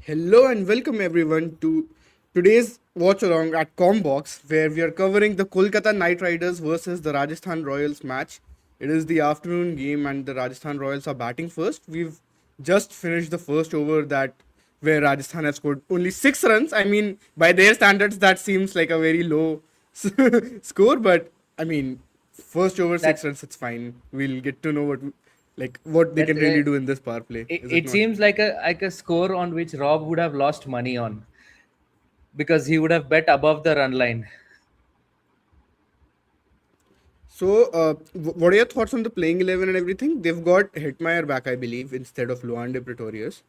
Hello and welcome everyone to today's watch along at Combox, where we are covering the Kolkata Knight Riders versus the Rajasthan Royals match. It is the afternoon game and the Rajasthan Royals are batting first. We've just finished the first over that where Rajasthan have scored only 6 runs. I mean, by their standards, that seems like a very low score, but I mean, first over That 6 runs, it's fine. We'll get to know what they that can really do in this power play, it, is it it not? seems like a score on which Rob would have lost money on because he would have bet above the run line. So, what are your thoughts on the playing 11 and everything? They've got Hitmeyer back, I believe, instead of Luande Pretorius.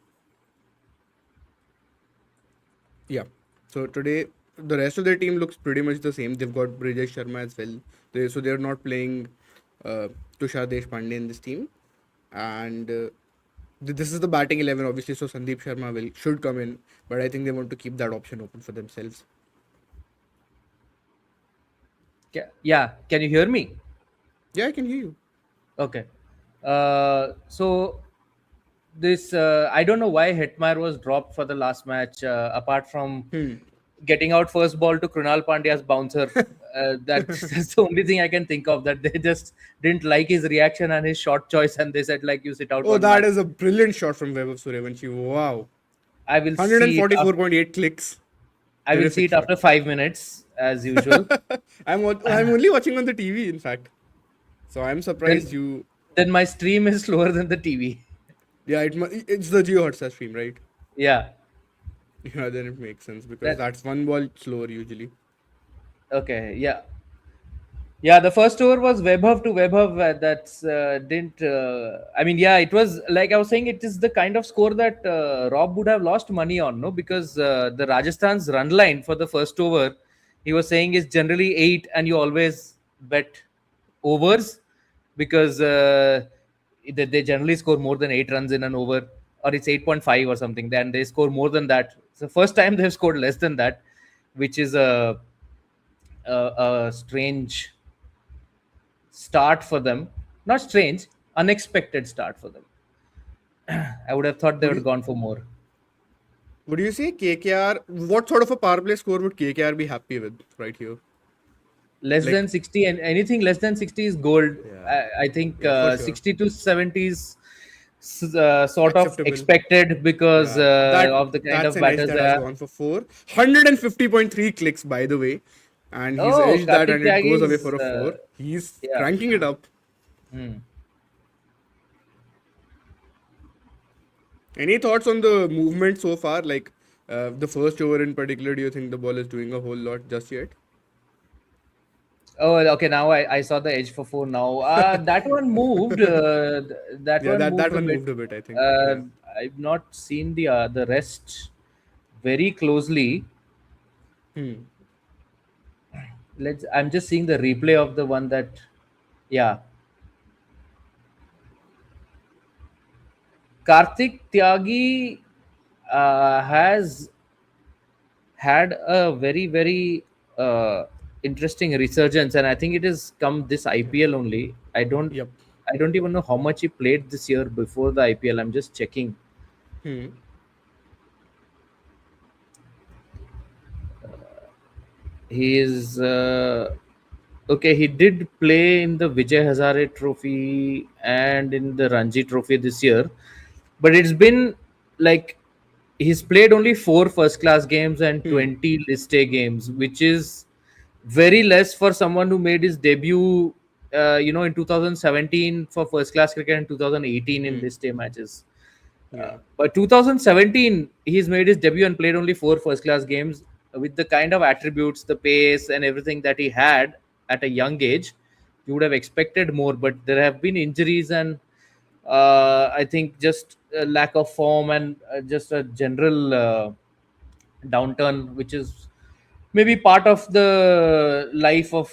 Yeah. So today, the rest of their team looks pretty much the same. They've got Brijesh Sharma as well. They're not playing Tushar Deshpande in this team, and this is the batting 11, obviously. So Sandeep Sharma should come in, but I think they want to keep that option open for themselves. Yeah, can you hear me? Yeah, I can hear you. Okay. So this I don't know why Hetmyer was dropped for the last match. Apart from getting out first ball to Krunal Pandya's bouncer, that's the only thing I can think of. That they just didn't like his reaction and his shot choice, and they said like, "You sit out Oh, one that match." is a brilliant shot from Vaibhav Suryavanshi. Wow, I will see it. 144.8 clicks. I will see Terrific it shot. after 5 minutes, as usual. I'm only watching on the TV, in fact. So I'm surprised then, you. then my stream is slower than the TV. Yeah, it's the Geo Hotstar stream, right? Yeah. Yeah, then it makes sense because That that's one ball slower usually. okay. Yeah. Yeah. The first over was Webhub to Webhub. That's didn't. I mean, yeah. It was like I was saying. It is the kind of score that Rob would have lost money on, no? Because the Rajasthan's run line for the first over, he was saying, is generally 8, and you always bet overs because they generally score more than 8 runs in an over, or it's 8.5 or something. Then they score more than that. It's the first time they've scored less than that, which is a strange start for them. Not strange, unexpected start for them. I would have thought they Would would have you gone for more. would you say KKR? What sort of a power play score would KKR be happy with right here? Less Like, than 60, and anything less than 60 is gold. yeah, I think yeah, for sure, 60 to 70 is sort of acceptable. expected because Yeah, of the kind that's of an edge batters that they has are. gone for 150.3 clicks, by the way, and he's Oh, edged that Karthik and it goes away Tyagi for is, a four. He's yeah. cranking it up. Hmm. Any thoughts on the movement so far? Like the first over in particular, do you think the ball is doing a whole lot just yet? Oh, okay. Now I saw the edge for 4 now. That one moved. That Yeah, one that moved a one bit. moved a bit, I think. Uh, Yeah. I've not seen the rest very closely. Hmm. I'm just seeing the replay of the one that, yeah. Karthik Tyagi has had a very interesting resurgence, and I think it has come this IPL only. Yep. I don't even know how much he played this year before the IPL. I'm just checking. Hmm. He is okay. He did play in the Vijay Hazare Trophy and in the Ranji Trophy this year, but it's been like he's played only 4 first class games and Hmm. 20 list A games, which is very less for someone who made his debut, in 2017 for first class cricket and 2018 in Hmm. list A matches. Yeah. But 2017, he's made his debut and played only 4 first class games with the kind of attributes, the pace, and everything that he had at a young age. You would have expected more, but there have been injuries and I think just a lack of form and just a general downturn, which is maybe part of the life of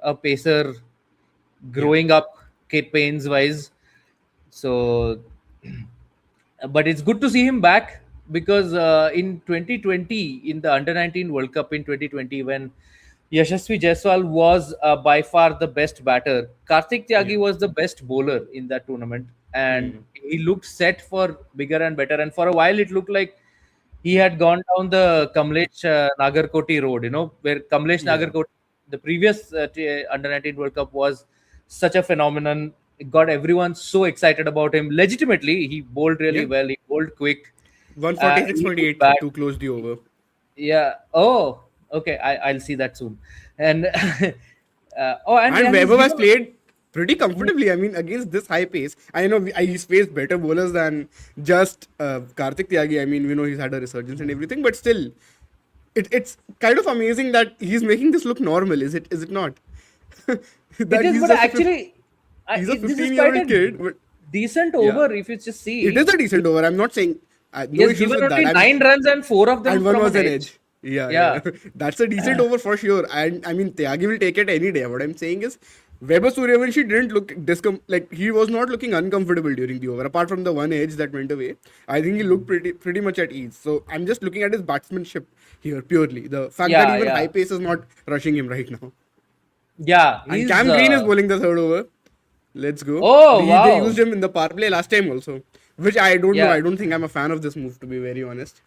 a pacer Yeah. growing up, kid pains wise. So but it's good to see him back because in 2020 in the under 19 world cup in 2020 when Yashasvi Jaiswal was by far the best batter, Karthik Yeah. Tyagi was the best bowler in that tournament, and Hmm. he looked set for bigger and better, and for a while it looked like he had gone down the Kamlesh Nagarkoti road, where Kamlesh Yeah. Nagarkoti, the previous under 19 World Cup was such a phenomenon. It got everyone so excited about him. Legitimately, he bowled really Yeah. well. He bowled quick. He could 146.8 bat. to close the over. Yeah. Oh, okay. I'll see that soon. And and And he's Weber has played pretty comfortably. I mean, against this high pace, I know he's faced better bowlers than just Karthik Tyagi. I mean, we know he's had a resurgence and everything, but still, it's kind of amazing that he's making this look normal. Is it? Is it not? It That is, he's but just actually, he's a this is 15-year-old quite old a kid, but decent yeah, over if you just it see. is a decent over. I'm not saying He no has issues given with that. only 9 runs and 4 of them And one from was an an edge. edge. Yeah, Yeah. yeah. That's a decent over for sure. And I mean, Tyagi will take it any day. What I'm saying is, Weber Suryavanshi didn't look like he was not looking uncomfortable during the over. Apart from the one edge that went away, I think he looked pretty much at ease. So I'm just looking at his batsmanship here purely. The fact that Yeah, even high yeah. pace is not rushing him right now. Yeah, And he's Cam Green is bowling the third over. Let's go. oh They used wow. him in the power play last time also, which I don't know. Yeah. I don't think I'm a fan of this move, to be very honest.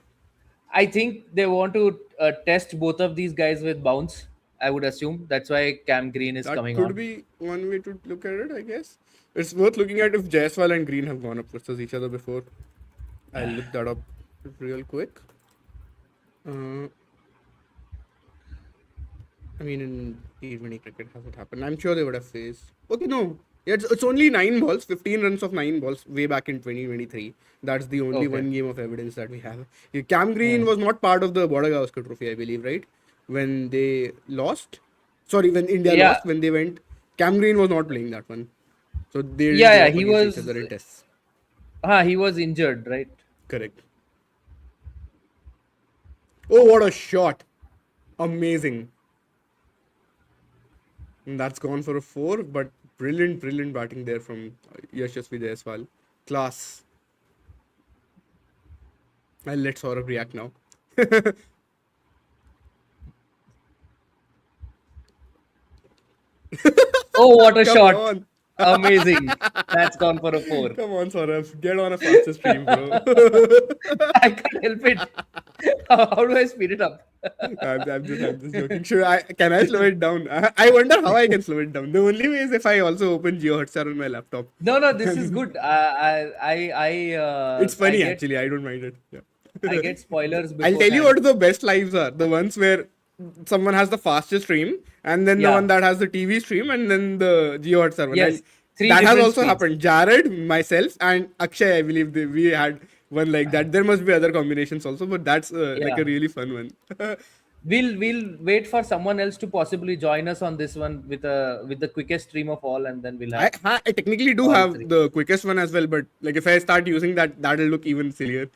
I think they want to test both of these guys with bounce. I would assume that's why Cam Green is That coming could on. be one way to look at it, I guess. It's worth looking at if Jaiswal and Green have gone up versus each other before. I'll look that up real quick. Uh, I mean, in T20 cricket, has it happened? I'm sure they would have faced. Okay, no. Yeah, it's only 9 balls, 15 runs of 9 balls way back in 2023. That's the only Okay. one game of evidence that we have. Yeah, Cam Green Hmm. was not part of the Border Gavaskar Trophy, I believe, right? When they lost. Sorry, when India Yeah. lost, when they went. Cam Green was not playing that one. So they didn't Yeah, go yeah. up against each other in tests. He was injured, right? Correct. Oh, what a shot! Amazing. And that's gone for a 4, but brilliant batting there from Yashasvi Jaiswal. Class. I'll let Saurabh react now. Oh, what a Come shot! on. Amazing. That's gone for a 4. Come on, Saurabh. Get on a faster stream, bro. I can't help it. How do I speed it up? I'm just joking. Sure, can I slow it down? I wonder how I can slow it down. The only way is if I also open Geo Hotstar on my laptop. No, no, this is good. It's I funny get actually. I don't mind it. I Yeah. get spoilers I'll tell you beforehand. what the best lives are. The ones where someone has the fastest stream, and then the Yeah. one that has the TV stream, and then the Geo Hotstar one. Yes. Three That has different also speeds. happened. Jared, myself, and Akshay. I believe we had one like that. There must be other combinations also, but that's like Yeah. a really fun one. We'll wait for someone else to possibly join us on this one with the quickest stream of all, and then we'll have I technically do all have three. the quickest one as well, but like if I start using that, that'll look even sillier.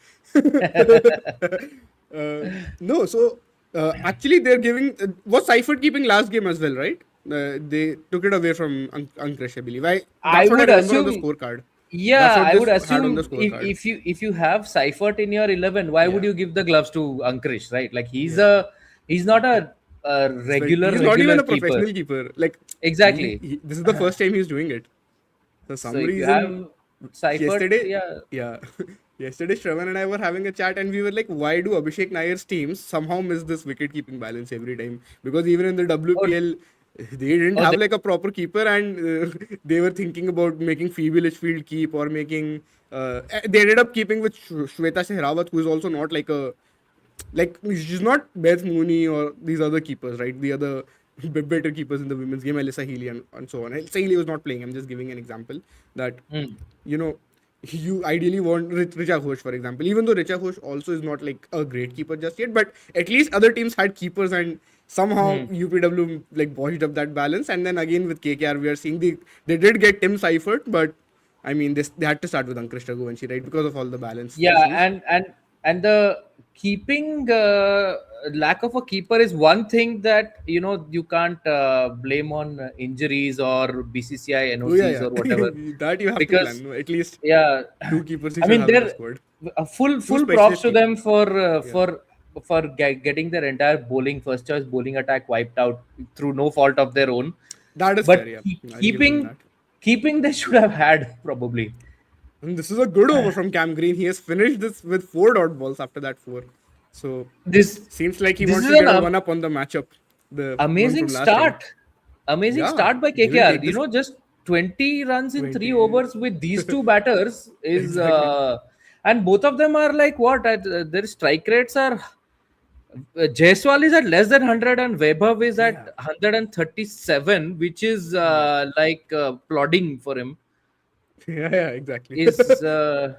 No, so actually they're giving was Seifert keeping last game as well, right? They took it away from Ankush, I believe. I That's what I would remember on the assume, scorecard. That's yeah, what I would this had on the assume scorecard. if you have Seifert in your 11, why would Yeah, you give the gloves to Ankrish, right? Like yeah. he's not a He's not even regular a keeper. professional keeper. Like Exactly. this is the first time he's doing it. For So some if you reason, have Seifert, yesterday, yeah, yeah, yesterday Shravan and I were having a chat and we were like, why do Abhishek Nair's teams somehow miss this wicket keeping balance every time? Because even in the or WPL, they didn't or have they, like a proper keeper and they were thinking about making Phoebe Litchfield keep or making. They ended up keeping with Shweta Sehrawat, who is also not like she's not Beth Mooney or these other keepers, right? The other better keepers in the women's game, Alyssa Healy and so on. Alyssa Healy was not playing. I'm just giving an example that Hmm. you know you ideally want Richa Ghosh, for example. Even though Richa Ghosh also is not like a great keeper just yet, but at least other teams had keepers and somehow Hmm. UPW like botched up that balance. And then again with KKR, we are seeing they did get Tim Seifert, but I mean they had to start with Ankush Raghuvanshi, right? Because of all the balance Yeah, issues. and the keeping lack of a keeper is one thing that you can't blame on injuries or BCCI Oh yeah, NOCs yeah. or whatever, That you have to because plan. No, at least yeah, two keepers you I should mean have in the they're squad. Two full props specialist to keepers. them for Yeah, getting their entire bowling first choice bowling attack wiped out through no fault of their own, that is fair. but Yeah, I'll give them keeping that. they should have had probably. And this is a good over from Cam Green. He has finished this with 4 dot balls after that 4. So This seems like he this wants is to get an a one up on the matchup, the one amazing from last time. start. Amazing Yeah, start by he will KKR. take this Just 20 runs in 3 20. overs with these two batters is, Exactly. and both of them are like what? Their strike rates are. Jaiswal is at less than 100 and Vaibhav is at Yeah. 137, which is Yeah. like plodding for him. Yeah, exactly. Is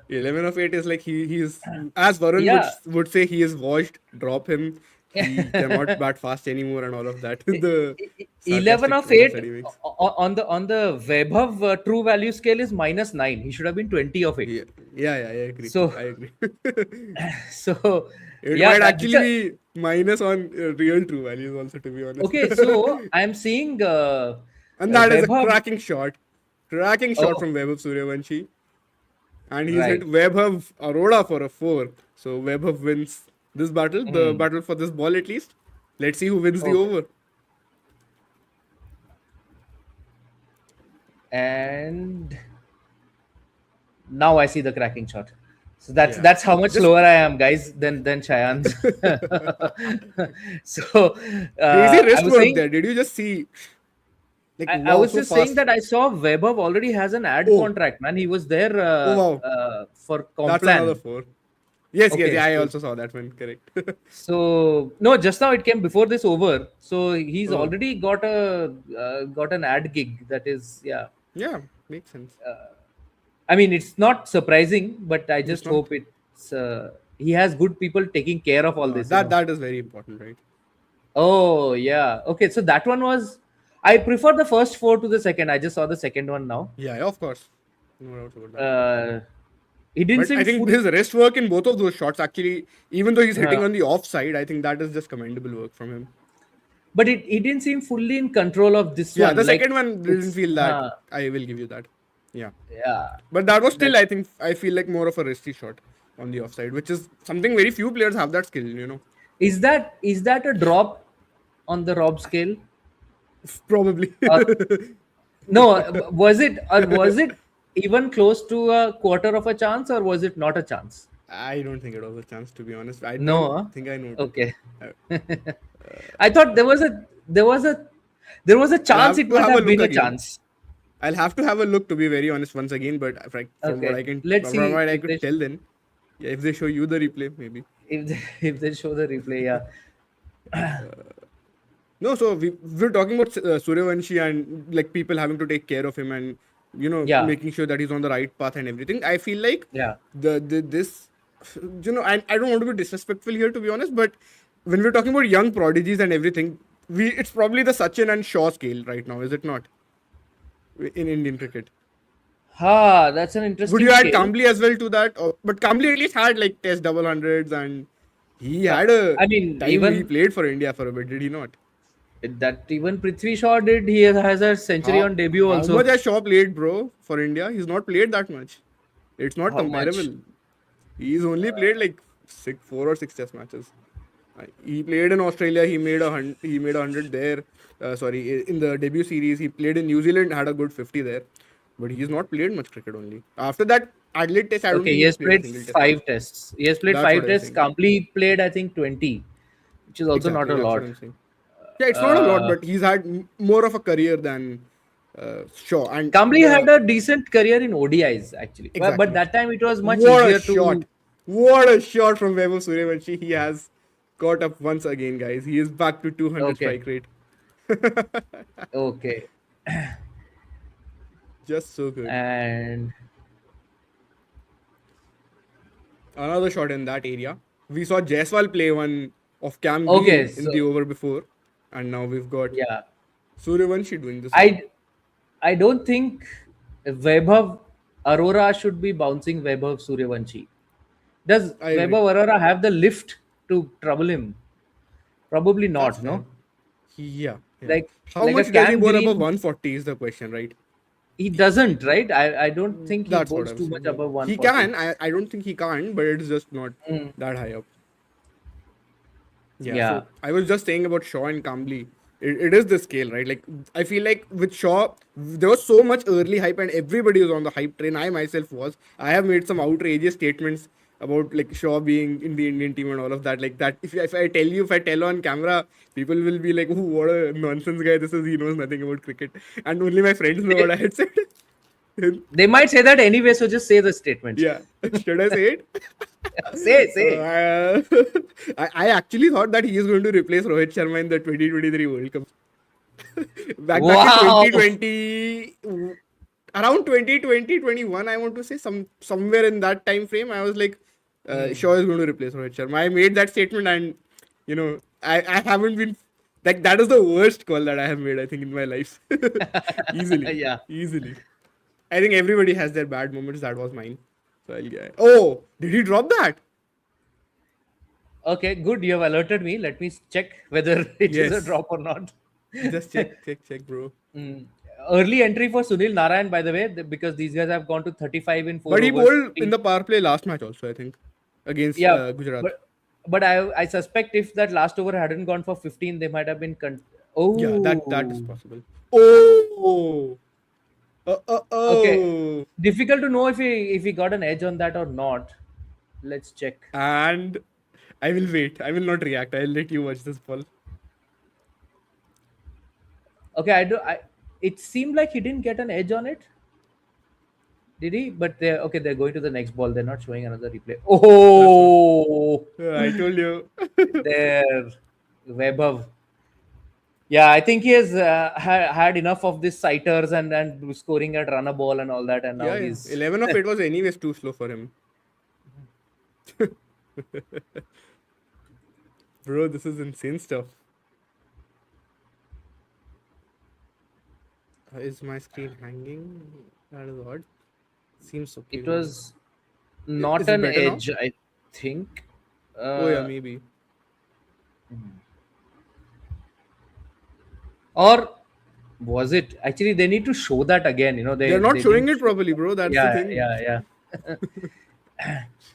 11 of 8 is like he's, as Varun yeah. would say, he is washed, drop him. He cannot bat fast anymore and all of that. The 11 sarcastic of comments 8 that he makes. on the Vaibhav true value scale is -9. He should have been 20 of 8. Yeah, yeah, I agree. So I agree. so It yeah, might that's actually a, be minus on real true values also, to be honest. okay. So I'm seeing And that is a Vaibhav. cracking shot Oh, from Vaibhav Suryavanshi, and he's hit right. Vaibhav Arora for a 4. So Vaibhav wins this battle, the Hmm. battle for this ball at least. Let's see who wins the Okay. over. And now I see the cracking shot. So Yeah, that's how much just slower I am, guys, than Shayan's. So crazy I wrist was work saying, there. Did you just see? Like, I wow, was so just saying fast. that I saw Vaibhav already has an ad Oh, contract, man. He was there oh wow, for that's another Complan. 4. Yes, yes, Okay, yeah, I so also saw that one. Correct. no, just now it came before this over. So he's Oh, already got an ad gig. That is, yeah. yeah, makes sense. I mean, it's not surprising, but I It's just not. hope it's he has good people taking care of all this. That is very important, right? Oh yeah. Okay, so that one was. I prefer the first four to the second. I just saw the second one now. Yeah, of course. No doubt about that. Uh, he didn't But I seem think full. his wrist work in both of those shots actually, even though he's Uh, hitting on the offside, I think that is just commendable work from him. but he didn't seem fully in control of this Yeah, the one. Like second one didn't it's feel that. I will give you that. Yeah. yeah. But that was still, Like I think, I feel like more of a risky shot on the offside, which is something very few players have that skill. is that a drop on the Rob scale? Probably. Or no, was it even close to a quarter of a chance, or was it not a chance? I don't think it was a chance, to be honest. I don't No. Huh? think I noticed. Okay. Uh, I thought there was a I'll chance have it to might have a have look been a again. chance. I'll have to have a look, to be very honest, once again. But from what Okay. I can, Let's from see what I if could tell, then yeah, if they show you the replay, maybe. if they show the replay. Yeah. No, so we're talking about Suryavanshi and like people having to take care of him and Yeah. making sure that he's on the right path and everything. I feel like Yeah. the this I don't want to be disrespectful here, to be honest, but when we're talking about young prodigies and everything, it's probably the Sachin and Shaw scale right now, is it not? In Indian cricket. That's an Would interesting you add scale. Kambli as well to that? But Kambli at least had like test double hundreds and he Uh, had a I mean, time he even played for India for a bit, did he not? that even Prithvi Shaw did. He has a century How on debut how much also. has Shaw played, bro, for India? He's not played that much. It's not How much? comparable. He's only played like 4 or 6 test matches. He played in Australia. He made 100 there. Sorry, in the debut series, he played in New Zealand. Had a good 50 there, but he's not played much cricket only. After that Adelaide Test, I don't Okay, think he he's has played a played single test match. 5 tests. He has played That's what five I was tests. saying. Kambli played, I think, 20, which is also not Exactly, a that's what lot. I'm saying. Yeah, it's not a lot, Uh, but he's had more of a career than Shaw. And Kambli had the a decent career in ODIs actually, but exactly. that time it was much What a easier shot! to. What a shot from Vaibhav Suryavanshi. He has caught up once again, guys. He is back to 200 Okay, strike rate. okay, Just so good. and Another shot in that area. We saw Jaiswal play one of Cam okay. Green in So the over before, and now we've got yeah, Suryavanshi doing the same. I I don't think Vaibhav Arora should be bouncing Vaibhav Suryavanshi. Does I agree. Vaibhav Arora have the lift to trouble him? Probably That's not. fair. No, Yeah, yeah. like How like a much does he Cam bowl above Green, 140 is the question, right? he doesn't, right? I don't think he That's what bowls I'm too much saying. Yeah. above He 140. can. I don't think he can't, but it's just not Mm, that high up. Yeah, yeah, so I was just saying about Shaw and Kambli. It is the scale, right? Like, I feel like with Shaw, there was so much early hype and everybody was on the hype train. I myself was. I have made some outrageous statements about like Shaw being in the Indian team and all of that. Like that, if I tell on camera, people will be like, "Oh, what a nonsense guy this is. He knows nothing about cricket." And only my friends know what I had said. They might say that anyway, so just say the statement. Yeah, should I say it? Say. Uh, I actually thought that he is going to replace Rohit Sharma in the 2023 World Cup. Back in Wow. 2020, around 2020 21, I want to say somewhere in that time frame, I was like, Shaw is going to replace Rohit Sharma. I made that statement, and I haven't been like, that is the worst call that I have made, I think, in my life. easily Yeah. easily I think everybody has their bad moments. That was mine. So oh, did he drop that? Okay, good. You have alerted me. Let me check whether it is a Yes. drop or not. Just check, bro. Early entry for Sunil Narine, by the way, because these guys have gone to 35 in But 4 he overs. bowled in 15. the power play last match also, I think, against Yeah, Gujarat. but I suspect if that last over hadn't gone for 15, they might have been. Yeah, that is Oh, possible. Oh, okay. oh. Difficult to know if he got an edge on that or not. Let's check. And I will wait. I will not react. I'll let you watch this ball. Okay, I do. It seemed like he didn't get an edge on it. Did he? But they're okay. They're going to the next ball. They're not showing another replay. That's what Oh, I told you. there, Webber. Yeah, I think he has had enough of this sighters and scoring at runner ball and all that, and now Yeah. he's 11 of it was anyways too slow for him. Bro, this is insane stuff. Is my screen hanging? That is odd. Seems okay. it was not Is it an better now? edge, I think. Oh yeah, Uh, maybe. or was it? Actually, they need to show that again. You know, They're not they showing didn't it show. properly, bro. That's the Yeah, thing. yeah.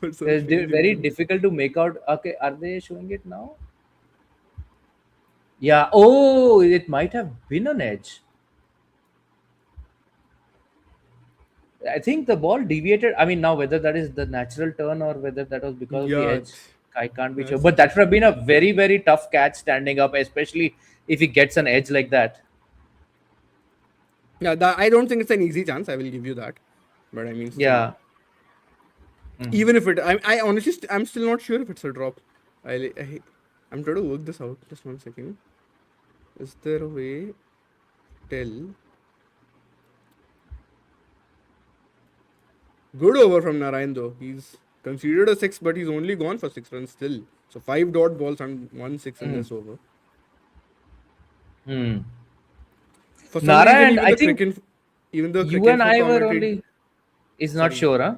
For some They're strange very reason. difficult to make out. Okay, are they showing it now? Yeah. Oh, it might have been an edge. I think the ball deviated. I mean, now whether that is the natural turn or whether that was because of the Yeah, edge, I can't be sure. that's the But that would have question. been a very, very tough catch standing up, especially if he gets an edge like that. Yeah, I don't think it's an easy chance. I will give you that. But I mean, still, Yeah. Mhm. even if I honestly, I'm still not sure if it's a drop. I'm trying to work this out. Just 1 second. Is there a way? Tell. Good over from Narayan though. He's conceded a six, but he's only gone for 6 runs still. So 5 dot balls and 1 6 in Mm. this over. Hmm. For some Nara reason, and I think even the you cricket and for I were commentate. only is not Sorry, sure, huh?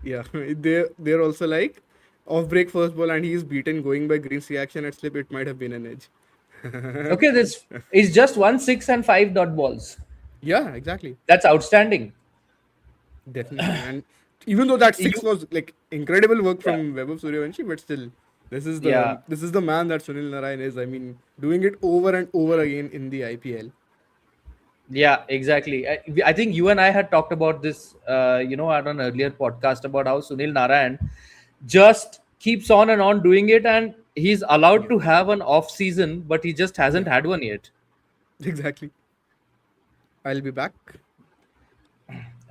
yeah, they're also like off break first ball and he's beaten going by Green's reaction at slip. It might have been an edge. Okay, this is just 1 6 and 5 dot balls. Yeah, exactly, That's outstanding. definitely. And even though that six You was like incredible work yeah, from Webb of Suryavanshi, but still, yeah. this is the man that Sunil Narine is. I mean, doing it over and over again in the IPL. Yeah, exactly. I think you and I had talked about this, on an earlier podcast about how Sunil Narayan just keeps on and on doing it, and he's allowed Yeah, to have an off season, but he just hasn't yeah, had one yet. exactly. I'll be back.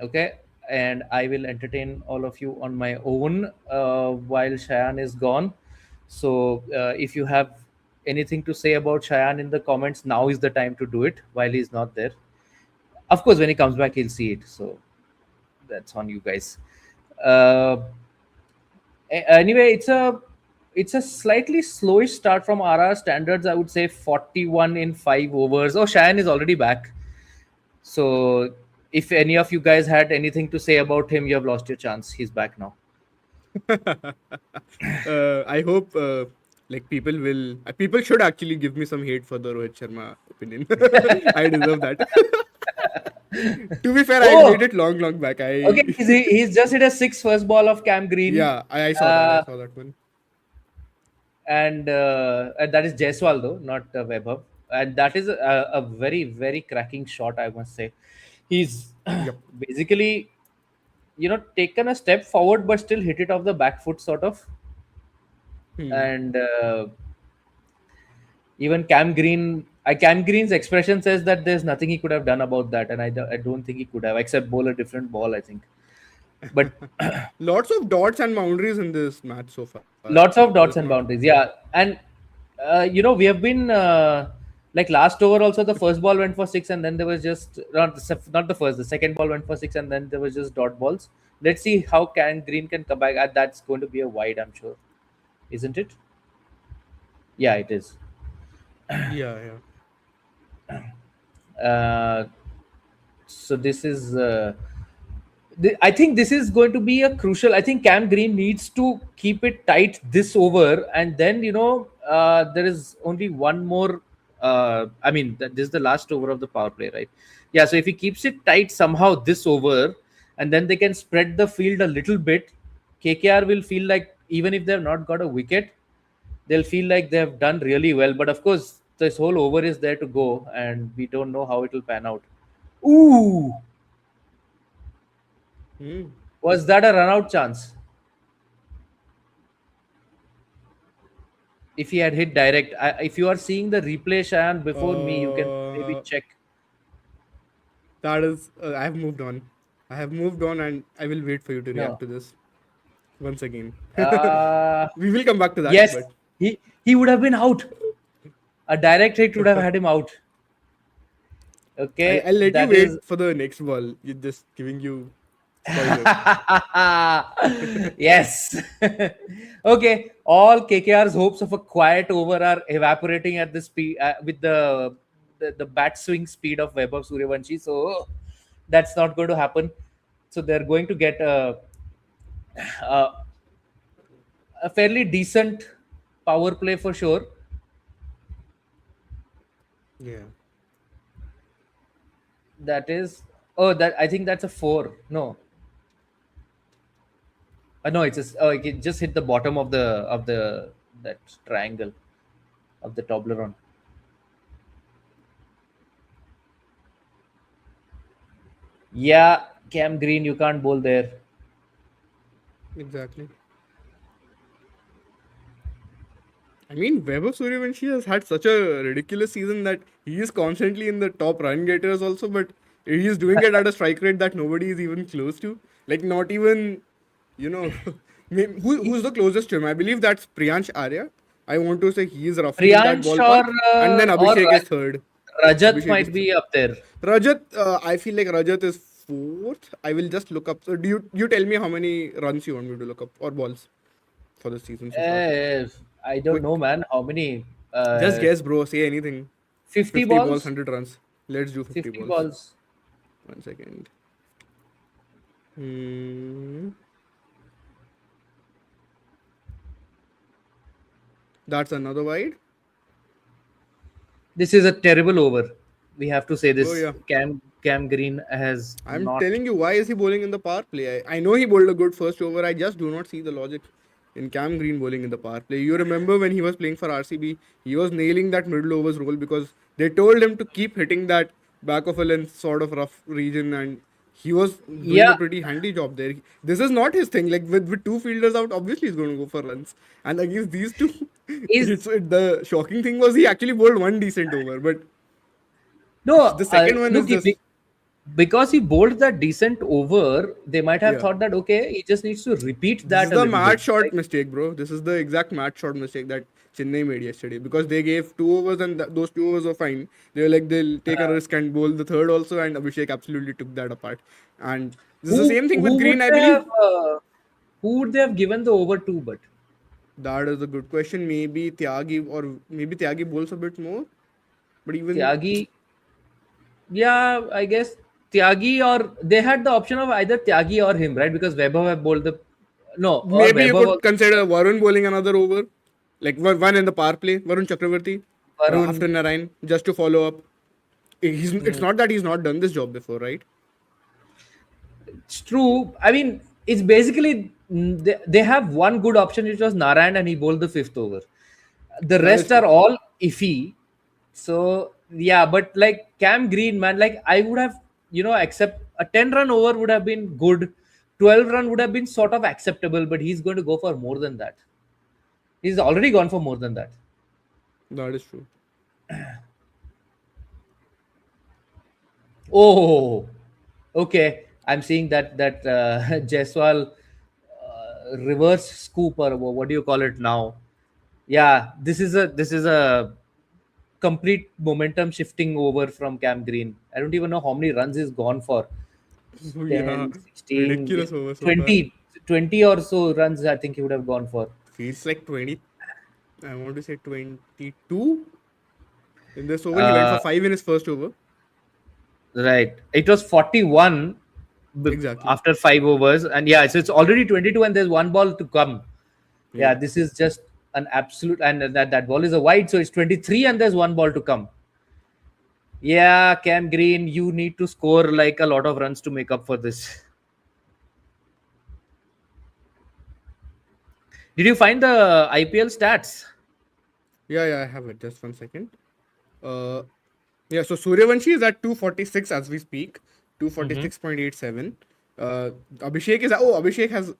Okay, and I will entertain all of you on my own while Shayan is gone. So, if you have anything to say about Shayan in the comments, now is the time to do it while he's not there. Of course, when he comes back, he'll see it. So that's on you guys. Uh, Anyway, it's a slightly slowish start from RR standards. I would say 41 in 5 overs. Oh, Shayan is already back. So if any of you guys had anything to say about him, you have lost your chance. He's back now. I hope like people should actually give me some hate for the Rohit Sharma opinion. I deserve that. To be fair, I Oh, made it long back. okay. He's just hit a six first ball of Cam Green. Yeah, I saw that. I Uh, saw that one. and that is Jaiswal though, not Webber. And that is a very very cracking shot, I must say. He's Yep. basically taken a step forward but still hit it off the back foot sort of. Hmm. And even Cam Green's expression says that there's nothing he could have done about that, and I don't think he could have, except bowl a different ball, I think. But Lots of dots and boundaries in this match so far. lots of There's dots not. and boundaries, yeah. And we have been like last over also, the first ball went for six, and then there was just not the first, the second ball went for six, and then there was just dot balls. Let's see how Cam Green can come back. That's going to be a wide, I'm sure, isn't it? Yeah, it is. Yeah, yeah. uh, so this is I think this is going to be a crucial. I think Cam Green needs to keep it tight this over, and then there is only one more. I mean, this is the last over of the power play, right? Yeah. So if he keeps it tight somehow this over, and then they can spread the field a little bit, KKR will feel like, even if they have not got a wicket, they'll feel like they have done really well. But of course, this whole over is there to go, and we don't know how it will pan out. Ooh, Hmm. was that a run out chance? If he had hit direct, if you are seeing the replay, Shayan, before me, you can maybe Uh, check. that is, I have moved on. I have moved on, and I will wait for you to react No. to this once again. Uh, We will come back to that, yes, but he would have been out. A direct hit would have had him out. I'll Okay, let you that is. wait for the next ball. You're just giving you spoilers. Yes. Okay, all KKR's hopes of a quiet over are evaporating at the speed with the bat swing speed of Vaibhav Suryavanshi. So that's not going to happen. So they're going to get a, a fairly decent power play for sure. Yeah. That is, oh, that I think that's a four. No, no, it just hit the bottom of the that triangle of the Toblerone. Yeah, Cam Green, you can't bowl there. Exactly. I mean, Vaibhav Suryavanshi has had such a ridiculous season that he is constantly in the top run getters also, but he is doing it at a strike rate that nobody is even close to. Like, not even, you know, who's the closest to him? I believe that's Priyansh Arya. I want to say he is roughly in that Priyansh ballpark. And then or Abhishek is third. Rajat Abhishek is might third. be up there. Rajat, I feel like Rajat is fourth. I will just look up. So, do you tell me how many runs you want me to look up or balls for the season so far? I don't know, Quick. man. How many? Just guess, bro. Say anything. 50 50 balls, balls. 100 runs. Let's do 50 50 balls. balls. 1 second. Hmm. That's another wide. This is a terrible over. We have to say Oh, this. yeah. Cam Green has I'm not. telling you, why is he bowling in the power play? I know he bowled a good first over. I just do not see the logic in Cam Green bowling in the power play. You remember when he was playing for RCB, he was nailing that middle overs role because they told him to keep hitting that back of a length sort of rough region, and he was doing a Yeah, pretty handy job there. This is not his thing. Like with two fielders out, obviously he's going to go for runs. And against these two, is the shocking thing was he actually bowled one decent over, but no. the second one is Look, just because he bowled that decent over, they might have yeah. thought that okay, he just needs to repeat This is that a the little bit. match shot Like, mistake, bro. This is the exact match shot mistake that Chennai made yesterday because they gave 2 overs and those 2 overs were fine. They were like they'll take a risk and bowl the third also, and Abhishek absolutely took that apart. And this is the same thing with who would Green, I they believe. have? Who would they have given the over to? But That is a good question. Maybe Tyagi or maybe Tyagi bowls a bit more, but even Tyagi, yeah, I guess Tyagi, or they had the option of either Tyagi or him, right? Because Weber have bowled the no, or maybe you Weber could was consider Varun bowling another over, like one in the power play. Varun Chakravarthy Varun. after Narine just to follow up. It's Hmm. not that he's not done this job before, right? It's true. I mean, it's basically they have one good option, which was Narayan, and he bowled the fifth over. The That is rest true. are all iffy. So yeah, but like Cam Green, man, like I would have, accept a 10-run over would have been good. 12 run would have been sort of acceptable, but he's going to go for more than that. He's already gone for more than that. That is true. Oh, okay. I'm seeing that Jaiswal reverse scoop, or what do you call it now? Yeah, this is a complete momentum shifting over from Cam Green. I don't even know how many runs he's gone for. Yeah, 10, 16, ridiculous over so far. 20, 20 or so runs I think he would have gone for. Feels like 20. I want to say 22 in this over. He went for Uh, 5 in his first over. right. It was 41 Exactly. after 5 overs. And yeah, so it's already 22 and there's one ball to come. Yeah, Yeah. this is just an absolute. And that ball is a wide. So it's 23 and there's one ball to come. Yeah, Cam Green, you need to score like a lot of runs to make up for this. Did you find the IPL stats? Yeah, I have it. Just 1 second. Uh, yeah, so Suryavanshi is at 246 as we speak, Mm-hmm. 246.87. Abhishek is, Abhishek has,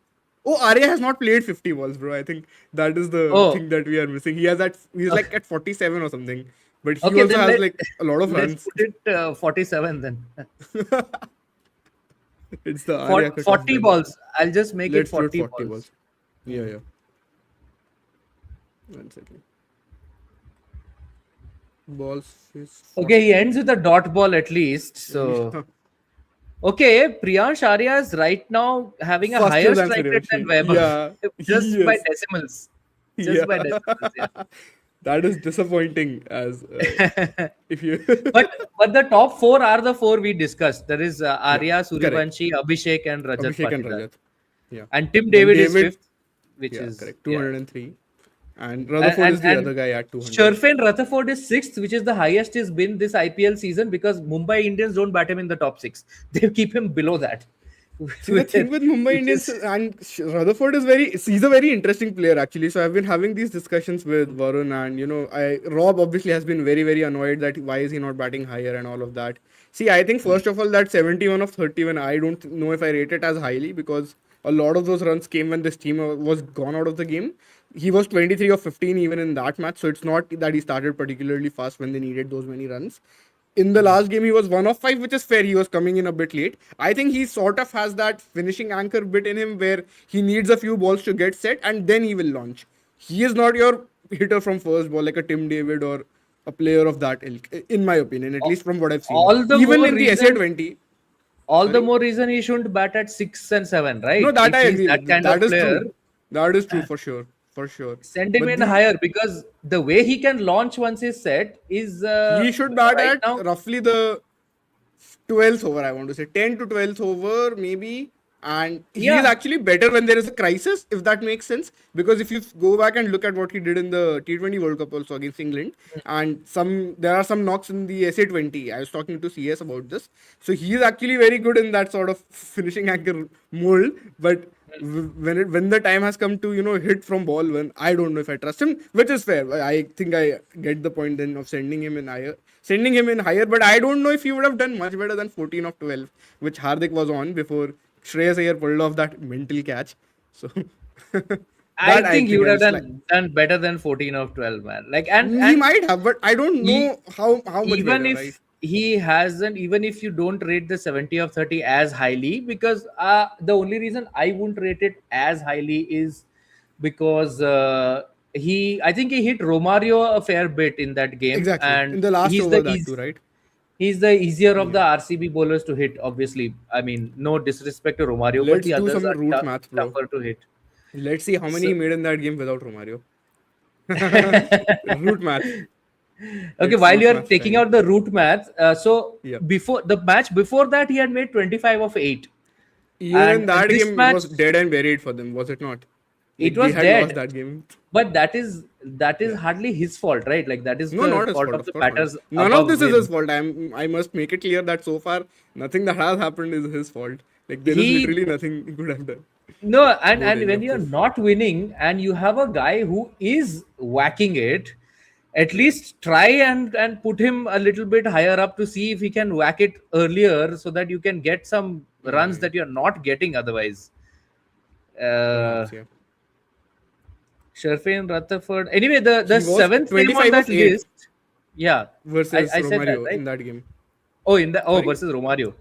Arya has not played 50 balls, bro. I think that is the Oh, thing that we are missing. He's like at 47 or something, but he okay. also Then has like a lot of let's runs. put it 47 then. It's the Arya cutoff 40 then. balls. I'll just make it Let's do it 40 40 balls. balls. Yeah. 1 second. Balls is Okay, he 40. ends with a dot ball at least. So, Yeah. okay, Priyansh Arya is right now having a Faster higher than strike rate than Suryavanshi. Weber, Yeah. just by Yes. decimals. Just by Yeah. decimals, yeah. That is disappointing as if you But the top four are the four we discussed. There is yeah, Arya, correct. Suryavanshi, Abhishek, and Rajat Abhishek and Patidar. Rajat. Yeah. And Tim Then David is David, fifth, which yeah, is correct. yeah. 203. And And Rutherford and, is the and other guy at 200. Sherfane Rutherford is sixth, which is the highest he's been this IPL season because Mumbai Indians don't bat him in the top six. They keep him below that. See, the thing with Mumbai Which Indians is and Rutherford is he's a very interesting player actually. So I've been having these discussions with Varun, and Rob obviously has been very, very annoyed that why is he not batting higher and all of that. See, I think first of all that 71 of 31, I don't know if I rate it as highly because a lot of those runs came when this team was gone out of the game. He was 23 of 15 even in that match, so it's not that he started particularly fast when they needed those many runs. In the last game, he was 1 of 5, which is fair. He was coming in a bit late. I think he sort of has that finishing anchor bit in him where he needs a few balls to get set and then he will launch. He is not your hitter from first ball like a Tim David or a player of that ilk, in my opinion, at least from what I've seen. all the Even more in the reason SA20, all the sorry? more reason he shouldn't bat at 6 and 7, No, right? that I If he's agree that with. kind That of is player, true. That is true for sure. For sure. send him But in the higher because the way he can launch once he's set is he should bat right at now. roughly the 12th over, I want to say 10 to 12th over, maybe. And he is Yeah, actually better when there is a crisis, if that makes sense. Because if you go back and look at what he did in the T20 World Cup also against England, and there are some knocks in the SA20. I was talking to CS about this. So he is actually very good in that sort of finishing anchor mold. But when the time has come to hit from ball one, I don't know if I trust him, which is fair. I think I get the point then of sending him in higher, but I don't know if he would have done much better than 14 of 12, which Hardik was on before Shreyas Iyer pulled off that mental catch. So I that I think he think would have else like done better than 14 of 12, man. Like and he might have, but I don't he know how much even better, right? if he hasn't, even if you don't rate the 70 of 30 as highly, because the only reason I wouldn't rate it as highly is because I think he hit Romario a fair bit in that game, Exactly. and In the last over, that too, right? he's the easier of the Yeah. RCB bowlers to hit. Obviously, I mean, no disrespect to Romario, but Let's the do others some are root math, bro. tougher to hit. Let's see how many So, he made in that game without Romario. Root math. okay, It's while root you're math taking time. out the root math, so Yeah. before the match before that, he had made 25 of 8. Even in And that this game, it match, was dead and buried for them, was it not? it Like they was had lost dead. that game. But that is Yeah. hardly his fault, right? Like that is No, the not his fault fault. of Of the course not. batters None of above this is his him. fault. I must make it clear that so far nothing that has happened is his fault. Like there is He literally nothing he could have done No, about and any when of you're this. not winning and you have a guy who is whacking it, at Yeah. least try and put him a little bit higher up to see if he can whack it earlier so that you can get some runs that you're not getting otherwise. Uh, Perhaps, yeah. Sherfane Rutherford. Anyway, the He was seventh name on 25 that of 8 list. Yeah, versus I said that Romario right. in that game. Oh, Sorry? versus Romario.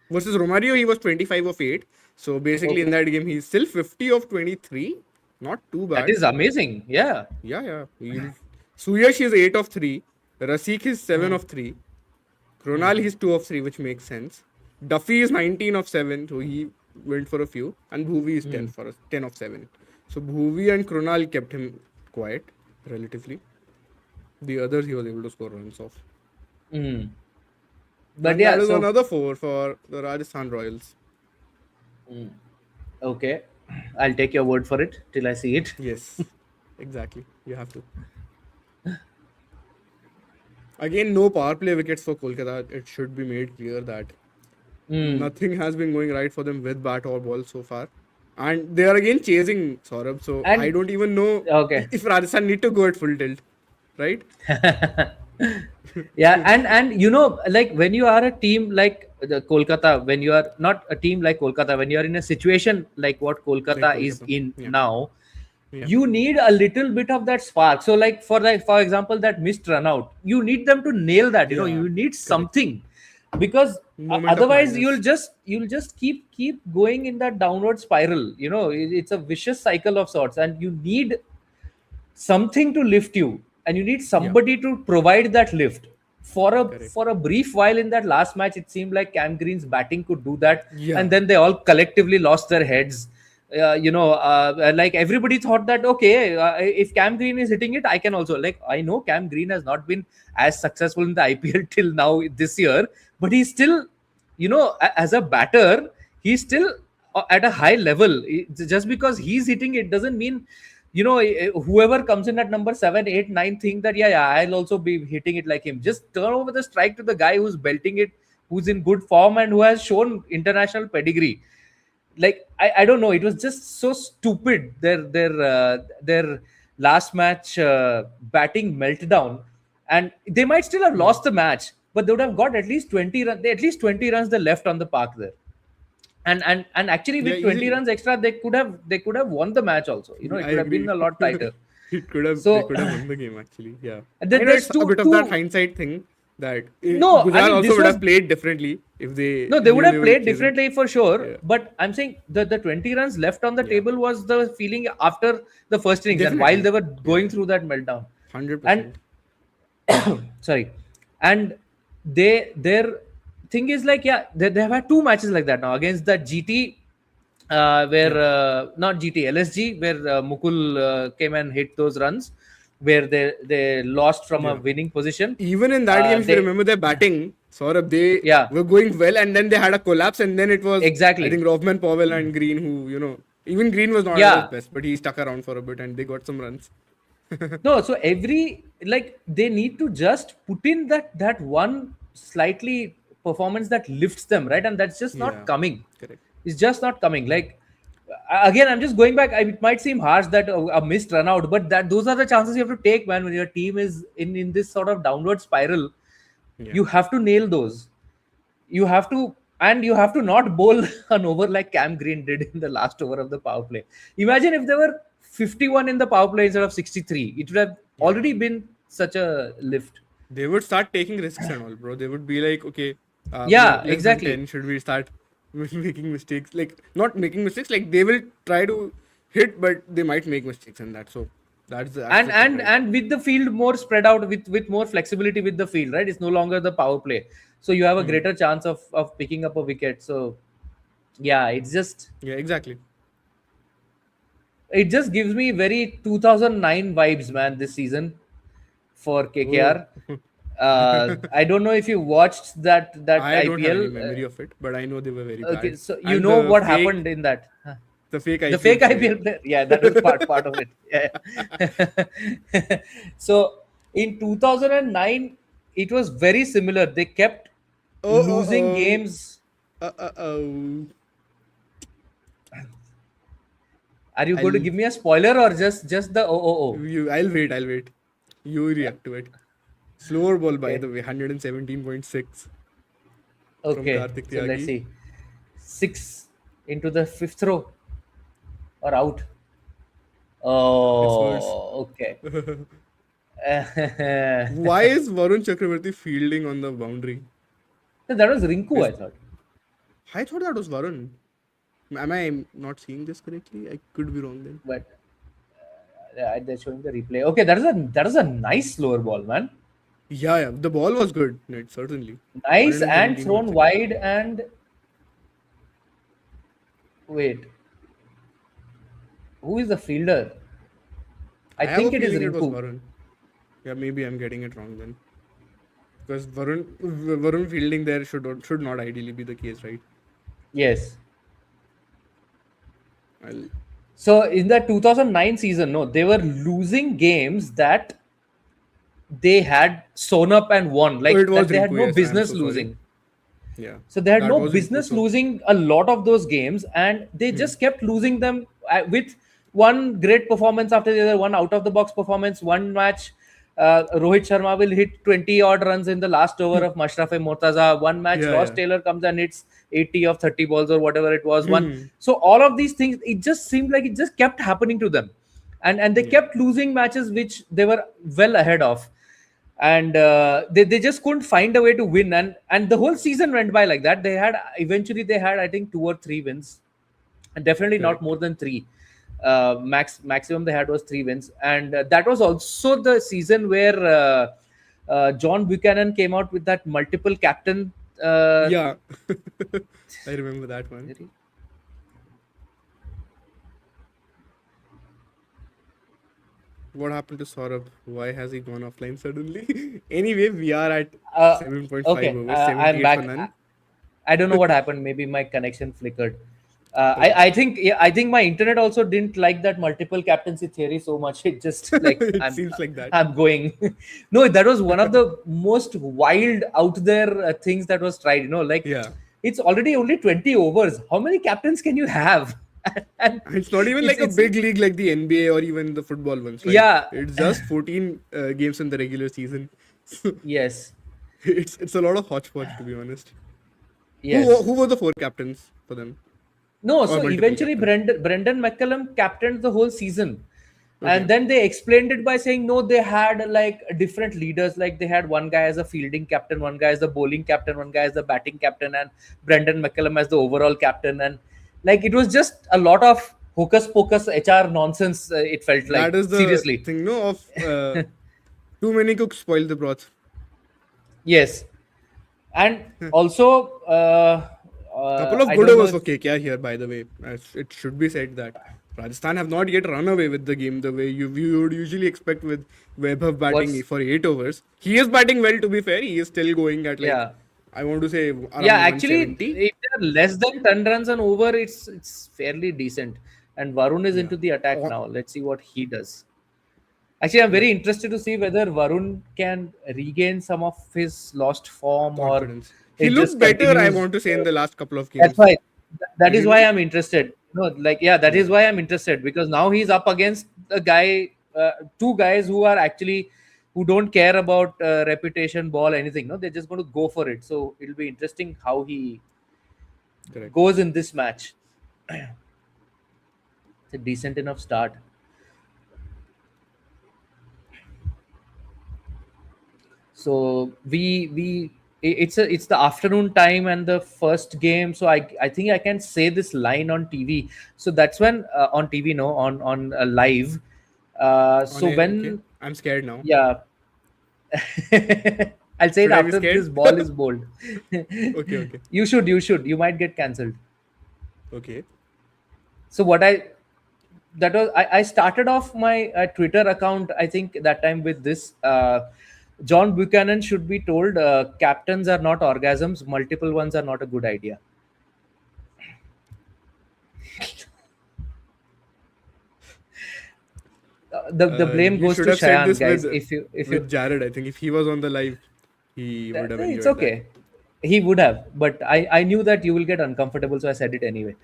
Versus Romario, he was 25 of 8. So basically, in Okay, that game, he's still 50 of 23. Not too that bad. is amazing. Yeah. Yeah, yeah. Suyash is 8 of 3. Rasik is 7 Hmm. of 3. Kronal is 2 of 3, which makes sense. Duffy is 19 of 7, so he went for a few. And Bhuvi is Hmm. 10 of 7. So Bhuvi and Kronal kept him quiet, relatively. The others he was able to score runs off. Hmm. But And that yeah, is so another 4 for the Rajasthan Royals. okay, I'll take your word for it till I see it. Yes, exactly. You have to. Again, no power play wickets for Kolkata. It should be made clear that Hmm. nothing has been going right for them with bat or ball so far. And they are again chasing Saurabh. So I And don't even know okay. if Rajasthan need to go at full tilt, right? Yeah, and like when you are a team like the Kolkata, when you are not a team like Kolkata, when you are in a situation like what Like Kolkata is Kolkata. in Yeah. now, Yeah. you need a little bit of that spark. So for example, that missed run out, you need them to nail that. Yeah. You need Correct. something, because Moment of otherwise madness. you'll just keep going in that downward spiral. It's a vicious cycle of sorts, and you need something to lift you, and you need Yeah. somebody to provide that lift. for a Correct. for a brief while in that last match, it seemed like Cam Green's batting could do that, and Yeah. then they all collectively lost their heads. Like everybody thought that, okay, if Cam Green is hitting it, I can also. Like, I know Cam Green has not been as successful in the IPL till now this year, but he's still, as a batter, he's still at a high level. Just because he's hitting it doesn't mean, whoever comes in at number 7, 8, 9 think that, yeah, I'll also be hitting it like him. Just turn over the strike to the guy who's belting it, who's in good form, and who has shown international pedigree. Like, I don't know, it was just so stupid, their last match batting meltdown. And they might still have Yeah. lost the match, but they would have got at least 20 runs. At least 20 runs they left on the park there. And actually, Yeah, with 20 easily. runs extra, they could have won the match also. It I would have been agree. a lot tighter. They So could have won the game actually. Yeah. I know there's it's a bit of that two. hindsight thing that No, I Gujarat mean, also this would was. have played differently if they No, they would knew they have were played chasing. differently for sure. Yeah. But I'm saying the 20 runs left on the Yeah. table was the feeling after the first innings, and while Definitely. they were Yeah. going Yeah. through that meltdown. And 100%. sorry, and their thing is like, yeah, they have had two matches like that now against that GT, where Yeah. not GT, LSG, where Mukul came and hit those runs, where they lost from a Yeah. winning position. Even in that game, if you They remember their batting, Saurabh, they Yeah, were going well and then they had a collapse and then it was, I exactly. think, Rothman, Powell and Green who, even Green was not at his Yeah. best, but he stuck around for a bit and they got some runs. No, so every, like, they need to just put in that one slightly performance that lifts them, right? And that's just not Yeah. coming. Correct. It's just not coming. Like, again, I'm just going back. It might seem harsh that a missed run out, but that those are the chances you have to take, man. When your team is in this sort of downward spiral, Yeah. you have to nail those. You have to, and you have to not bowl an over like Cam Green did in the last over of the power play. Imagine if there were 51 in the power play instead of 63. It would have Yeah. already been such a lift. They would start taking risks and all, bro. They would be like, okay, we are Yeah, less than exactly. 10. Should we start making mistakes? Like, not making mistakes, like, they will try to hit, but they might make mistakes in that. So, that's and the thing, and right? and with the field more spread out, with more flexibility with the field, right? It's no longer the power play, so you have a Hmm. greater chance of picking up a wicket. So yeah, Yeah, exactly. it just gives me very 2009 vibes, man, this season for Oh, KKR. I don't know if you watched that I don't have any IPL. memory of it, but I know they were very Okay, bad. so you And know what happened in that. Huh. the fake The IPL fake player. IPL player, yeah, that was part of it. Yeah. So in 2009, it was very similar. They kept Oh, oh, losing oh. games. Oh. Are you going to I'll, give me a spoiler, or just the oh? I'll wait. You react to it. Slower ball, by Okay, the way, 117.6 from okay. Karthik So let's Tyagi. see. 6 into the fifth row or out. It's worse. Oh, okay. Why is Varun Chakravarthy fielding on the boundary? That was Rinku, Is I thought. I thought that was Varun. Am I not seeing this correctly? I could be wrong then. But they're showing the replay. Okay, that is a nice slower ball, man. Yeah, yeah. The ball was good, Ned, certainly. Nice and 117 thrown milliseconds. wide. And wait, who is the fielder? I I have a think it is feeling it was Rinku. Varun. Yeah, maybe I'm getting it wrong then. Because Varun fielding there should not ideally be the case, right? Yes. I'll, So in the 2009 season, no, they were losing games that they had sewn up and won, oh, it like was that they had Rinku. no Yes, I'm business so sorry. losing. Yeah, So they had that no was Rinku. business So, losing a lot of those games, and they just kept losing them with one great performance after the other, one out of the box performance. One match, Rohit Sharma will hit 20 odd runs in the last over of Mashrafe Mortaza. One match, yeah, Ross yeah. Taylor comes and hits 80 of 30 balls or whatever it was. So all of these things, it just seemed like it just kept happening to them, and they Yeah, kept losing matches which they were well ahead of, and they just couldn't find a way to win, and the whole season went by like that. They had, I think, 2 or 3 wins, and definitely not correct. more than three. Maximum they had was 3 wins, and that was also the season where John Buchanan came out with that multiple captain Yeah, I remember that one. theory. What happened to Saurabh? Why has he gone offline suddenly? Anyway, we are at uh, 7.5 okay, overs, I'm 78 for back. none. I don't know what happened. Maybe my connection flickered. Okay. I think, yeah, I think my internet also didn't like that multiple captaincy theory so much. It just like It seems like that. I'm going. No, that was one of the most wild out there things that was tried. Like Yeah. it's already only 20 overs. How many captains can you have? And And it's not even it's like a it's big league like the NBA or even the football ones, right? yeah. It's just 14 games in the regular season. Yes. It's a lot of hodgepodge, to be honest. Yes. Who were the four captains for them? No, Or so multiple eventually captains? Brendan McCullum captained the whole season. Okay. And then they explained it by saying no, they had like different leaders. Like they had one guy as a fielding captain, one guy as the bowling captain, one guy as the batting captain, and Brendan McCullum as the overall captain. And like it was just a lot of hocus pocus HR nonsense. It felt That like, is the seriously. thing, no, of too many cooks spoil the broth. Yes. And also, Couple of I good don't know overs if, for KKR here, by the way. As it should be said that Rajasthan have not yet run away with the game the way you would usually expect with Vaibhav batting what's, for 8 overs. He is batting well, to be fair. He is still going at like, yeah. I want to say Yeah, around actually, 170. if they're less than 10 runs and over, it's fairly decent. And Varun is Yeah. into the attack Or, now. Let's see what he does. Actually, I'm but very interested to see whether Varun can regain some of his lost form, or confidence. He it looked just better, I continues. want to say, in the last couple of That's games. why. That is Didn't why he? I'm interested. Like, yeah, that Yeah. is why I'm interested, because now he's up against a guy, two guys who are actually who don't care about reputation, ball, anything. No, they're just going to go for it. So it'll be interesting how he Correct. goes in this match. It's a decent enough start. So it's the afternoon time and the first game. So I think I can say this line on TV. So that's when on TV, no, on live. On So air, okay. when, I'm scared now. yeah. I'll say it Should I be after scared? this ball is bowled. Okay, okay. You might get cancelled. Okay. So I started off my Twitter account, I think that time, with this. John Buchanan should be told captains are not orgasms, multiple ones are not a good idea. The blame You goes should to have said Shayan, this guys. If you with Jared. I think if he was on the live, he would have it's enjoyed that. okay, he would have, but I knew that you will get uncomfortable, so I said it anyway.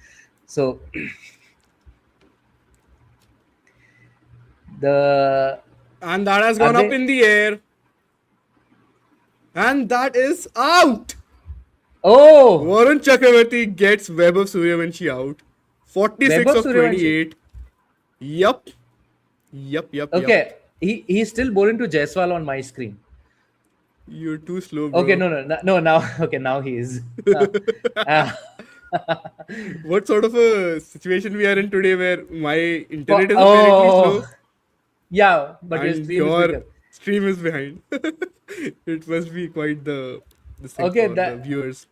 So the And that has are gone up they in the air. And that is out. Oh, Varun Chakravarthy gets Vaibhav Suryavanshi out. 46 Vaibhav of Suryavanshi. 28. Yup. Yup, yup, yup. Okay, he's still bowling to Jaiswal on my screen. You're too slow, Okay, bro. no, now okay, now he is. Uh, What sort of a situation we are in today where my internet is apparently oh, slow yeah, but your and stream is your quicker. stream is behind? It must be quite the this thing Okay, for the that viewers.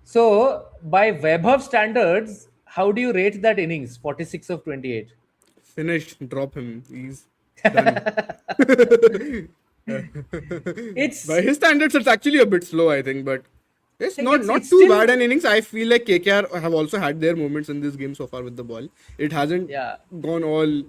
so by Vaibhav standards, how do you rate that innings? 46 of 28. Finished. Drop him. He's done. By It's his standards, it's actually a bit slow, I think, but it's like not it's too still, bad an innings. I feel like KKR have also had their moments in this game so far with the ball. It hasn't yeah. gone all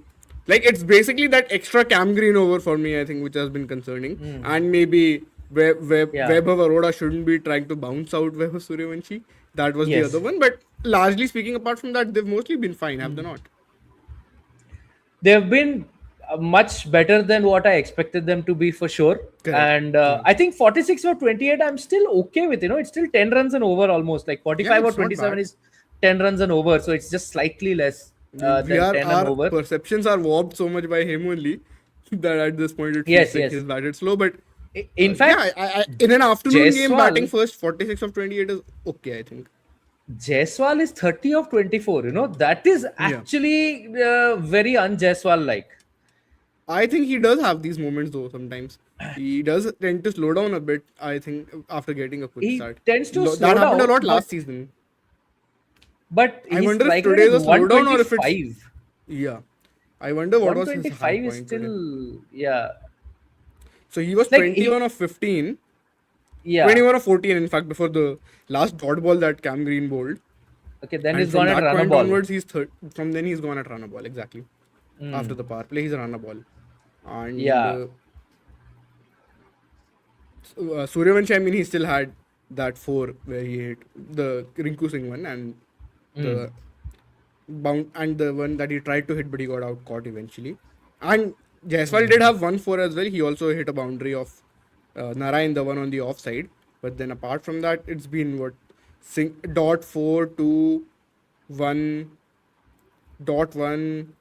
like it's basically that extra Cam Green over for me, I think, which has been concerning. Hmm. And maybe Yeah. Vaibhav Arora shouldn't be trying to bounce out Vaibhav Suryavanshi. That was the other Yes. one. But largely speaking, apart from that, they've mostly been fine, have they not? They've been much better than what I expected them to be for sure. Correct. And Yeah. I think 46 or 28, I'm still okay with. It's still 10 runs and over almost. Like Yeah, 45 or it's not 27 bad. is 10 runs and over. So it's just slightly less We than are 10 and our over. perceptions are warped so much by him only that at this point it feels Yes, like yes. he's batted slow. But In yeah, fact, in an afternoon game, batting Jaiswal, first 46 of 28 is okay, I think. Jaiswal is 30 of 24. That is Yeah, actually very un-Jaiswal like. I think he does have these moments though. Sometimes he does tend to slow down a bit. I think after getting a quick He start, tends to That slow happened a down, lot but last season. I his wonder if strike rate today is is a slowdown or if it's 125. yeah. I wonder what was his high 125 is point today. still, yeah. So he was Like 21 of 15, yeah. 21 of 14 in fact before the last dot ball that Cam Green bowled. Okay, then And he's from gone at that run a point ball. onwards, he's third. From then he's gone at run a ball exactly. After the power play, he's a run a ball, and Yeah. Suryavanshi. I mean, he still had that four where he hit the Rinku Singh one and Mm. the bound and the one that he tried to hit but he got out caught eventually. And Jaiswal did have 1-4 as well. He also hit a boundary of Narine, the one on the offside. But then apart from that, it's been what dot 4 2 1 dot 1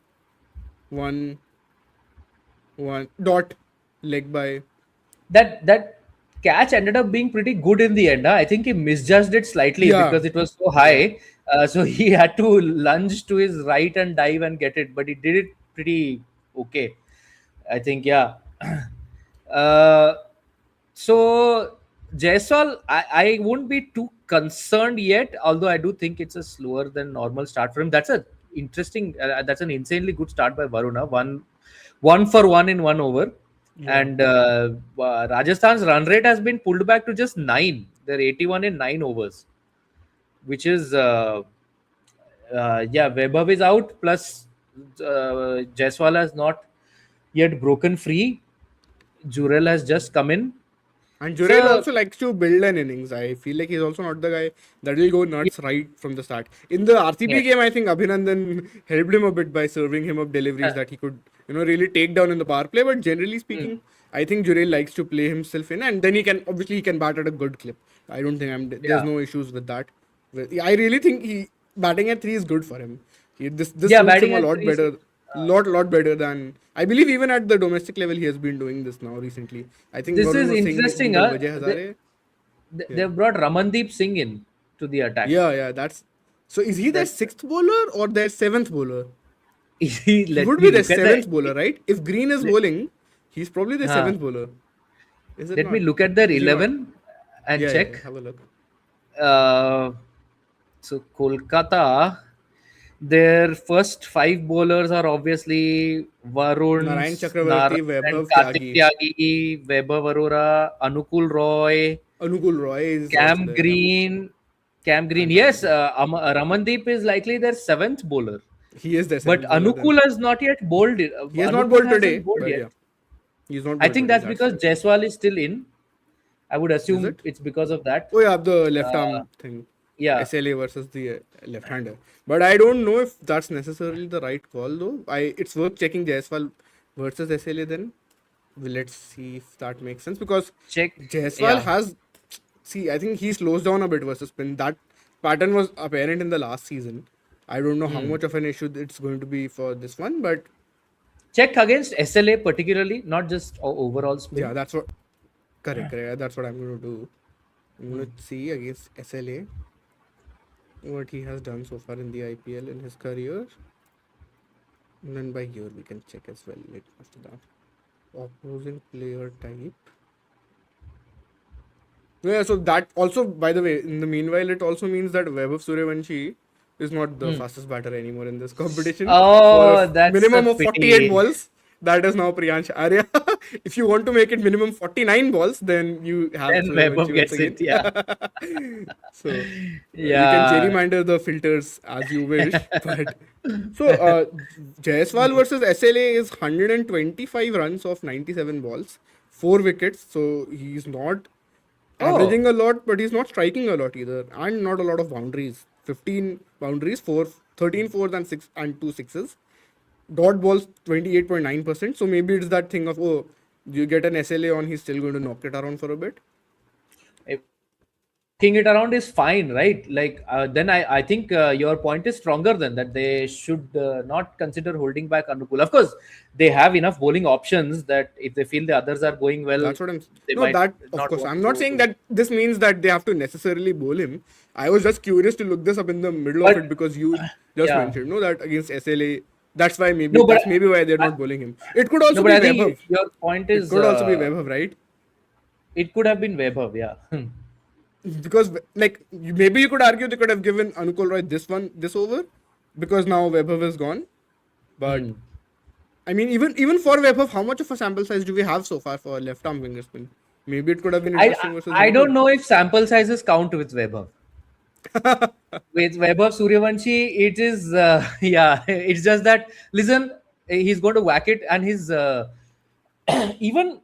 1 1 dot leg by That catch ended up being pretty good in the end. Huh? I think he misjudged it slightly yeah because it was so yeah. high. So he had to lunge to his right and dive and get it, but he did it pretty okay. I think, yeah. Uh, so Jaiswal, I won't be too concerned yet, although I do think it's a slower than normal start for him. That's an insanely good start by Varuna. One for one in 1 over. Yeah. And Rajasthan's run rate has been pulled back to just 9. They're 81 in 9 overs, which is yeah. Vaibhav is out. Plus, Jaiswal has not yet broken free. Jurel has just come in. And Jurel So also likes to build an innings. I feel like he's also not the guy that will go nuts right from the start. In the RCB yes, game, I think Abhinandan helped him a bit by serving him up deliveries uh, that he could, really take down in the power play. But generally mm, speaking, I think Jurel likes to play himself in, and then he can bat at a good clip. I don't think there's yeah, no issues with that. I really think he batting at 3 is good for him. This yeah. suits him Batting a at lot three. better, lot better than I believe even at the domestic level he has been doing this now recently. I think This Varun is was saying in interesting. the Vijay Hazare. Yeah, They've brought Ramandeep Singh in to the attack. yeah. That's so. Is he their That's sixth bowler or their seventh bowler? He let would me be their look at the seventh bowler, right? If Green is let, bowling, he's probably the uh, seventh bowler. Is it let me not? look at their Is he not? 11 and Yeah. check. Have a look. Uh, so Kolkata, their first 5 bowlers are obviously Varun, Narayan Chakravarthy, Narayan, Vaibhav Kartik Tyagi, Tyagi, Vaibhav Arora, Anukul Roy, Anukul Roy is also Cam there. Yeah, Green. Cam Green, and yes. Ramandeep. Ramandeep is likely their seventh bowler. He is their But seventh bowler then. Anukul has not yet bowled it. He has not Anukul bowled hasn't today, bowled but yet. yeah, he's not I bowled think today. that's That's because true. Jaiswal is still in. I would Is assume it? it's because of that. Oh yeah, the left Uh, arm thing. yeah. SLA versus the left-hander. But I don't know if that's necessarily the right call though. It's worth checking Jaiswal versus SLA then. Well, let's see if that makes sense because Check. Jaiswal Yeah. has see, I think he slows down a bit versus spin. That pattern was apparent in the last season. I don't know how much of an issue it's going to be for this one, but Check against SLA particularly, not just overall yeah, spin. that's what. Correct. That's what I'm going to do. I'm going to see against SLA what he has done so far in the IPL in his career. And then by year we can check as well after that. Opposing player type. Yeah, so that also, by the way, in the meanwhile, it also means that Vaibhav Suryavanshi is not the fastest batter anymore in this competition. For a Oh, that's a minimum of 48 pity. balls, that is now Priyansh Arya. If you want to make it minimum 49 balls, then you have Then Vaibhav Suryavanshi once gets it. again. Yeah. So you can Yeah. gerrymander the filters as you wish. But so Jaiswal versus SLA is 125 runs off 97 balls, 4 wickets. So he's not Oh, averaging a lot, but he's not striking a lot either, and not a lot of boundaries. 15 boundaries, 13 fours and 2 sixes. Dot balls 28.9%. So maybe it's that thing of, oh, you get an SLA on, he's still going to knock it around for a bit. if knocking it around is fine, right? Like then I think your point is stronger than that. They should not consider holding back Anukul. Of course, they have enough bowling options that if they feel the others are going well, That's what I'm. they No, might that of not course. want I'm not to saying do. that this means that they have to necessarily bowl him. I was just curious to look this up in the middle of But it because you just yeah, mentioned, no, that against SLA. That's why maybe no, but why they're I, not bowling him. It could no, also but be I think Vaibhav. your point It is could also be Vaibhav, right? it could have been Vaibhav. Yeah. Because like maybe you could argue they could have given Anukul Roy this over because now Vaibhav is gone. But Hmm. I mean, even for Vaibhav, how much of a sample size do we have so far for left arm winger spin? Maybe it could have been I, interesting versus I don't Anukul. know if sample sizes count with Vaibhav. With Vaibhav Suryavanshi, it is yeah. It's just that listen, he's going to whack it, and his even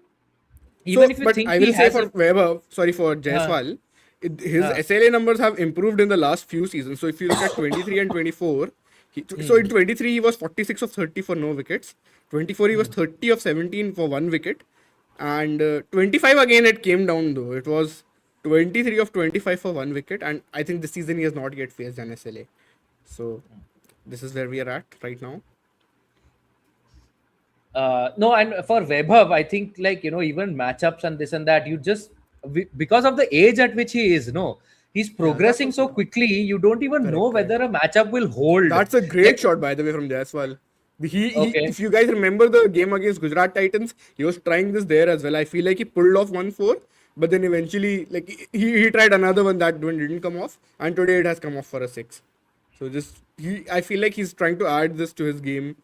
even So, if you but think I he will say has for a Vaibhav, sorry for uh, Jaiswal, his uh, SLA numbers have improved in the last few seasons. So if you look at 23 and 24, so in 23 he was 46 of 30 for no wickets. 24 he was 30 of 17 for 1 wicket, and 25 again it came down though. It was 23 of 25 for 1 wicket, and I think this season he has not yet faced an SLA. So this is where we are at right now. no, and for Vaibhav, I think like even matchups and this and that, you just because of the age at which he is, no, he's Yeah, that's progressing so also quickly. You don't even know correct. whether a matchup will hold. That's a great Like shot, by the way, from Jaiswal. okay, If you guys remember the game against Gujarat Titans, he was trying this there as well. I feel like he pulled off 1-4, but then eventually, like he tried another one that one didn't come off, and today it has come off for a 6. So just I feel like he's trying to add this to his game,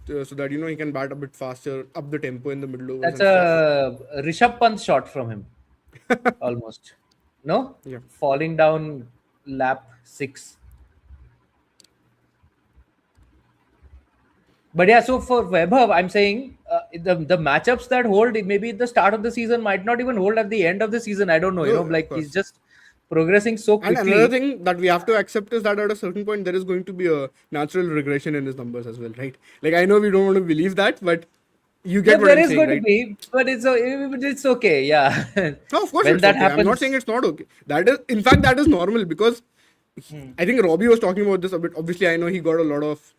so that he can bat a bit faster, up the tempo in the middle overs that's and stuff. a Rishabh Pant shot from him, almost. No, Yeah. falling down lap 6. But yeah, so for Vaibhav, I'm saying the matchups that hold maybe at the start of the season might not even hold at the end of the season. I don't know. No, of Like he's course. just progressing so And another quickly. thing that we have to accept is that at a certain point there is going to be a natural regression in his numbers as well, right? Like I know we don't want to believe that, but you Yeah, get what there I'm is saying, going to right? be, but it's okay. Yeah, No, of course when it's that okay. I'm not saying happens. it's not okay. That is, in fact, that is normal because I think Robbie was talking about this a bit. Obviously, I know he got a lot of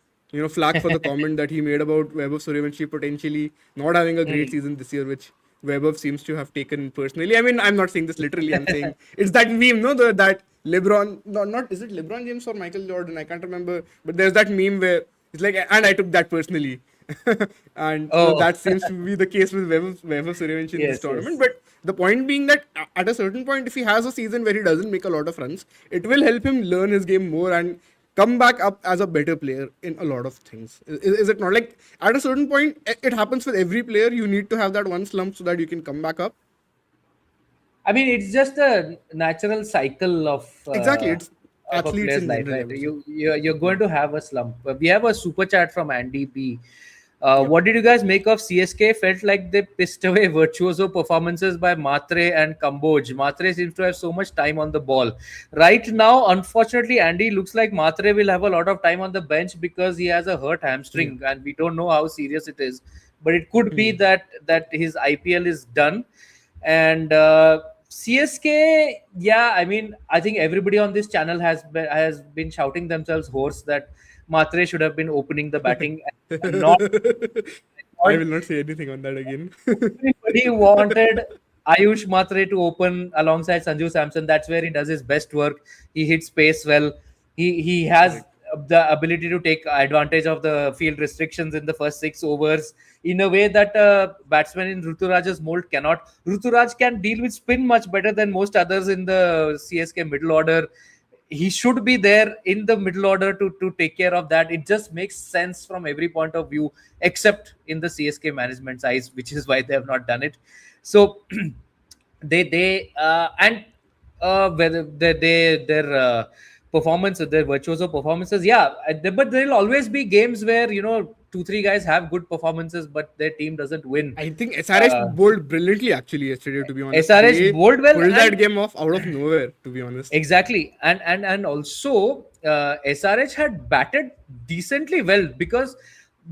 flack for the comment that he made about Vaibhav Suryavanshi potentially not having a great Hmm. season this year, which Vaibhav seems to have taken personally. I mean, I'm not saying this literally. I'm saying it's that meme, no, that LeBron, not is it LeBron James or Michael Jordan? I can't remember, but there's that meme where it's like, and I took that personally. And Oh, that seems to be the case with Vaibhav Suryavanshi in this yes, tournament. yes. But the point being that at a certain point, if he has a season where he doesn't make a lot of runs, it will help him learn his game more and come back up as a better player in a lot of things. Is it not? Like at a certain point, it happens with every player. You need to have that one slump so that you can come back up. I mean, it's just a natural cycle Exactly. It's of a athletes player's in life, general, I right? would say. You're going to have a slump. We have a super chat from Andy B. Yep. What did you guys make of CSK? Felt like they pissed away virtuoso performances by Matre and Kamboj. Matre seems to have so much time on the ball. Right now, unfortunately, Andy looks like Matre will have a lot of time on the bench because he has a hurt Yeah. hamstring, and we don't know how serious it is. But it could be that his IPL is done, and CSK, yeah, I mean, I think everybody on this channel has been shouting themselves hoarse that Matre should have been opening the batting and not. I will not say anything on that again. Everybody wanted Ayush Matre to open alongside Sanju Samson. That's where he does his best work. He hits pace well. He has Correct. the ability to take advantage of the field restrictions in the first 6 overs in a way that batsmen in Ruturaj's mold cannot. Ruturaj can deal with spin much better than most others in the CSK middle order. He should be there in the middle order to take care of that. It just makes sense from every point of view, except in the CSK management's eyes, which is why they have not done it. So they and whether their performances, their virtuoso performances, yeah. But there'll always be games where 2-3 guys have good performances, but their team doesn't win. I think SRH Uh, bowled brilliantly actually yesterday, to be honest. SRH They bowled well, pulled that and game off out of nowhere, to be honest. exactly, and also SRH had batted decently well, because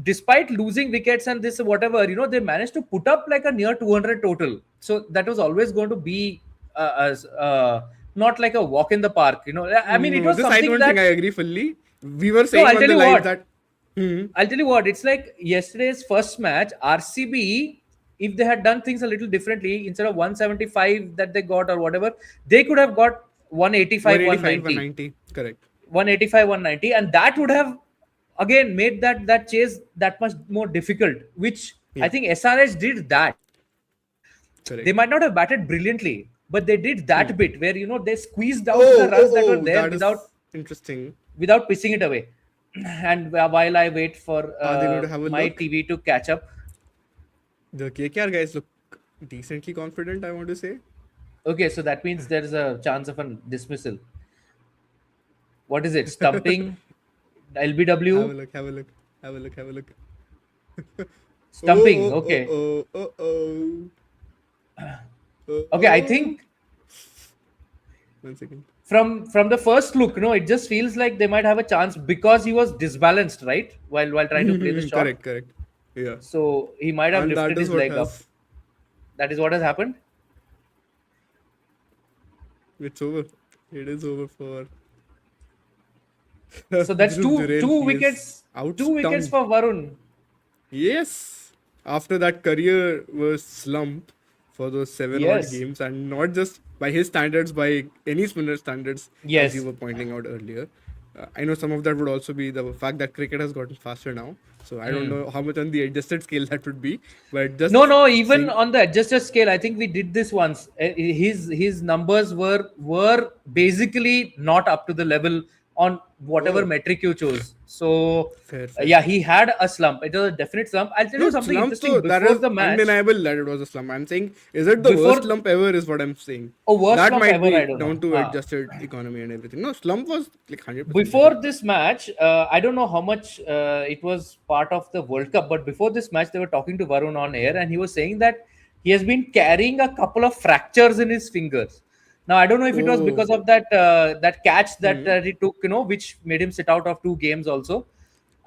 despite losing wickets and this whatever, they managed to put up like a near 200 total. So that was always going to be as not like a walk in the park. I mean, it No, was this I something don't think that. I agree fully. We were No, saying on the live that. Hmm, I'll tell you what, it's like yesterday's first match, RCB, if they had done things a little differently, instead of 175 that they got or whatever, they could have got 185, 185, 190. 190. Correct. 185, 190, and that would have again made that chase that much more difficult, which I Yeah, think SRH did that. They correct. might not have batted brilliantly, but they did that bit where they squeezed out the Oh, runs that were oh, oh, there that is without interesting. pissing it away. And while I wait for Are they going to have a my look? TV to catch up. The KKR guys look decently confident, I want to say. Okay, so that means there is a chance of a dismissal. What is it? Stumping, Have a LBW, look, have a look, have a look, have a look. stumping. Oh, oh, Okay, oh, oh, oh, oh, okay. I oh. think 1 second. from the first look, it just feels like they might have a chance because he was disbalanced, right? While trying to play the shot, Correct, correct. Yeah. so he might have And that lifted is his what leg up. has. That is what has happened. It's over. It is over for So that's Dhruv Durrell. two He is wickets, two wickets outstumped. for Varun. Yes. After that career was slump for those 7 odd Yes, games, and not just by his standards, by any spinner standards, as you yes. were pointing out earlier. I know some of that would also be the fact that cricket has gotten faster now. So I don't Hmm. know how much on the adjusted scale that would be, but just No, no. Even seeing. on the adjusted scale, I think we did this once. His numbers were basically not up to the level on whatever Oh, metric you chose. So fair, fair. yeah, he had a slump. It was a definite slump. I'll tell No, you something slump, interesting. so that Before is the match, undeniable that it was a slump. I'm saying, is it the worst before slump ever? Is what I'm saying. worst That slump might ever, I be don't down know. to adjusted economy and everything. No, slump was like 100% Before legit. this match, I don't know how much it was part of the World Cup, but before this match, they were talking to Varun on air, and he was saying that he has been carrying a couple of fractures in his fingers. Now, I don't know if it was Oh, because of that catch that hmm. he took, which made him sit out of 2 games also.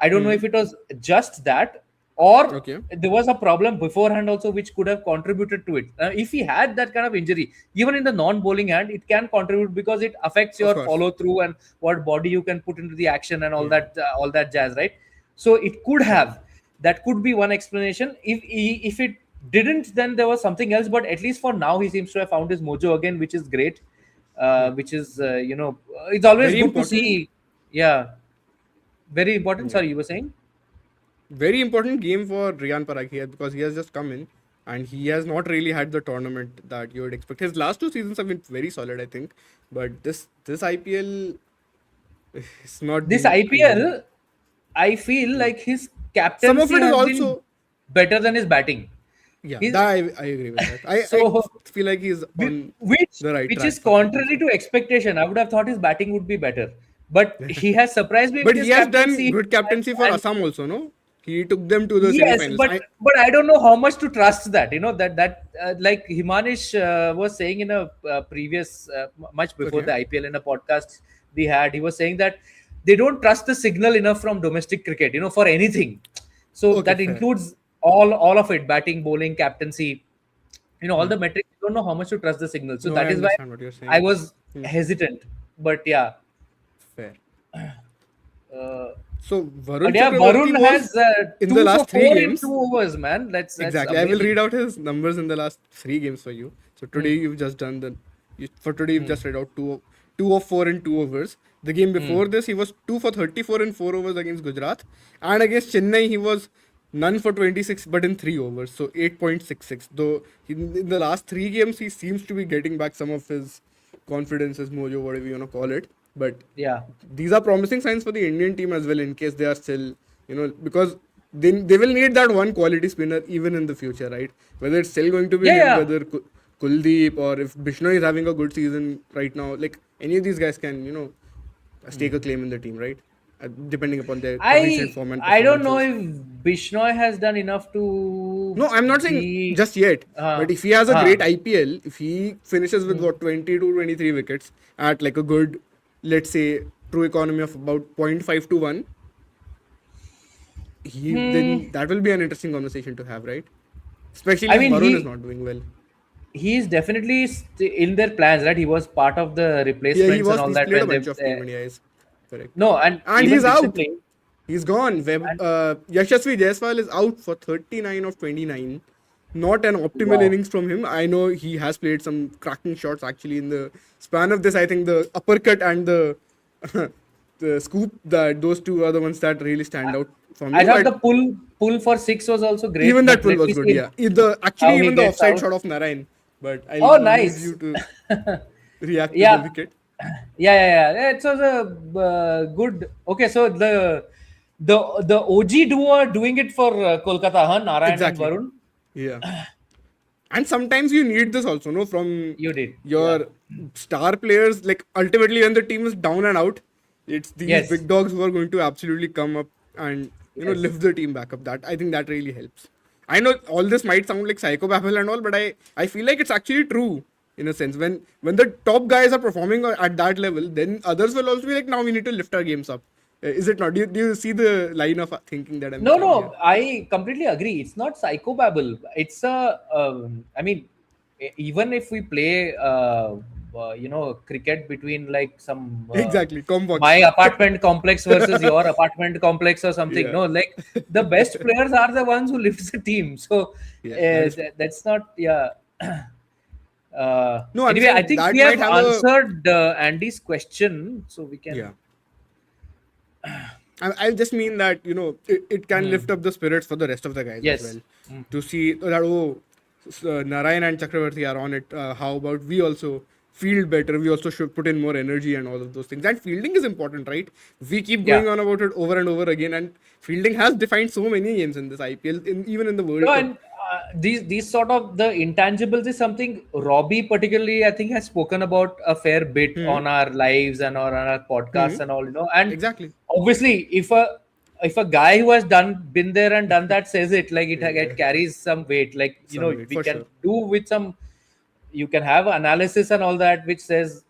I don't know Hmm. if it was just that, or Okay. there was a problem beforehand also which could have contributed to it. If he had that kind of injury, even in the non-bowling hand, it can contribute because it affects Of your course. follow through and what body you can put into the action and Yeah. all that jazz, right? So it could Correct. have, that could be one explanation. If it didn't, then there was something else. But at least for now, he seems to have found his mojo again, which is great. Yeah. Which is it's always Very good to important. see. Yeah, very important. Yeah. Sorry, you were saying. Very important game for Riyan Parag here because he has just come in and he has not really had the tournament that you would expect. His last 2 seasons have been very solid, I think, but this IPL is not This been crazy. IPL, I feel Yeah. like his Some of captaincy it is has been also, better than his batting. yeah, He's that I agree with that. I so feel like he's whi- on which the right which track is for contrary captaincy. to expectation. I would have thought his batting would be better, but he has surprised me But with he his has done captaincy. good captaincy for And Assam also, no? He took them to the yes, semi-finals. but I don't know how much to trust that. That like Himanish was saying in a previous much before Okay, the IPL in a podcast we had. He was saying that they don't trust the signal enough from domestic cricket. For anything. So okay, that fair. includes all of it: batting, bowling, captaincy. All Hmm. the metrics. don't know how much to trust the signal. So No, I that is why understand what you're I saying. was Hmm. hesitant. But yeah, Fair. uh, So but Varun yeah, Chakravarthy Varun was has in the 2 for last three 4 in games. 2 overs, man. That's Exactly. I will amazing. read out his numbers in the last three games for you. So today Hmm. you've just done for today you've Hmm. just read out two of four in 2 overs. The game Hmm. before this he was 2 for 34 in 4 overs against Gujarat, and against Chennai he was none for 26 but in 3 overs. So 8.66. Though in the last three games he seems to be getting back some of his confidence, his mojo, whatever you wanna call it. But Yeah. these are promising signs for the Indian team as well in case they are still, because they will need that one quality spinner even in the future, right? Whether it's still going to be Yeah. him, Yeah. whether Kuldeep or if Bishnoi is having a good season right now, like any of these guys can, stake a claim in the team, right? Depending upon their recent form and I don't know performances. if Bishnoi has done enough to No, I'm not saying be. just yet, Uh, but if he has a uh, great IPL, if he finishes with hmm. what 20 to 23 wickets at like a good, let's say, true economy of about 0.5 to 1, Hmm. then that will be an interesting conversation to have, right? Especially I if mean, Varun is not doing well. he is definitely in their plans, right? He was part of the Yeah, replacements and all he's that played a when bunch they. of T20Is, correct. No, and And even he's out. recently. He's gone. And Yashasvi Jaiswal is out for 39 of 29. Not an optimal wow. innings from him. I know he has played some cracking shots actually in the span of this. I think the uppercut and the the scoop, that those two are the ones that really stand out for I me. thought But the pull for six was also even great, that but pull let was me good. see Yeah, the actually how he even the gets offside out. shot of Narayan. But I'll Oh, leave nice. you to react to the Yeah, wicket. yeah. It was a good. Okay, so the OG duo are doing it for Kolkata, huh? Narayan and Exactly. Varun. Yeah. And sometimes you need this also, no, from You did, yeah. your star players. Like ultimately, when the team is down and out, it's these Yes, big dogs who are going to absolutely come up and yes. lift the team back up. That I think that really helps. I know all this might sound like psychobabble and all, but I feel like it's actually true in a sense. When the top guys are performing at that level, then others will also be like, now we need to lift our games up. Is it not? Do you see the line of thinking that I'm No, saying here? no, I completely agree. It's not psychobabble. It's a, I mean, even if we play, cricket between like some Exactly, my Combox. apartment complex versus your apartment complex or something. Yeah, No, like the best players are the ones who lift the team. So yeah, that is true. that's not, yeah. No, I'm Anyway, I saying think that we might have have a answered Andy's question, so we can. yeah. I just mean that it can Hmm. lift up the spirits for the rest of the guys as Yes. well Hmm. to see that Narayan and Chakravarthy are on it. How about we also field better? We also should put in more energy and all of those things. And fielding is important, right? We keep Yeah. going on about it over and over again, and fielding has defined so many games in this IPL, even in the World No, Cup. and these sort of the intangibles is something Robbie particularly I think has spoken about a fair bit Hmm. on our lives and or on our Hmm. podcasts and all. And Exactly. obviously, if a guy who has been there and done that says it, like Yeah. it carries some weight. Like Some weight we for can sure. do with some, you can have analysis and all that which says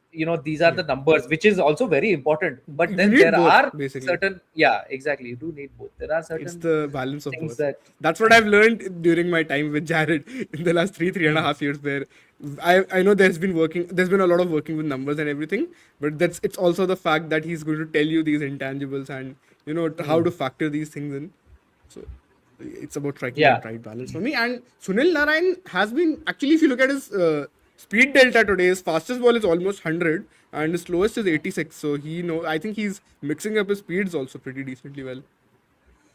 these are Yeah. the numbers, which is also very important. But You then need there both are basically. certain, yeah, exactly, you do need both. There are It's certain the balance of things both. that. That's what I've learned during my time with Jared in the last three and a Hmm. half years. Where I know there's been a lot of working with numbers and everything, but it's also the fact that he's going to tell you these intangibles and how Hmm. to factor these things in. So it's about striking Yeah. that right balance for me. And Sunil Narine has been actually, if you look at his speed delta today, his fastest ball is almost 100 and his slowest is 86. So I think he's mixing up his speeds also pretty decently well.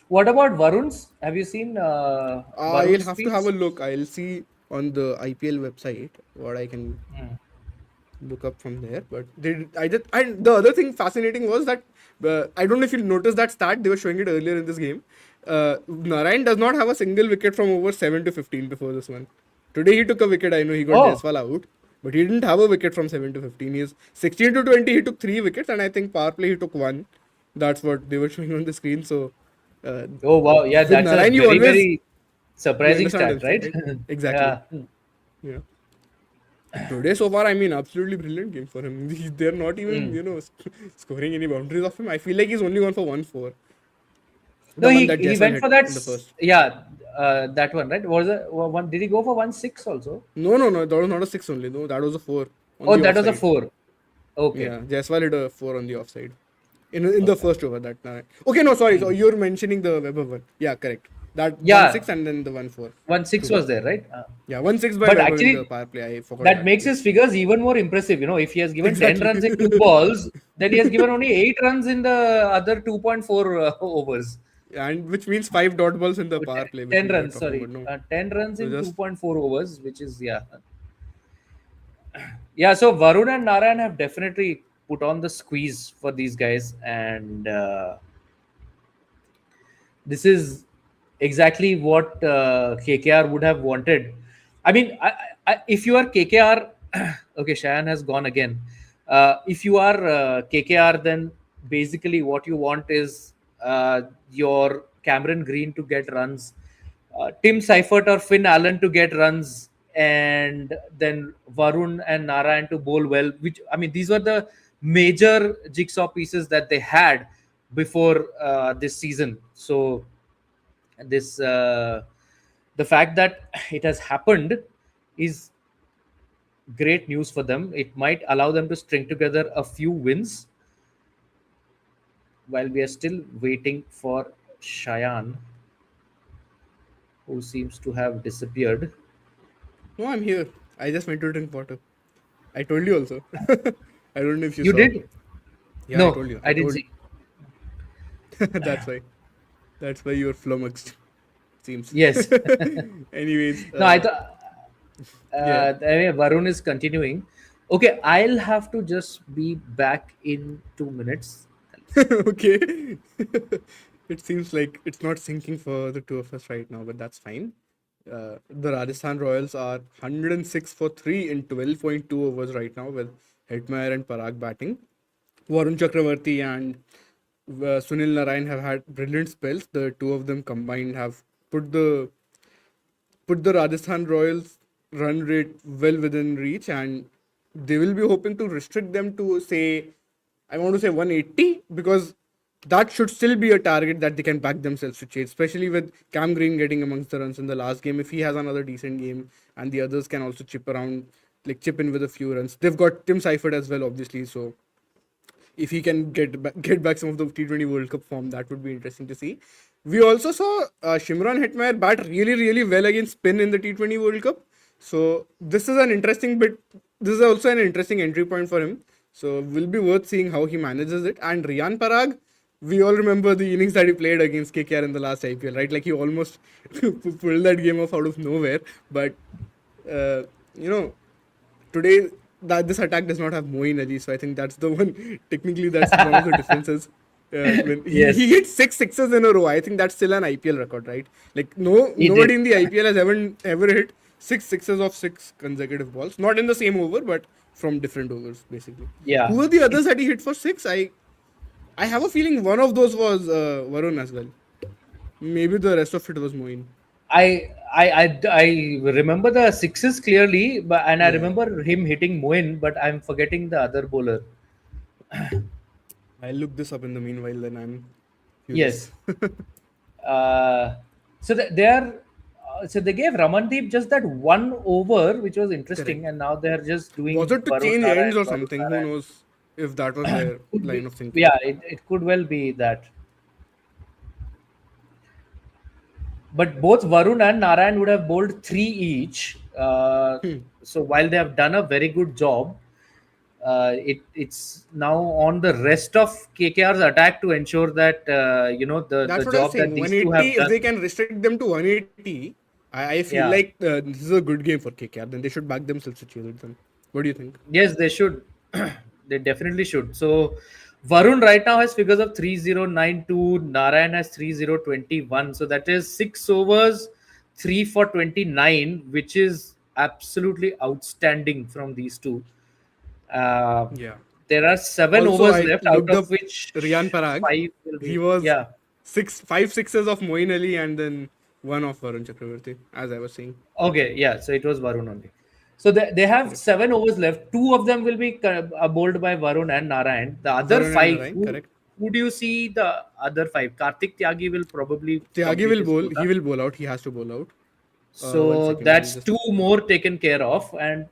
What about Varun's? Have you seen I'll Varun's have to have a speeds? look. I'll see on the IPL website what I can Hmm. look up from there. But and the other thing fascinating was that I don't know if you noticed that stat, they were showing it earlier in this game. Narayan does not have a single wicket from over 7 to 15 before this one. Today he took a wicket. I know he got Oh, Jaiswal out, but he didn't have a wicket from 7 to 15. He's 16 to 20. He took 3 wickets, and I think power play he took one. That's what they were showing on the screen. So uh, oh wow, yeah, with that's a Narayan, very very you surprising understand what stat, I'm saying, right? right? Exactly. Yeah. Yeah. Today so far, I mean, absolutely brilliant game for him. They're not even Hmm. scoring any boundaries of him. I feel like he's only gone for 1-4. No, The one that he Jaiswal went hit for that. in the first. Yeah, that one, right? Was it one? Did he go for 1-6 also? No, no, no. That was not a six only. No, that was a four on Oh, the that was a offside. 4. Okay, Yeah, Jaiswal hit a four on the offside. In the okay. first over that. Okay, no, sorry. So Hmm. you're mentioning the Weber one. Yeah, correct. That one Yeah, six and then the 1-4. 1-6 True. was there, right? Yeah, 1-6 by But Weber in the actually, power play. I forgot that that. makes Yeah, his figures even more impressive. If he has given 10 exactly. runs in 2 balls, then he has given only 8 runs in the other 2.4 overs. And which means five dot balls in the Oh, power play, which 10 we were runs, talking about. sorry. No, 10 runs so in just 2.4 overs, which is, yeah. Yeah, so Varun and Narayan have definitely put on the squeeze for these guys. And this is exactly what KKR would have wanted. I mean, if you are KKR, okay, Shayan has gone again. If you are KKR, then basically what you want is your Cameron Green to get runs, Tim Seifert or Finn Allen to get runs, and then Varun and Narayan to bowl well. Which, I mean, these were the major jigsaw pieces that they had before this season. So this the fact that it has happened is great news for them. It might allow them to string together a few wins while we are still waiting for Shayan, who seems to have disappeared. no, I'm here. I just went to drink water. I told you also. I don't know if you You saw. did? Yeah, I No, told you. I I didn't told. see. That's why. That's why you're flummoxed. Seems. Yes. Anyways, No, I thought yeah. anyway, Varun is continuing. Okay, I'll have to just be back in 2 minutes. Okay. It seems like it's not syncing for the two of us right now, but that's fine. The Rajasthan Royals are 106 for 3 in 12.2 overs right now with Hetmeyer and Parag batting. Varun Chakravarthy and Sunil Narine have had brilliant spells. The two of them combined have put the put the Rajasthan Royals run rate well within reach, and they will be hoping to restrict them to say, I want to say 180, because that should still be a target that they can back themselves to chase, especially with Cam Green getting amongst the runs in the last game. If he has another decent game and the others can also chip around, like chip in with a few runs. They've got Tim Seifert as well, obviously, so if he can get back some of the T20 World Cup form, that would be interesting to see. We also saw Shimron Hetmeyer bat really well against spin in the T20 World Cup. So this is an interesting bit. This is also an interesting entry point for him. So will be worth seeing how he manages it. And Riyan Parag, we all remember the innings that he played against KKR in the last IPL, right? Like he almost pulled that game off out of nowhere. But uh, you know, today that this attack does not have Moeen Ali, so I think that's the one. Technically, that's one of the differences. When he Yes, hit six sixes in a row, I think that's still an IPL record, right? Like he did. nobody in the IPL has ever hit six sixes of six consecutive balls, not in the same over, but from different overs, basically. Who Yeah. were the others that he hit for six? I have a feeling one of those was Varun as well. Maybe the rest of it was Moeen. I remember the sixes clearly, and I Yeah, remember him hitting Moin, but I'm forgetting the other bowler. I'll look this up in the meanwhile. Then I'm curious. Yes. Uh, so they gave Ramandeep just that one over, which was interesting, Correct. and now they're just Was doing it to Varun change ends Narayan, or Varun something? Who Narayan. knows if that was their Could line be, of thinking. yeah, it could well be that. But both Varun and Narayan would have bowled three each. So while they have done a very good job, it's now on the rest of KKR's attack to ensure that the That's what I was job that saying. these two 180, have if done. they can restrict them to 180, I feel Yeah. like this is a good game for KKR. Then they should back themselves to chase it then. What do you think? Yes, they should. They definitely should. So Varun right now has figures of 3092, Narayan has 3021. So that is 6 overs, 3 for 29, which is absolutely outstanding from these two. Uh, Yeah. there are seven Also, overs I left, out looked of up which Riyan Parag. five will He be. was Yeah. five sixes of Moeen Ali and then one of Varun Chakravarthy, as I was saying. Okay. Yeah. So it was Varun only. So they have Correct. 7 overs left. Two of them will be bowled by Varun and Narayan. The other Varun and five, Narayan, correct? who do you see the other 5? Kartik Tyagi will probably Tyagi complete will his bowl. quota. He will bowl out. He has to bowl out. One So second. I'll that's just 2 more taken care of. And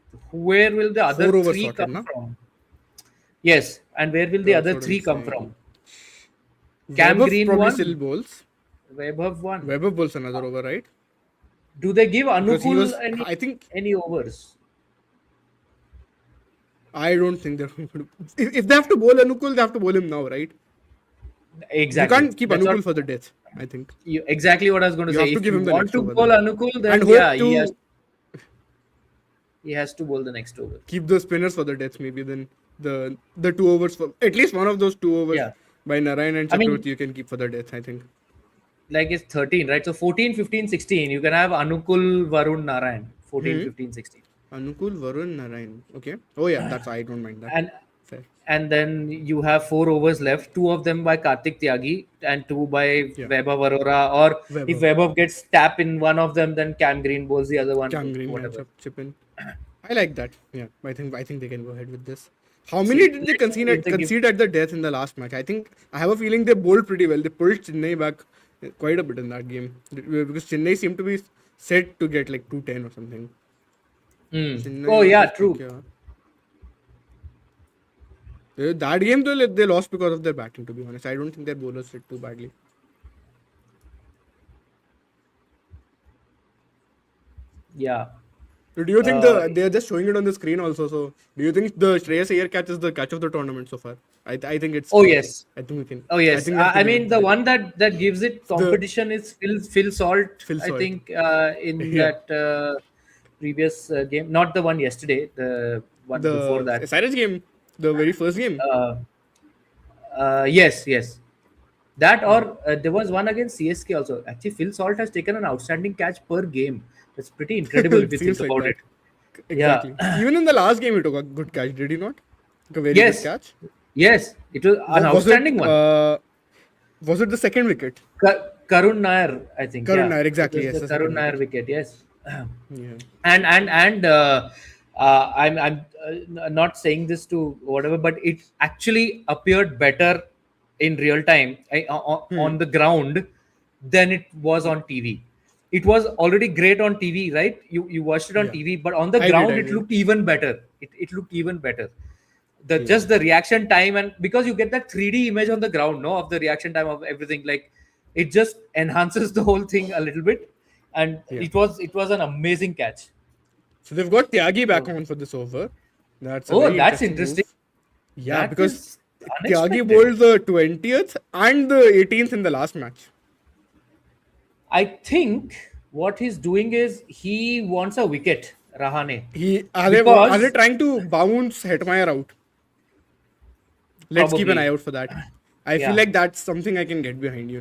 where will the other 4 overs 3 sorted, come na? from? Yes, and where will the That's other what I'm 3 come saying. from? Cam Webber Green probably still 1, bowls. Webber 1. Webber bowls another over, right? Do they give Because he Anukul was. I think. any overs? I don't think they're going to. If they have to bowl Anukul, they have to bowl him now, right? You Exactly. can't keep That's what Anukul for the death, I think. exactly what I was going to You say. have to If give you him the want next to over bowl then. Anukul, And then hope yeah, to he has to bowl the next over. keep the spinners for the death, maybe. Then the 2 overs, for at least one of those 2 overs Yeah. by Narayan and I mean, Chakravarti, you can keep for the death, I think. like it's 13, right? So 14, 15, 16. You can have Anukul, Varun, Narayan. 14, Hmm. 15, 16. Anukul, Varun, Narayan. Okay. Oh, yeah, I don't mind that. And Fair. and then you have 4 overs left, 2 of them by Kartik Tyagi and 2 by Yeah. Vaibhav Arora. Or if Webber. Vaibhav gets tap in one of them, then Cam Green bowls the other one, Cam Green can whatever. chip in. I like that. Yeah, I think they can go ahead with this. How See, many did they let's see if they give. concede at the death in the last match? I have a feeling they bowled pretty well. They pulled Chennai back quite a bit in that game because Chennai seemed to be set to get like 210 or something. Chennai Oh yeah, versus true. KKR. That game though they lost because of their batting. To be honest, I don't think their bowlers hit too badly. Yeah. So do you think Uh, they're just showing it on the screen also? So do you think the Shreyas Iyer catch is the catch of the tournament so far? I think it's. oh yes. I think we can. Oh I yes. think we have to I give mean it the that. one that gives it competition is Phil Salt. Phil I Salt. think in Yeah. that previous game, not the one yesterday, the one before The that. SRH game, the very first game. Yes. That or there was one against CSK also. Actually, Phil Salt has taken an outstanding catch per game. That's pretty incredible if It you think seems like about that. it. Exactly. Yeah. Even in the last game, he took a good catch, did he not? Took a very good Yes. catch. Yes. It was an Was outstanding it? one. Was it the second wicket? Karun Nair, I think. Karun Yeah. Nair, exactly. It Yes, was the the Karun second Nair wicket. wicket. Yes. Yeah. I'm not saying this to whatever, but it actually appeared better in real time on the ground than it was on TV. It was already great on TV, right? You watched it on Yeah. TV, but on the I ground did. it looked even better. It looked even better. The Yeah. just the reaction time, and because you get that 3D image on the ground, no, of the reaction time of everything, like it just enhances the whole thing a little bit, and Yeah. it was an amazing catch. So they've got Tyagi back So, on for this over. That's a oh, very that's interesting interesting. move. Yeah, That because is Tyagi unexpected. bowled the 20th and the 18th in the last match. I think what he's doing is he wants a wicket, Rahane, Are they because trying to bounce Hetmeyer out? Let's keep an eye probably, out for that. I feel yeah, like that's something I can get behind,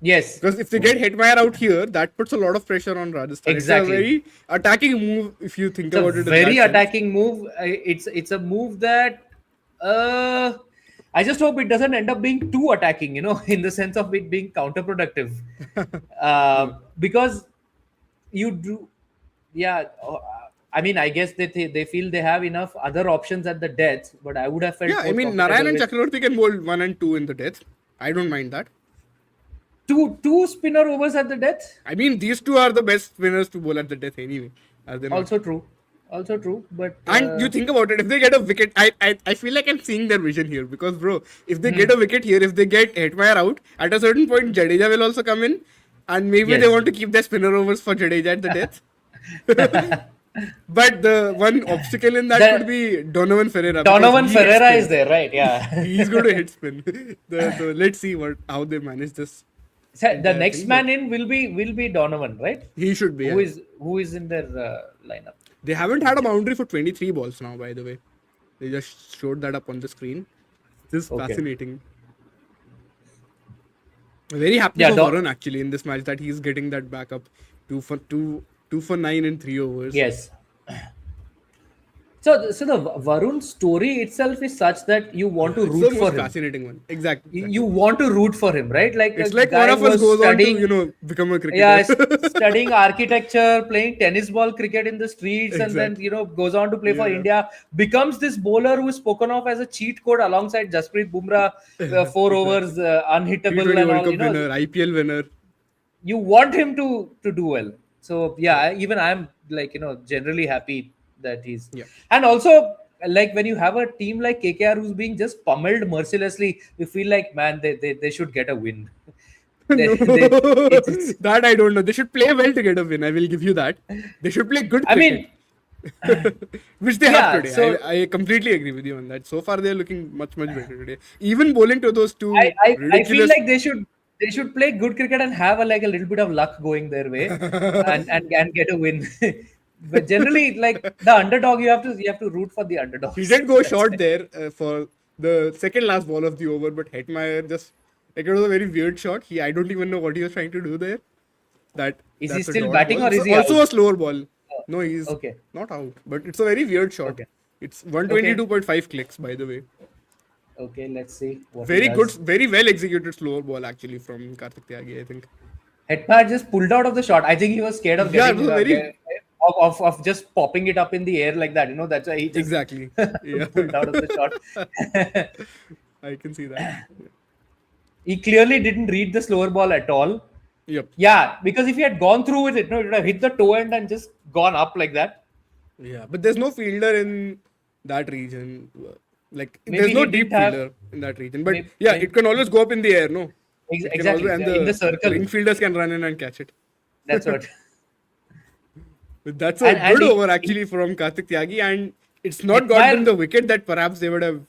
yes, Because if they get Hetmeyer out here, that puts a lot of pressure on Rajasthan. It's a exactly. very attacking move if you think It's a about it in very that sense. attacking move. It's a move that uh, I just hope it doesn't end up being too attacking, in the sense of it being counterproductive. Yeah. Because you do, yeah. I mean, I guess they feel they have enough other options at the death, but I would have felt Yeah, I more mean, Narayan comfortable and with Chakravarti can bowl 1 and 2 in the death. I don't mind that. two spinner overs at the death. I mean, these two are the best spinners to bowl at the death anyway, are they not? Also true, but And you think about it, if they get a wicket, I feel like I'm seeing their vision here because, bro, if they get a wicket here, if they get Hetmeyer out, at a certain point, Jadeja will also come in, and maybe they yes. want to keep their spinner overs for Jadeja at the death. But the one obstacle in that The- could be Donovan Ferreira. Donovan because he hits Ferreira spin. is there, right? Yeah. He's going to hit spin. So let's see how they manage this. So the entire next thing, man but in will be Donovan, right? he should be. Who Yeah. is in their lineup? They haven't had a boundary for 23 balls now, by the way. They just showed that up on the screen. This is Okay. fascinating. Very happy Yeah, for Varun actually in this match that he's getting that backup. 2 for 9 in 3 overs. Yes. So the Varun story itself is such that you want Yeah, to it's the root most for him. fascinating one. Exactly, You exactly. want to root for him, right? Like a It's like one guy of us was goes on to, studying, become a yeah, cricketer. studying architecture, playing tennis ball cricket in the streets, and then Exactly. goes on to play for Yeah. India, becomes this bowler who is spoken of as a cheat code alongside Jasprit Bumrah, 4 overs, Exactly. unhittable T20 and World all. Cup winner, IPL winner. You want him to do well. So yeah, Yep. even I'm like generally happy that he's. Yep. And also, like when you have a team like KKR who's being just pummeled mercilessly, you feel like, man, they should get a win. No, It's that I don't know. They should play well to get a win. I will give you that. They should play good I cricket, mean, which they have yeah. today. So I completely agree with you on that. So far, they are looking much, much better today. Even bowling to those I, two I I feel ridiculous. like they should play good cricket and have like a little bit of luck going their way, and get a win. But generally, like the underdog, you have to root for the He underdogs. did go That's short it. there for the second last ball of the over, but Hetmeyer just like it was a very weird shot. I don't even know what he was trying to do there. Is he That's a still dot ball. batting or It's is he out? also a slower ball. Oh, No, he's okay, not out, but it's a very weird shot. okay, It's okay, 122.5 clicks, by the way. okay. Let's see what he Very good, does. very well executed slower ball actually from Karthik Tyagi, I think. Hetman just pulled out of the shot. I think he was scared of Yeah, it was getting a very of just popping it up in the air like that. That's why he just exactly. Yeah, pulled out of the shot. I can see that. He clearly didn't read the slower ball at all. Yep. Yeah, because if he had gone through with it, no, it would have hit the toe end and just gone up like that. Yeah, but there's no fielder in that region. Like, there's Maybe no he didn't deep have. fielder in that region. But yeah, Maybe, it can always go up in the air, no? It can always, exactly and in the the ring circle. fielders can run in and catch it. That's what. But that's a And good over he actually from Karthik Tyagi, and it's not got them Hetmeyer the wicket that perhaps they would have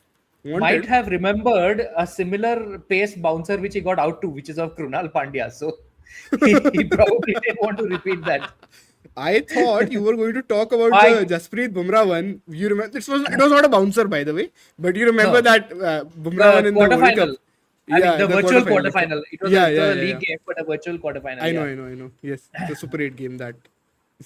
might wanted. have remembered a similar pace bouncer which he got out to, which is of Krunal Pandya. So he probably didn't want to repeat that. I thought you were going to talk about the I Jasprit Bumrah one. You remember it was not a bouncer by the way, but you remember No, that Bumrah one the in the World Cup. quarterfinal. I mean, Yeah, the the virtual quarterfinal. quarterfinal. It was Yeah, a, it yeah, was a yeah, league yeah. game, but a virtual quarterfinal. I know, Yeah. I know, I know. Yes, it's a Super 8 game that.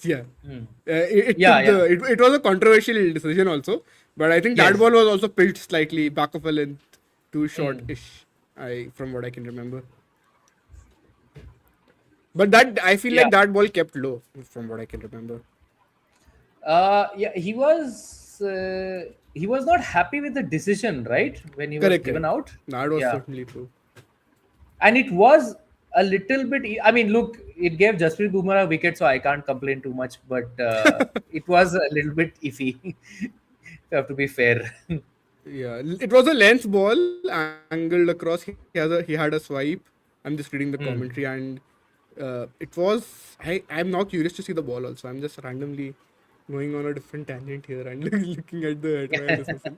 Yeah. Hmm. It Yeah, took yeah. it was a controversial decision also, but I think that Yes. ball was also pitched slightly back of a length, too short Hmm. ish. From what I can remember. But that I feel Yeah. like that ball kept low, from what I can remember. Yeah. He was not happy with the decision, right? When he was Correct, given correct. out. That was Yeah. certainly true. And it was a little bit. I mean, look, it gave Jasprit Bumrah a wicket, so I can't complain too much. But it was a little bit iffy. You have to be fair. Yeah, it was a length ball angled across. He had a swipe. I'm just reading the commentary, Hmm. and it was. I'm now curious to see the ball also. I'm just randomly going on a different tangent here and looking at the admire dismissal.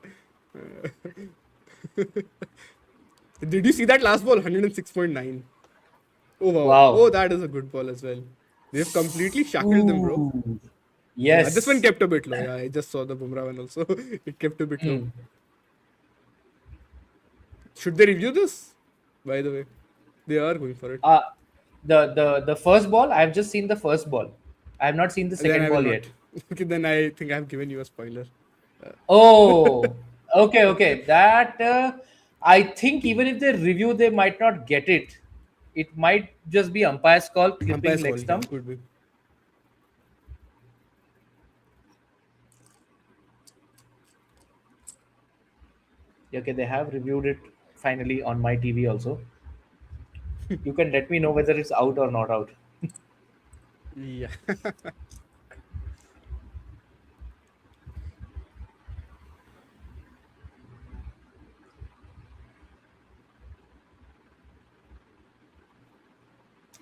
Did you see that last ball? 106.9. Oh wow. Wow. Oh, that is a good ball as well. They've completely shackled them, bro. Ooh. Yeah, this one Yes. kept a bit low. Yeah, I just saw the Bumrah one also. It kept a bit low. Hmm. Should they review this? By the way, they are going for it. Uh, the first ball, I've just seen the first ball. I have not seen the Then second I will ball not. yet. Okay, then I think I've given you a spoiler. Oh, okay, okay. That I think even if they review, they might not get it. It might just be umpire's call, clipping Umpire's leg call, yeah, stump. could be. Okay, they have reviewed it finally on my TV also. You can let me know whether it's out or not out. Yeah.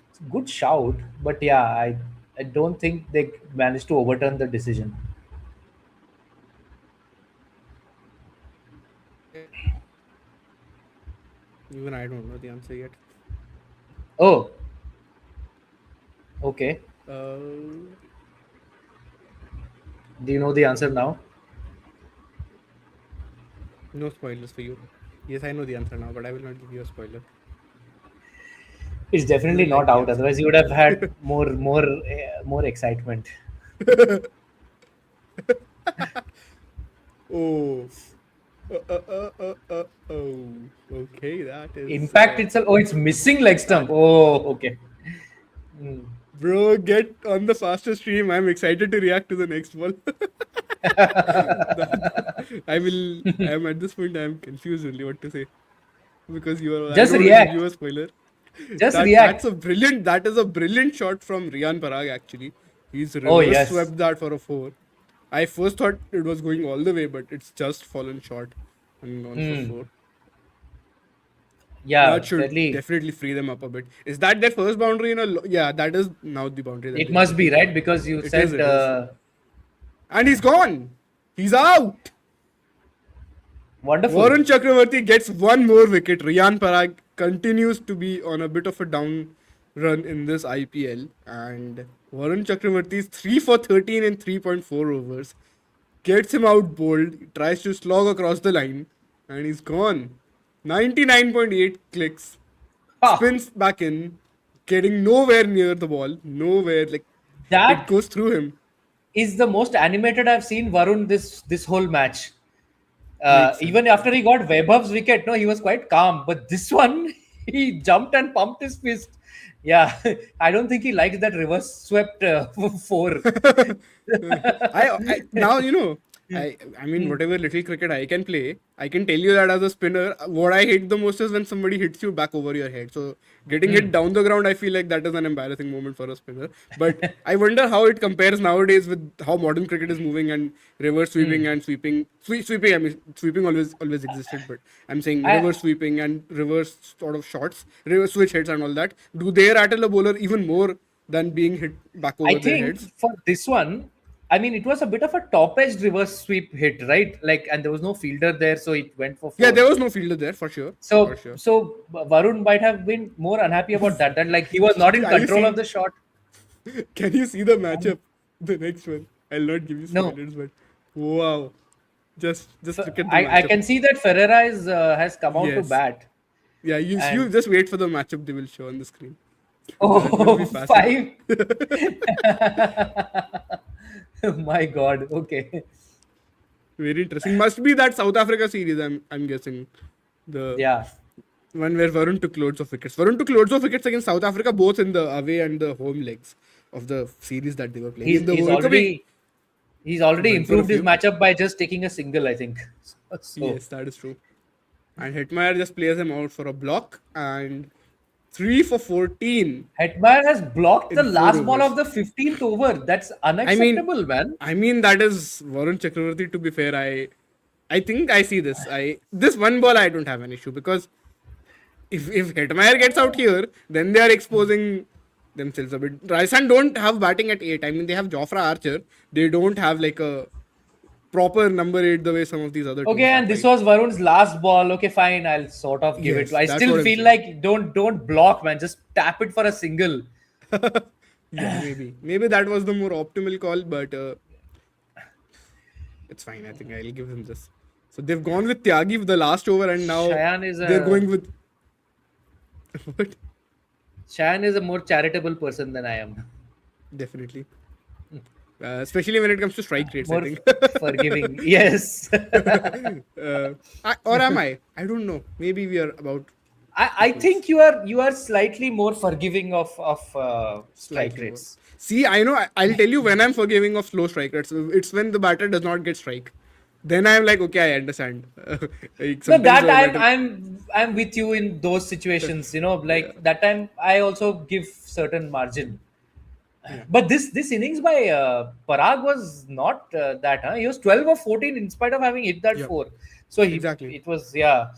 It's a good shout, but yeah, I don't think they managed to overturn the decision. Even I don't know the answer yet. Oh, okay. Uh, Do you know the answer now? no spoilers for you. Yes, I know the answer now, but I will not give you a spoiler. It's You definitely will not like the out. answer. Otherwise, you would have had more excitement. Oh. Oh. Okay, that is. Impact itself. Oh, it's missing leg That, stump. Oh, okay. Hmm. bro, get on the faster stream. I'm excited to react to the next ball. I will. I am at this point. I am confused only what to say because you are. I Just don't want to give react. you a spoiler. Just That's react. a brilliant. That is a brilliant shot from Riyan Parag. Actually, he's Oh, reverse yes. swept that for a four. I first thought it was going all the way, but it's just fallen short and gone for Hmm. four. That Yeah, should fairly. definitely free them up a bit. Is that their first boundary in a? Yeah, that is now the boundary that It they are must be, looking for. right? Because you It is. said It is. And he's gone. He's out. wonderful. Varun Chakravarthy gets one more wicket. Riyan Parag continues to be on a bit of a down run in this IPL. And Varun Chakravarthy is 3 for 13 in 3.4 overs. Gets him out bowled, tries to slog across the line, and he's gone. 99.8 clicks, Ha! spins back in, getting nowhere near the ball, nowhere, like it That goes through him. is the most animated I've seen Varun this whole match. Makes sense. Even after he got Vaibhav's wicket, no, he was quite calm. But this one, he jumped and pumped his fist. Yeah, I don't think he likes that reverse swept four. I now I mean whatever little cricket I can play, I can tell you that as a spinner, what I hate the most is when somebody hits you back over your head. So getting hit Hmm. down the ground, I feel like that is an embarrassing moment for a spinner. But I wonder how it compares nowadays with how modern cricket is moving and reverse Hmm. sweeping and sweeping. I mean sweeping always existed, but I'm saying I, reverse sweeping and reverse sort of shots, reverse switch hits and all that. Do they rattle a bowler even more than being hit back I over their think heads? for this one, I mean, it was a bit of a top-edged reverse sweep hit, right? Like, and there was no fielder there, so it went for Yeah, four. there was no fielder there for sure. For So, sure. so Varun might have been more unhappy about that. That like he was not in Are you control of seeing? the shot. Can you see the matchup? The next one. I'll not give you No, spoilers, but wow. Just look at the I matchup. can see that Ferreira has come out to Yes. bat, Yeah, you and just wait for the matchup they will show on the screen. That will oh, be fascinating. five. My God. Okay. Very interesting. Must be that South Africa series, I'm guessing. The Yeah. one where Varun took loads of wickets. Varun took loads of wickets against South Africa, both in the away and the home legs of the series that they were playing. He's In the he's World Cup, he he's already went for a improved his few. matchup by just taking a single, I think. So Yes, that is true. And Hitmeyer just plays him out for a block and 3 for 14 Hetmeyer has blocked the in 4 last ball of overs. the 15th over. That's I mean, unacceptable, man. that is Varun Chakravarty. To be fair, I think I see this. I this one ball I don't have an issue because if Hetmeyer gets out here, then they are exposing themselves a bit. Rajasthan don't have batting at 8. I mean, they have Jofra Archer. They don't have like a proper number 8 the way some of these other Okay, teams have, and this right? was Varun's last ball. Okay, fine. I'll sort of give it. Yes, I that's still what I'm feel saying. like don't block, man. Just tap it for a single. Yeah, maybe that was the more optimal call, but it's fine. I think I'll give him this. So they've gone with Tyagi for the last over, and now Shayan is they're a going with what? Shayan is a more charitable person than I am. Definitely, especially when it comes to strike rates. I More think, forgiving. Yes. or am I? I don't know. Maybe we are about I equals, think you are slightly more forgiving of strike slightly more. rates. See, I know. I'll tell you when I'm forgiving of slow strike rates. It's when the batter does not get strike. Then I'm like, okay, I understand. Like No, sometimes that the I'm batter, I'm I'm with you in those situations. yeah, Like that time I also give certain margin. yeah, But this innings by Parag was not that. Huh? He was 12 or 14 in spite of having hit that yeah, four. So exactly. it was, yeah.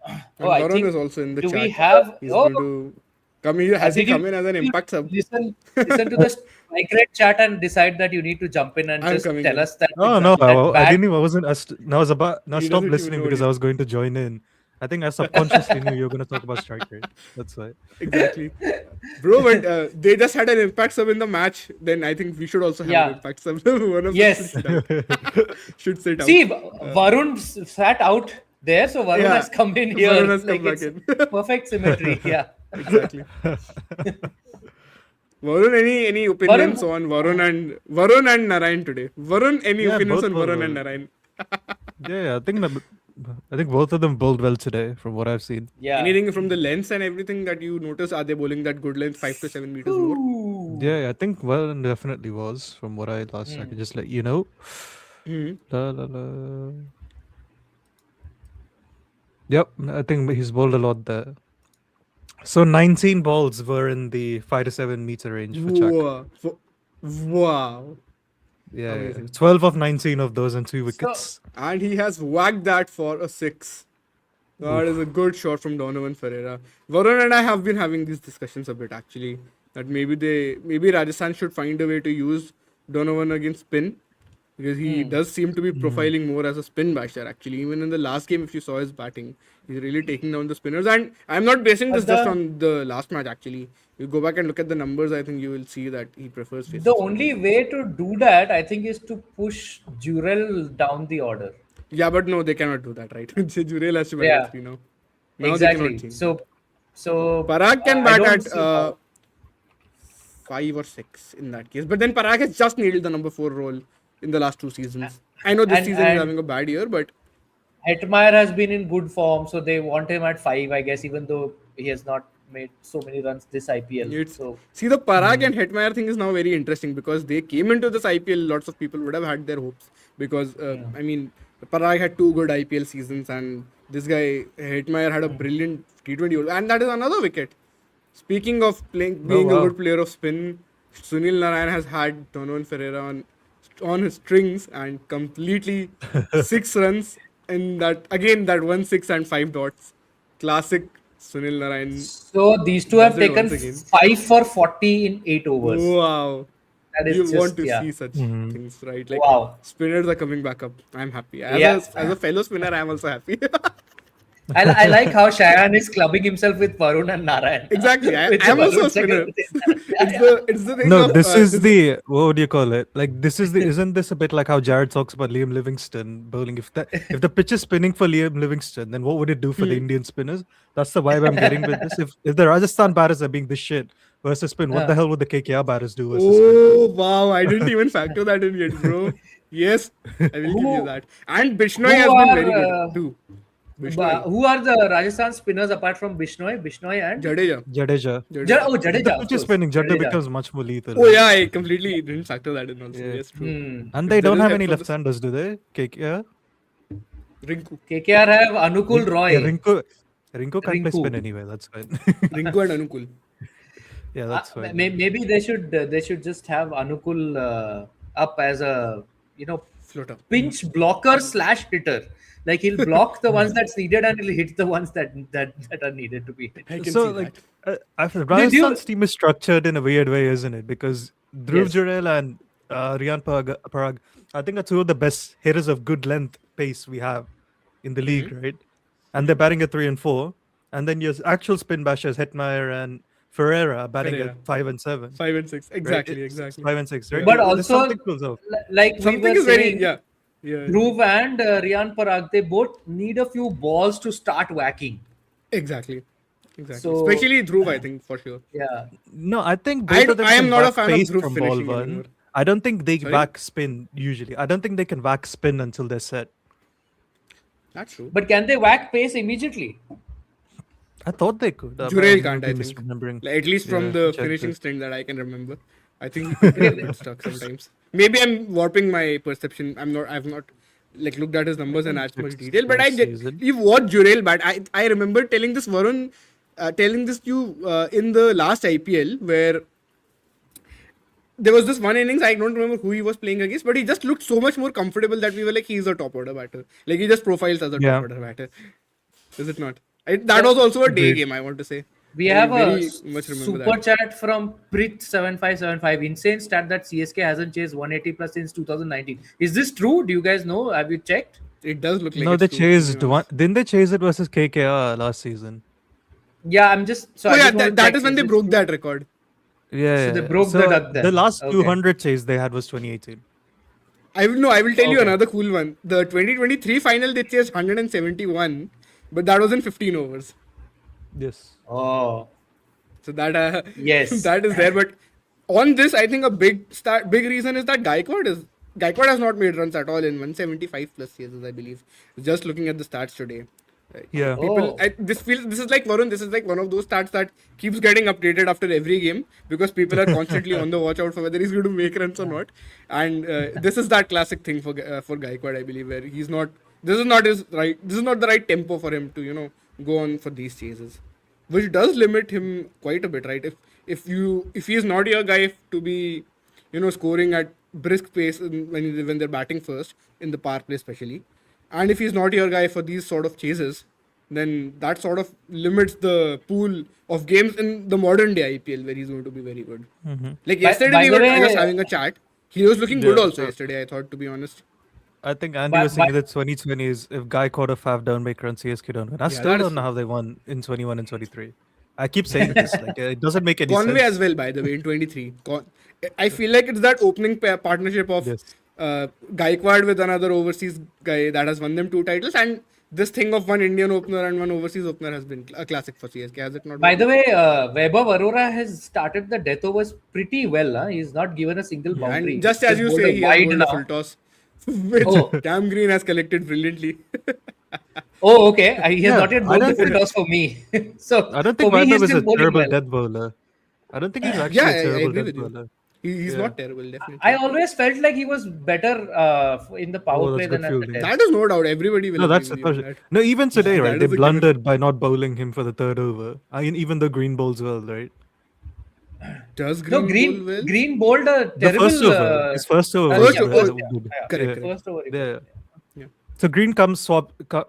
Oh, And I Varun is think, also in the do we chat. have? He's Oh, going to come here. Has he did you come in as an impact sub? listen to the strike rate chat and decide that you need to jump in and I'm just coming tell in. us that No, no, Exactly. I bad. didn't even, I wasn't, I was about, now He stop doesn't even listening know what because he's I was going to join in. I think I subconsciously knew you were going to talk about strike rate. That's why. exactly. Bro, but they just had an impact sub in the match. Then I think we should also have an Yeah. impact sub. One of us should Yes. sit out. Should sit out. See, Varun sat out there, so Varun Yeah. has come in Varun here. has come Like back it's in. perfect symmetry. Yeah. Exactly. Varun, any opinions Varun, on Varun and Narayan today? Varun, any Yeah, opinions both on Varun and were, Narayan? Yeah, I think both of them bowled well today, from what I've seen. Yeah. Anything from the lengths and everything that you notice? Are they bowling that good length, 5 to 7 meters more? Ooh. Yeah, I think Warren definitely was, from what I last. I can just let you know. Hmm. La, la, la. Yep, I think he's bowled a lot there. So 19 balls were in the 5 to 7 meter range for Chuck. Wow. Wow. Yeah, Amazing. 12 of 19 of those and 2 So wickets. And he has whacked that for a 6. That is a good shot from Donovan Ferreira. Varun and I have been having these discussions a bit actually. That maybe Rajasthan should find a way to use Donovan against spin. Because he does seem to be profiling more as a spin basher actually. Even in the last game, if you saw his batting, he's really taking down the spinners. And I'm not basing this just on the last match actually. You go back and look at the numbers, I think you will see that he prefers facing the spin. only way to do that, I think, is to push Jurel down the order. Yeah, but no, they cannot do that, right? Jurel has to bat Yeah. at 3 now. Now they Exactly. cannot change. So Parag can I bat don't at see how. 5 or 6 in that case. But then Parag has just nailed the number 4 role in the last 2 seasons. I know this season he's having a bad year, but Hetmeyer has been in good form, so they want him at 5, I guess, even though he has not made so many runs this IPL. it's So see the Parag and Hetmeyer thing is now very interesting because they came into this IPL. Lots of people would have had their hopes because I mean Parag had 2 good IPL seasons and this guy Hetmeyer had a brilliant T20 and that is another wicket. Speaking of being a wow. good player of spin, Sunil Narine has had Donovan Ferreira on his strings and completely 6 runs in that again that 1 6 and 5 dots. Classic Sunil Narine. so these two have Does it taken once again. 5 for 40 in 8 overs. Wow. That is You just want to yeah. see such things, right? Like Wow. spinners are coming back up. I'm happy. Yeah. As a fellow spinner, I'm also happy. I like how Cheyenne is clubbing himself with Varun and Narayan. Exactly. With I'm also Varun a spinner. Chakravarthy. It's the thing No, of this is the what would you call it? Like this is the isn't this a bit like how Jared talks about Liam Livingston bowling? If the pitch is spinning for Liam Livingston, then what would it do for the Indian spinners? That's the vibe I'm getting with this. If the Rajasthan batters are being this shit versus spin, what the hell would the KKR batters do versus spin? Oh wow! I didn't even factor that in yet, bro. Yes, I will give you that. And Bishnoi has been very good too. Bishnoi, Who are the Rajasthan spinners apart from Bishnoi? Bishnoi and Jadeja. Jadeja. Oh, If the Jadeja. pitch is spinning, Jadeja becomes much more lethal. Oh yeah, I completely didn't factor that in also. Yes, true. And they There don't is have help any from the left-handers, do they? KKR? Rinku, KKR have Anukul Roy. Yeah, Rinko can't play Rinku. spin anyway. That's fine. Rinku and Anukul. Yeah, that's fine. Maybe they should just have Anukul up as a Floater. pinch blocker / hitter. Like he'll block the ones that's needed and he'll hit the ones that are needed to be hit. I can So, see like, that. Rajasthan's team is structured in a weird way, isn't it? Because Dhruv Yes. Jurel and Riyan Parag, I think are two of the best hitters of good length pace we have in the league, right? And they're batting at 3 and 4. And then your actual spin bashers, Hetmeyer and Ferreira, are batting Ferreira. at 5 and 7. 5 and 6. right? Exactly, It's exactly. 5 and 6, right? But There's also, something pulls off. like we Something were is very saying, yeah. Dhruv and Riyan Parag, they both need a few balls to start whacking. Exactly. So- Especially Dhruv, I think for sure. Yeah. No, I think I both of them am can not a whack fan of pace Dhruv from ball finishing one. anymore. I don't think they Sorry? whack spin usually. I don't think they can whack spin until they're set. That's true. But can they whack pace immediately? I thought they could. Jurel might can't, be I think. misremembering. Like, at least from Yeah, the check finishing it. stint that I can remember. I think he could get a bit stuck sometimes. Maybe I'm warping my perception. I've not like looked at his numbers in as much Check detail. But last season. you've watched Jurel bat. I remember telling this Varun, telling this to you in the last IPL where there was this one innings. I don't remember who he was playing against, but he just looked so much more comfortable that we were like, he's a top order batter. Like he just profiles as a Yeah. top order batter. Is it not? That was also a day Agreed. game. I want to say. We I have a very much remember super that. chat from Prit7575. Insane stat that CSK hasn't chased 180 plus since 2019. Is this true? Do you guys know? Have you checked? It does look like No, it's they true, chased to be one. honest. Didn't they chase it versus KKR last season? Yeah, I'm just. So Oh I yeah, just want to that check, is when they this broke true? that record. Yeah. So they broke the duck then. The last Okay. 200 chase they had was 2018. I will tell you Okay. another cool one. The 2023 final they chased 171, but that was in 15 overs. Yes. Oh, So that Yes. that is there. But on this, I think a big reason is that Gaikwad is Gaikwad has not made runs at all in 175 plus chases, I believe. Just looking at the stats today. Yeah. Oh. This is like Varun. This is like one of those stats that keeps getting updated after every game because people are constantly on the watch out for whether he's going to make runs or not. And this is that classic thing for Gaikwad, I believe, where he's not. This is not his right. This is not the right tempo for him to go on for these chases, which does limit him quite a bit, right? If he is not your guy to be scoring at brisk pace when they're batting first in the power play especially, and if he's not your guy for these sort of chases, then that sort of limits the pool of games in the modern day IPL where he's going to be very good. Like yesterday by we the were way- just having a chat. He was looking good Yeah, also sure. yesterday, I thought, to be honest. I think Andy But- was saying but- that 2020 is if Gaikwad or Faf don't make runs, CSK don't win. I Yeah, still that is don't know true. how they won in 21 and 23. I keep saying this, like it doesn't make any Conway sense. as well, by the way, in 23. I feel like it's that opening partnership of Yes. Gaikwad with another overseas guy that has won them 2 titles, and this thing of one Indian opener and one overseas opener has been a classic for CSK, has it not? By been? the way, Vaibhav Arora has started the death overs pretty well. Huh? He's not given a single boundary. And just as you bowled say, a he has wide bowled a now. full toss, which Oh. Cam Green has collected brilliantly. Oh, okay. He has Yeah, not yet I bowled the don't full think- toss for me. So I don't for think me, Vaibhav he's is still a bowling terrible well. death bowler. I don't think he's actually Yeah, a I terrible agree death with you. bowler. He's Yeah. not terrible, definitely. I always felt like he was better in the power Oh, play that's than good at the fielding. test. That is no doubt. Everybody will No, agree that's with you on that. no. Even today, That right? is They a given. blundered by not bowling him for the third over. I mean, even the Green bowls well, right? Does No, Green bowl well? Green bowled a The first terrible. over, his first over First was over, was oh, good. correct. First over. he Yeah. bowled, Yeah. So Green comes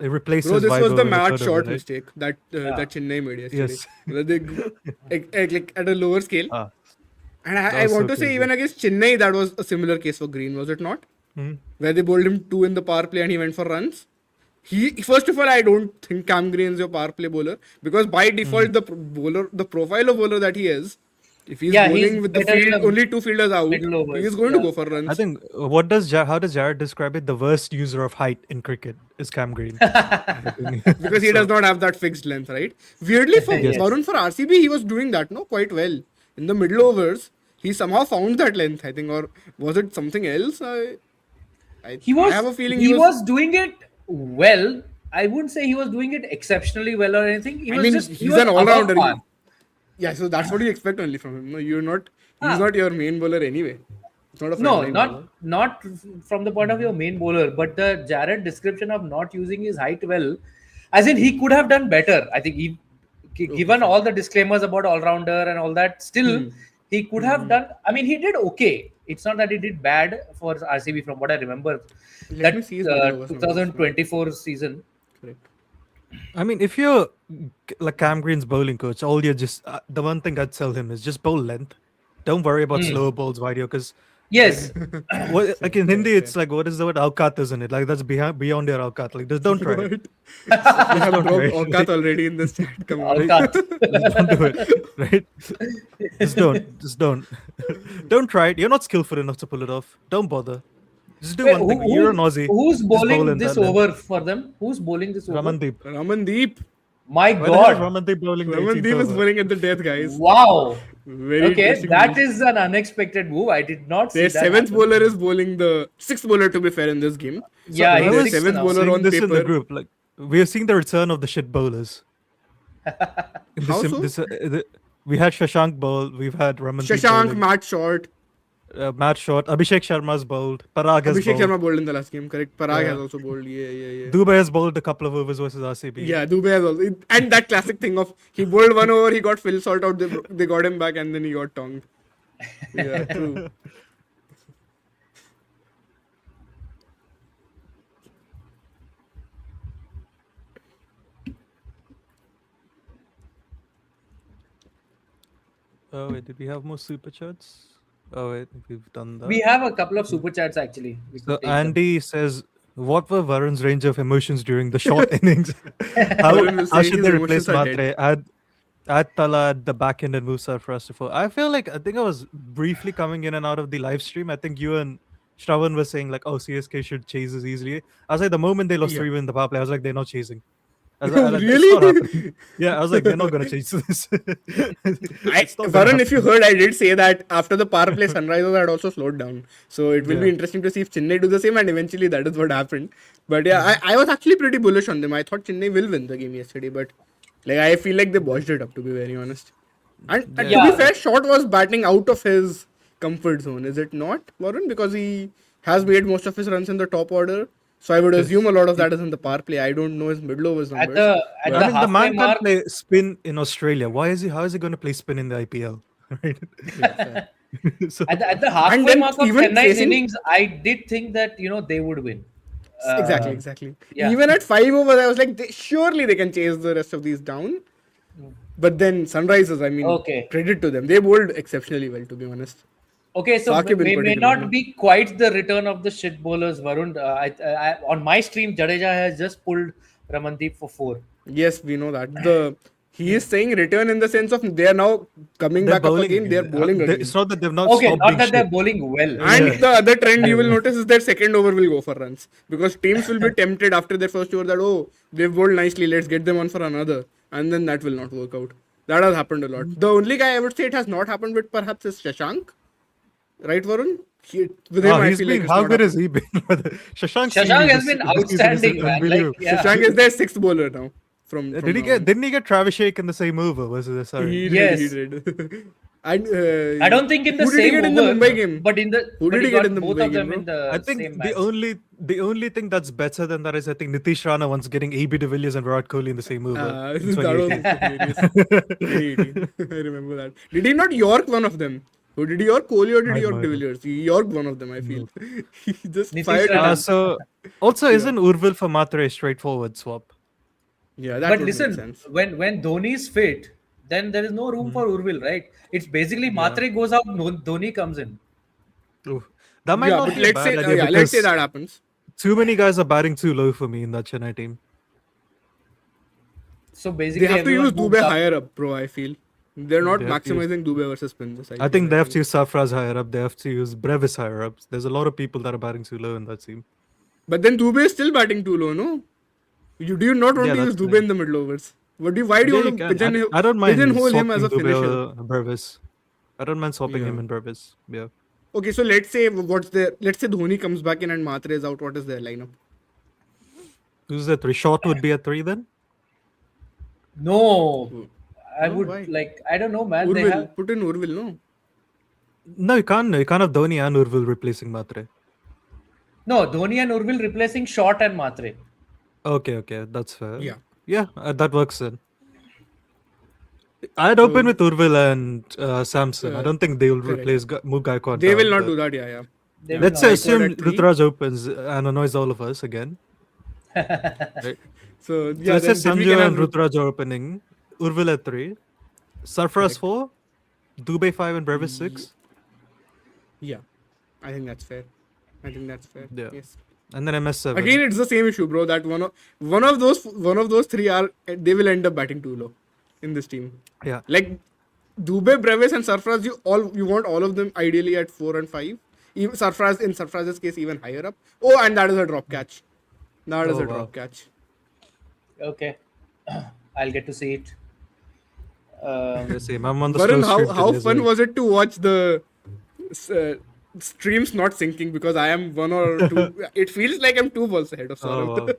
replaces Bro, this was Vaibhav the in match third over, short right? mistake that Chennai made yesterday. Yes. Where they like at a lower scale. Ah, And that I was want so to say crazy. even against Chennai, that was a similar case for Green, was it not? Mhm. Where they bowled him 2 in the power play and he went for runs. First of all, I don't think Cam Green is your power play bowler because by default the profile of bowler that he is, if he's Yeah, bowling he's with the better in field the only 2 fielders out, middle overs, he is going to yeah. go for runs. I think how does Jared describe it? The worst user of height in cricket is Cam Green. Because he does not have that fixed length, right? Weirdly for Yes. Varun for RCB, he was doing that quite well in the middle overs. He somehow found that length, I think, or was it something else? I have a feeling he was doing it well. I wouldn't say he was doing it exceptionally well or anything. He I was mean, just he he's was an above all-rounder. par. Yeah, so that's what you expect only from him. No, you're not. He's Ah. not your main bowler anyway. It's not a No, frontline bowler. not from the point of view of main bowler, but the Jared description of not using his height well, as in he could have done better. I think given all the disclaimers about all rounder and all that, still he could have done. I mean, he did okay. It's not that he did bad for RCB from what I remember. Let me see his middle overs numbers. 2024 season. Correct. I mean, if you're like Cam Green's bowling coach, all you're just the one thing I'd tell him is just bowl length. Don't worry about slower balls, video, because Yes, like in Hindi, it's like what is the word awqat, isn't it? Like that's beyond your awqat. Like just don't try it. We have Don't dropped try. Aukat already in this chat. Come on. Alkat. Don't do it, right? Just don't. Don't try it. You're not skillful enough to pull it off. Don't bother. Just do Wait, one thing. You're an Aussie. Who's Just bowl bowling in this that length. over for them? Who's bowling this over? Ramandeep. Ramandeep. My Why the hell is God! Ramandeep bowling the 18th Ramandeep is over? bowling at the death, guys. Wow. Very Okay, interesting that move. is an unexpected move. I did not see Their that. seventh happen. bowler is bowling the sixth bowler, to be fair, in this game. Yeah, I he's their was sixth seventh now. bowler saying on this in the paper. group. Like we are seeing the return of the shit bowlers. How so? We had Shashank bowl. We've had Ramandeep Shashank, bowling. Matt Short. Matt Short. Abhishek Sharma's bowled. Parag has Abhishek bowled. Sharma bowled in the last game, correct? Parag Yeah. has also bowled. Yeah. Dubey has bowled a couple of overs versus RCB. Yeah, Dubey has also. And that classic thing of he bowled 1 over, he got Phil Salt out, they got him back, and then he got tongued. Yeah, true. Oh wait, did we have more super chats? Oh wait, we've done that. We have a couple of super chats actually. We could So take them. Andy says, "What were Varun's range of emotions during the short innings? Varun will how say should his they replace emotions are Matre? Add Tala at the back end and Musa for us to follow." I think I was briefly coming in and out of the live stream. I think you and Shravan were saying like, "Oh, CSK should chase this easily." I was like, the moment they lost Yeah. 3 in the power play, I was like, they're not chasing. It's not happening. Really? Yeah, I was like, they're not gonna change this. It's not gonna Varun, if you happen. heard, I did say that after the power play, Sunrisers had also slowed down. So it will be Yeah. interesting to see if Chennai do the same, and eventually that is what happened. But yeah, I was actually pretty bullish on them. I thought Chennai will win the game yesterday, but like I feel like they botched it up, to be very honest. And to be Yeah. fair, Short was batting out of his comfort zone, is it not, Varun? Because he has made most of his runs in the top order. So I would assume a lot of that is in the power play. I don't know his middle overs At numbers. the at but- the I mean, the halfway man mark, can't play spin in Australia. Why is he? How is he going to play spin in the IPL? Right? Yeah, fair. So, at the halfway then mark of even Chennai's facing- innings, I did think that they would win. Exactly. yeah. Even at 5 overs, I was like, surely they can chase the rest of these down. But then Sunrisers, I mean, Okay. credit to them. They bowled exceptionally well, to be honest. Okay, so Saqib in may particular, not no? be quite the return of the shit bowlers, Varun. On my stream, Jadeja has just pulled Ramandeep for 4. Yes, we know that. He is saying return in the sense of they are now coming they're back up bowling again. They are bowling again. It's not that they've not Okay, stopped not being that they're shit. bowling well. And the other trend you will notice is their second over will go for runs. Because teams will be tempted after their first over that, oh, they've bowled nicely, let's get them on for another. And then that will not work out. That has happened a lot. The only guy I would say it has not happened with perhaps is Shashank. Right, Varun? With him, I He's feel like been, it's how not good happened. has he been? Shashank Shashank has been outstanding, man. Unbelievable. Yeah. Shashank is their sixth bowler now. From Did now he get? on. Didn't he get Travis Shake in the same over? Was it? Sorry. He Yes. did. And I don't think in the who did he same get in over, the Mumbai game? but in the Who but did he got get in the both Mumbai of them game, in bro? the I same think match. the only thing that's better than that is I think Nitish Rana once getting AB de Villiers and Virat Kohli in the same over. in That was 2018. 2018. I remember that. Did he not York one of them? Who did he York? Kohli or did he I York know, De I know. Villiers? He Yorked one of them, I feel. He just Nitish fired it Rana. up. So also isn't Urvil for Matre a straightforward swap? Yeah, that But would listen, make sense. when Dhoni is fit, then there is no room for Urvil, right? It's basically Matre goes out, Dhoni comes in. Ooh, that might Yeah, not but be a let's bad say, idea let's because say that happens. too many guys are batting too low for me in that Chennai team. So basically, They have to everyone use moves Dubey up. higher up, bro, I feel. They're not They have to use- maximizing Dubey versus Spin. This I think they have to use Safraz higher up. They have to use Brevis higher up. There's a lot of people that are batting too low in that team. But then Dubey is still batting too low, no? Do you not want Yeah, to use that's Dubey fine. in the middle overs? Why do you want to pigeonhole, I don't mind pigeonhole him swapping as a Dubey finisher? or Brevis. I don't mind swapping him Yeah. in Brevis. Yeah. Okay, so let's say Dhoni comes back in and Matre is out. What is their lineup? Who's the 3? Short would be a 3 then? No, I No, would why? I don't know, man. They Urvil. have Put in Urvil, no? No, you can't. You can't have Dhoni and Urvil replacing Matre. no Dhoni and Urvil replacing Short and Matre. Okay, that's fair. Yeah. Yeah, that works then. I'd open with Urvil and Samson. I don't think they will correct. replace Mug Gaikwad. They will down, not but do that, yeah. They will Let's not. assume Gaikwad at 3. Rutraj opens and annoys all of us again. Right. So, So yeah, let's say then we Sanju can and have Rutraj are opening. Urvil at 3. Sarfaraz 4. Dubey 5 and Brevis 6. Yeah, I think that's fair. Yeah. Yes. And then MS 7. Again, it's the same issue, bro. That one of those three they will end up batting too low in this team. Yeah. Like Dubey, Brevis, and Sarfraz, you want all of them ideally at 4 and 5. Even Sarfraz's case, even higher up. Oh, and that is a drop catch. That is Oh, a wow. drop catch. Okay, I'll get to see it. The same. I'm on the Varun, slow stream how today as fun well. was it to watch the streams not syncing because I am 1 or 2. It feels like I'm 2 balls ahead of Saurabh.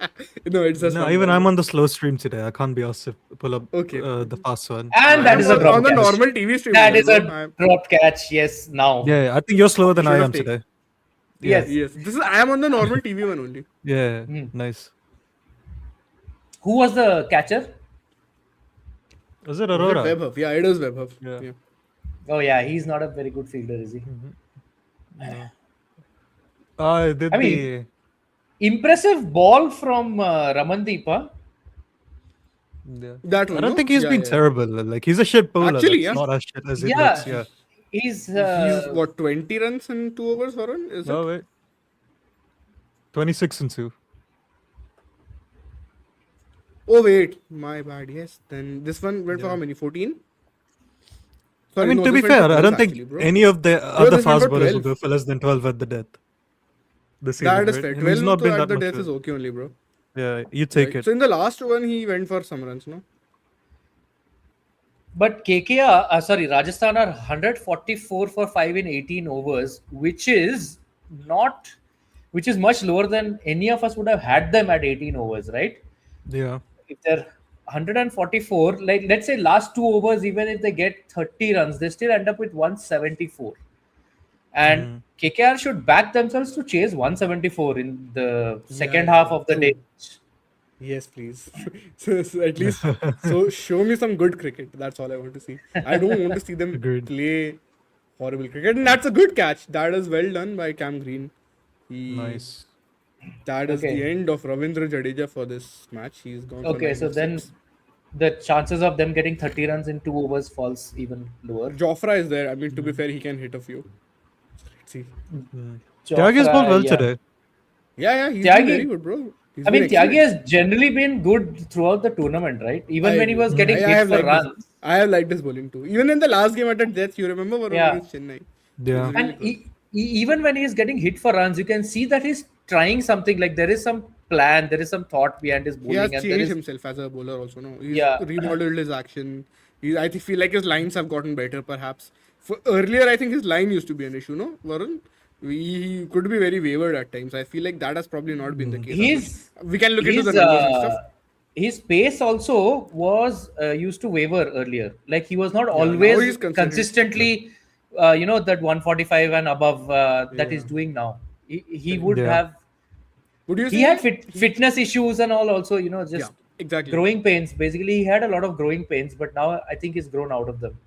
Oh, No, it's just no, one even ball. I'm on the slow stream today. I can't be asked to pull up Okay. the fast one. And that is a on drop the catch. normal TV stream. That is bro. a drop catch. Yes, now. Yeah, I think you're slower than I Should've am taken- today. Yes. Yes, I am on the normal TV one only. Yeah, Hmm. nice. Who was the catcher? Was it Is it Aurora? Vaibhav? Yeah, it is Vaibhav. Yeah. Yeah. Oh yeah, he's not a very good fielder, is he? Did I mean, impressive ball from Ramandeep. Huh? That one. I don't no? think he's Yeah, been yeah. terrible. Like he's a shit bowler. Actually, that's yeah. not as shit as it Yeah, looks. Yeah. he's He's what 20 runs in 2 overs, Varun? Is it? Oh wait. 26 and 2. Oh wait, my bad. Yes, then this one went for how many? 14. I mean, no, to be this went fair, for I 12 don't think actually, bro. any of the other this went fast for bowlers will 12. go for less than 12 at the death. This That season, is right? fair. And he's 12 not been at that the much death good. is okay only, bro. Yeah, you take it. So in the last one, he went for some runs, no? But KKR, Rajasthan are 144 for 5 in 18 overs, which is not, which is much lower than any of us would have had them at 18 overs, right? Yeah. If they're 144, like let's say last 2 overs, even if they get 30 runs, they still end up with 174. And Mm. KKR should back themselves to chase 174 in the second Yeah, half of the true. day. Yes, please. So at least, so show me some good cricket. That's all I want to see. I don't want to see them Agreed. play horrible cricket. And that's a good catch. That is well done by Cam Green. Nice. That is the Okay. end of Ravindra Jadeja for this match. He's gone for Okay, 9 so of then 6. the chances of them getting 30 runs in 2 overs falls even lower. Jofra is there. I mean, to be fair, he can hit a few. Let's see. Tyagi has bowled Jofra, well yeah. today. Yeah, he's been very Tyagi, good, bro. He's I been mean, Tyagi excellent. has generally been good throughout the tournament, right? I Even when he agree. was getting I hit have for liked this. runs. I have liked his bowling too. Even in the last game at the death, you remember Varun Yeah. against Chennai. It was Yeah. really And good. even when he's getting hit for runs, you can see that he's trying something. Like there is some plan, there is some thought behind his He has bowling, and there changed is, himself as a bowler also. No, he's yeah. remodeled his action. Feel like his lines have gotten better. Perhaps earlier, I think his line used to be an issue. No, Varun, he could be very wavered at times. I feel like that has probably not been the case as much. He's We can look into the he's numbers and stuff. his pace also was used to waver earlier. Like he was not Yeah, now always he's consistently, that 145 and above that he's Yeah. doing now. He would Yeah. have. Would you He say had that? fitness issues and all also. Yeah, Just exactly. growing pains. Basically, he had a lot of growing pains, but now I think he's grown out of them.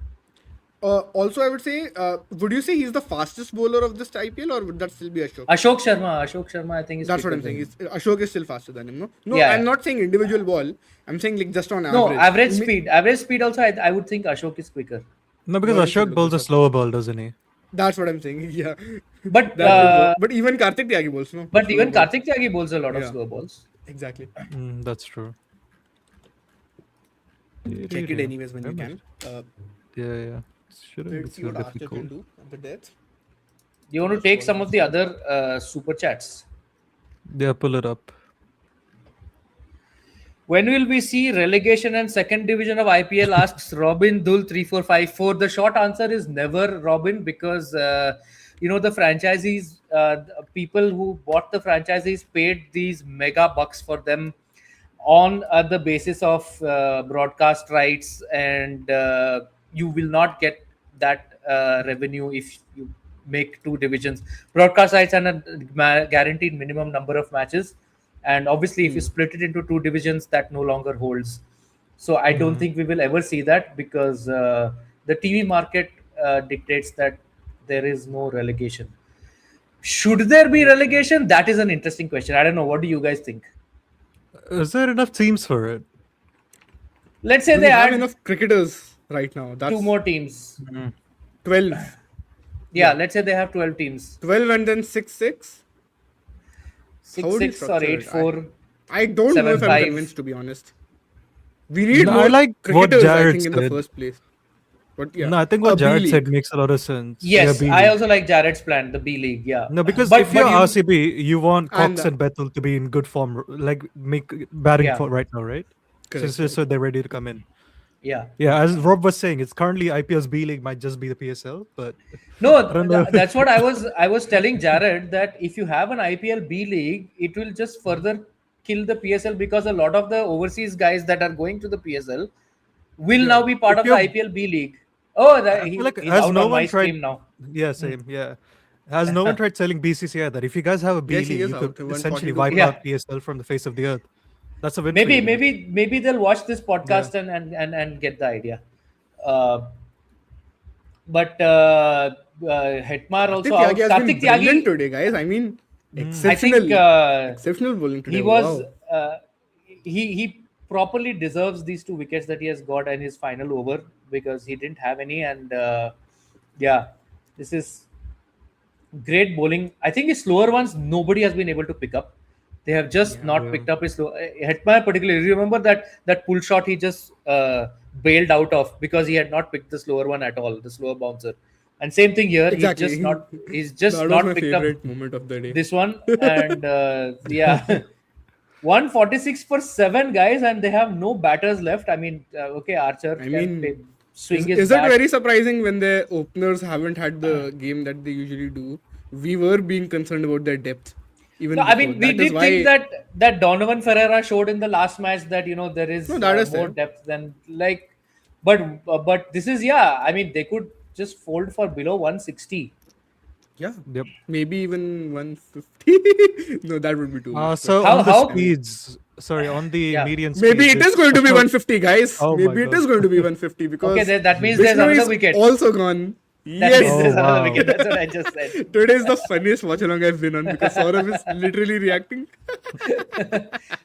Also, I would say, would you say he's the fastest bowler of this IPL, or would that still be Ashok? Ashok Sharma, I think is. That's what quicker I'm saying. than him. Ashok is still faster than him. No, Yeah, I'm yeah. not saying individual ball. I'm saying like just on No, average. average speed also. I would think Ashok is quicker. No, because Varun should Ashok look bowls a this up. slower ball, doesn't he? That's what I'm saying. Yeah, But that could work. But even Karthik Tyagi bowls, no. But Slower even ball. Karthik Tyagi bowls a lot of Yeah. slow balls. Exactly. That's true. Check it anyways when you Damn can. it. Yeah. Shouldn't be Let's see so what Archer can difficult. do at the death. You want to take some of the other super chats? Yeah, pull it up. When will we see relegation and second division of IPL? Asks Robin Dul 3454. The short answer is never, Robin, because the franchisees, people who bought the franchisees paid these mega bucks for them on the basis of broadcast rights, and you will not get that revenue if you make two divisions. Broadcast rights and a guaranteed minimum number of matches, and obviously if you split it into two divisions, that no longer holds. So I don't think we will ever see that, because the TV market dictates that there is no relegation. Should there be relegation? That is an interesting question. I don't know, what do you guys think? Is there enough teams for it? Let's say Do they we have add enough cricketers right now? That's two more teams. 12. Yeah, let's say they have 12 teams. 12 and then 6-6. 6 How would you 6 or structure 8 it? 4. I don't know 7, if I'm 5. convinced, to be honest. We need No, more I like what cricketers, I Jared think, in the said. first place. But yeah, No, I think what a B Jared said league. makes a lot of sense. Yes, Yeah, B I League. also like Jared's plan, the B League. Yeah. No, because But- if but you're you- RCB, you want And, Cox and Bethel to be in good form, like make batting Yeah. for right now, right? Correct. So they're ready to come in. Yeah. Yeah, as Rob was saying, it's currently IPL's B League might just be the PSL, but No, don't know. that's what I was telling Jared, that if you have an IPL B League, it will just further kill the PSL, because a lot of the overseas guys that are going to the PSL will now be part If of the you're- IPL B League. Oh, I feel like he's has out no on my one tried. stream now. Yeah, same. Yeah, has no one tried selling BCCI that if you guys have a B Yes, he League, is you out. could 142 essentially wipe Yeah. out PSL from the face of the earth. That's a win. for Maybe you guys. maybe they'll watch this podcast and get the idea. But Hetmar also out. Tyagi has Karthik been brilliant Tyagi, today, guys. I mean, I exceptional. think Exceptional bowling today. he was Wow. he properly deserves these 2 wickets that he has got in his final over, because he didn't have any, and this is great bowling. I think his slower ones nobody has been able to pick up. They have just not picked up his slow. Hetmar particularly, remember that pull shot he just bailed out of because he had not picked the slower one at all, the slower bouncer. And same thing here. Exactly. He's just That was not my picked up favorite moment of the day. this one, and yeah. 146 for 7 guys, and they have no batters left. I mean, okay, Archer I can mean, swing his is it bat. very surprising when their openers haven't had the game that they usually do? We were being concerned about their depth even No, I before. mean, we That is did think why. that Donovan Ferreira showed in the last match that there No, is that is more there. depth than but this is I mean, they could just fold for below 160. Yeah. Yep. Maybe even 150. No, that would be too much. So How- on the how- speeds, sorry, on the Yeah. median Maybe speed, it is going to be Ashok- 150, guys. Oh my Maybe it God. is going to be 150 because Okay, that means there's Vishnu another is wicket. also gone. That means Yes. there's Oh, another wow. wicket. That's what I just said. Today is the funniest watch along I've been on because Saurav is literally reacting.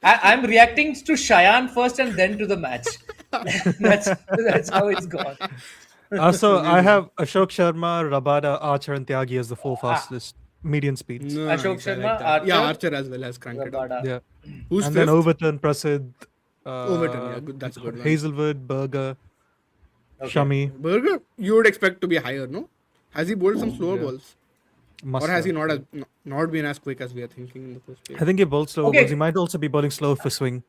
I'm reacting to Cheyenne first and then to the match. that's how it's gone. So I have Ashok Sharma, Rabada, Archer, and Tyagi as the four Ah. fastest median speeds. No, Ashok nice, I Sharma, like that. Yeah, Archer, Archer as well has cranked it up. Rabada. Yeah. Who's And fifth? then Overton, Prasid, Overton, yeah, good. That's a good one. Hazelwood, Berger, Okay. Shami. Burger, you would expect to be higher, no? Has he bowled some slower Yeah. balls? Must Or has he have. not been as quick as we are thinking in the first place? I think he bowled slow, Okay. but he might also be bowling slow for swing.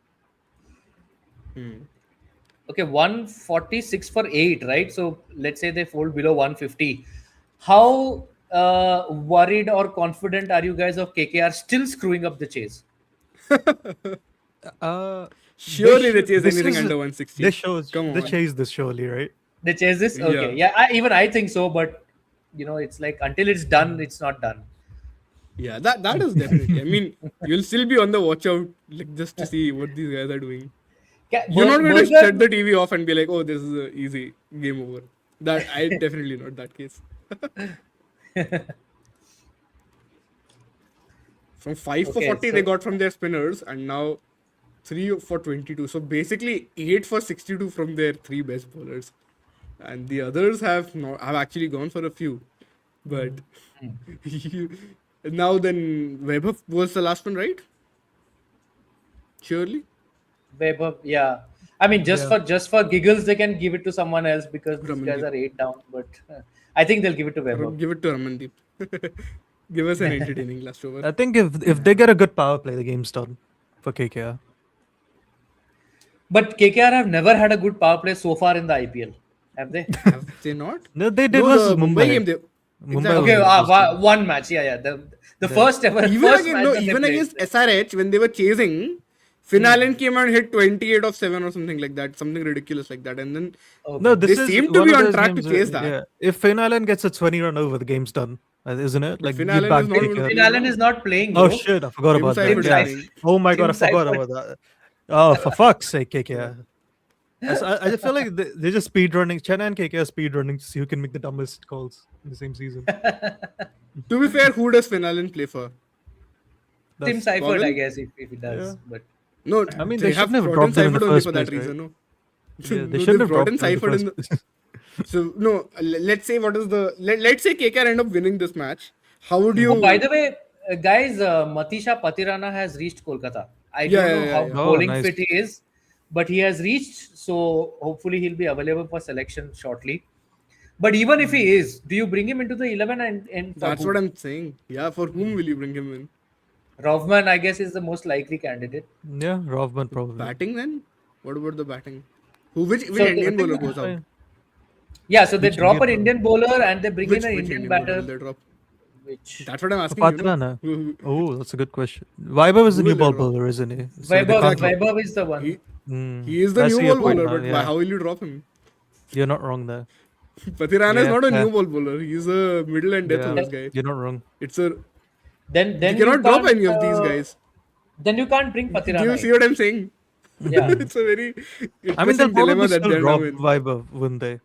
Okay, 146 for 8, right? So let's say they fold below 150. How worried or confident are you guys of KKR still screwing up the chase? Surely they chase this anything is- under 160. They shows Come they on. chase this surely, right? They chase this? Okay. Yeah, even I think so, but it's like until it's done, it's not done. Yeah, that is definitely. I mean, you'll still be on the watch out, like just to see what these guys are doing. Yeah, You're not going to Burger- shut the TV off and be like, "Oh, this is an easy game over." That I definitely not that case. From 5 for Okay, 40 they so- got from their spinners, and now 3 for 22. So basically 8 for 62 from their 3 best bowlers, and the others have actually gone for a few, but now then Webber was the last one, right? Surely. Vaibhav, yeah. I mean, just for giggles, they can give it to someone else because these guys Ramandeep. are 8 down. But I think they'll give it to Vaibhav. Give it to Ramandeep. Give us an entertaining last over. I think if they get a good power play, the game's done for KKR. But KKR have never had a good power play so far in the IPL, have they? Have they not? No, they did No, versus the Mumbai. game. They, Mumbai exactly. Okay, one match. Yeah. The first ever. Even first again, match no, that they even played. against SRH when they were chasing, Finn Allen came and hit 28 of 7 or something like that, something ridiculous like that, and then Okay. No, this They is seem to one be of on those track to games chase where- that. Yeah. If Finn Allen gets a 20-run over, the game's done, isn't it? Like Finn you Allen back is not KKR. going Finn Allen is not playing. Oh bro. shit! I forgot Tim about Seifert that. is Yeah. playing. Oh my god, I Tim forgot Seifert. about that. Oh, for fuck's sake, KKR. I feel like they're just speedrunning. Chennai and KKR speedrunning to see who can make the dumbest calls in the same season. to be fair, who does Finn Allen play for? Tim That's- Seifert, Pavel? I guess, if he does. Yeah. But No, I mean, they they have shouldn't have brought dropped him in the Seifert only first for that place, reason, no? Yeah, No, they shouldn't have brought dropped in him in the Seifert in first the, place. So no, let's say what is the let's say KKR end up winning this match. How would you? oh, by the way, guys, Matisha Patirana has reached Kolkata. I Yeah, don't know yeah, how yeah. Oh, bowling nice. fit he is, but he has reached. So hopefully he'll be available for selection shortly. But even if he is, do you bring him into the 11 and for That's who? what I'm saying. Yeah, for whom will you bring him in? Rovman, I guess, is the most likely candidate. Yeah, Rovman probably. Batting then? What about the batting? Which So Indian I think bowler that's goes out? fine. Yeah, so they Which drop an Indian Indian bowler and they bring in an Which Indian bowler will batter. they drop? Which That's what I'm asking you. Patirana. No? Oh, that's a good question. Vaibhav is a Who new will ball they drop? bowler, isn't he? So they Vaibhav, can't drop- Vaibhav is the one. He is the I new see your ball point bowler, now, but yeah. how will you drop him? You're not wrong there. Patirana is Yeah, not a yeah. new ball bowler. He's a middle and death Yeah, overs guy. you're not wrong. It's a Then you cannot drop can't, any of these guys. Then you can't bring Do you Patirana. see what I'm saying? Yeah. It's a very I mean, they'll interesting dilemma probably that still they're now drop in. Vaibhav, wouldn't they?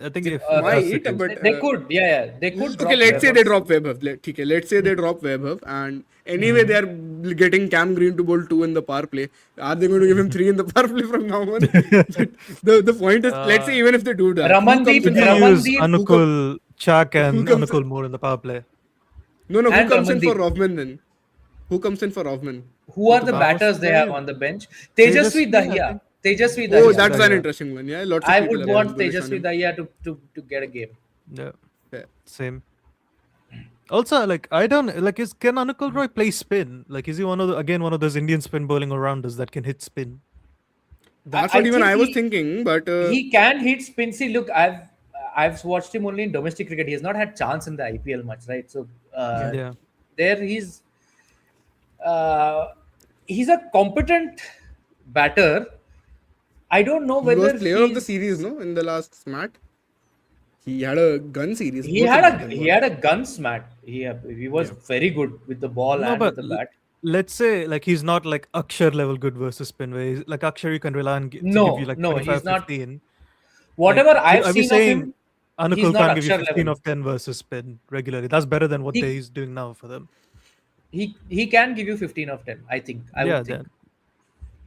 I think if Uh, that's the Might, case. but They could, yeah. They could. Okay, drop let's say Vaibhav. they drop Webber. Okay, let's say they drop Webber, and anyway they are getting Cam Green to bowl 2 in the power play. Are they going to give him 3 in the power play from now on? the point is, let's say even if they do that, Ramandeep- who comes in Could for- you use Ramandeep- Anukul, Chak, and who comes Anukul more in the power play? No, who And comes in for Ramandeep. Rovman then? Who comes in for Rovman? Who are the Power batters they play. have on the bench? Tejas,wi Tejas, I Dahiya. think. Tejas,wi Oh, Dahiya. that's an Dahiya. interesting one. Yeah, lots of I people would have want been bullish on Tejas,wi him. Dahiya to get a game. Yeah, Yeah. same. Also, like I don't like can Anukul Roy play spin? Like is he one of those Indian spin bowling all-rounders that can hit spin? That's I what even think I was thinking, but he can hit spin. See, look, I've watched him only in domestic cricket. He has not had chance in the IPL much, right? So yeah, Yeah. there uh, he's a competent batter. I don't know he was whether player of the he's series, no, in the last SMAT. He had a gun series, both in bat and he ball. had a gun smack. He was Yeah. very good with the ball No, and with but the bat. let's say like he's not like Akshar level good versus spin where like Akshar you can rely on to give you like No, he's 25, not. 15. Like Whatever I've are we seen of saying him, he's Anukul not can't give you Akshar 15 level. of 10 versus spin regularly? That's better than what He he's doing now for them. he can give you 15 of 10. I think. I Yeah, would think. then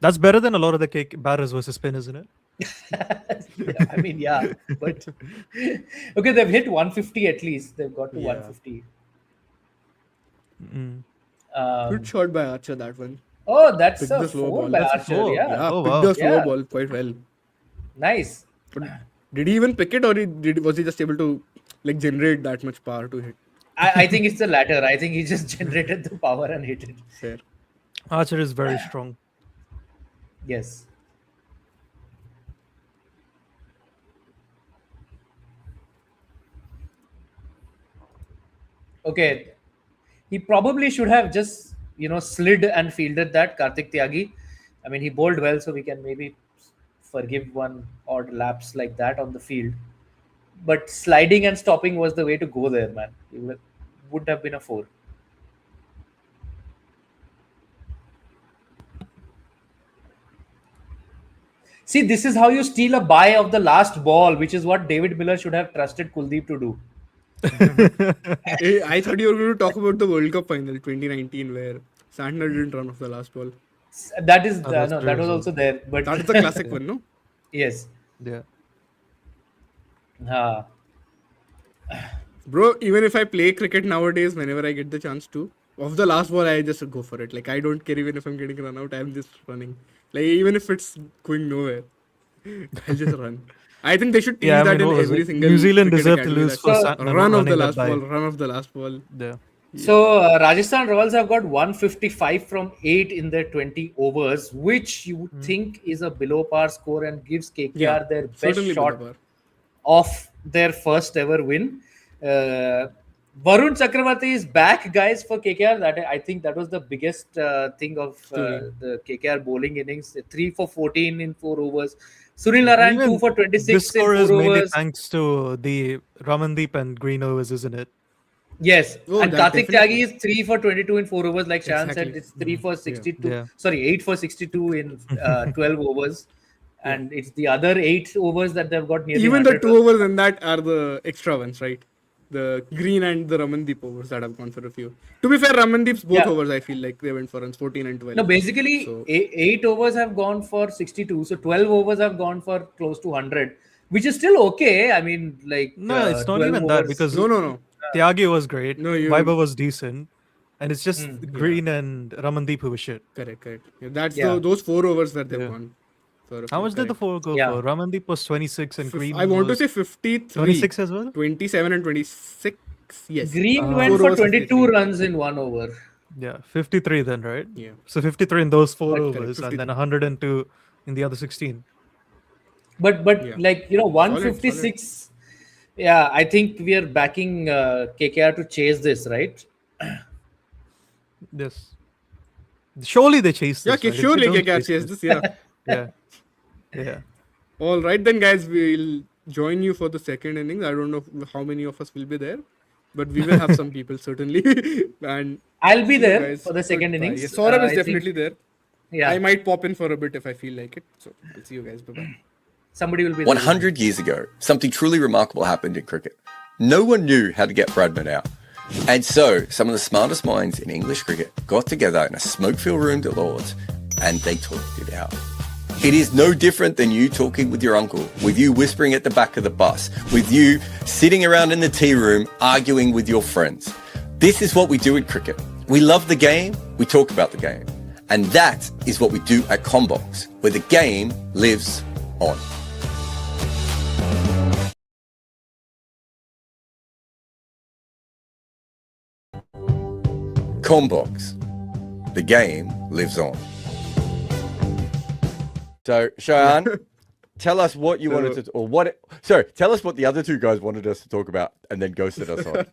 that's better than a lot of the batters versus spin, isn't it? Yeah, I mean, yeah, but okay, they've hit 150 at least. They've got to Yeah. 150. Mm. Good shot by Archer, that one. Oh, that's Picked a the slow four ball. by That's a Archer. four. Yeah, Yeah, Oh, picked wow. the slow Yeah. ball quite well. Nice. But did he even pick it, or was he just able to like generate that much power to hit? I think it's the latter. I think he just generated the power and hit it. Fair. Archer is very strong. Yes. Okay. He probably should have just, slid and fielded that, Karthik Tyagi. I mean, he bowled well, so we can maybe forgive one odd lapse like that on the field. But sliding and stopping was the way to go there, man. Would have been a four. See, this is how you steal a buy of the last ball, which is what David Miller should have trusted Kuldeep to do. I thought you were going to talk about the World Cup final 2019 where Santner didn't run off the last ball. That is Oh, that's no, true that was as well. also there, but That's the classic one, no? yes. Yeah. Ah. Bro, even if I play cricket nowadays, whenever I get the chance to, off the last ball, I just go for it. Like, I don't care even if I'm getting run out, I'm just running. Like, even if it's going nowhere, I'll just run. I think they should teach Yeah, I that mean, in what was every it? single New Zealand cricket deserved to academy, lose that for So- Santner not run of running the that last by. ball, run of the last ball. Yeah. So Rajasthan Royals have got 155 from 8 in their 20 overs, which you would think is a below par score and gives KKR Yeah, their best certainly below shot par. of their first ever win. Varun Chakravarthy is back, guys, for KKR. That I think that was the biggest thing of Story. the KKR bowling innings. 3 for 14 in 4 overs. Sunil And Narine 2 even for this 26 in score 4 is mainly overs. thanks to the Ramandeep and Green overs, isn't it? Yes, Oh, and that Karthik definitely. Tyagi is 3 for 22 in 4 overs. Like Shan said, Exactly. it's 3 for 62. Yeah. Sorry, 8 for 62 in 12 overs. Yeah. And it's the other 8 overs that they've got nearly Even the 100 two runs. overs in that are the extra ones, right? The Green and the Ramandeep overs that have gone for a few. To be fair, Ramandeep's both Yeah. overs, I feel like they went for runs 14 and 12. No, basically, So, 8 overs have gone for 62. So 12 overs have gone for close to 100, which is still okay. I mean, like No, it's not 12 even that overs. because no. Tyagi was great, No, you- Viber was decent, and it's just Hmm. Green and Ramandeep who was shit. Correct. Yeah, that's Yeah. those 4 overs where they've Yeah. gone. For a How few, much did the correct. 4 go Yeah. for? Ramandeep was 26 and Green I want to was say 53. 26 as well? 27 and 26. Yes. Green Ah. went 4 for overs, 22 53. runs in 1 over. Yeah, 53 then, right? Yeah. So 53 in those 4 But- overs, and 53. then 102 in the other 16. But Yeah. like 156. Yeah, I think we are backing KKR to chase this, right? Yes. Surely they chased Yeah, this. Right? If they surely don't KKR chase chase this. Yeah. Yeah. Yeah. All right, then, guys, we'll join you for the second innings. I don't know how many of us will be there, but we will have some people certainly. And I'll be see you there guys. for the second Goodbye. innings. Yeah, Saurabh I is think- definitely there. Yeah, I might pop in for a bit if I feel like it. So I'll see you guys. Bye bye. somebody will be there. 100 years ago, something truly remarkable happened in cricket. No one knew how to get Bradman out. And so, some of the smartest minds in English cricket got together in a smoke-filled room at Lords, and they talked it out. It is no different than you talking with your uncle, with you whispering at the back of the bus, with you sitting around in the tea room arguing with your friends. This is what we do in cricket. We love the game, we talk about the game. And that is what we do at Combox, where the game lives on. Combox. The game lives on. So, Cheyenne, tell us what you wanted to, or what, sorry, tell us what the other two guys wanted us to talk about and then ghosted us on.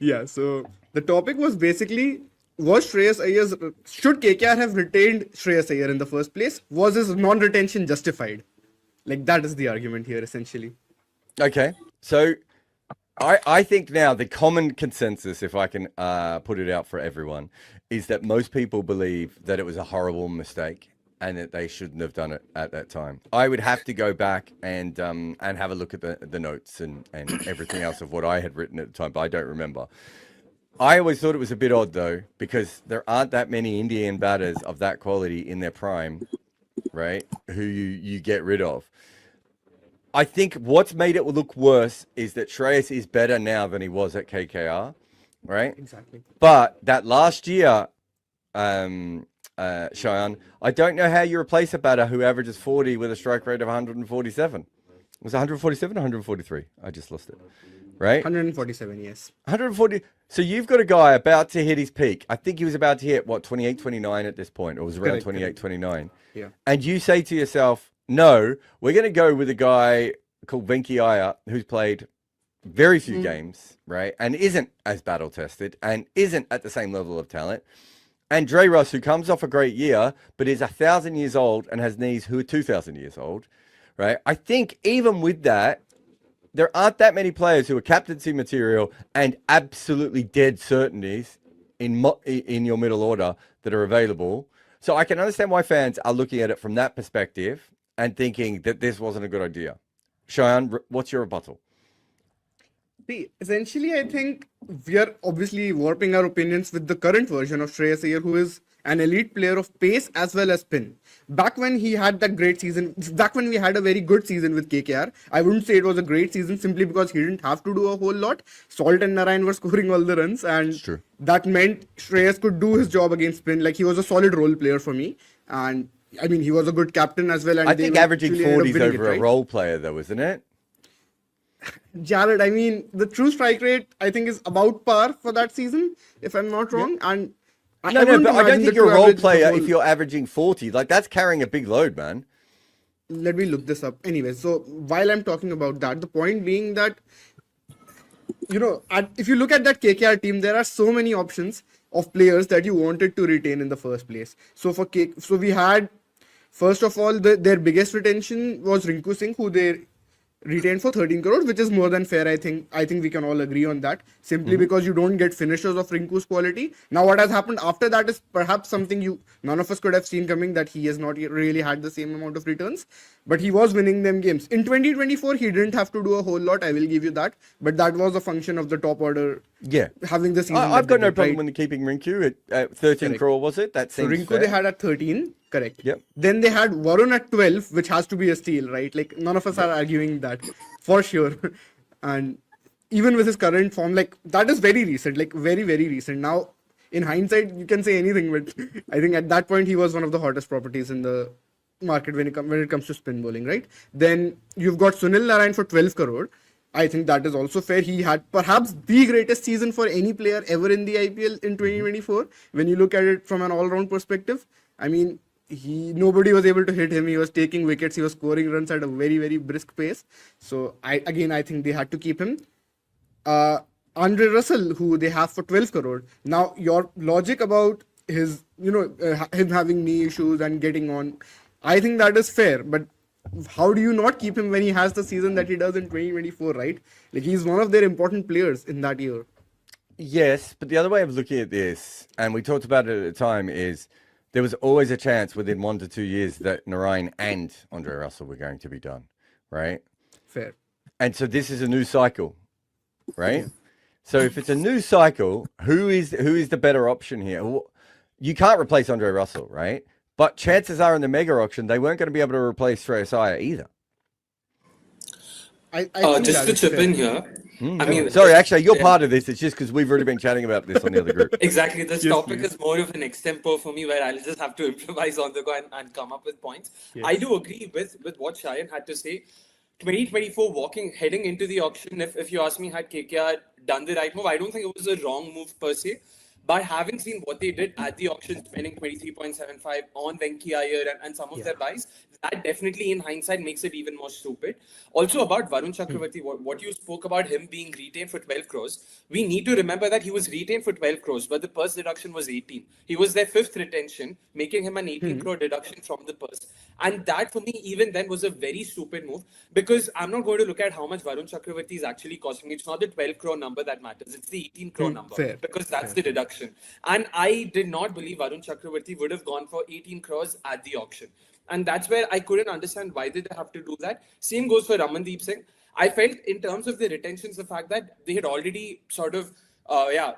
Yeah, so the topic was basically, should KKR have retained Shreyas Iyer in the first place? Was his non-retention justified? Like, that is the argument here, essentially. Okay, so I think now the common consensus, if I can put it out for everyone, is that most people believe that it was a horrible mistake and that they shouldn't have done it at that time. I would have to go back and have a look at the notes and everything else of what I had written at the time, but I don't remember. I always thought it was a bit odd, though, because there aren't that many Indian batters of that quality in their prime, right, who you get rid of. I think what's made it look worse is that Shreyas is better now than he was at KKR, right? Exactly. But that last year, Cheyenne, I don't know how you replace a batter who averages 40 with a strike rate of 147. Was it 147 or 143? I just lost it. Right? 147, yes. 140. So you've got a guy about to hit his peak. I think he was about to hit, 28, 29 at this point, or was around Correct, 28, 29. Yeah. And you say to yourself, no, we're going to go with a guy called Wicket Iyer, who's played very few games, right? And isn't as battle tested and isn't at the same level of talent. And Dre Russ, who comes off a great year, but is 1,000 years old and has knees who are 2,000 years old, right? I think even with that, there aren't that many players who are captaincy material and absolutely dead certainties in your middle order that are available. So I can understand why fans are looking at it from that perspective and thinking that this wasn't a good idea. Cheyenne, what's your rebuttal? See, essentially, I think we are obviously warping our opinions with the current version of Shreyas Iyer, who is an elite player of pace as well as spin. Back when he had that great season, back when we had a very good season with KKR, I wouldn't say it was a great season simply because he didn't have to do a whole lot. Salt and Narine were scoring all the runs, and that meant Shreyas could do his job against spin. Like, he was a solid role player for me, and I mean, he was a good captain as well. And I think averaging 40s over a role player, though, isn't it? Jared, I mean, the true strike rate, I think, is about par for that season, if I'm not wrong. Yeah. And but I don't think you're a role player if you're averaging 40. Like, that's carrying a big load, man. Let me look this up. Anyway, so while I'm talking about that, the point being that, you know, if you look at that KKR team, there are so many options of players that you wanted to retain in the first place. So so we had, first of all, their biggest retention was Rinku Singh, who they retained for 13 crores, which is more than fair. I think we can all agree on that, simply because you don't get finishers of Rinku's quality. Now, what has happened after that is perhaps something none of us could have seen coming, that he has not really had the same amount of returns, but he was winning them games. In 2024, he didn't have to do a whole lot, I will give you that, but that was a function of the top order having the season. I've got no problem with keeping Rinku at 13 crore, was it? That seems Rinku fair. They had at 13. Correct. Yep. Then they had Varun at 12, which has to be a steal, right? Like, none of us are arguing that, for sure. And even with his current form, like, that is very recent, like, very, very recent. Now, in hindsight, you can say anything, but I think at that point, he was one of the hottest properties in the market when it comes to spin bowling, right? Then you've got Sunil Narine for 12 crore. I think that is also fair. He had perhaps the greatest season for any player ever in the IPL in 2024, when you look at it from an all-round perspective. I mean, nobody was able to hit him. He was taking wickets. He was scoring runs at a very, very brisk pace. So I think they had to keep him. Andre Russell, who they have for 12 crore. Now, your logic about his, him having knee issues and getting on, I think that is fair. But how do you not keep him when he has the season that he does in 2024, right? Like, he's one of their important players in that year. Yes, but the other way of looking at this, and we talked about it at the time, is there was always a chance within 1 to 2 years that Narine and Andre Russell were going to be done, right? Fair. And so this is a new cycle, right? Yeah. So if it's a new cycle, who is the better option here? You can't replace Andre Russell, right? But chances are in the mega auction, they weren't going to be able to replace Shreyas Iyer either. I think just to chip in here, I mean, sorry, actually, you're part of this. It's just because we've already been chatting about this on the other group. Exactly. This topic is more of an extempore for me, where I'll just have to improvise on the go and come up with points. Yes. I do agree with what Cheyenne had to say. 2024 heading into the auction, if you ask me, had KKR done the right move, I don't think it was a wrong move per se. By having seen what they did at the auction, spending 23.75 on Venki Iyer and some of their buys, that definitely in hindsight makes it even more stupid. Also about Varun Chakravarthy, what you spoke about him being retained for 12 crores, we need to remember that he was retained for 12 crores, but the purse deduction was 18. He was their fifth retention, making him an 18 crore deduction from the purse. And that for me, even then, was a very stupid move, because I'm not going to look at how much Varun Chakravarthy is actually costing. It's not the 12 crore number that matters, it's the 18 crore number, fair. because that's the deduction. And I did not believe Varun Chakravarthy would have gone for 18 crores at the auction. And that's where I couldn't understand why did they have to do that. Same goes for Ramandeep Singh. I felt in terms of the retentions, the fact that they had already sort of,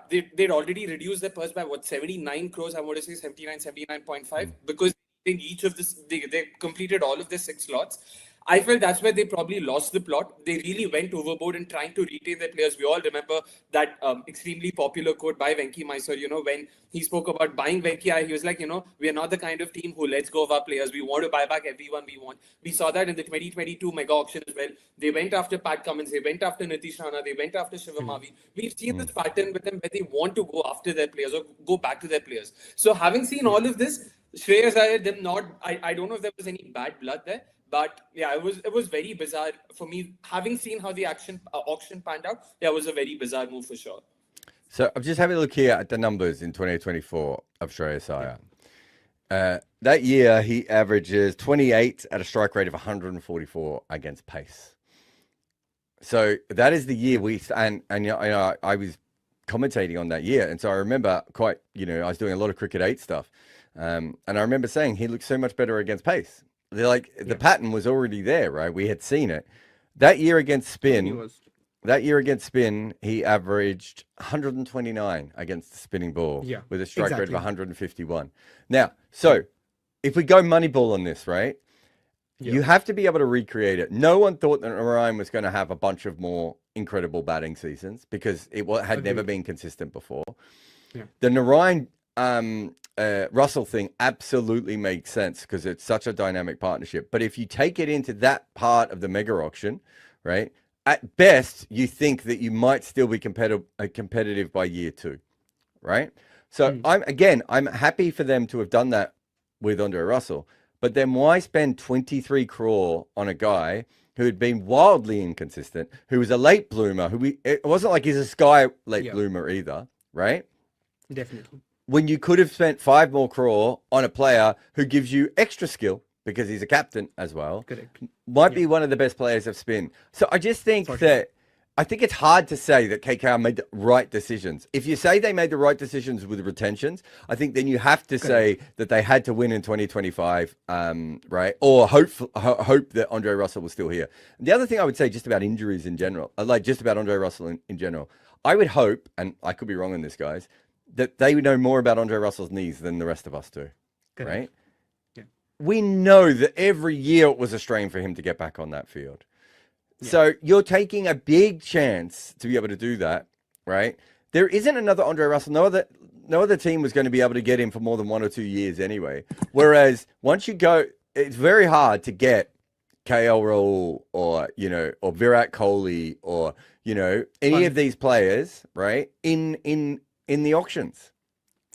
they'd already reduced their purse by 79 crores, I want to say 79.5, because in each of this, they completed all of the 6 slots. I felt that's where they probably lost the plot. They really went overboard in trying to retain their players. We all remember that extremely popular quote by Venki Mysore, when he spoke about buying Venki, he was like, we are not the kind of team who lets go of our players. We want to buy back everyone we want. We saw that in the 2022 mega auction as well. They went after Pat Cummins, they went after Nitish Rana, they went after Shivam Avi. We've seen this pattern with them where they want to go after their players or go back to their players. So having seen all of this, Shreyas Iyer, I don't know if there was any bad blood there. But yeah, it was very bizarre for me. Having seen how the auction panned out, it was a very bizarre move for sure. So I'm just having a look here at the numbers in 2024 of Shreyas Iyer. That year, he averages 28 at a strike rate of 144 against pace. So that is the year I was commentating on that year. And so I remember I was doing a lot of Cricket 8 stuff. And I remember saying he looked so much better against pace. The pattern was already there, right? We had seen it. That year against spin, he averaged 129 against the spinning ball with a strike rate of 151. Now, so if we go Moneyball on this, right? You have to be able to recreate it. No one thought that Narine was going to have a bunch of more incredible batting seasons because it had never been consistent before. Yeah. The Narine Russell thing absolutely makes sense because it's such a dynamic partnership. But if you take it into that part of the mega auction, right, at best, you think that you might still be competitive by year 2, right? So I'm happy for them to have done that with Andre Russell. But then why spend 23 crore on a guy who had been wildly inconsistent, who was a late bloomer, it wasn't like he's a sky late bloomer either, right? Definitely. When you could have spent 5 more crore on a player who gives you extra skill because he's a captain as well. Correct. Might be one of the best players of spin. So I just think I think it's hard to say that KKR made the right decisions. If you say they made the right decisions with retentions, I think then you have to say that they had to win in 2025, right? Or hope that Andre Russell was still here. And the other thing I would say just about injuries in general, just about Andre Russell in general, I would hope, and I could be wrong on this, guys, that they would know more about Andre Russell's knees than the rest of us do, right? Yeah. We know that every year it was a strain for him to get back on that field. Yeah. So you're taking a big chance to be able to do that, right? There isn't another Andre Russell. No other team was going to be able to get him for more than 1 or 2 years anyway. Whereas once you go, it's very hard to get KL Rahul or Virat Kohli or, any of these players, right? In the auctions,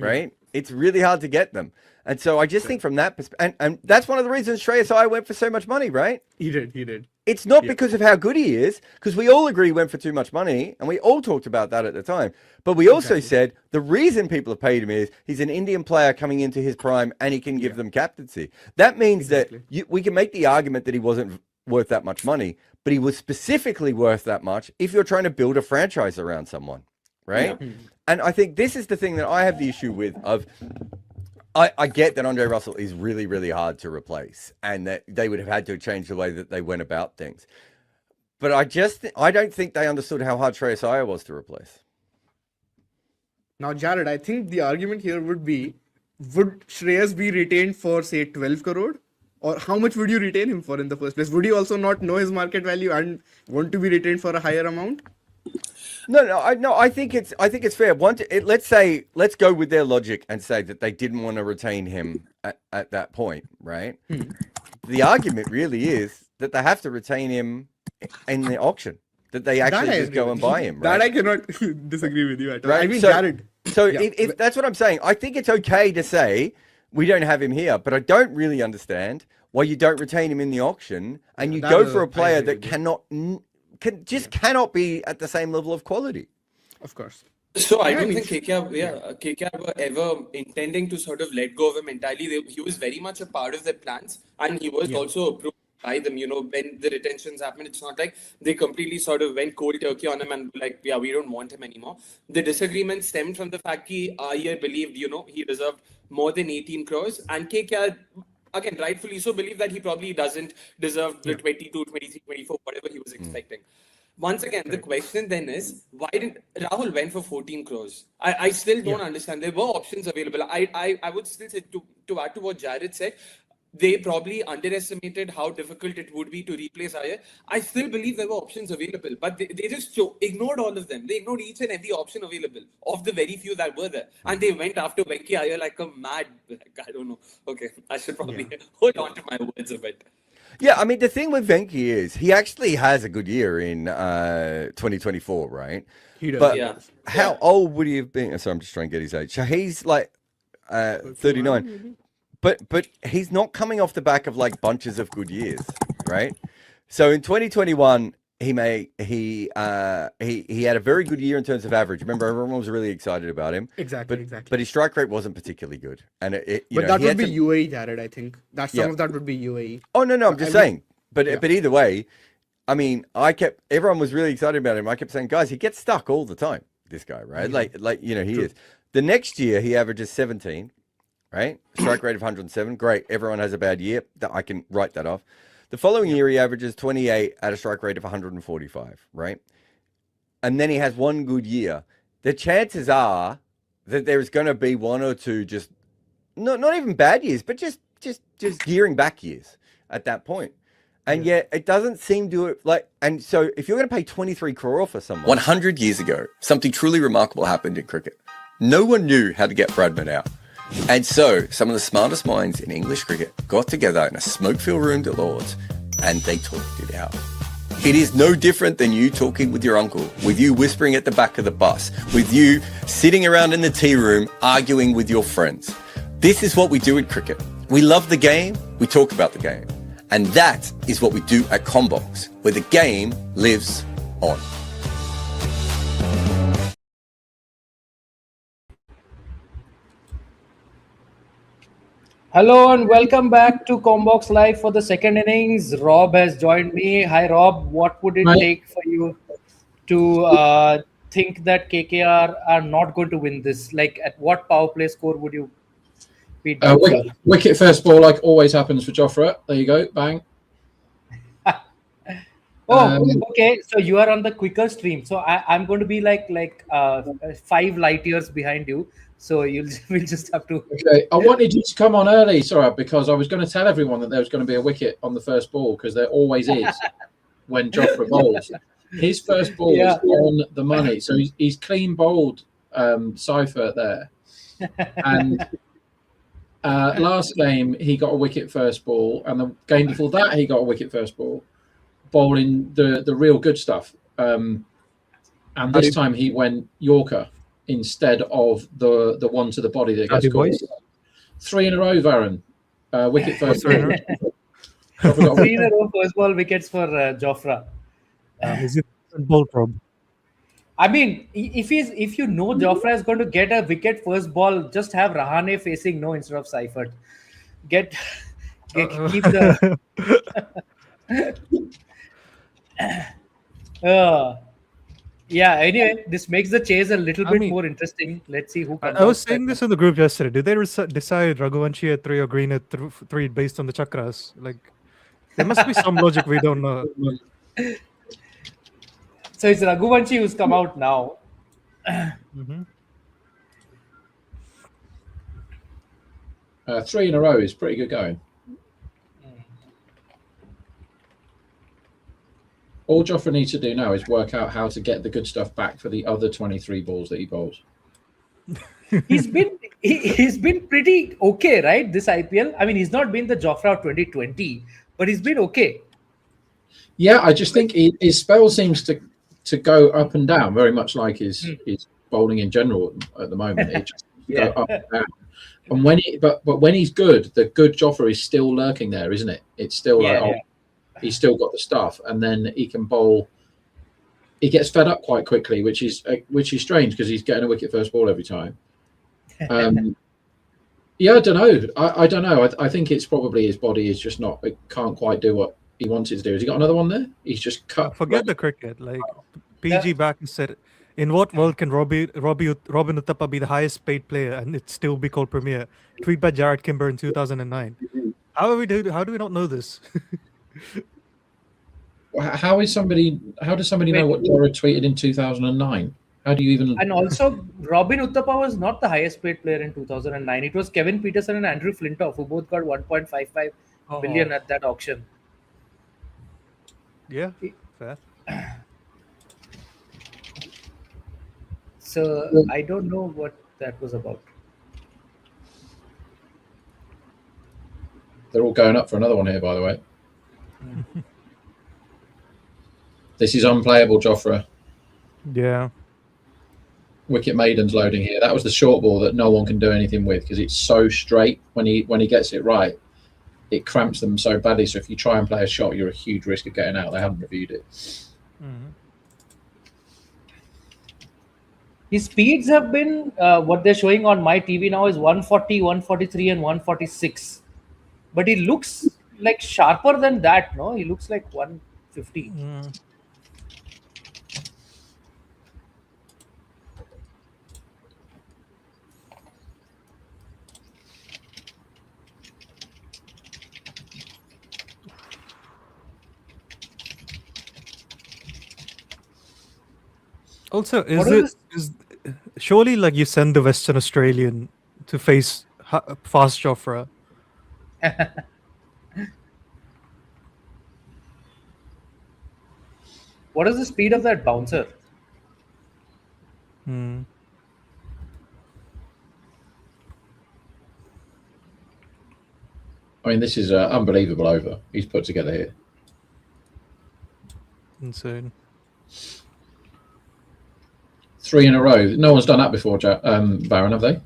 right? It's really hard to get them. And so I just think from that perspective, and that's one of the reasons Shreyas Iyer went for so much money, right? He did. It's not because of how good he is, because we all agree he went for too much money, and we all talked about that at the time. But we also said the reason people have paid him is he's an Indian player coming into his prime, and he can give them captaincy. That means that we can make the argument that he wasn't worth that much money, but he was specifically worth that much if you're trying to build a franchise around someone, right? Yeah. And I think this is the thing that I have the issue with I get that Andre Russell is really, really hard to replace and that they would have had to change the way that they went about things. But I don't think they understood how hard Shreyas Iyer was to replace. Now, Jared, I think the argument here would be, would Shreyas be retained for, say, 12 crore? Or how much would you retain him for in the first place? Would you also not know his market value and want to be retained for a higher amount? No. I think it's fair. Let's go with their logic and say that they didn't want to retain him at that point, right? The argument really is that they have to retain him in the auction. That they actually just go and buy him. Right? That I cannot disagree with you at all. Right? I mean, Jared, So Yeah. if that's what I'm saying, I think it's okay to say we don't have him here, but I don't really understand why you don't retain him in the auction and you that go is for a I player agree that with you. cannot be at the same level of quality. Of course. So I Yeah, I don't mean, think KKR were ever intending to sort of let go of him entirely. He was very much a part of their plans, and he was Yeah. also approved by them. When the retentions happened, it's not like they completely sort of went cold turkey on him and like, yeah, we don't want him anymore. The disagreement stemmed from the fact that Iyer believed, he deserved more than 18 crores, and KKR, again, rightfully so, believed that he probably doesn't deserve the 22, 23, 24, whatever he was expecting. Once again, the question then is, why didn't Rahul went for 14 crores? I still don't understand. There were options available. I would still say, to add to what Jared said, they probably underestimated how difficult it would be to replace Iyer. I still believe there were options available, but they just ignored all of them. They ignored each and every option available of the very few that were there. And they went after Venki Iyer like a mad, I don't know. Okay, I should probably hold on to my words a bit. Yeah, I mean, the thing with Venki is he actually has a good year in 2024, right? He does. But Yeah. how old would he have been? So I'm just trying to get his age. So he's like 39. maybe? But he's not coming off the back of like bunches of good years, right? So in 2021, he had a very good year in terms of average. Remember, everyone was really excited about him. Exactly. But his strike rate wasn't particularly good, and But that would be UAE, Jared. I think that some of that would be UAE. Oh no, I'm just saying. But either way, I mean, everyone was really excited about him. I kept saying, guys, he gets stuck all the time. This guy, right? He is. The next year he averages 17, right? Strike rate of 107. Great. Everyone has a bad year. I can write that off. The following year he averages 28 at a strike rate of 145, right? And then he has one good year. The chances are that there's going to be one or two just not even bad years, but just gearing back years at that point. And yet it doesn't seem to and so if you're going to pay 23 crore for someone. 100 years ago, something truly remarkable happened in cricket. No one knew how to get Bradman out. And so some of the smartest minds in English cricket got together in a smoke-filled room at Lords and they talked it out. It is no different than you talking with your uncle, with you whispering at the back of the bus, with you sitting around in the tea room arguing with your friends. This is what we do in cricket. We love the game, we talk about the game. And that is what we do at Combox, where the game lives on. Hello and welcome back to Combox Live for the second innings. Rob has joined me. Hi, Rob. What would it take for you to think that KKR are not going to win this? Like, at what power play score would you be doubtful? Wicket first ball, like always happens for Jofra. There you go. Bang. Okay. So you are on the quicker stream. So I'm going to be like 5 light years behind you. So we'll just have to. Okay, I wanted you to come on early, sorry, because I was going to tell everyone that there was going to be a wicket on the first ball because there always is when Jofra bowls. His first ball is on the money, so he's clean bowled Cypher there, and last game he got a wicket first ball, and the game before that he got a wicket first ball, bowling the real good stuff, and this time he went Yorker instead of the one to the body that gets caught. 3 in a row, Varun. Wicket first. 3 in a row first ball wickets for Jofra. Is it ball prob? I mean, if you know Jofra is going to get a wicket first ball, just have Rahane facing no instead of Seifert. Keep the. Anyway, this makes the chase a little bit more interesting. Let's see who comes. I was saying this in the group yesterday. Did they decide Raghuvanshi at 3 or Green at 3 based on the chakras? Like, there must be some logic we don't know. So it's Raghuvanshi who's come out now. 3 in a row is pretty good going. All Jofra needs to do now is work out how to get the good stuff back for the other 23 balls that he bowls. He's been pretty okay, right? This IPL. I mean, he's not been the Jofra of 2020, but he's been okay. Yeah, I just think his spell seems to go up and down, very much like his bowling in general at the moment. It just go up and down. And when he's good, the good Jofra is still lurking there, isn't it? It's still he's still got the stuff, and then he can bowl. He gets fed up quite quickly, which is strange because he's getting a wicket first ball every time. Yeah, I don't know. I don't know. I think it's probably his body is just not. It can't quite do what he wanted to do. Has he got another one there? He's just cut. Forget the cricket. Like PG back and said, in what world can Robin Uthappa be the highest paid player and it still be called Premier? Tweet by Jared Kimber in 2009. How do we not know this? How does somebody know what Dora tweeted in 2009? How do you even? And also, Robin Uthappa was not the highest paid player in 2009. It was Kevin Peterson and Andrew Flintoff who both got 1.55 billion at that auction. Yeah, fair. So I don't know what that was about. They're all going up for another one here, by the way. This is unplayable, Jofra. Yeah. Wicket Maiden's loading here. That was the short ball that no one can do anything with because it's so straight. When he gets it right, it cramps them so badly. So if you try and play a shot, you're a huge risk of getting out. They haven't reviewed it. Mm-hmm. His speeds have been what they're showing on my TV now is 140, 143, and 146. But he looks like sharper than that. No, he looks like 150. Also, is surely like you send the Western Australian to face fast Jofra? What is the speed of that bouncer? I mean, this is an unbelievable over he's put together here. Insane. 3 in a row. No one's done that before, Baron, have they?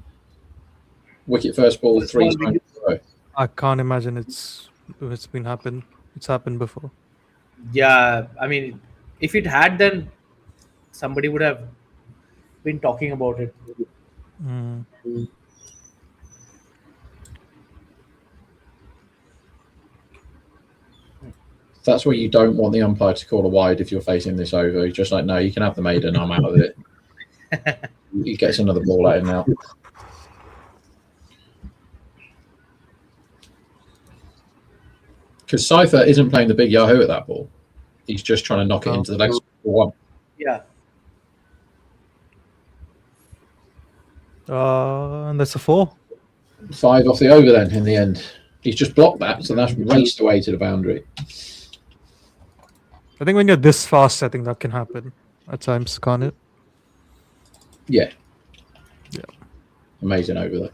Wicket first ball 3 times in a row. I can't imagine it's happened. It's happened before. Yeah, I mean, if it had, then somebody would have been talking about it. That's where you don't want the umpire to call a wide if you're facing this over. You're just like, no, you can have the maiden. I'm out of it. He gets another ball at him now. Because Cypher isn't playing the big Yahoo at that ball. He's just trying to knock it into the legs for one. Yeah. And that's a 4. 5 off the over then in the end. He's just blocked that, so that's raced away to the boundary. I think when you're this fast, I think that can happen at times, can't it? Yeah. Yeah. Amazing over there.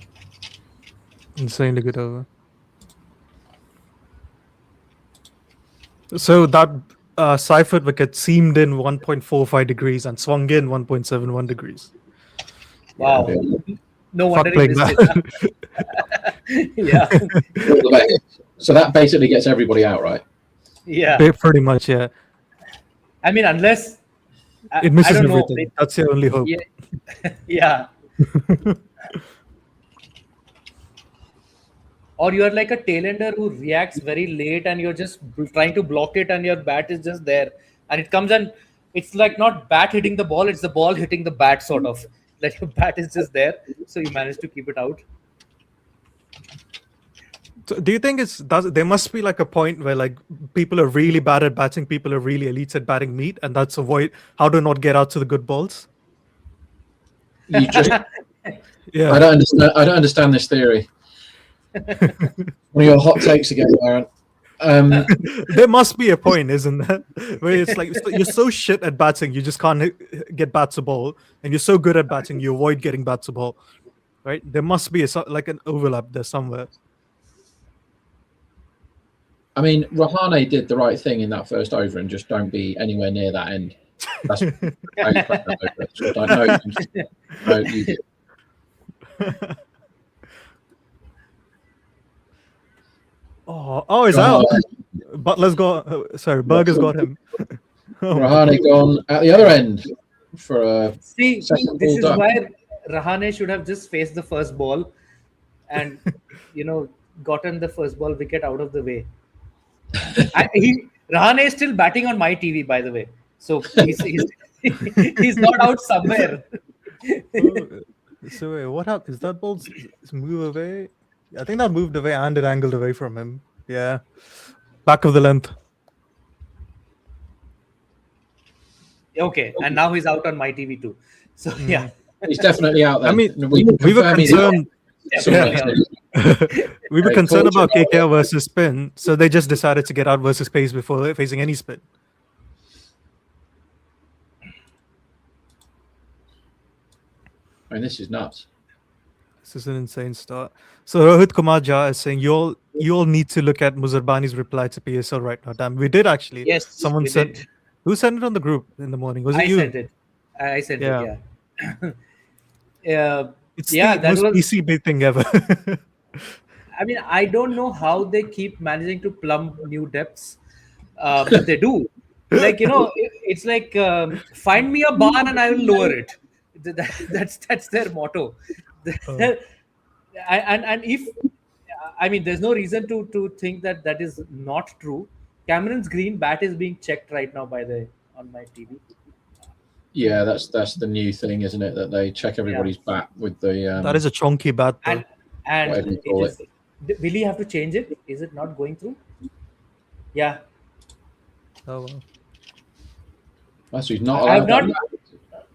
Insanely good over. So that Seifert wicket seamed in 1.45 degrees and swung in 1.71 degrees. Wow. Yeah. No Fuck wonder he playing missed that. it. Yeah. So that basically gets everybody out, right? Yeah. Pretty much, yeah. I mean, unless It misses I don't know. everything. That's your only hope. Yeah. Yeah. Or you're like a tailender who reacts very late and you're just trying to block it and your bat is just there. And it comes and it's like not bat hitting the ball, it's the ball hitting the bat, sort of. Like your bat is just there. So you manage to keep it out. So do you think there must be like a point where like people are really bad at batting, people are really elites at batting meat, and that's how to not get out to the good balls? You just Yeah. I don't understand this theory. One of your hot takes again, Aaron. There must be a point, isn't there? Where it's like you're so shit at batting, you just can't get bats a ball, and you're so good at batting, you avoid getting bats a ball, right? There must be like an overlap there somewhere. I mean, Rahane did the right thing in that first over and just don't be anywhere near that end. That's how you crack that over. So I know. No, you did. Oh, he's out. Butler's got. Sorry, Berger's got him. Rahane gone at the other end for a See, second this ball is duck. why Rahane should have just faced the first ball and, gotten the first ball wicket out of the way. Rahane is still batting on my TV, by the way. So he's not out somewhere. So wait, what happened? Is that ball move away? I think that moved away and it angled away from him. Yeah. Back of the length. Okay, and now he's out on my TV too. So yeah, He's definitely out there. I mean, we we were concerned. definitely out. We were Hey, concerned about Portugal. KKR versus spin, so they just decided to get out versus pace before facing any spin. I mean, this is nuts. This is an insane start. So Rohit Kumar Jha is saying you all need to look at Muzarbani's reply to PSL right now. Damn, we did actually. Yes, Someone we said. did. Who sent it on the group in the morning? Was it I you? sent it. I sent Yeah. it. Yeah. It's Yeah, the that most was- PCB thing ever. I mean, I don't know how they keep managing to plumb new depths, but they do. Like it's like find me a barn and I will lower it. That's their motto. And if I mean, there's no reason to think that is not true. Cameron's green bat is being checked right now on my TV. Yeah, that's the new thing, isn't it? That they check everybody's bat with the. That is a chonky bat. Though. And Whatever you call will he have to change it? Is it not going through? Yeah. Oh, well. That's he's not I have allowed. not-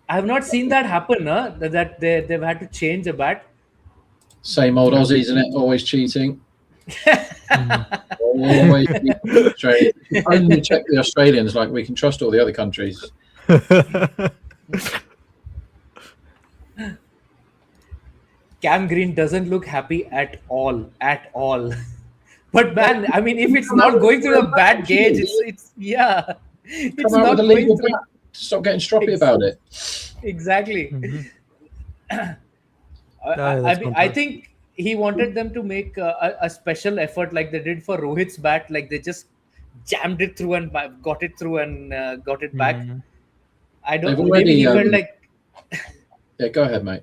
I have not seen that happen, that they've had to change a bat. Same old Aussies, isn't it? Always cheating. Always cheating. Australia. Only check the Australians like we can trust all the other countries. Cam Green doesn't look happy at all. But man, I mean, if it's not going through the bat gauge, it's it's Come out not with a going legal through. bat. Stop getting stroppy about it. Exactly. Mhm. I think he wanted them to make a special effort like they did for Rohit's bat. Like they just jammed it through and got it through and got it back. Mhm. I don't. They've Maybe already, he felt like. Yeah, go ahead, mate.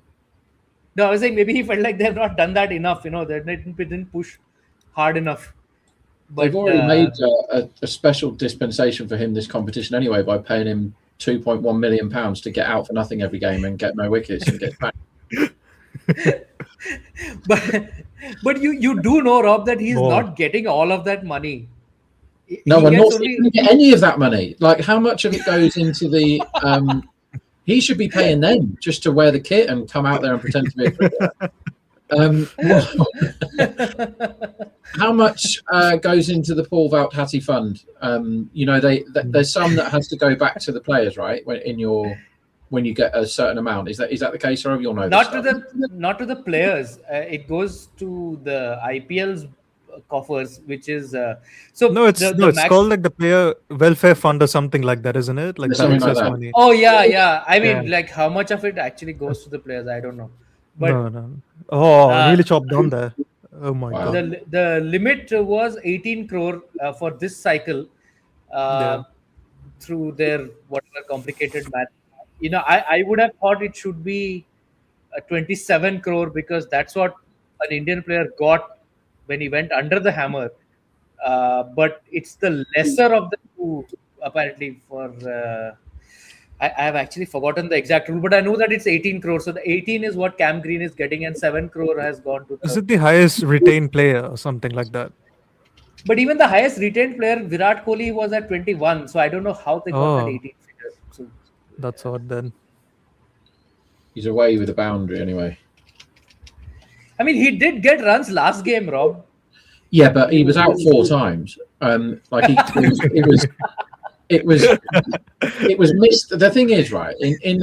No, I was saying maybe he felt like they have not done that enough. They didn't push hard enough. But They've already made a special dispensation for him this competition anyway by paying him £2.1 million to get out for nothing every game and get no wickets and get back. but you do know, Rob, that he's Oh. not getting all of that money. No, He we're gets not only- going to get any of that money. Like, how much of it goes into the? He should be paying them just to wear the kit and come out there and pretend to be a cricketer. How much goes into the Paul Valtati fund? There's some that has to go back to the players, right? When you get a certain amount, is that the case, or you'll know? not to the players. It goes to the IPL's coffers, which is so. No, it's max- called like the player welfare fund or something like that, isn't it? Like There's that something like excess that. money. Oh yeah. I mean, Yeah. like how much of it actually goes to the players, I don't know. But No. Oh, Uh, really chopped down there. Oh my Wow. god. the limit was 18 crore for this cycle through their whatever complicated math. I would have thought it should be 27 crore because that's what an Indian player got when he went under the hammer. But it's the lesser of the two, apparently. I have actually forgotten the exact rule, but I know that it's 18 crore. So the 18 is what Cam Green is getting, and 7 crore has gone to. Is it the highest retained player or something like that? But even the highest retained player, Virat Kohli, was at 21. So I don't know how they got that Oh. 18 figure. So, That's odd then. He's away with a boundary anyway. I mean, he did get runs last game, Rob. Yeah, but he was out 4 times. It was missed. The thing is, right, and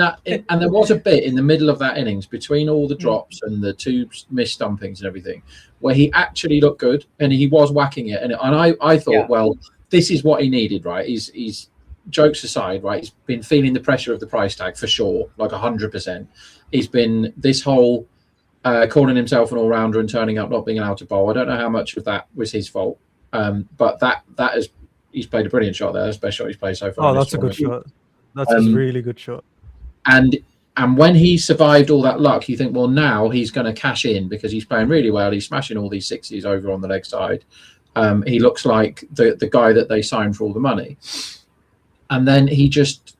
there was a bit in the middle of that innings between all the drops and the 2 missed stumpings and everything, where he actually looked good and he was whacking it. And I thought, Yeah. well, this is what he needed, right? He's jokes aside, right, he's been feeling the pressure of the price tag for sure, like 100%. He's been this whole calling himself an all-rounder and turning up not being allowed to bowl. I don't know how much of that was his fault, but that is he's played a brilliant shot there. That's the best shot he's played so far. Oh, that's a good shot. That's a really good shot. And when he survived all that luck, you think, well, now he's going to cash in because he's playing really well. He's smashing all these sixes over on the leg side. He looks like the guy that they signed for all the money. And then he just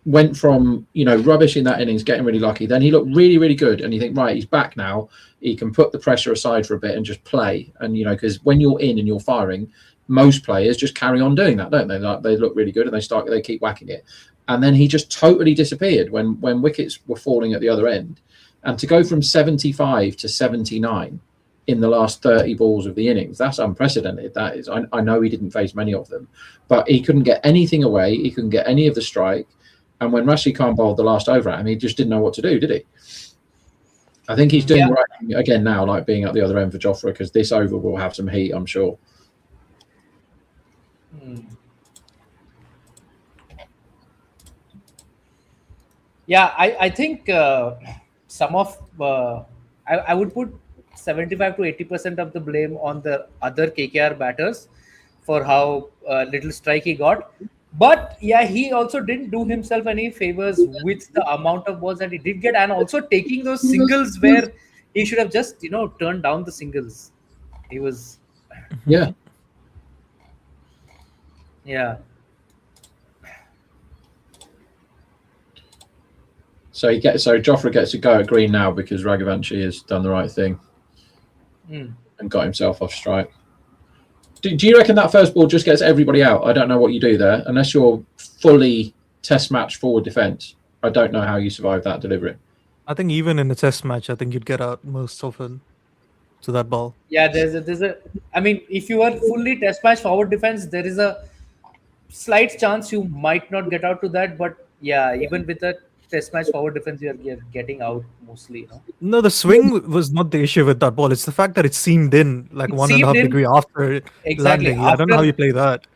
went from, rubbish in that innings, getting really lucky. Then he looked really, really good. And you think, right, he's back now. He can put the pressure aside for a bit and just play. And, because when you're in and you're firing, most players just carry on doing that, don't they? Like, they look really good and they keep whacking it. And then he just totally disappeared when wickets were falling at the other end. And to go from 75 to 79 in the last 30 balls of the innings, that's unprecedented. That is, I know he didn't face many of them, but he couldn't get anything away. He couldn't get any of the strike. And when Rashid Khan bowled the last over at him, he just didn't know what to do, did he? I think he's doing right again now, like being at the other end for Jofra, because this over will have some heat, I'm sure. Yeah, I think some of I would put 75 to 80% of the blame on the other KKR batters for how little strike he got. But yeah, he also didn't do himself any favors with the amount of balls that he did get, and also taking those singles where he should have just turned down the singles. He was yeah. So Jofra gets to go at green now because Raghavanshi has done the right thing and got himself off strike. Do you reckon that first ball just gets everybody out? I don't know what you do there. Unless you're fully test match forward defence, I don't know how you survive that delivery. I think even in a test match, I think you'd get out most often to that ball. Yeah, there's a. I mean, if you are fully test match forward defence, there is a slight chance you might not get out to that. But yeah, even with a test match forward defense, you're getting out mostly. No, the swing was not the issue with that ball. It's the fact that it seamed in like 1.5 degree after landing. I don't know how you play that.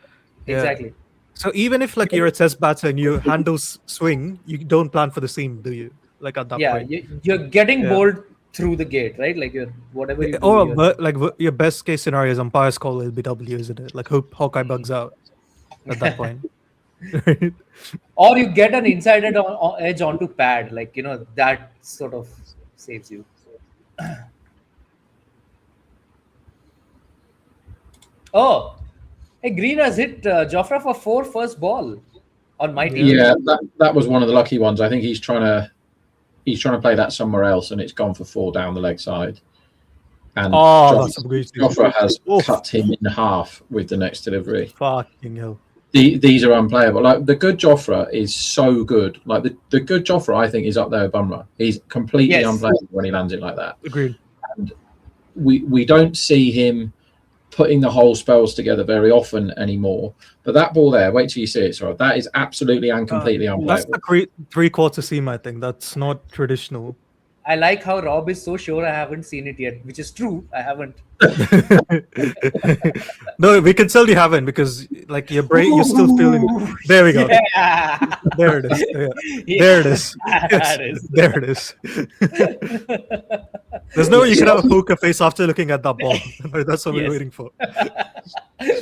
Exactly. So even if like you're a test batter and you handle swing, you don't plan for the seam, do you? Like at that point. Yeah, you're getting bowled through the gate, right? Like you're whatever you do. Or like your best case scenario is umpire's call LBW, isn't it? Like Hawkeye bugs out at that point. Right? Or you get an inside edge onto pad, like that sort of saves you. Oh, hey, Green has hit Jofra for 4 first ball on my team. Yeah, that was one of the lucky ones. I think he's trying to play that somewhere else, and it's gone for 4 down the leg side. And Jofra has cut him in half with the next delivery. Fucking hell. These are unplayable. Like the good Jofra is so good. Like the good Jofra, I think, is up there with Bumrah. He's completely unplayable when he lands it like that. Agreed. And we don't see him putting the whole spells together very often anymore. But that ball there, wait till you see it, sorry, that is absolutely and completely unplayable. That's the 3/4 seam, I think. That's not traditional. I like how Rob is so sure I haven't seen it yet, which is true. I haven't. No, we can tell you haven't because like your brain, you're still feeling. There we go. Yeah. There it is. Yeah. There it is. Yes. There it is. There's no way you can have a poker face after looking at that ball. That's what we're waiting for.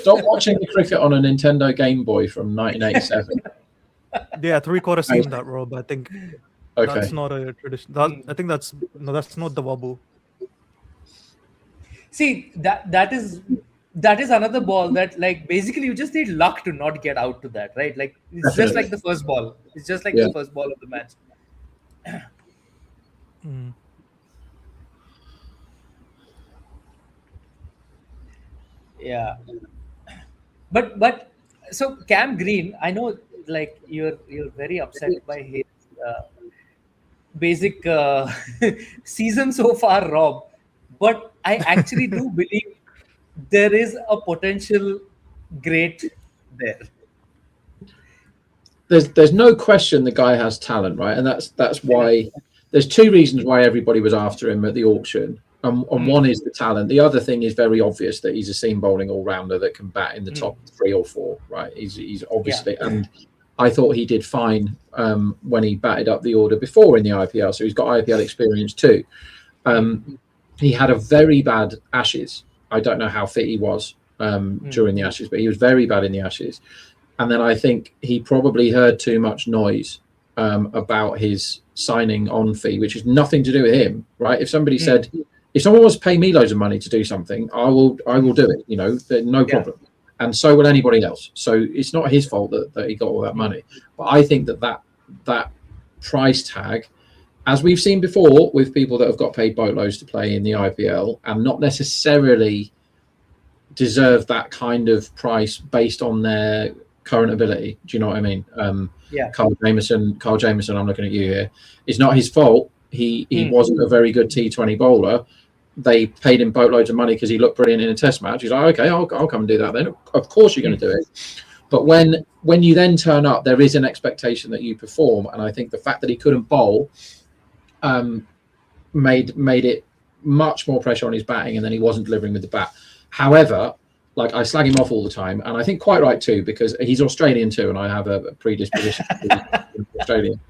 Stop watching the cricket on a Nintendo Game Boy from 1987. Yeah, 3/4 seam that, Rob. I think. Okay. That's not a tradition. I think that's not the wobble. See, that is another ball that like basically you just need luck to not get out to that, right? Like it's just like the first ball. It's just like the first ball of the match. Yeah. But so Cam Green, I know like you're very upset by his basic season so far, Rob, but I actually do believe there is a potential great there. There's no question the guy has talent, right? And that's why there's 2 reasons why everybody was after him at the auction. And one is the talent. The other thing is very obvious that he's a seam bowling all rounder that can bat in the top 3 or 4, right? He's obviously and I thought he did fine when he batted up the order before in the IPL. So he's got IPL experience too. He had a very bad Ashes. I don't know how fit he was during the Ashes, but he was very bad in the Ashes. And then I think he probably heard too much noise about his signing on fee, which has nothing to do with him, right? If somebody said, if someone wants to pay me loads of money to do something, I will do it, no problem. And so will anybody else. So it's not his fault that he got all that money. But I think that price tag, as we've seen before with people that have got paid boatloads to play in the IPL and not necessarily deserve that kind of price based on their current ability. Do you know what I mean? Carl Jameson, I'm looking at you here. It's not his fault. He wasn't a very good T20 bowler. They paid him boatloads of money because he looked brilliant in a test match. He's like, okay, I'll come and do that then. Of course you're going to do it. But when you then turn up, there is an expectation that you perform. And I think the fact that he couldn't bowl made it much more pressure on his batting, and then he wasn't delivering with the bat. However, like, I slag him off all the time, and I think quite right too, because he's Australian too, and I have a predisposition to be Australian.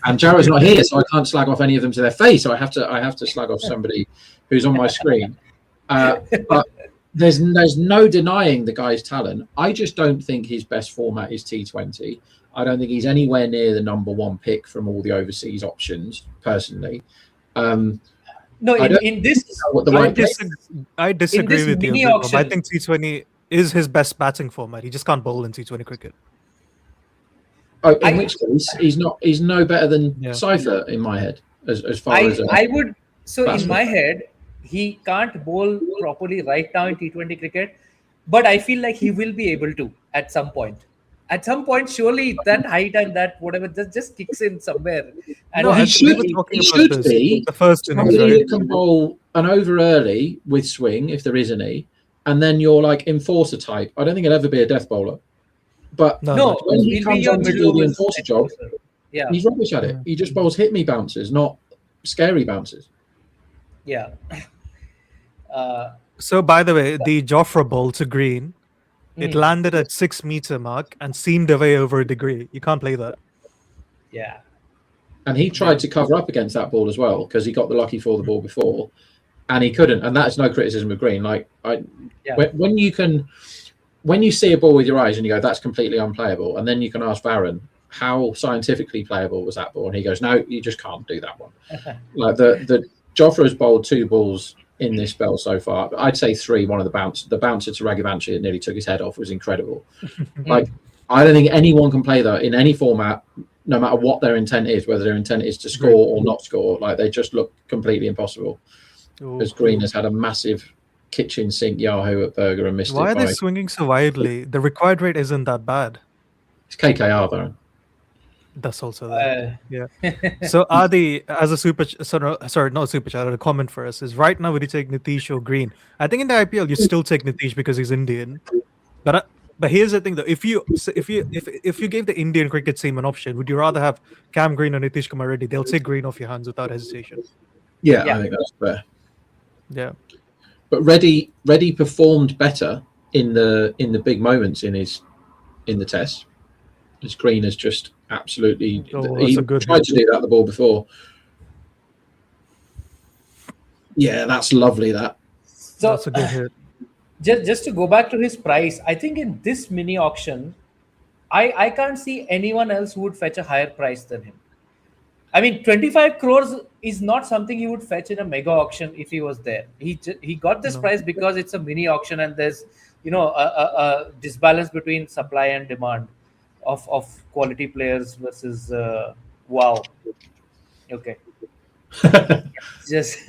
And Jarrod's not here, so I can't slag off any of them to their face. So I have to slag off somebody who's on my screen. But there's no denying the guy's talent. I just don't think his best format is T20. I don't think he's anywhere near the number one pick from all the overseas options, personally. No, in this, I disagree with you. Auction, I think T20 is his best batting format. He just can't bowl in T20 cricket. Oh, in which case, he's no better than Cypher in my head. As far as I would. So batsman. In my head, he can't bowl properly right now in T20 cricket, but I feel like he will be able to at some point. At some point, surely that height and that whatever just kicks in somewhere. And no, he should be the first innings. Somebody who can bowl an over early with swing, if there is any, and then you're like enforcer type. I don't think he'll ever be a death bowler. But no, when he comes on to do the enforcer job, he's rubbish at it. He just bowls hit me bounces, not scary bounces. Yeah. So, by the way, the Jofra ball to Green, it landed at 6 meter mark and seemed away over a degree. You can't play that. Yeah. And he tried to cover up against that ball as well, because he got the lucky for the ball before, and he couldn't. And that's no criticism of Green. Like, when you see a ball with your eyes and you go, that's completely unplayable, and then you can ask Varun, how scientifically playable was that ball? And he goes, no, you just can't do that one. Like the Jofra's bowled 2 balls in this spell so far. I'd say 3. One of the bouncer to Raghuvanshi that nearly took his head off was incredible. Like, I don't think anyone can play that in any format, no matter what their intent is, whether their intent is to score or not score. Like, they just look completely impossible. Because Green has had a massive kitchen sink Yahoo at Berger and missed it. Why are they swinging so widely? The required rate isn't that bad. It's KKR though. That's also there. So Adi, as a a comment for us is, right now would you take Nitish or Green? I think in the IPL you still take Nitish because he's Indian. But here's the thing though: if you gave the Indian cricket team an option, would you rather have Cam Green or Nitish Kumar Reddy? They'll take Green off your hands without hesitation. Yeah, I think that's fair. Yeah. But Reddy performed better in the big moments in the test. As Green has just absolutely he tried to do that the ball before. Yeah, that's lovely. So that's a good hit. Just to go back to his price, I think in this mini auction, I can't see anyone else who would fetch a higher price than him. I mean, 25 crores is not something he would fetch in a mega auction if he was there. He got this price because it's a mini auction and there's a disbalance between supply and demand of quality players versus wow. Okay. Just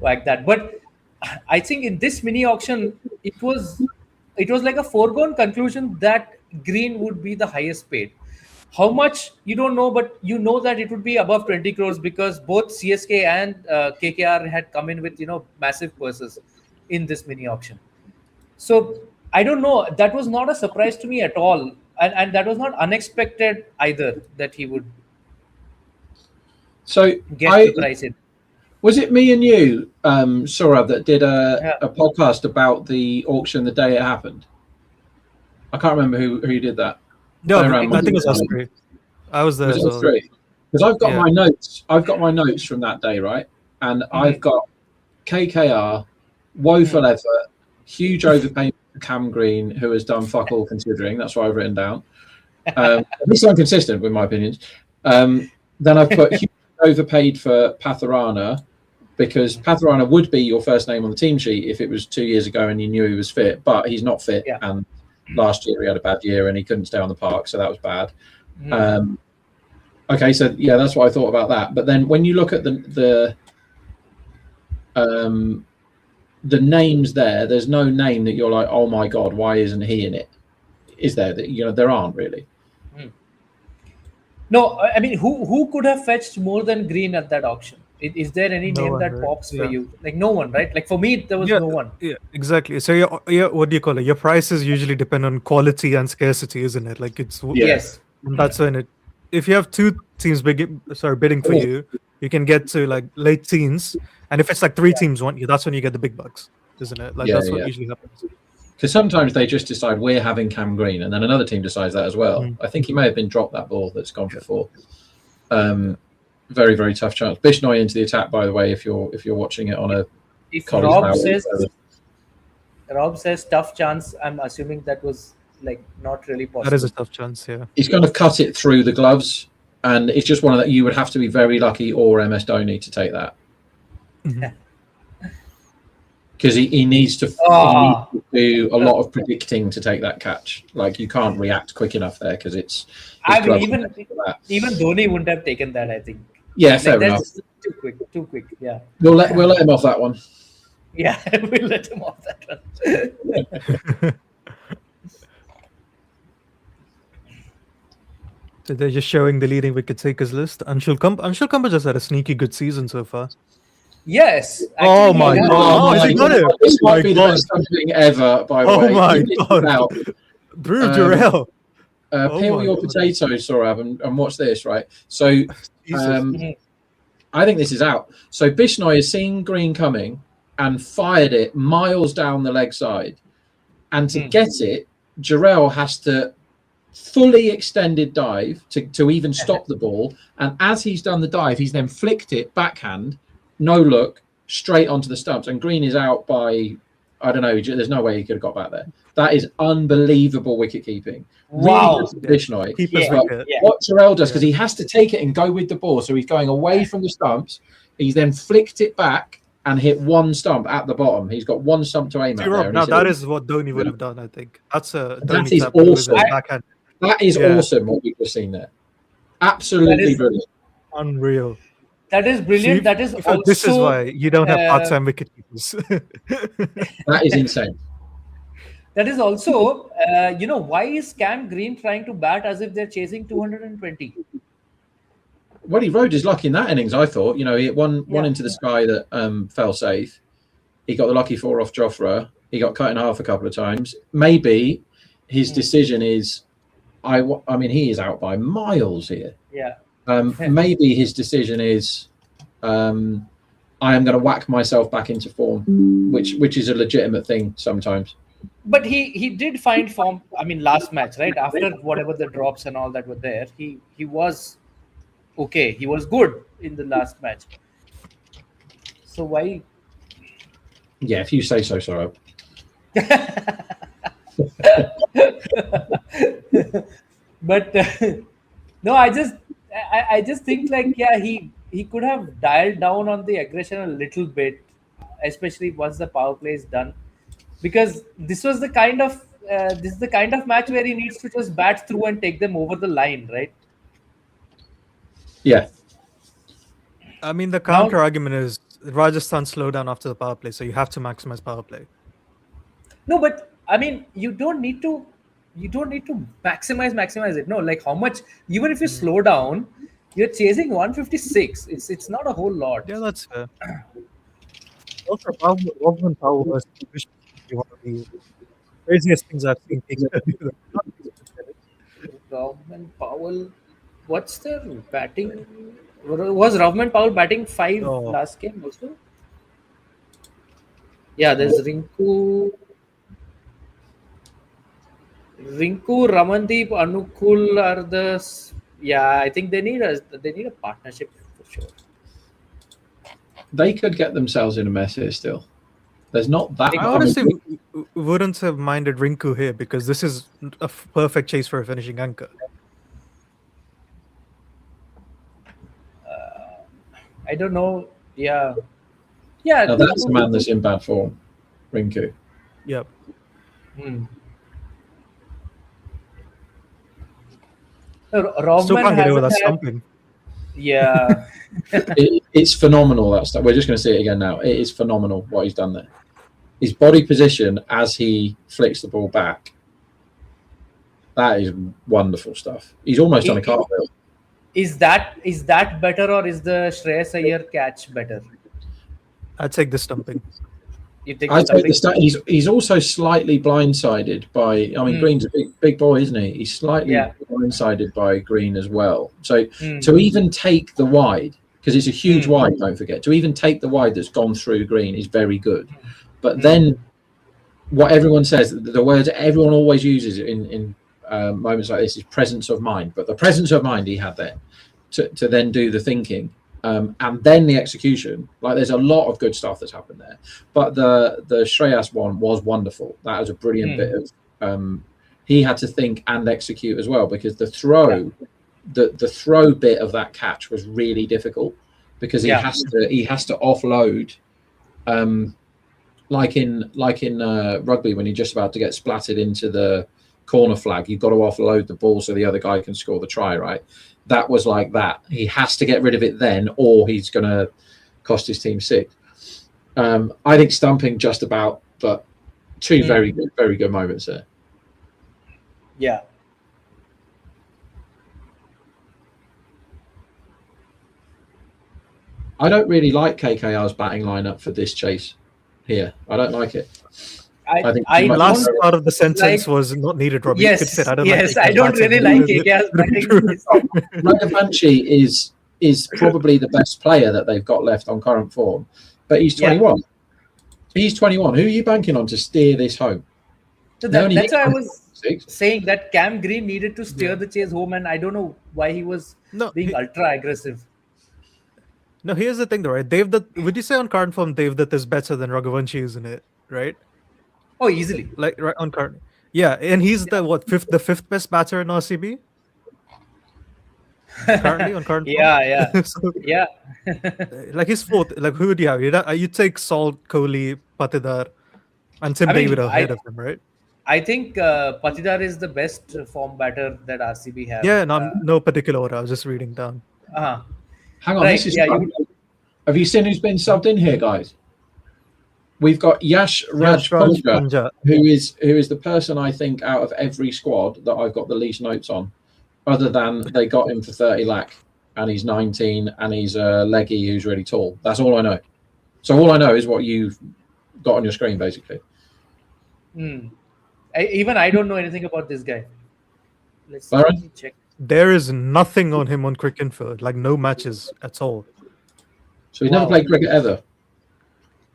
like that. But I think in this mini auction, it was like a foregone conclusion that Green would be the highest paid. How much you don't know, but you know that it would be above 20 crores because both CSK and KKR had come in with massive purses in this mini auction. So I don't know. That was not a surprise to me at all, and that was not unexpected either that he would. So get the price in. Was it me and you, Saurabh, that did a podcast about the auction the day it happened? I can't remember who did that. Yeah, around I think it was us Monday. three. I was there Was as it well. three? Because I've got Yeah. my notes. I've got my notes from that day, right? And I've got KKR, woeful effort, huge overpayment for Cam Green, who has done fuck all considering. That's what I've written down. At least I'm consistent with my opinions. Then I've put huge overpaid for Patharana, because Patharana would be your first name on the team sheet if it was 2 years ago and you knew he was fit, but he's not fit. Yeah. And last year he had a bad year and he couldn't stay on the park, so that was bad. Okay, so yeah, that's what I thought about that. But then when you look at the names there's no name that you're like, oh my god, why isn't he in it? Is there? That there aren't really. No, I mean, who could have fetched more than Green at that auction? Is there any No name one, that right? pops for Yeah. you? Like no one, right? Like for me, there was no one. Yeah, exactly. So what do you call it? Your prices usually depend on quality and scarcity, isn't it? Like it's Yes. and that's when if you have two teams bidding for you, you can get to like late teens, and if it's like three teams want you, that's when you get the big bucks, isn't it? Like that's what usually happens. Because sometimes they just decide we're having Cam Green, and then another team decides that as well. I think he may have been dropped that ball that's gone for 4. Very, very tough chance. Bishnoi into the attack, by the way, if you're watching it on a If college Rob says tough chance, I'm assuming that was like not really possible. That is a tough chance, yeah. He's going to cut it through the gloves, and it's just one of that. You would have to be very lucky or MS Dhoni to take that. Because he needs to do a lot of predicting to take that catch. Like you can't react quick enough there because it's. I mean, even Dhoni wouldn't have taken that. I think. Yeah, fair enough. Too quick. Yeah. We'll let him off that one. Yeah, we'll let him off that one. So they're just showing the leading wicket takers list. Anshul Kumba just had a sneaky good season so far. Yes. Oh my god! Oh, he got it. This might be the best something ever. By the way. Oh my god! Drew Jarrell. Peel your potatoes, Saurabh, and watch this. Right. So, I think this is out. So Bishnoi has seen Green coming and fired it miles down the leg side, and to get it, Jarrell has to fully extended dive to even stop the ball. And as he's done the dive, he's then flicked it backhand, no look, straight onto the stumps. And Green is out by, I don't know, there's no way he could have got back there. That is unbelievable wicket keeping. Wow. Really what Jarrell does, because he has to take it and go with the ball, so he's going away from the stumps. He's then flicked it back and hit one stump at the bottom. He's got one stump to aim at there. Now that is what Dhoni would have done, I think. That is awesome. That is awesome what we've just seen there. Absolutely brilliant. Unreal. That is brilliant. That is also, this is why you don't have part-time wicket keepers. That is insane. That is also, why is Cam Green trying to bat as if they're chasing 220? Well, he rode his luck in that innings, I thought. He hit one into the sky that fell safe. He got the lucky 4 off Jofra. He got cut in half a couple of times. Maybe his decision is, I mean, he is out by miles here. Yeah. Maybe his decision is, I am going to whack myself back into form, which is a legitimate thing sometimes. But he did find form. I mean, last match, right? After whatever the drops and all that were there, he was okay. He was good in the last match. So why? Yeah, if you say so, sorry. But no, I just think like he could have dialed down on the aggression a little bit, especially once the power play is done, because this was the kind of match where he needs to just bat through and take them over the line, right? Yeah. I mean, the counter argument is Rajasthan slow down after the power play, so you have to maximize power play. No, but I mean, you don't need to maximize it. No, like how much? Even if you slow down, you're chasing 156. It's not a whole lot. Yeah, that's fair. Also, Rovman Powell was one of the craziest things I've seen. Rovman Powell, what's their batting? Was Rovman Powell batting 5 last game also? Yeah, there's Rinku. Rinku, Ramandeep, Anukul are yeah. I think they need a partnership for sure. They could get themselves in a mess here still. There's not that. I honestly wouldn't have minded Rinku here because this is a perfect chase for a finishing anchor. I don't know. Yeah. Yeah. Now that's a man that's in bad form, Rinku. Yep. Still can't get over that stumping. Yeah. It's phenomenal, that stuff. We're just going to see it again now. It is phenomenal what he's done there. His body position as he flicks the ball back, that is wonderful stuff. He's almost done a cartwheel. Is that better, or is the Shreyas Iyer catch better? I'd take the stumping. You think I take the he's also slightly blindsided by. I mean, Green's a big boy, isn't he? He's slightly blindsided by Green as well. So to even take the wide, because it's a huge wide, don't forget, to even take the wide that's gone through Green is very good. But then, what everyone says, the words everyone always uses in moments like this is presence of mind. But the presence of mind he had there to then do the thinking. And then the execution, like there's a lot of good stuff that's happened there, but the Shreyas one was wonderful. That was a brilliant bit of he had to think and execute as well, because the throw the throw bit of that catch was really difficult because he has to offload like in rugby when you're just about to get splattered into the corner flag, you've got to offload the ball so the other guy can score the try, right? That was like that. He has to get rid of it then, or he's going to cost his team 6. I think stumping just about, but two very good moments there. Yeah. I don't really like KKR's batting lineup for this chase here. I don't like it. I think the last part of the sentence was not needed, Robbie. Yes, I don't I don't really like KKR's batting. Raghavanshi is probably the best player that they've got left on current form, but he's 21. Yeah. He's 21. Who are you banking on to steer this home? So that's why I was saying that Cam Green needed to steer the chase home, and I don't know why he was being ultra aggressive. No, here's the thing though, right? Would you say on current form Devdutt is better than Raghavanshi, isn't it? Right? Oh, easily. Like right on current. Yeah, and he's the fifth best batter in RCB? Currently on current form? So, like he's fourth. Like who would you have? You'd take Salt, Kohli, Patidar, and Tim David ahead of him, right? I think Patidar is the best form batter that RCB have. Yeah, no particular order. I was just reading down. Hang on, this is have you seen who's been subbed in here, guys? We've got Yash Raj Punjab, who is the person I think out of every squad that I've got the least notes on, other than they got him for 30 lakh and he's 19 and he's a leggy who's really tall. That's all I know. So all I know is what you've got on your screen, basically. Even I don't know anything about this guy. Let's check. There is nothing on him on Cricinfo, like no matches at all. So he's never played cricket ever.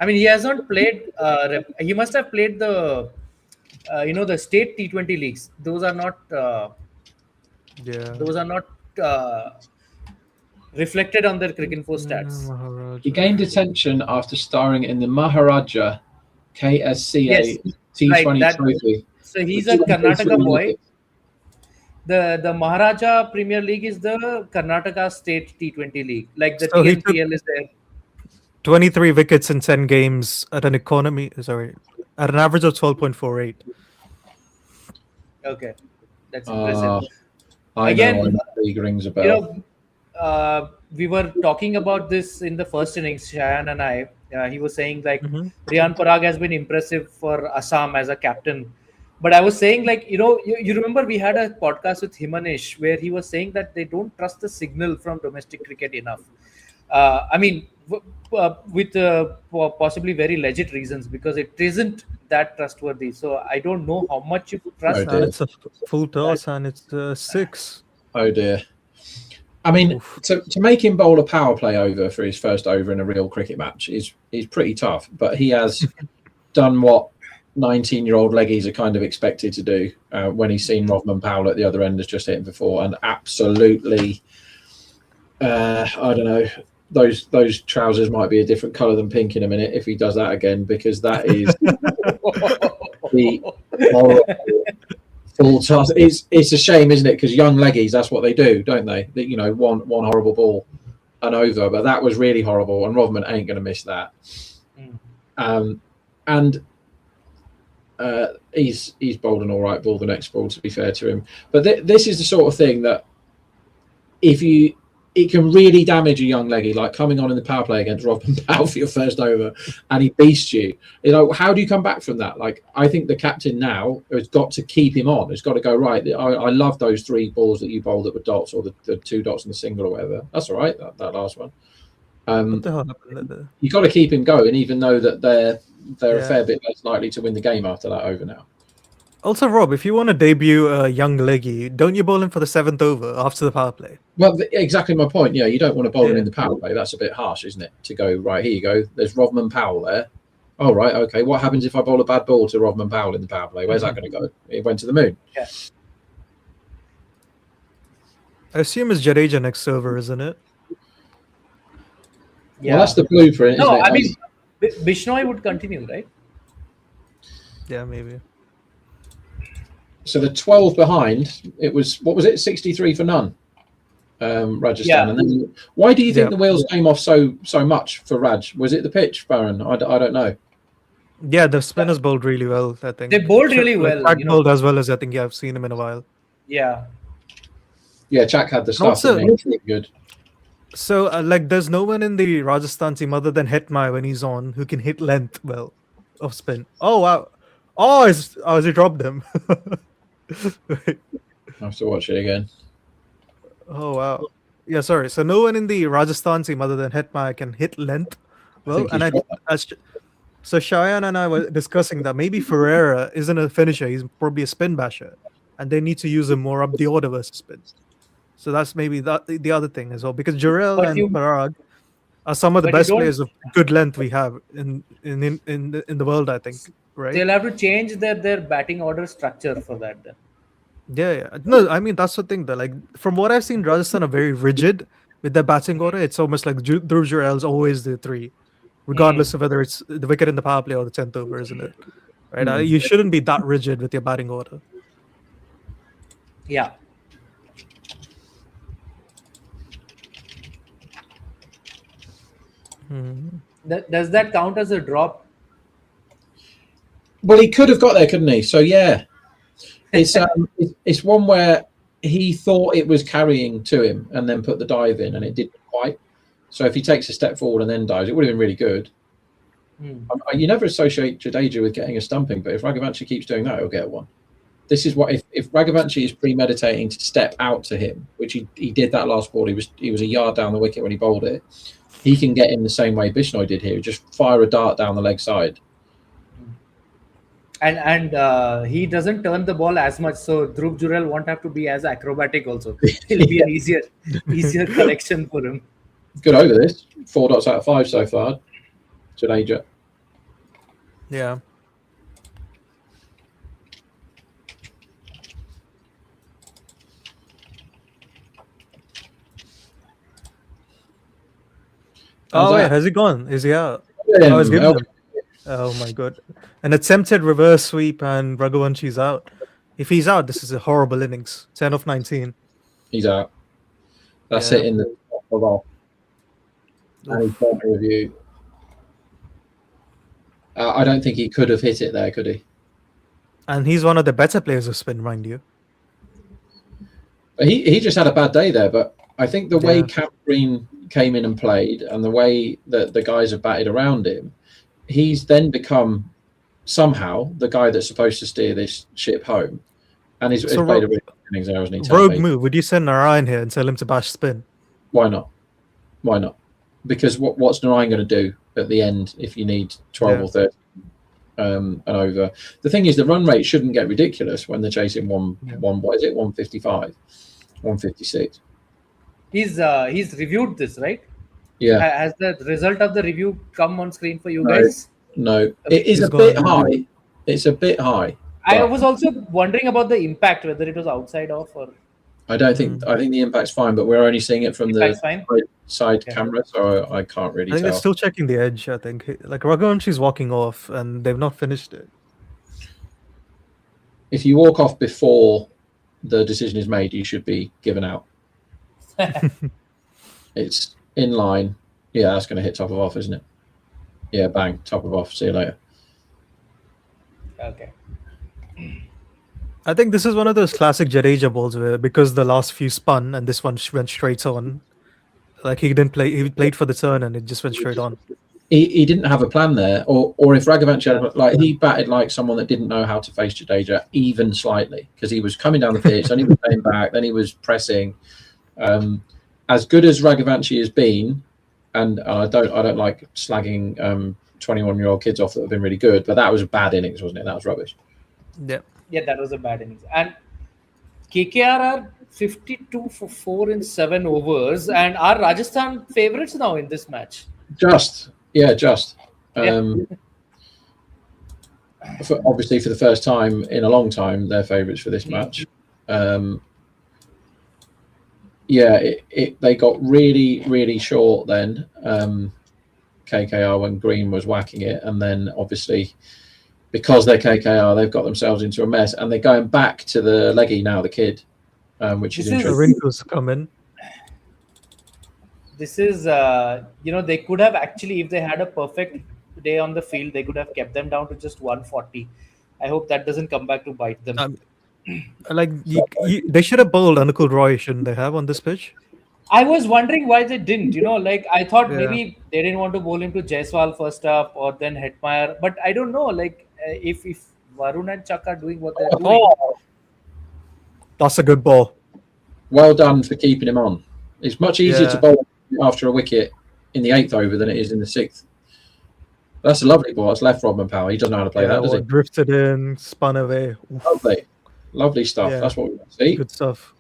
I mean, he hasn't played. He must have played the, the state T20 leagues. Those are not. Those are not reflected on their Cricinfo stats. He gained attention after starring in the Maharaja KSCA T20 trophy. So he's a Karnataka boy. The Maharaja Premier League is the Karnataka State T20 League. Like the TNPL is there. 23 wickets in 10 games at an average of 12.48. Okay, that's impressive. Again, league rings a bell. We were talking about this in the first innings, Shayan and I. He was saying Riyan Parag has been impressive for Assam as a captain. But I was saying, you remember we had a podcast with Himanish where he was saying that they don't trust the signal from domestic cricket enough. I mean, with possibly very legit reasons, because it isn't that trustworthy. So I don't know how much you trust. It's a full toss and it's 6. Oh dear. I mean, to make him bowl a power play over for his first over in a real cricket match is pretty tough. But he has done what 19-year-old leggies are kind of expected to do when he's seen Rovman Powell at the other end has just hit him before, and absolutely, I don't know, those trousers might be a different colour than pink in a minute if he does that again, because that is the horrible full toss. It's a shame, isn't it? Because young leggies, that's what they do, don't they? That, you know, one horrible ball and over, but that was really horrible, and Rovman ain't going to miss that. And he's bowled an all right ball the next ball, to be fair to him. But this is the sort of thing that it can really damage a young leggy, like coming on in the power play against Rovman Powell for your first over, and he beasts you. You know, how do you come back from that? Like, I think the captain now has got to keep him on. It's got to go, right, I love those 3 balls that you bowled that were dots, or the 2 dots in the single or whatever. That's all right, that last one. What the hell happened there? You got to keep him going, even though that they're a fair bit less likely to win the game after that over now. Also, Rob, if you want to debut a young leggy, don't you bowl him for the 7th over after the power play? Well, exactly my point. Yeah, you don't want to bowl him in the power play. That's a bit harsh, isn't it? To go, right, here you go. There's Rovman Powell there. Oh, right, okay. What happens if I bowl a bad ball to Rovman Powell in the power play? Where's that going to go? It went to the moon. Yeah. I assume it's Jadeja next over, isn't it? Yeah. Well, that's the blueprint. No, isn't it? I mean, Bishnoi would continue, right? Yeah, maybe. So the 12 behind, it was, what was it, 63 for none, Rajasthan. Yeah. And then, why do you think the wheels came off so much for Raj? Was it the pitch, Baron? I don't know. Yeah, the spinners bowled really well, I think. They bowled really well. Chak You know. bowled as well as I think I've seen him in a while. Yeah. Yeah, Chak had the stuff. Also- didn't he? Really good. So, like, there's no one in the Rajasthan team other than Hetmai when he's on who can hit length well of spin. Oh, wow. Oh, he dropped him. I have to watch it again. Oh, wow. Yeah, sorry. So, no one in the Rajasthan team other than Hetmai can hit length well. So, Cheyenne and I were discussing that maybe Ferreira isn't a finisher. He's probably a spin basher. And they need to use him more up the order versus spins. So that's maybe the other thing as well, because Jarrell and Parag are some of the best players of good length we have in the world, I think. Right? They'll have to change their batting order structure for that then. Yeah. No, I mean that's the thing though. Like from what I've seen, Rajasthan are very rigid with their batting order. It's almost like Dhruv Jurel's always the 3, regardless of whether it's the wicket in the power play or the 10th over, isn't it? Right? You shouldn't be that rigid with your batting order. Yeah. Does that count as a drop? Well, he could have got there, couldn't he? So yeah, it's one where he thought it was carrying to him and then put the dive in, and it didn't quite. So if he takes a step forward and then dives, it would have been really good. You never associate Jadeja with getting a stumping, but if Raghavanshi keeps doing that, he'll get one. This is what if Raghavanshi is premeditating to step out to him, which he did that last ball. He was a yard down the wicket when he bowled it. He can get him the same way Bishnoi did here. Just fire a dart down the leg side. And he doesn't turn the ball as much, so Dhruv Jurel won't have to be as acrobatic also. It'll be an easier collection for him. Good over this. 4 dots out of 5 so far. Jadeja. Yeah. Oh, wait, has he gone? Is he out? Oh my god. An attempted reverse sweep and Raghuvanshi's out. If he's out, this is a horrible innings. 10 of 19. He's out. That's it in the top of all. And he's got a review. I don't think he could have hit it there, could he? And he's one of the better players of spin, mind you. But he just had a bad day there, but I think the way Cam Green came in and played and the way that the guys have batted around him, he's then become somehow the guy that's supposed to steer this ship home. And he's played a really good innings there, hasn't he? Rogue move. Would you send Narine here and tell him to bash spin? Why not? Why not? Because what's Narine going to do at the end if you need 12 or 13 and over? The thing is, the run rate shouldn't get ridiculous when they're chasing what is it, 155, 156. He's reviewed this, right? Yeah. Has the result of the review come on screen for you guys? No. It is a bit high. It's a bit high. I but was also wondering about the impact, whether it was outside off or I don't think. I think the impact's fine, but we're only seeing it from the impact's fine. side Okay. camera, so I can't I really think they're tell. still checking the edge. I think like Raghuvanshi walking off, and they've not finished it. If you walk off before the decision is made, you should be given out. It's in line. Yeah, that's going to hit top of off, isn't it? Yeah, bang, top of off. See you later. Okay. I think this is one of those classic Jadeja balls where because the last few spun and this one went straight on, like he didn't play. He played for the turn and it just went straight on. He didn't have a plan there, or if Raghuvanshi had, like, he batted like someone that didn't know how to face Jadeja even slightly, because he was coming down the pitch, then he was playing back, then he was pressing. As good as Raghuvanshi has been, and I don't like slagging 21-year-old kids off that have been really good, but that was a bad innings, wasn't it? That was rubbish. Yeah. Yeah, that was a bad innings. And KKR are 52 for 4 in 7 overs and are Rajasthan favourites now in this match. Just. Yeah. Obviously, for the first time in a long time, they're favourites for this match. They got really short then. KKR when Green was whacking it, and then obviously because they're KKR, they've got themselves into a mess, and they're going back to the leggy now, the kid, which is interesting. Wrinkles come in. This is, they could have actually, if they had a perfect day on the field, they could have kept them down to just 140. I hope that doesn't come back to bite them. They should have bowled Anukul Roy, shouldn't they have on this pitch? I was wondering why they didn't. I thought maybe they didn't want to bowl into Jaiswal first up or then Hetmeyer. But I don't know, if Varun and Chak are doing what they're doing. That's a good ball. Well done for keeping him on. It's much easier to bowl after a wicket in the 8th over than it is in the 6th. That's a lovely ball. That's left Rodman Power. He doesn't know how to play that, does he? Drifted in, spun away. Oof. Lovely stuff. Yeah. That's what we want to see. Good stuff.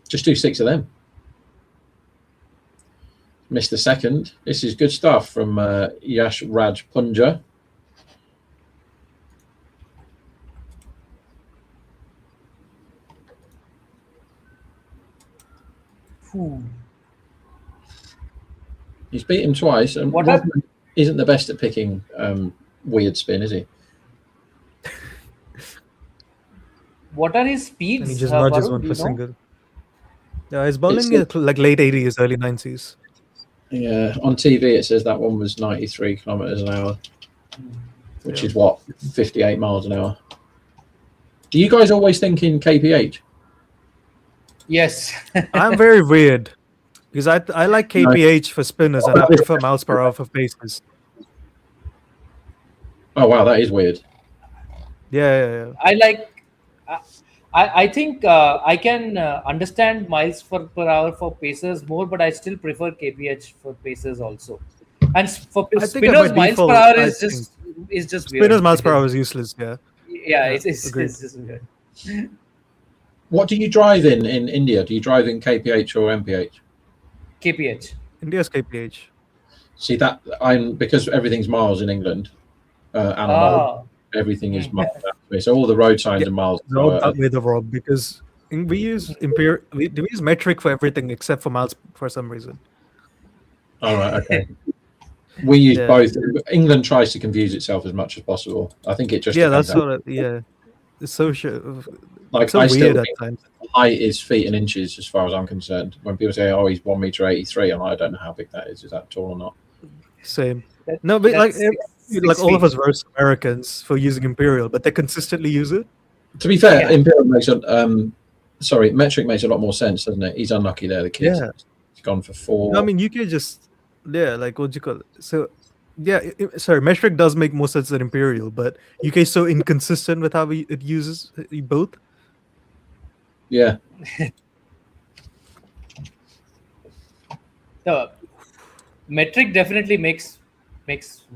Just do 6 of them. Missed the second. This is good stuff from Yash Raj Punja. He's beat him twice, and Rodman isn't the best at picking weird spin, is he? What are his speeds? And he just nudges one for single. Yeah, he's bowling like late 80s, early 90s. Yeah, on TV it says that one was 93 kilometers an hour, which is what, 58 miles an hour. Do you guys always think in kph? Yes. I'm very weird because I like kph for spinners and I prefer miles per hour for paces. Oh wow, that is weird. Yeah. I think I can understand miles per hour for pacers more, but I still prefer kph for pacers also. And for spinners, miles per hour is just weird. Spinners miles per hour is useless. Yeah, it's just weird. What do you drive in India? Do you drive in kph or mph? kph. India's kph. See that because everything's miles in England. Everything is miles. So all the road signs are miles. No, that way the wrong because we use we use metric for everything except for miles for some reason. All right, okay. We use both. England tries to confuse itself as much as possible. I think it just that's what it's so like so I weird still at think times. height is feet and inches as far as I'm concerned. When people say, "Oh, he's 1.83 m," I don't know how big that is. Is that tall or not? Same. No, but like all of us roast Americans for using imperial, but they consistently use it. To be fair, imperial makes metric makes a lot more sense, doesn't it? He's unlucky there. The kid. Yeah. He's gone for 4. No, I mean UK just like what do you call it? So metric does make more sense than imperial, but UK is so inconsistent with how it uses both. Yeah. The metric definitely makes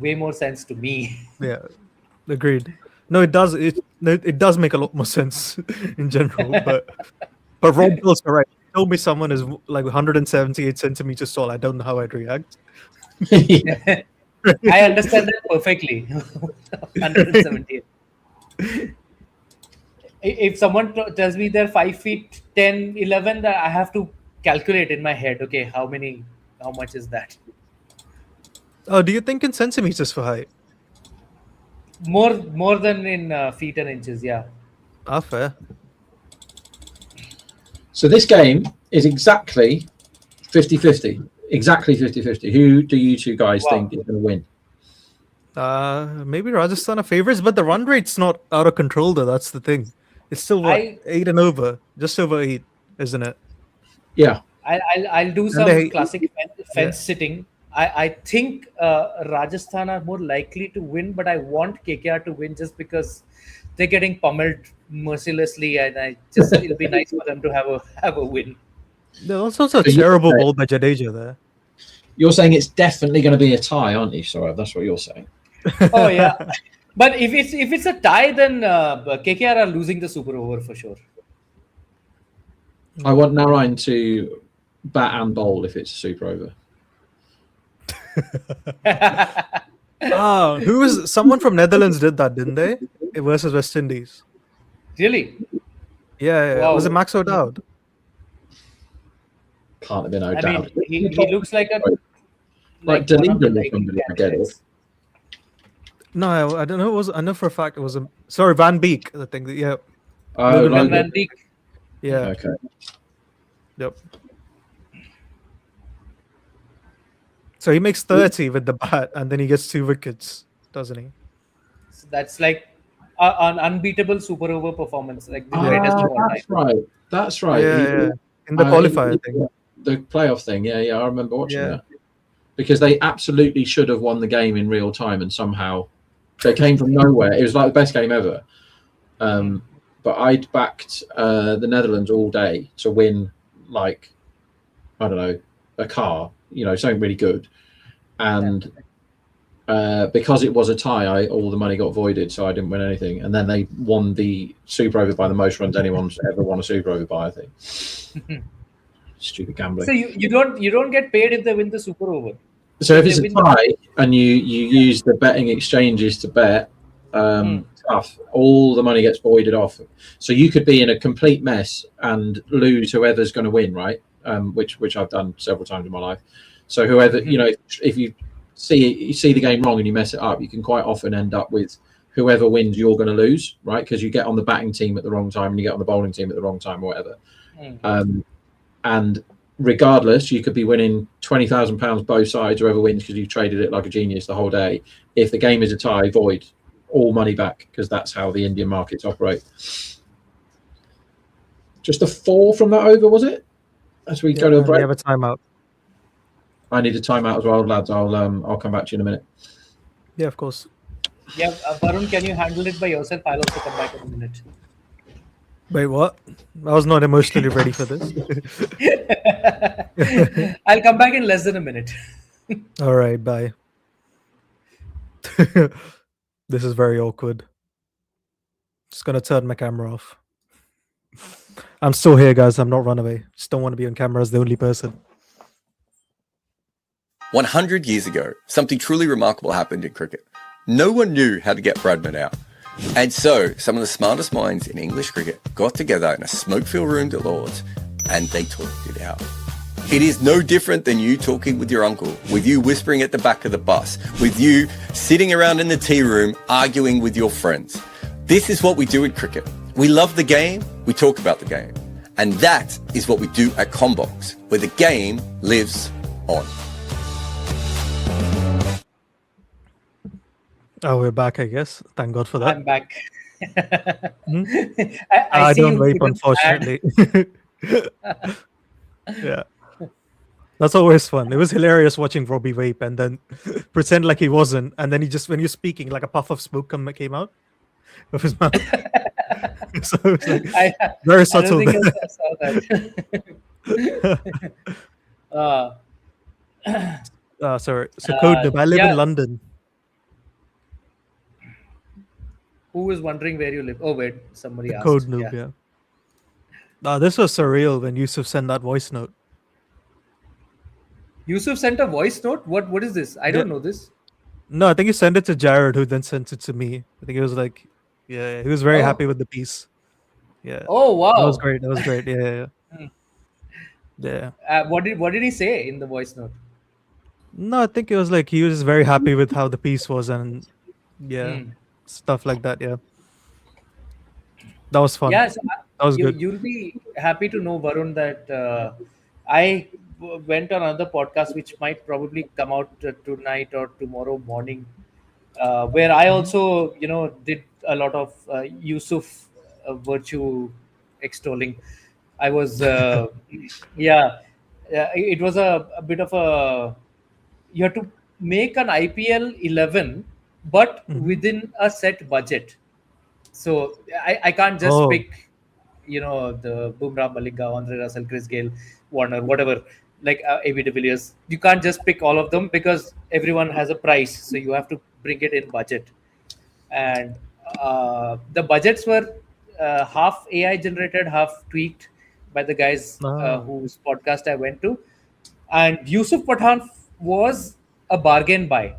way more sense to me. Yeah, agreed. No, it does. It does make a lot more sense in general, but Rob Bill's correct. Tell me someone is like 178 centimeters tall. I don't know how I'd react. I understand that perfectly. 178. If someone tells me they're 5 feet 10, 11, that I have to calculate in my head. Okay, how much is that? Oh, do you think in centimeters for height? More than in feet and inches. Yeah. Ah, fair. So this game is exactly 50-50. Exactly 50-50. Who do you two guys Wow. think is going to win? Maybe Rajasthan are favorites, but the run rate's not out of control though. That's the thing. It's still what, I 8 and over, just over 8, isn't it? Yeah. I'll do And some they, classic fence sitting. I think Rajasthan are more likely to win, but I want KKR to win just because they're getting pummeled mercilessly, and it'll be nice for them to have a win. there's also a you're terrible saying- ball by Jadeja there. You're saying it's definitely going to be a tie, aren't you, Saurav? That's what you're saying. Oh yeah, but if it's a tie, then KKR are losing the super over for sure. I want Narine to bat and bowl if it's a super over. Who was someone from Netherlands did that, didn't they? Versus West Indies. Really? Yeah. Wow. Was it Max O'Dowd? Can't have been no I doubt. mean, he looks like a Like one of the Dunedin or likely somebody, I get it. candidates. No, I don't know. I know for a fact it was sorry, Van Beek. I think. Yeah. Oh, Logan Van Logan. Beek. Yeah. Okay. Yep. So he makes 30 with the bat, and then he gets 2 wickets, doesn't he? So that's like an unbeatable super over performance, like the greatest of all time. That's right. That's right. Yeah. In the qualifier thing. The playoff thing. Yeah, I remember watching Yeah. that. Because they absolutely should have won the game in real time, and somehow they came from nowhere. It was like the best game ever. But I'd backed the Netherlands all day to win, like, I don't know, a car, something really good. And because it was a tie, all the money got voided, so I didn't win anything. And then they won the super over by the most runs anyone's ever won a super over by, I think. Stupid gambling. So you don't get paid if they win the super over. So if it's they a win tie and you use the betting exchanges to bet, tough, all the money gets voided off. So you could be in a complete mess and lose whoever's going to win, right? Which I've done several times in my life. So whoever, if you see the game wrong and you mess it up, you can quite often end up with whoever wins, you're going to lose, right? Because you get on the batting team at the wrong time and you get on the bowling team at the wrong time or whatever. And regardless, you could be winning £20,000 both sides, whoever wins, because you've traded it like a genius the whole day. If the game is a tie, void, all money back, because that's how the Indian markets operate. Just a 4 from that over, was it? As we go to a break. We have a timeout. I need a timeout as well, lads. I'll come back to you in a minute. Yeah, of course. Yeah, Varun, can you handle it by yourself? I'll also come back in a minute. Wait, what? I was not emotionally ready for this. I'll come back in less than a minute. All right, bye. This is very awkward. Just gonna turn my camera off. I'm still here, guys. I'm not run away. Just don't want to be on camera as the only person. 100 years ago, something truly remarkable happened in cricket. No one knew how to get Bradman out. And so, some of the smartest minds in English cricket got together in a smoke-filled room at Lord's, and they talked it out. It is no different than you talking with your uncle, with you whispering at the back of the bus, with you sitting around in the tea room arguing with your friends. This is what we do in cricket. We love the game, we talk about the game. And that is what we do at Combox, where the game lives on. Oh, we're back, I guess. Thank God for that. I'm back. I see don't you vape, put an unfortunately. Yeah. That's always fun. It was hilarious watching Robbie vape and then pretend like he wasn't. And then he just, when you're speaking, like a puff of smoke came out of his mouth. So it was like very subtle. I don't think I saw that. Sorry. So Code Noob, I live yeah. in London. Who was wondering where you live? Oh, wait, somebody asked. Code Noob, yeah. This was surreal when Yusuf sent that voice note. Yusuf sent a voice note? What is this? I don't know this. No, I think he sent it to Jared, who then sent it to me. I think he was like, yeah, he was very happy with the piece. Yeah, Oh that was wow. great. That was great. Yeah, yeah. What did he say in the voice note? No, I think it was like he was very happy with how the piece was, and yeah, Hmm. stuff like that. Yeah, that was fun. Yeah, so That was good. you'll be happy to know, Varun, that I went on another podcast which might probably come out tonight or tomorrow morning, where I Mhm. also did a lot of Yusuf virtue extolling. I was yeah, it was a bit of a, you have to make an IPL 11 but Mhm. within a set budget. So I can't just Oh, pick, the Bumrah, Malinga, Andre Russell, Chris Gale, Warner, whatever, like AB de Villiers. You can't just pick all of them because everyone has a price. So you have to bring it in budget. And the budgets were half AI generated, half tweaked by the guys ah, whose podcast I went to. And Yusuf Pathan was a bargain buy.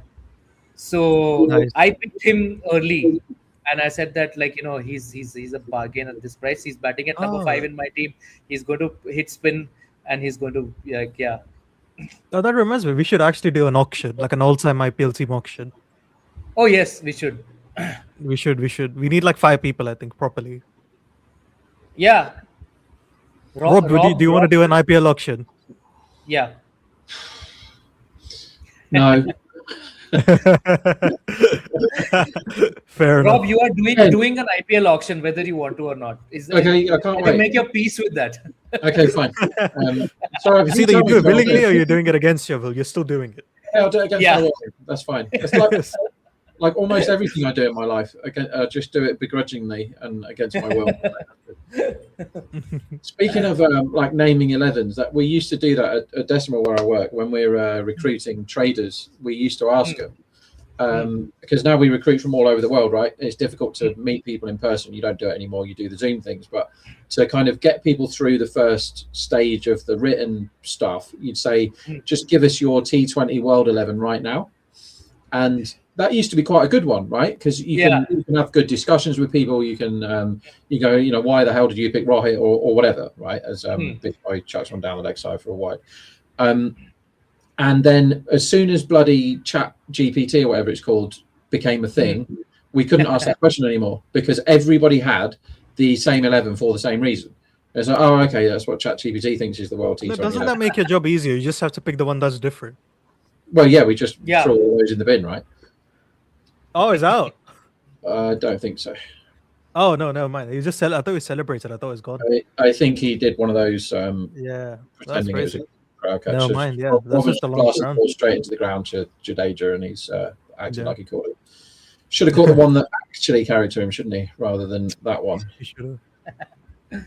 So nice. I picked him early, and I said that, like, he's a bargain at this price. He's batting at number five Oh, in my team. He's going to hit spin, and he's going to, like, yeah. oh, that reminds me. We should actually do an auction, like an all-time IPL team auction. Oh yes, we should. We should. We should. We need like 5 people, I think, properly. Yeah, Rob, do you want to Rob. do an IPL auction? Yeah, No. Fair enough. Rob, you are doing Okay. doing an IPL auction whether you want to or not. Okay, I can't you wait. make your peace with that. Okay, fine. Sorry, if It's you either tell you me do it to, I'll willingly do or it. you're doing it against your will. You're still doing it. Yeah, I'll do it against Yeah. my will. That's fine. It's like almost everything I do in my life. I just do it begrudgingly and against my will. Speaking of like naming 11s, that we used to do that at Decimal where I work when we're recruiting traders. We used to ask them because now we recruit from all over the world, right? It's difficult to meet people in person. You don't do it anymore. You do the Zoom things, but to kind of get people through the first stage of the written stuff, you'd say, just give us your T20 World 11 right now. And that used to be quite a good one, right? Because you can have good discussions with people. You can you go, why the hell did you pick Rohit or whatever, right? As Big Boy chucks one down the leg side for a wide. And then as soon as bloody Chat GPT or whatever it's called became a thing, we couldn't ask that question anymore because everybody had the same 11 for the same reason. It's like, oh, okay, that's what Chat GPT thinks is the world T20. No, doesn't that make your job easier? You just have to pick the one that's different. Well, yeah, we just throw all those in the bin, right? Oh, it's out. I don't think so. Oh no, never mind. You just I thought we celebrated. I thought it was gone. I think he did one of those. Yeah, that's pretending it was crazy. a crowd catch. Never mind. Yeah, that's just a long blasted round. ball straight into the ground to Jadeja, and he's acting like he caught it. Should have caught the one that actually carried to him, shouldn't he? Rather than that one. He should have.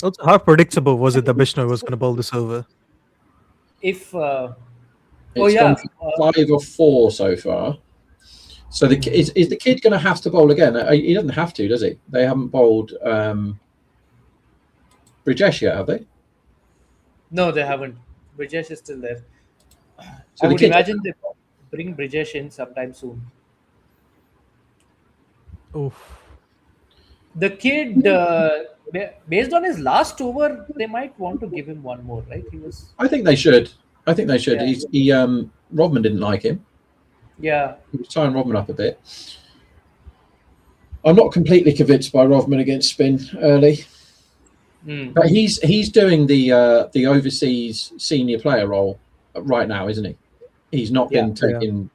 Also, how predictable was it that Bishnoi was going to bowl this over? If It's gone for 5 or 4 so far. So is the kid going to have to bowl again? He doesn't have to, does he? They haven't bowled Brijesh yet, have they? No, they haven't. Brijesh is still there. So I would imagine they bring Brijesh in sometime soon. Oof. The kid, based on his last over, they might want to give him one more, right? I think they should. Yeah. Rodman didn't like him. Yeah. He was tying Rodman up a bit. I'm not completely convinced by Rodman against spin early. But he's doing the overseas senior player role right now, isn't he? He's not been taking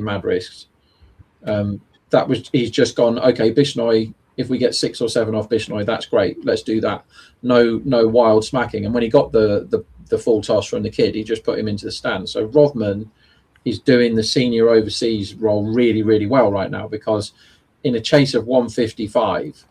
mad risks. He's just gone, okay, Bishnoi, if we get 6 or 7 off Bishnoi, that's great. Let's do that. No wild smacking. And when he got the full toss from the kid, he just put him into the stand. So Rodman is doing the senior overseas role really, really well right now because in a chase of 155,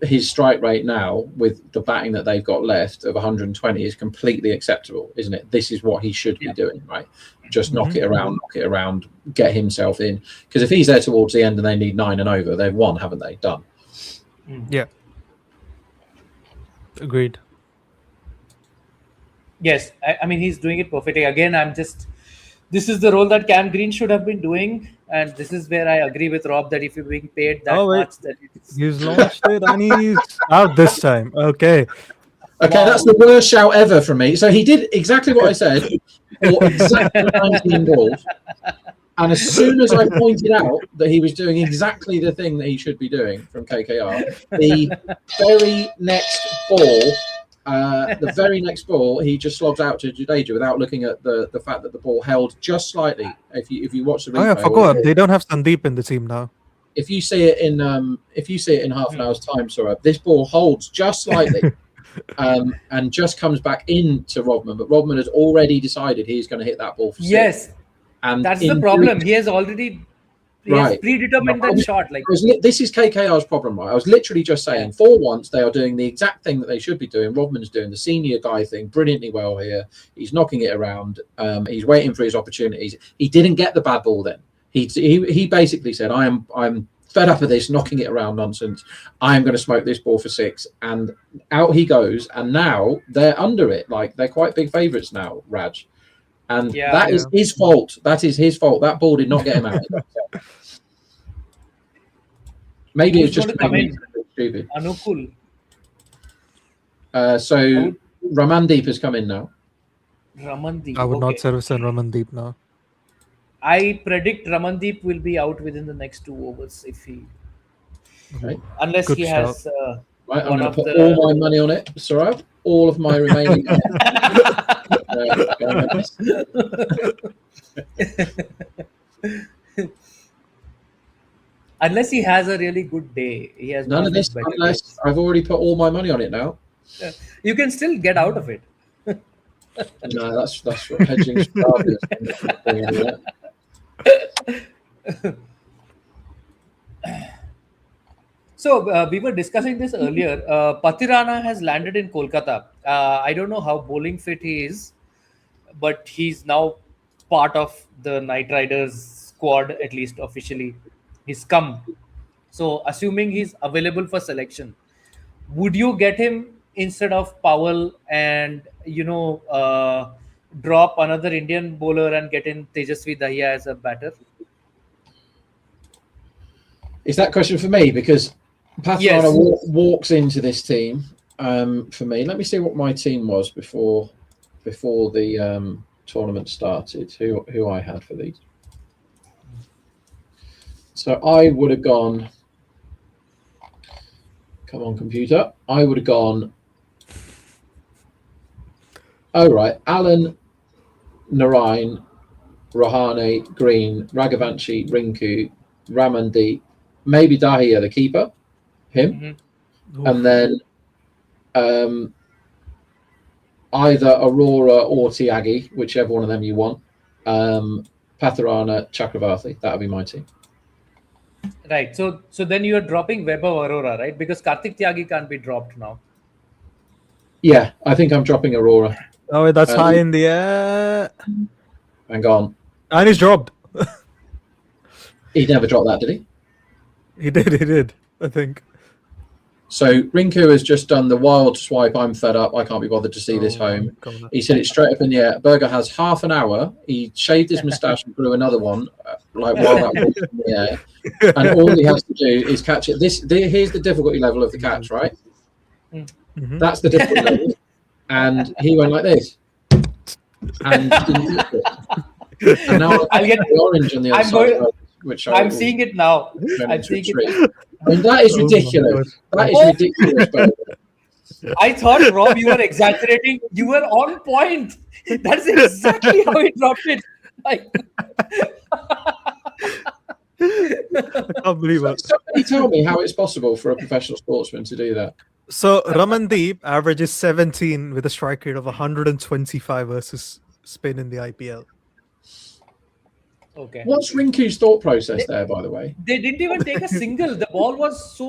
his strike rate now with the batting that they've got left of 120 is completely acceptable, isn't it? This is what he should be doing, right? Just knock it around, get himself in. Because if he's there towards the end and they need 9 and over, they've won, haven't they? Done. Yeah. Agreed. Yes, I mean he's doing it perfectly. Again, I'm just This is the role that Cam Green should have been doing, and this is where I agree with Rob that if you're being paid that Oh, wait. much, that it's He's launched it and he's out this time. Okay. Okay, Wow. that's the worst shout ever from me. So he did exactly what I said, or exactly 19 balls. And as soon as I pointed out that he was doing exactly the thing that he should be doing from KKR, the very next ball, he just slogs out to Jadeja without looking at the fact that the ball held just slightly. If you watch the replay, Oh, yeah, I forgot. They don't have Sandeep in the team now. if you see it in half an hour's time, Saurabh, this ball holds just slightly. And just comes back into Rodman, but Rodman has already decided he's going to hit that ball for six. Yes, And that's the problem. He has predetermined that shot. Like this is KKR's problem, right? I was literally just saying, for once they are doing the exact thing that they should be doing. Rodman's doing the senior guy thing brilliantly well here. He's knocking it around. He's waiting for his opportunities. He didn't get the bad ball then. He basically said, I'm fed up of this knocking it around nonsense. I am going to smoke this ball for six, and out he goes. And now they're under it. Like they're quite big favourites now, Raj. And that is his fault. That is his fault. That ball did not get him out. Maybe it's just stupid. Anukul. So Ramandeep has come in now. Ramandeep. I would not service on Ramandeep now. I predict Ramandeep will be out within the next 2 overs if he, unless Good he shout. has. Right, I'm going to put all my money on it, Saurabh. All of my remaining. Unless he has a really good day, he has None of this unless days. I've already put all my money on it now. You can still get out of it. No, that's what hedging strategy is. So we were discussing this earlier. Patirana has landed in Kolkata. I don't know how bowling fit he is, but he's now part of the Knight Riders squad, at least officially. He's come. So assuming he's available for selection, would you get him instead of Powell and drop another Indian bowler and get in Tejasvi Dahiya as a batter? Is that question for me? Because Patirana walks into this team for me. Let me see what my team was before the tournament started. Who I had for these. So I would have gone. Come on, computer. I would have gone. Oh, right. Allen, Narine, Rahane, Green, Raghavanshi, Rinku, Ramandeep, maybe Dahiya, the keeper, him. Mm-hmm. And then either Aurora or Tyagi, whichever one of them you want. Patirana, Chakravarthy. That would be my team. Right. So then you are dropping Webber Aurora, right? Because Karthik Tyagi can't be dropped now. Yeah, I think I'm dropping Aurora. Oh, that's high in the air. Hang on. And he's dropped. He never dropped that, did he? He did, I think. So Rinku has just done the wild swipe. I'm fed up. I can't be bothered to see this home. He said it straight up in the air. Berger has half an hour. He shaved his moustache and grew another one, like while that was in the air. And all he has to do is catch it. Here's the difficulty level of the catch, right? Mm-hmm. That's the difficulty level. And he went like this. And now I'll get the orange on the other side. I'm seeing it now. I'm seeing it. I mean, that is ridiculous. That is ridiculous. I thought, Rob, you were exaggerating. You were on point. That's exactly how he dropped it. Like... I can't believe it. Somebody tell me how it's possible for a professional sportsman to do that. So Ramandeep averages 17 with a strike rate of 125 versus spin in the IPL. Okay. What's Rinku's thought process there, by the way? They didn't even take a single. The ball was so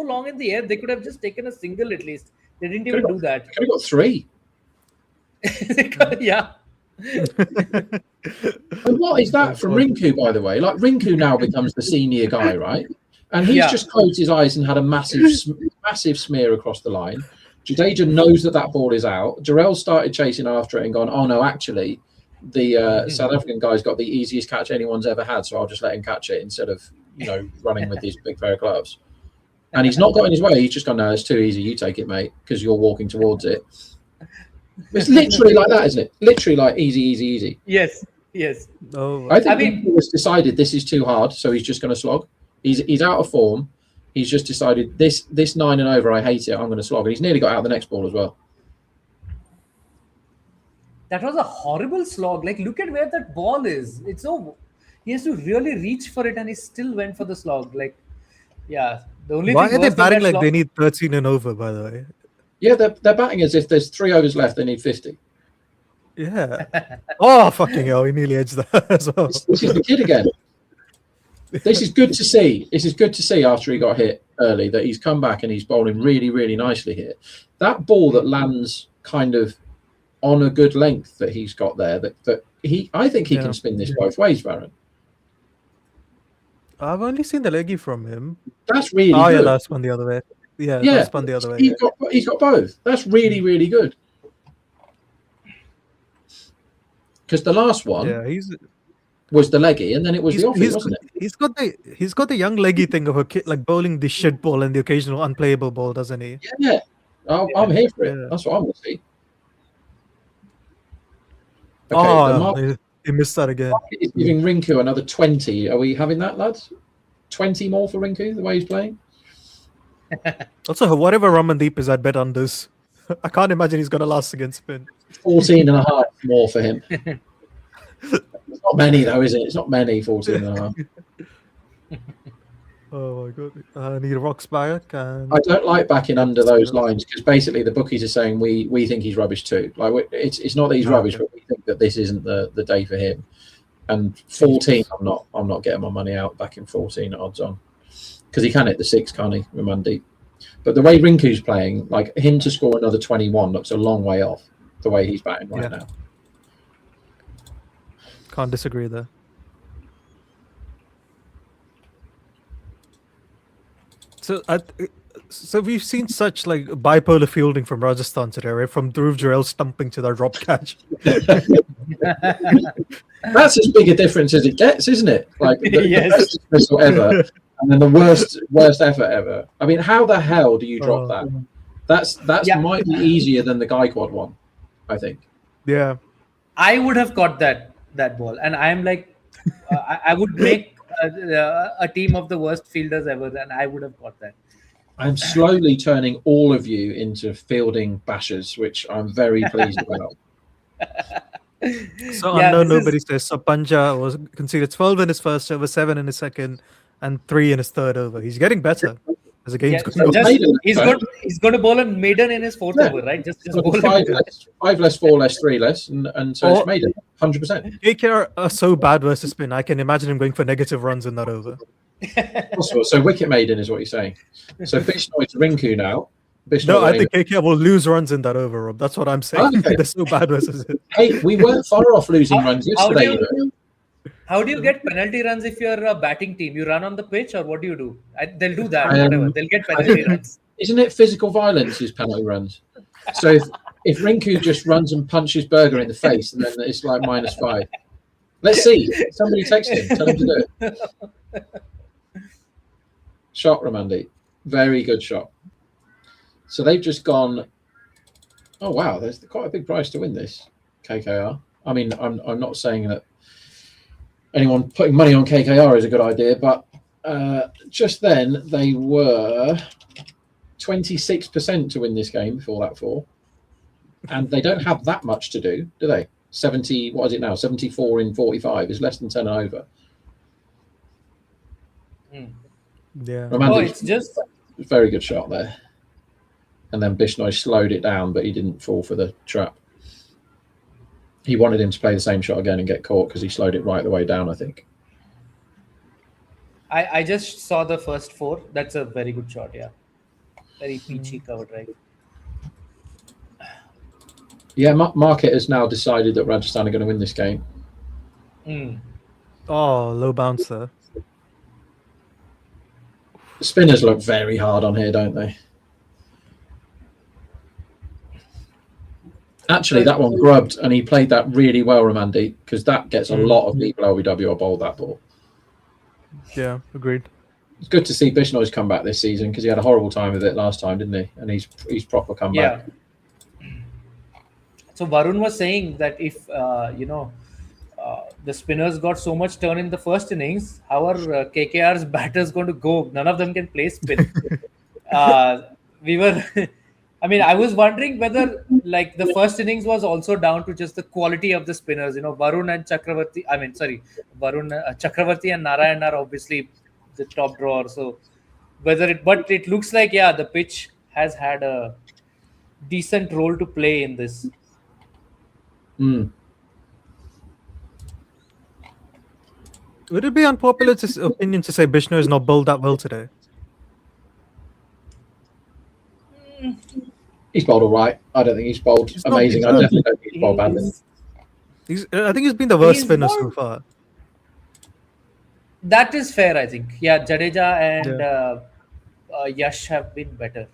long in the air. They could have just taken a single at least. They didn't even do that. Could have got 3. Yeah. And what is that from Rinku, by the way? Like Rinku now becomes the senior guy, right? And he's just closed his eyes and had a massive smear across the line. Jadeja knows that ball is out. Jarrell started chasing after it and gone, oh no, actually, the South African guy's got the easiest catch anyone's ever had, so I'll just let him catch it instead of running with these big pair of gloves. And he's not got in his way. He's just gone, no, it's too easy. You take it, mate, because you're walking towards it. It's literally like that, isn't it? Literally like easy, easy, easy. Yes. Oh, I think he was decided this is too hard, so he's just going to slog. He's out of form. He's just decided this 9 and over, I hate it. I'm going to slog. And he's nearly got out the next ball as well. That was a horrible slog. Like, look at where that ball is. It's so he has to really reach for it, and he still went for the slog. Like, yeah. The only why thing are they worse than batting that like slog- they need 13 and over? By the way, Yeah, they're batting as if there's 3 overs left. They need 50. yeah. Oh fucking hell! He nearly edged that as well. This is the kid again. This is good to see. This is good to see after he got hit early that he's come back and he's bowling really, really nicely here. That ball that lands kind of on a good length that he's got there, I think he can spin this both ways, Varun. I've only seen the leggy from him. That's really Oh good. yeah, that's spun the other way. Yeah, Yeah, that's spun the other way. He's got both. That's really, really good. Because the last one was the leggy, and then it was the offie, wasn't it? He's got the young leggy thing of a kid like bowling the shit ball and the occasional unplayable ball, doesn't he? Yeah. I'm here for it. Yeah. That's what I want to see. Okay, he missed that again. He's giving Rinku another 20. Are we having that, lads? 20 more for Rinku, the way he's playing? Also, whatever Ramandeep is, I'd bet on this. I can't imagine he's going to last against spin. 14 and a half more for him. It's not many, though, is it? It's not many, 14 and a half. Oh my god. Need rocks back. And I don't like backing under those lines because basically the bookies are saying we think he's rubbish too. Like it's not that he's rubbish, but we think that this isn't the day for him. And 14, I'm not getting my money out backing 14 odds on because he can hit the 6, can't he, Ramandeep? But the way Rinku's playing, like him to score another 21 looks a long way off the way he's batting right now. Can't disagree there. So we've seen such like bipolar fielding from Rajasthan today, right? From Dhruv Jurel stumping to that drop catch. That's as big a difference as it gets, isn't it? Like the best dismissal ever, and then the worst effort ever. I mean, how the hell do you drop that? That's might be easier than the Gaikwad one, I think. Yeah, I would have caught that ball, and I'm like, I would make a team of the worst fielders ever, and I would have caught that. I'm slowly turning all of you into fielding bashers, which I'm very pleased about. So unknown nobody says so Panja was conceded 12 in his first over, 7 in his second, and 3 in his third over. He's getting better as the game's going on. He's going to bowl a maiden in his fourth over, right? Just bowl 5 less, 4 less, 3 less, and so it's maiden 100%. KKR are so bad versus spin. I can imagine him going for negative runs in that over. Possible. So wicket maiden is what you're saying. So Bishnoi to Rinku now. No, I think KKR will lose runs in that over, Rob. That's what I'm saying. Okay. They're so bad versus it. Hey, we weren't far off losing runs yesterday. How do you get penalty runs if you're a batting team? You run on the pitch, or what do you do? They'll do that. Whatever. They'll get penalty runs. Isn't it physical violence is penalty runs? So if Rinku just runs and punches Berger in the face, and then it's like -5. Let's see. Somebody text him. Tell him to do it. Shot, Ramandeep. Very good shot. So they've just gone. Oh wow, there's quite a big price to win this, KKR. I mean, I'm not saying that anyone putting money on KKR is a good idea, but just then they were 26% to win this game before that fall, and they don't have that much to do they? 70. What is it now? 74 in 45 is less than 10 and over. Yeah. It's just very good shot there. And then Bishnoi slowed it down, but he didn't fall for the trap. He wanted him to play the same shot again and get caught because he slowed it right the way down, I think. I just saw the first 4. That's a very good shot, yeah. Very peachy covered, right? Yeah, market has now decided that Rajasthan are going to win this game. Oh, low bounce there. The spinners look very hard on here, don't they? Actually, that one grubbed, and he played that really well, Ramandi, because that gets a lot of people LBW bowled that ball. Yeah, agreed. It's good to see Bishnoi's come back this season because he had a horrible time with it last time, didn't he? And he's proper come back. So Varun was saying that if the spinners got so much turn in the first innings, how are KKR's batters going to go? None of them can play spin. We were, I mean, I was wondering whether like the first innings was also down to just the quality of the spinners. Varun and Chakravarthy. Chakravarthy and Narayan are obviously the top drawer. So but it looks like the pitch has had a decent role to play in this. Would it be unpopular opinion to say Bishnu is not bowled that well today? He's bowled all right. I don't think he's bowled amazing. I definitely don't think he's bowled badly. I think he's been the worst spinner so far. That is fair, I think. Yeah, Jadeja and Yash have been better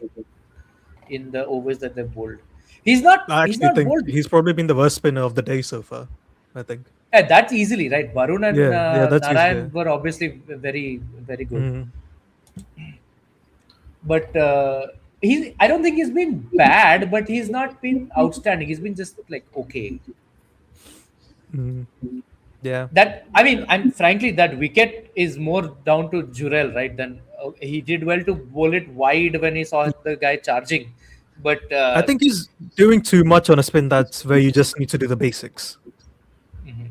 in the overs that they've bowled. I actually think he's probably been the worst spinner of the day so far, I think. Yeah, that's easily, right? Varun and Narayan easy. were obviously very, very good. Mm-hmm. But I don't think he's been bad, but he's not been outstanding. He's been just like okay. Mm-hmm. Yeah. And frankly, that wicket is more down to Jurel, right? Than he did well to bowl it wide when he saw the guy charging. But I think he's doing too much on a spin. That's where you just need to do the basics.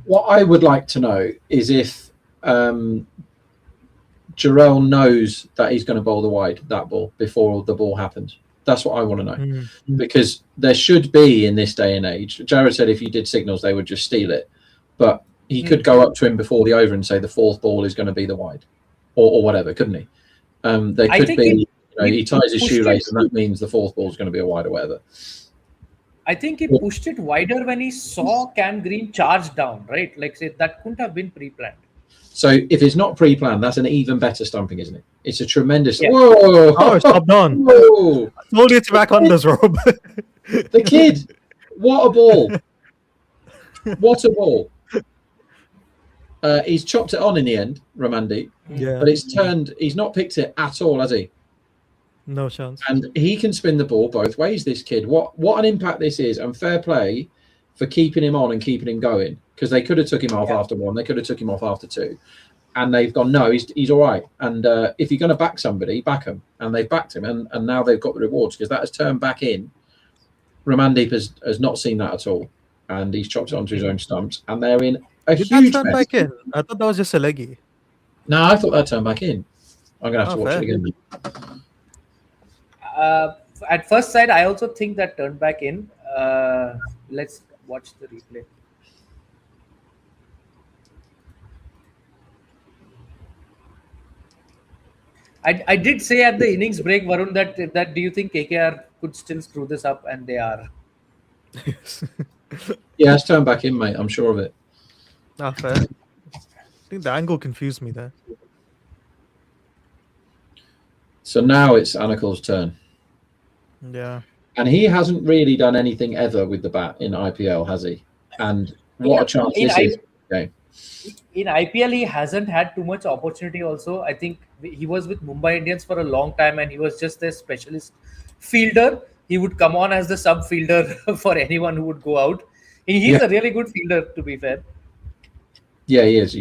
What I would like to know is if Jurel knows that he's going to bowl that ball before the ball happens. That's what I want to know. Because there should be in this day and age. Jared said if you did signals, they would just steal it. But he could go up to him before the over and say the fourth ball is going to be the wide or whatever, couldn't he? There could be, he ties his shoelace and that means the fourth ball is going to be a wide or whatever. I think he pushed it wider when he saw Cam Green charge down, right? Like, say, that couldn't have been pre-planned. So if it's not pre-planned, that's an even better stumping, isn't it? It's a tremendous... Yeah. Whoa! Oh, it's top on. Whoa! I told you to back unders, Rob. The kid! What a ball! What a ball! He's chopped it on in the end, Ramandi. Yeah. But it's turned... He's not picked it at all, has he? No chance. And he can spin the ball both ways, this kid. What an impact this is. And fair play for keeping him on and keeping him going. Because they could have took him off after one. They could have took him off after two. And they've gone, no, he's all right. And if you're going to back somebody, back him. And they've backed him. And now they've got the rewards because that has turned back in. Ramandeep has not seen that at all. And he's chopped it onto his own stumps. And they're in a huge turn mess. back in? I thought that was just a leggy. No, I thought that turned back in. I'm going to have to watch fair. it again. At first sight, I also think that turned back in. Let's watch the replay. I did say at the innings break, Varun, that do you think KKR could still screw this up? And they are. Yeah, it's turned back in, mate. I'm sure of it. Fair. I think the angle confused me there. So now it's Anakul's turn. Yeah. And he hasn't really done anything ever with the bat in IPL, has he? And what a chance this is. Okay. In IPL, he hasn't had too much opportunity also. I think he was with Mumbai Indians for a long time and he was just their specialist fielder. He would come on as the sub fielder for anyone who would go out. He's a really good fielder, to be fair. Yeah, he is.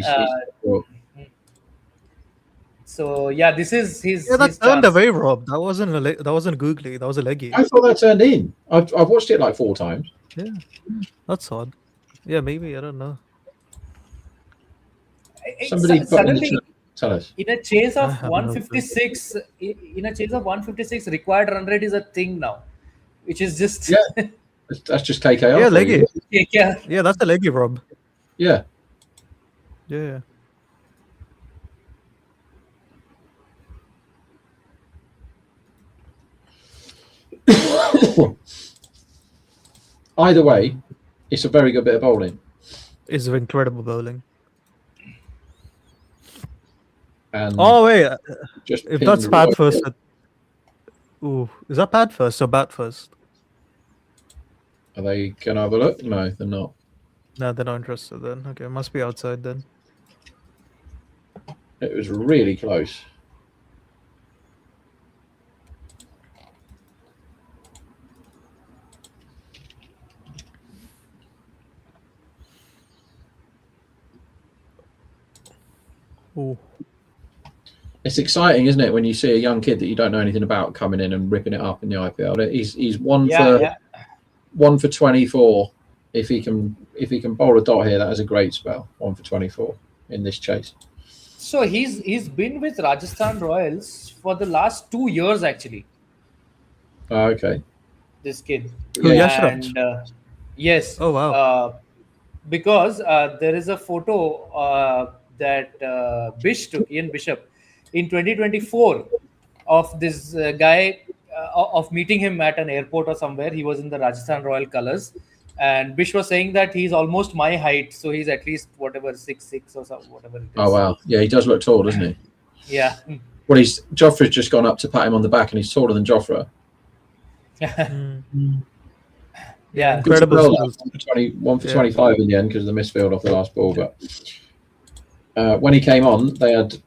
So yeah, this is his. Yeah, that his turned chance. away, Rob. That wasn't googly. That was a leggy. I thought that turned in. I've watched it like 4 times. Yeah, that's odd. Yeah, maybe I don't know. Somebody Suddenly, tell us. in a chase of I have no 156, in a chase of 156, required run rate is a thing now, which is just That's just KKR. Yeah, leggy. KKR. Yeah, that's a leggy, Rob. Yeah. Yeah. Either way, it's a very good bit of bowling. It's incredible bowling. And Oh wait, just if pinned that's right- pad first. Ooh, is that pad first or bat first? Are they going to have a look? No, they're not. No, they're not interested then. Okay, must be outside then. It was really close. Oh, It's exciting, isn't it, when you see a young kid that you don't know anything about coming in and ripping it up in the IPL. He's one for 24. If he can bowl a dot here, that is a great spell. 1 for 24 in this chase. So he's been with Rajasthan Royals for the last 2 years actually. Oh, okay. This kid. Who, Yashraj? And yes. Oh, wow. Because there is a photo that Ian Bishop in 2024 of this guy of meeting him at an airport or somewhere. He was in the Rajasthan Royal colours, and Bish was saying that he's almost my height, so he's at least whatever 6'6" or something, whatever it is. Oh wow, yeah, he does look tall, doesn't he? Yeah. Well, Joffrey's just gone up to pat him on the back, and he's taller than Joffrey. Yeah, incredible. Well, 1 for 25 in the end because of the misfield off the last ball. But when he came on, they had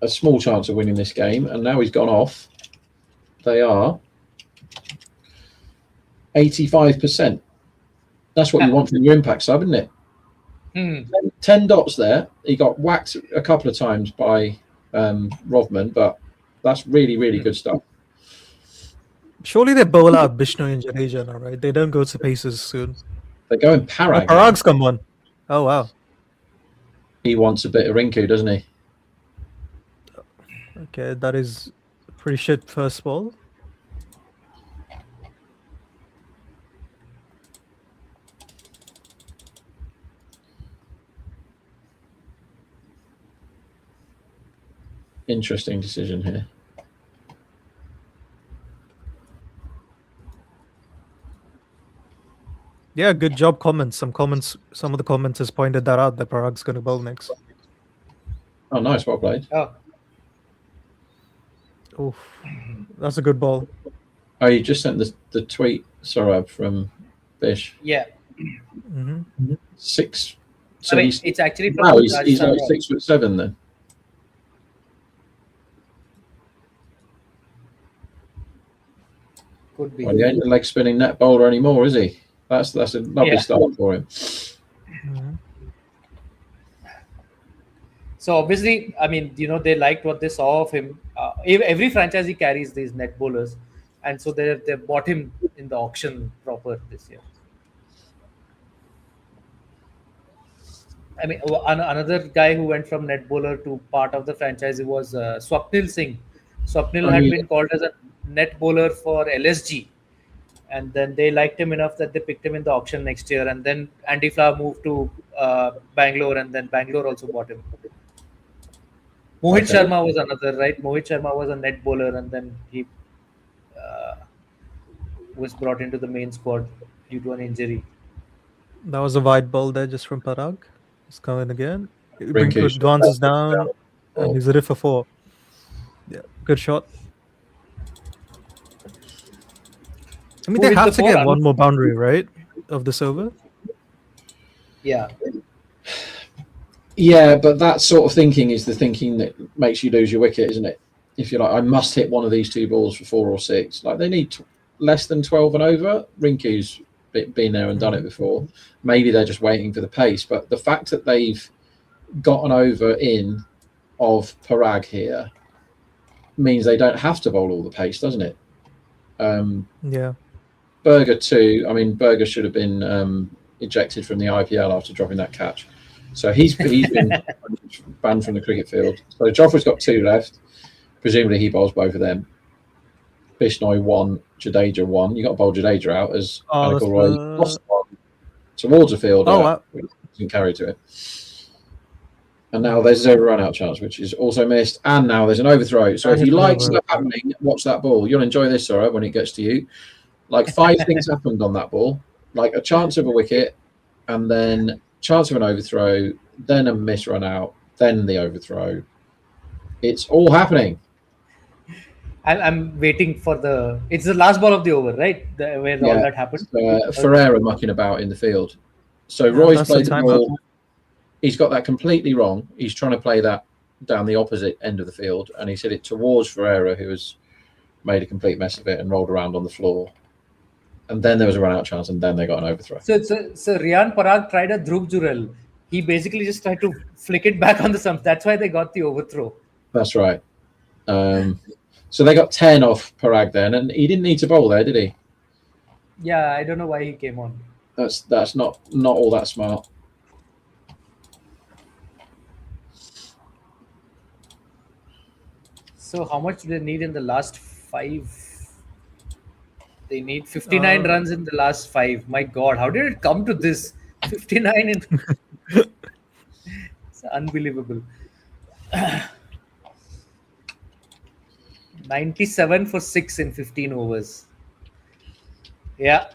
a small chance of winning this game, and now he's gone off. They are 85%. That's what you want from your impact sub, isn't it? 10 dots there. He got whacked a couple of times by Rovman, but that's really, really good stuff. Surely they bowl out Bishnoi and Jadeja now, right? They don't go to paces soon. They're going Parag. Parag's come on. Oh, wow. He wants a bit of Rinku, doesn't he? Okay, that is pretty shit first ball. Interesting decision here. Yeah, good job comments. Some of the commenters pointed that out, that Parag's going to bowl next. Oh, nice. Well played. Oof. That's a good ball. Oh, you just sent the tweet, Saurabh, from Bish. Yeah. 6. So I mean, it's actually from he's like 6'7" then. Could be. Well, he ain't a leg spinning net bowler anymore, is he? That's a lovely start for him. So obviously, I mean, they liked what they saw of him. Every franchisee carries these net bowlers, and so they bought him in the auction proper this year. I mean, another guy who went from net bowler to part of the franchisee was Swapnil Singh. Swapnil had been called as a net bowler for LSG, and then they liked him enough that they picked him in the auction next year. And then Andy Flower moved to Bangalore, and then Bangalore also bought him. Mohit Sharma was another, right? Mohit Sharma was a net bowler, and then he was brought into the main squad due to an injury. That was a wide ball there just from Parag. He's coming again. Rinku advances down, and he's ready for 4. Yeah, good shot. I mean, they have to get one more boundary, right, of this over? Yeah. Yeah, but that sort of thinking is the thinking that makes you lose your wicket, isn't it? If you're like, I must hit one of these 2 balls for 4 or 6. Like, they need less than 12 and over. Rinku's been there and done it before. Maybe they're just waiting for the pace. But the fact that they've got an over in of Parag here means they don't have to bowl all the pace, doesn't it? Yeah. Berger too. I mean, Berger should have been ejected from the IPL after dropping that catch. So he's been banned from the cricket field. So Joffrey's got 2 left. Presumably he bowls both of them. Bishnoi 1, Jadeja 1. You got to bowl Jadeja out as Anakul Roy lost one towards the field. Which doesn't carry to it. And now there's a 0 run out chance, which is also missed. And now there's an overthrow. So if you like stuff happening, watch that ball. You'll enjoy this, Sora, when it gets to you. Like 5 things happened on that ball. Like a chance of a wicket, and then chance of an overthrow, then a miss run out, then the overthrow. It's all happening. I'm waiting for the. It's the last ball of the over, right? Where all that happened. Ferreira mucking about in the field. So Roy's played the ball. He's got that completely wrong. He's trying to play that down the opposite end of the field, and he's hit it towards Ferreira, who has made a complete mess of it and rolled around on the floor. And then there was a run-out chance, and then they got an overthrow. So Riyan Parag tried a Dhruv Jurel. He basically just tried to flick it back on the stump. That's why they got the overthrow. That's right. So they got 10 off Parag then, and he didn't need to bowl there, did he? Yeah, I don't know why he came on. That's not all that smart. So how much do they need in the last 5? They need 59 runs in the last 5. My God, how did it come to this? 59 in. It's unbelievable. 97 for 6 in 15 overs. Yeah.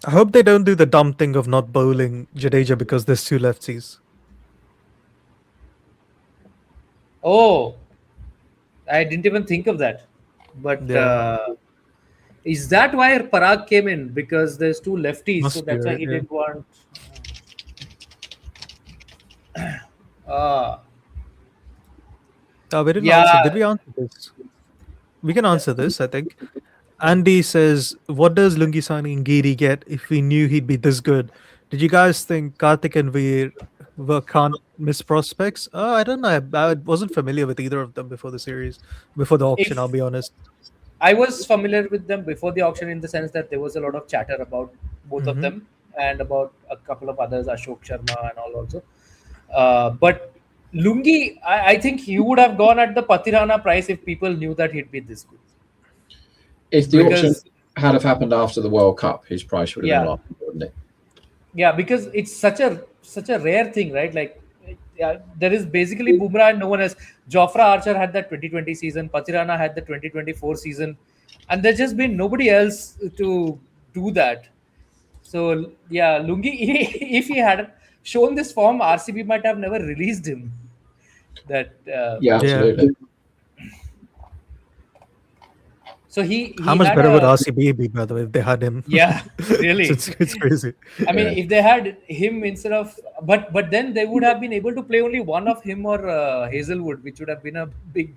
I hope they don't do the dumb thing of not bowling Jadeja because there's 2 lefties. Oh, I didn't even think of that. But is that why Parag came in? Because there's 2 lefties, so that's why he didn't want. We didn't answer. Did we answer this? We can answer this, I think. Andy says, what does Lungi signing Giri get if we knew he'd be this good? Did you guys think Karthik and Veer can't miss prospects? I don't know. I wasn't familiar with either of them before the auction, I'll be honest. I was familiar with them before the auction in the sense that there was a lot of chatter about both of them and about a couple of others, Ashok Sharma and all also. But Lungi, I think he would have gone at the Patirana price if people knew that he'd be this good. If the auction had have happened after the World Cup, his price would have been lower, wouldn't it? Yeah, because it's such a rare thing, right? Like, there is basically Bumrah and no one else. Jofra Archer had that 2020 season. Patirana had the 2024 season, and there's just been nobody else to do that. So yeah, Lungi, if he had shown this form, RCB might have never released him. Absolutely. So he how much better would RCB be, by the way, if they had him? Yeah, really. it's crazy. I mean, if they had him instead of, but then they would have been able to play only one of him or Hazelwood, which would have been a big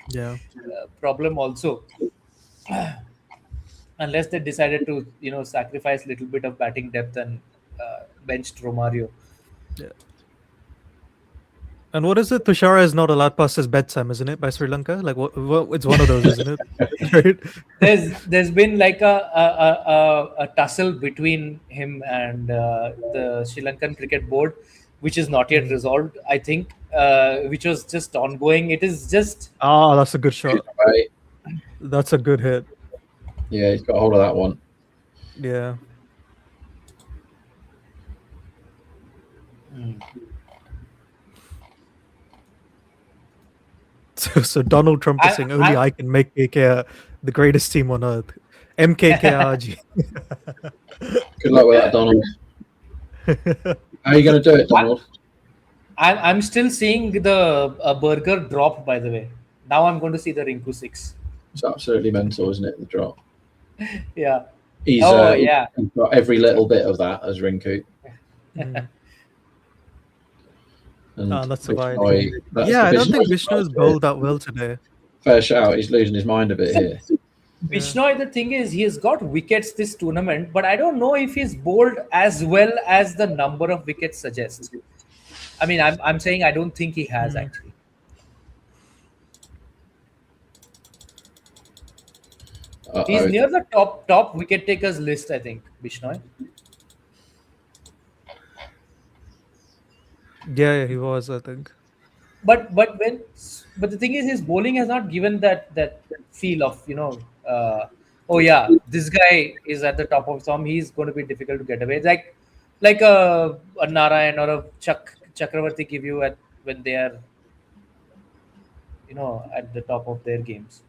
problem also. Unless they decided to, sacrifice a little bit of batting depth and benched Romario. Yeah. And what is it? Tushara is not allowed past his bedtime, isn't it, by Sri Lanka? Like, it's one of those, isn't it? Right? There's been like a tussle between him and the Sri Lankan cricket board, which is not yet resolved. I think, which was just ongoing. It is just. Oh, that's a good shot. Right. That's a good hit. Yeah, he's got a hold of that one. Yeah. So Donald Trump is saying only I can make KKR the greatest team on earth. MKKRG. Good luck with that, Donald. How are you going to do it, Donald? I'm still seeing the burger drop, by the way. Now I'm going to see the Rinku 6. It's absolutely mental, isn't it, the drop? Yeah. He's got every little bit of that as Rinku. That's why. I don't think Vishnu's bowled that well today. Fair shout. He's losing his mind a bit here. Vishnu, the thing is, he has got wickets this tournament, but I don't know if he's bowled as well as the number of wickets suggests. I mean, I'm saying I don't think he has actually. He's near the top wicket takers list, I think, Vishnu. Yeah, he was, I think. But the thing is, his bowling has not given that feel of this guy is at the top of some. He's going to be difficult to get away. Like a Narayan or a Chakravarthy give you when they are at the top of their games.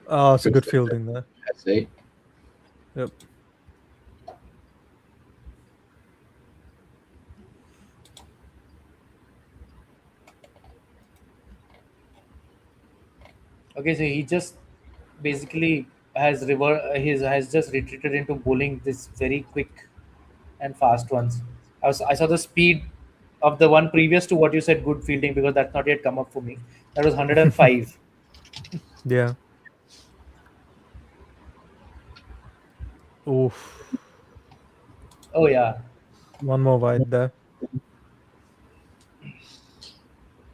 Oh, it's a good fielding there. I see. Yep. Okay, so he just basically has just retreated into bowling this very quick and fast ones. I saw the speed of the one previous to what you said, good fielding, because that's not yet come up for me. That was 105. Yeah. Oof. Oh yeah. One more wide there.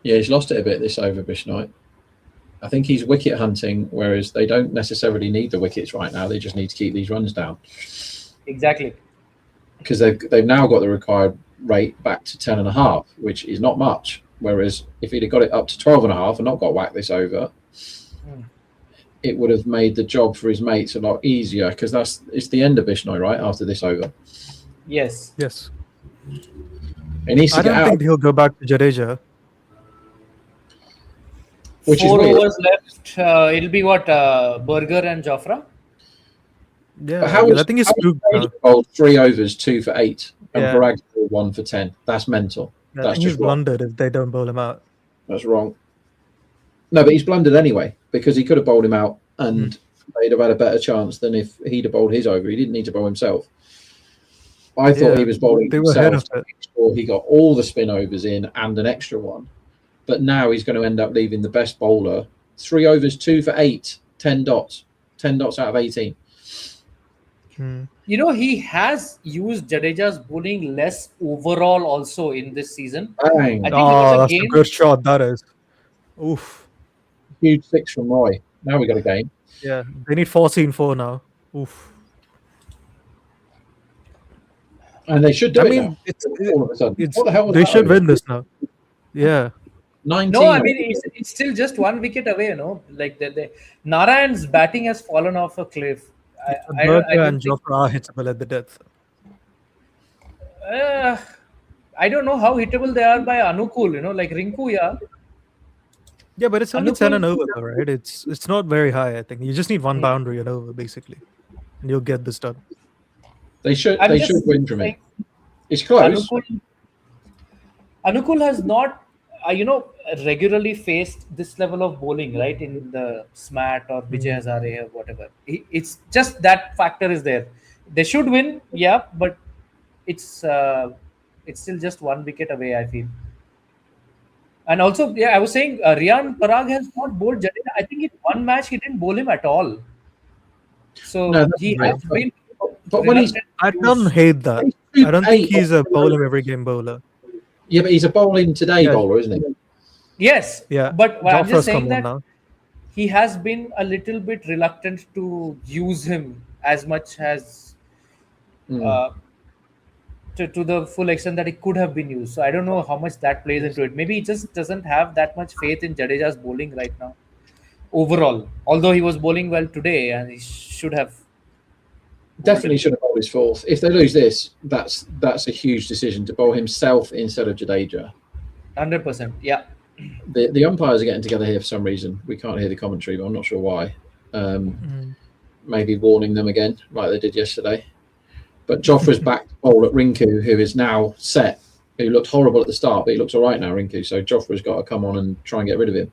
Yeah, he's lost it a bit this over, Bishnoi. I think he's wicket hunting, whereas they don't necessarily need the wickets right now. They just need to keep these runs down Exactly. because they've now got the required rate back to 10.5, which is not much. Whereas if he'd have got it up to 12.5 and not got whacked this over, it would have made the job for his mates a lot easier because it's the end of Bishnoi, right? After this over. Yes. Yes. He needs to I get don't out. think he'll go back to Jadeja. Which is 4 weird. overs left. It'll be what? Berger and Jofra? Yeah, But how I think he's spooked now. bowled 3 overs, 2 for 8, and Yeah. Parag 1 for 10. That's mental. I That's think he's just wrong. blundered if they don't bowl him out. That's wrong. No, but he's blundered anyway because he could have bowled him out and they'd have had a better chance than if he'd have bowled his over. He didn't need to bowl himself. I thought he was bowling They were ahead himself of it. to make sure he got all the spin overs in and an extra one. But now he's going to end up leaving the best bowler 3 overs, 2 for 8, 10 dots. 10 dots out of 18. You know, he has used Jadeja's bowling less overall also in this season. Bang. I think there was a That's a game. good shot, that is. Oof. Huge 6 from Roy. Now we got a game. Yeah, they need 14-4 now. Oof. And they should do I it mean, now. it's All of a sudden. What the hell was they that should over? win this now. Yeah. 19. No, I mean it's still just 1 wicket away. You know, like Narayan's batting has fallen off a cliff. I Berger don't and think, Jofra are hittable at the death. I don't know how hittable they are by Anukul. You know, like Rinku, yeah. Yeah, but it's only Anukul- 10 and over, though, right? It's not very high, I think. You just need one boundary and over, basically. And you'll get this done. They should I'm just win from it. saying, It's close. Anukul has not, regularly faced this level of bowling, right? In the SMAT or Vijay Hazare or whatever. It's just that factor is there. They should win, yeah, but it's still just 1 wicket away, I feel. And also, yeah, I was saying Riyan Parag has not bowled Jadeja. I think in one match he didn't bowl him at all. So No, that's he right. has been. But when he's reluctant I to don't use- hate that. I don't think he's a bowl him every game bowler. yeah, but he's a bowling today Yeah. bowler, isn't he? Yes, Yeah. but I'm Jofra's just saying come on that now. he has been a little bit reluctant to use him as much as to the full extent that it could have been used. So I don't know how much that plays into it. Maybe he just doesn't have that much faith in Jadeja's bowling right now. Overall, although he was bowling well today and he should have. Definitely should have bowled his fourth. If they lose this, that's a huge decision to bowl himself instead of Jadeja. 100%. Yeah. The umpires are getting together here for some reason. We can't hear the commentary, but I'm not sure why. Maybe warning them again, like they did yesterday. But Jofra's back to bowl at Rinku, who is now set, who looked horrible at the start, but he looks all right now, Rinku. So Jofra's got to come on and try and get rid of him.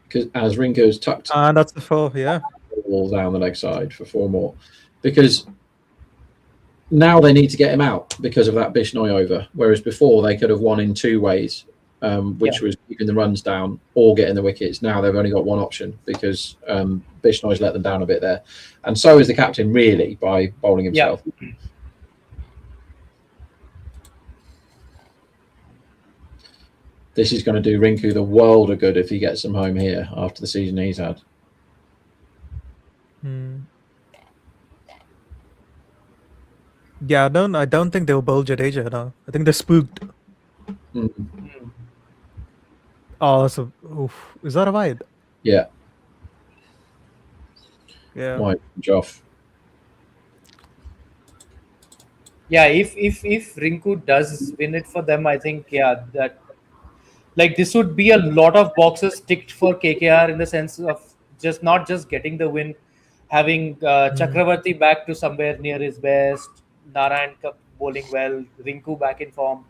Because as Rinku's tucked And that's the 4, yeah. ball down the leg side for 4 more. Because now they need to get him out because of that Bishnoi over. Whereas before they could have won in 2 ways, which was keeping the runs down or getting the wickets. Now they've only got one option because Bishnoi's let them down a bit there. And so is the captain, really, by bowling himself. Yeah. This is going to do Rinku the world of good if he gets them home here after the season he's had. Yeah, I don't think they'll bowl Jadeja now. I think they're spooked. Oh, so is that a wide? Yeah. Yeah. Wide Joff. Yeah, if Rinku does win it for them, I think that like this would be a lot of boxes ticked for KKR in the sense of not just getting the win, having Chakravarthy back to somewhere near his best, Narayan bowling well, Rinku back in form,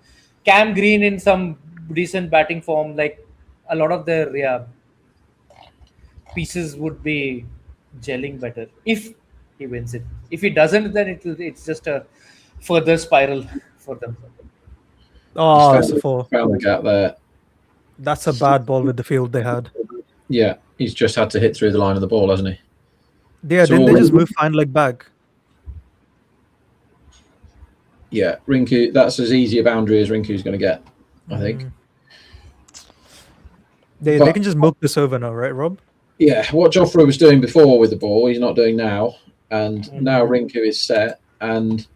Cam Green in some decent batting form. Like a lot of their pieces would be gelling better if he wins it. If he doesn't, then it's just a further spiral for them. Oh, He's that's a four. found the gap there. That's a bad ball with the field they had. Yeah, he's just had to hit through the line of the ball, hasn't he? Yeah, So didn't they already- just move fine leg back? Yeah, Rinku, that's as easy a boundary as Rinku's going to get, I think. They But- can just milk this over now, right, Rob? Yeah, what Jofra was doing before with the ball, he's not doing now. And now Rinku is set. And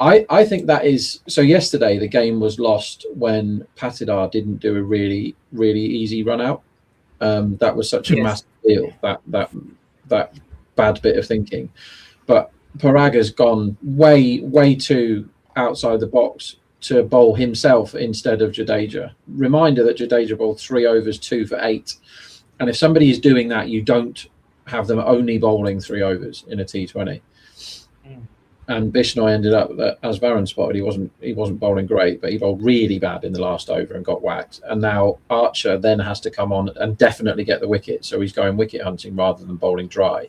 I think that is... So yesterday, the game was lost when Patidar didn't do a really, really easy run out. That was such a massive deal, that bad bit of thinking. But Parag has gone way too outside the box to bowl himself instead of Jadeja. Reminder that Jadeja bowled 3 overs, 2 for 8. And if somebody is doing that, you don't have them only bowling 3 overs in a T20. And Bishnoi ended up, as Varun spotted, he wasn't bowling great, but he bowled really bad in the last over and got whacked. And now Archer then has to come on and definitely get the wicket. So he's going wicket hunting rather than bowling dry.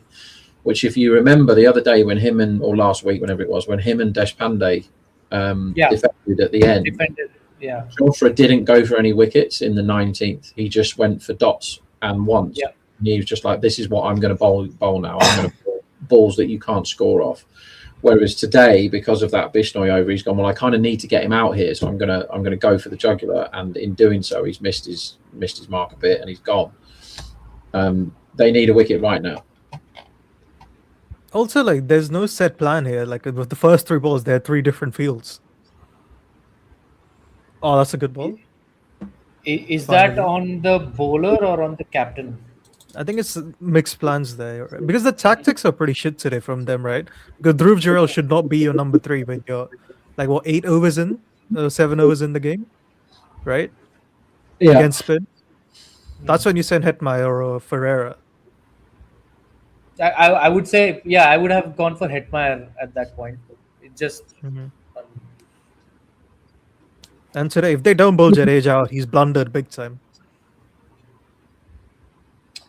Which, if you remember the other day when or last week, whenever it was, when him and Deshpande defended at the end, Jofra didn't go for any wickets in the 19th. He just went for dots and once. Yeah. And he was just like, this is what I'm going to bowl now. I'm going to bowl balls that you can't score off. Whereas today, because of that Bishnoi over, he's gone, well, I kind of need to get him out here, so I'm gonna go for the jugular, and in doing so, he's missed his mark a bit, and he's gone. They need a wicket right now. Also, like, there's no set plan here. Like, with the first 3 balls, there are 3 different fields. Oh, that's a good ball. Is that on the bowler or on the captain? I think it's mixed plans there. Because the tactics are pretty shit today from them, right? Because Dhruv Jurel should not be your number 3 when you're, like, 8 overs in? 7 overs in the game? Right? Yeah. Against spin. That's when you send Hetmeyer or Ferreira. I would say, I would have gone for Hetmeyer at that point. It just... And today, if they don't bowl Jadeja out, he's blundered big time.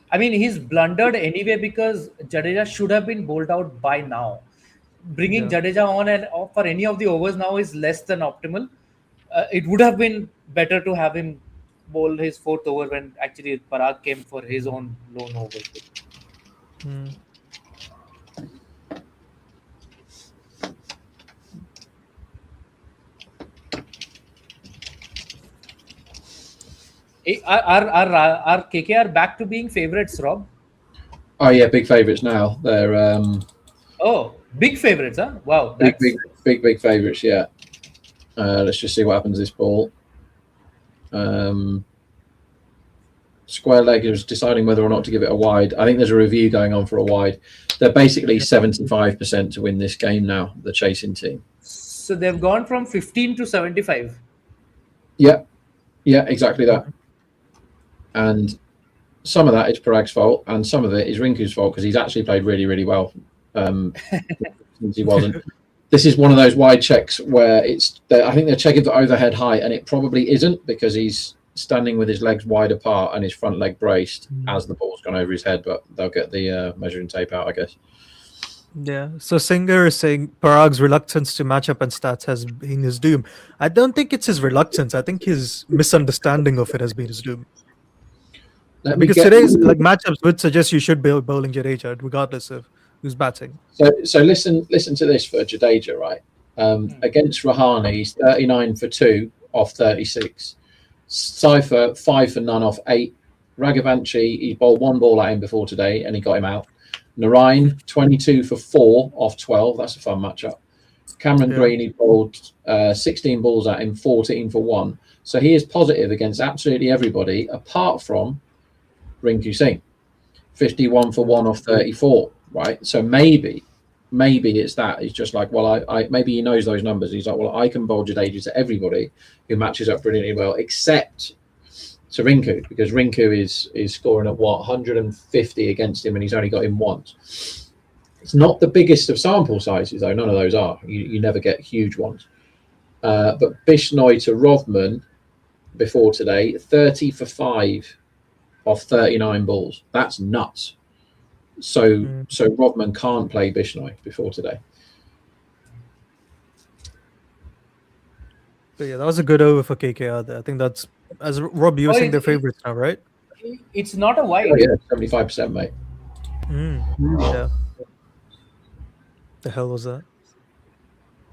I mean, he's blundered anyway because Jadeja should have been bowled out by now. Bringing Jadeja on and off for any of the overs now is less than optimal. It would have been better to have him bowl his 4th over when actually Parag came for his own lone over. Are KKR back to being favourites, Rob? Oh yeah, big favourites now. They're big favourites, huh? Wow, big favourites. Yeah. Let's just see what happens this ball. Square leg is deciding whether or not to give it a wide. I think there's a review going on for a wide. They're basically 75% to win this game now, the chasing team. So they've gone from 15 to 75. Yeah, exactly that. And some of that is Parag's fault, and some of it is Rinku's fault because he's actually played really, really well. Since he wasn't. This is one of those wide checks where I think they're checking for overhead height, and it probably isn't because he's standing with his legs wide apart and his front leg braced as the ball's gone over his head. But they'll get the measuring tape out, I guess. Yeah. So Singer is saying Parag's reluctance to match up and stats has been his doom. I don't think it's his reluctance. I think his misunderstanding of it has been his doom. Because today's matchups would suggest you should be bowling Jadeja regardless of who's batting. So listen to this for Jadeja, right? Against Rahane, he's 39 for 2 off 36. Cypher 5 for none off 8. Raghavanshi, he bowled 1 ball at him before today and he got him out. Narine 22 for 4 off 12. That's a fun matchup. Cameron Green, he bowled 16 balls at him, 14 for 1. So he is positive against absolutely everybody apart from Rinku Singh, 51 for 1 off 34. Right, so maybe it's that he's just like, well, I maybe he knows those numbers. He's like, well, I can bowl Jadeja to everybody who matches up brilliantly well, except to Rinku, because Rinku is scoring at 150 against him, and he's only got him once. It's not the biggest of sample sizes, though. None of those are. You never get huge ones. But Bishnoi to Rovman before today, 30 for 5 off 39 balls. That's nuts. So Rodman can't play Bishnoi before today. But yeah, that was a good over for KKR there. I think that's, as Rob, you were saying, their favorites now, right? It's not a wide. Oh yeah, 75%, mate. Yeah. The hell was that?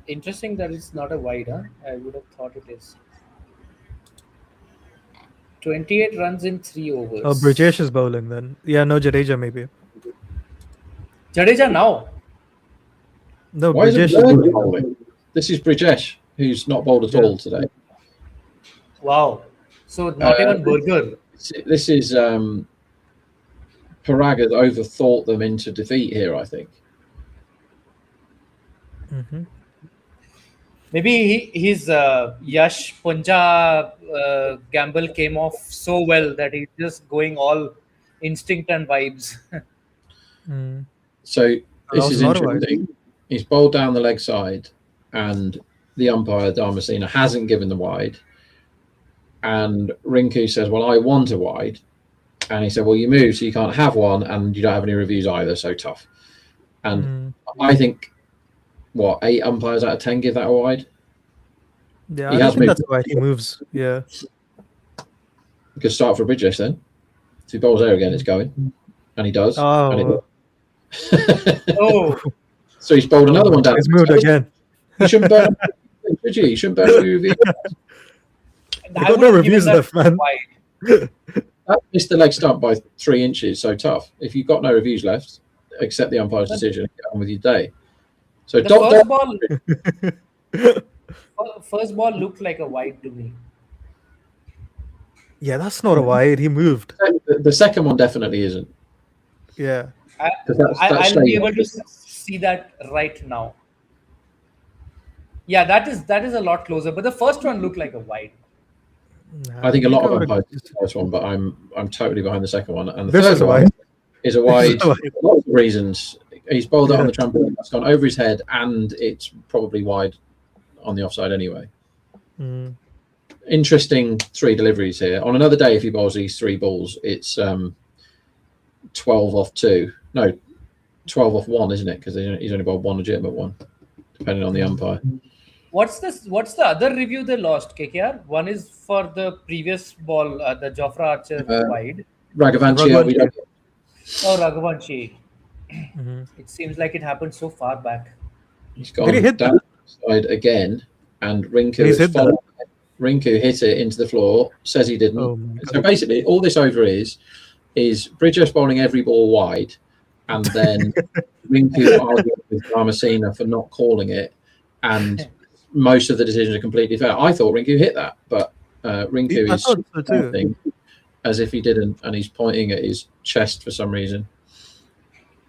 Interesting that it's not a wide, huh? I would have thought it is. 28 runs in 3 overs. Oh, Brijesh is bowling then. Yeah, no, Jadeja maybe. Jadeja now. No, Why isn't Brijesh is Berger bowling. bowling? This is Brijesh, who's not bowled at all today. Wow. So not even Berger. This is Parag has overthought them into defeat here, I think. Maybe his Yash Punjab gamble came off so well that he's just going all instinct and vibes. So this was is not a wide. interesting. He's bowled down the leg side, and the umpire Dharmasena hasn't given the wide. And Rinku says, "Well, I want a wide," and he said, "Well, you move, so you can't have one, and you don't have any reviews either. So tough." And I think, 8 umpires out of 10 give that a wide. Yeah, He I has think moved. that's why he moves. Yeah. Good start for Bridges then. If he bowls there again, it's going, and he does. And it Oh, Oh, so he's bowled another one down. he's moved again. You shouldn't bowl. Should you? You shouldn't bowl any reviews. They got no reviews left, man. Wide. That missed the leg stump by 3 inches. So tough. If you've got no reviews left, accept the umpire's decision and get on with your day. So The first ball looked like a wide to me. Yeah, that's not a wide. He moved. the second one definitely isn't. Yeah. I'll be able to see that right now. Yeah, that is a lot closer. But the first one looked like a wide. I think a lot of umpires do the first one, but I'm totally behind the second one. And the This third is a one wide. is a wide for a lot of reasons. He's bowled it on the trampoline. That's gone over his head, and it's probably wide on the offside anyway. Interesting 3 deliveries here. On another day, if he bowls these 3 balls, it's 12 off 2. No, 12 off 1, isn't it? Because he's only bowled 1 legitimate one, depending on the umpire. What's the other review they lost, KKR? One is for the previous ball, the Jofra Archer wide. Raghavanshi, we don't. Oh, Raghavanshi. It seems like it happened so far back. He's gone down the side again, and Rinku hit it into the floor. Says he didn't. So basically, all this over is Bridges bowling every ball wide, and then Rinku arguing with Dharmasena for not calling it, and most of the decisions are completely fair. I thought Rinku hit that, but Rinku is pointing as if he didn't, and he's pointing at his chest for some reason.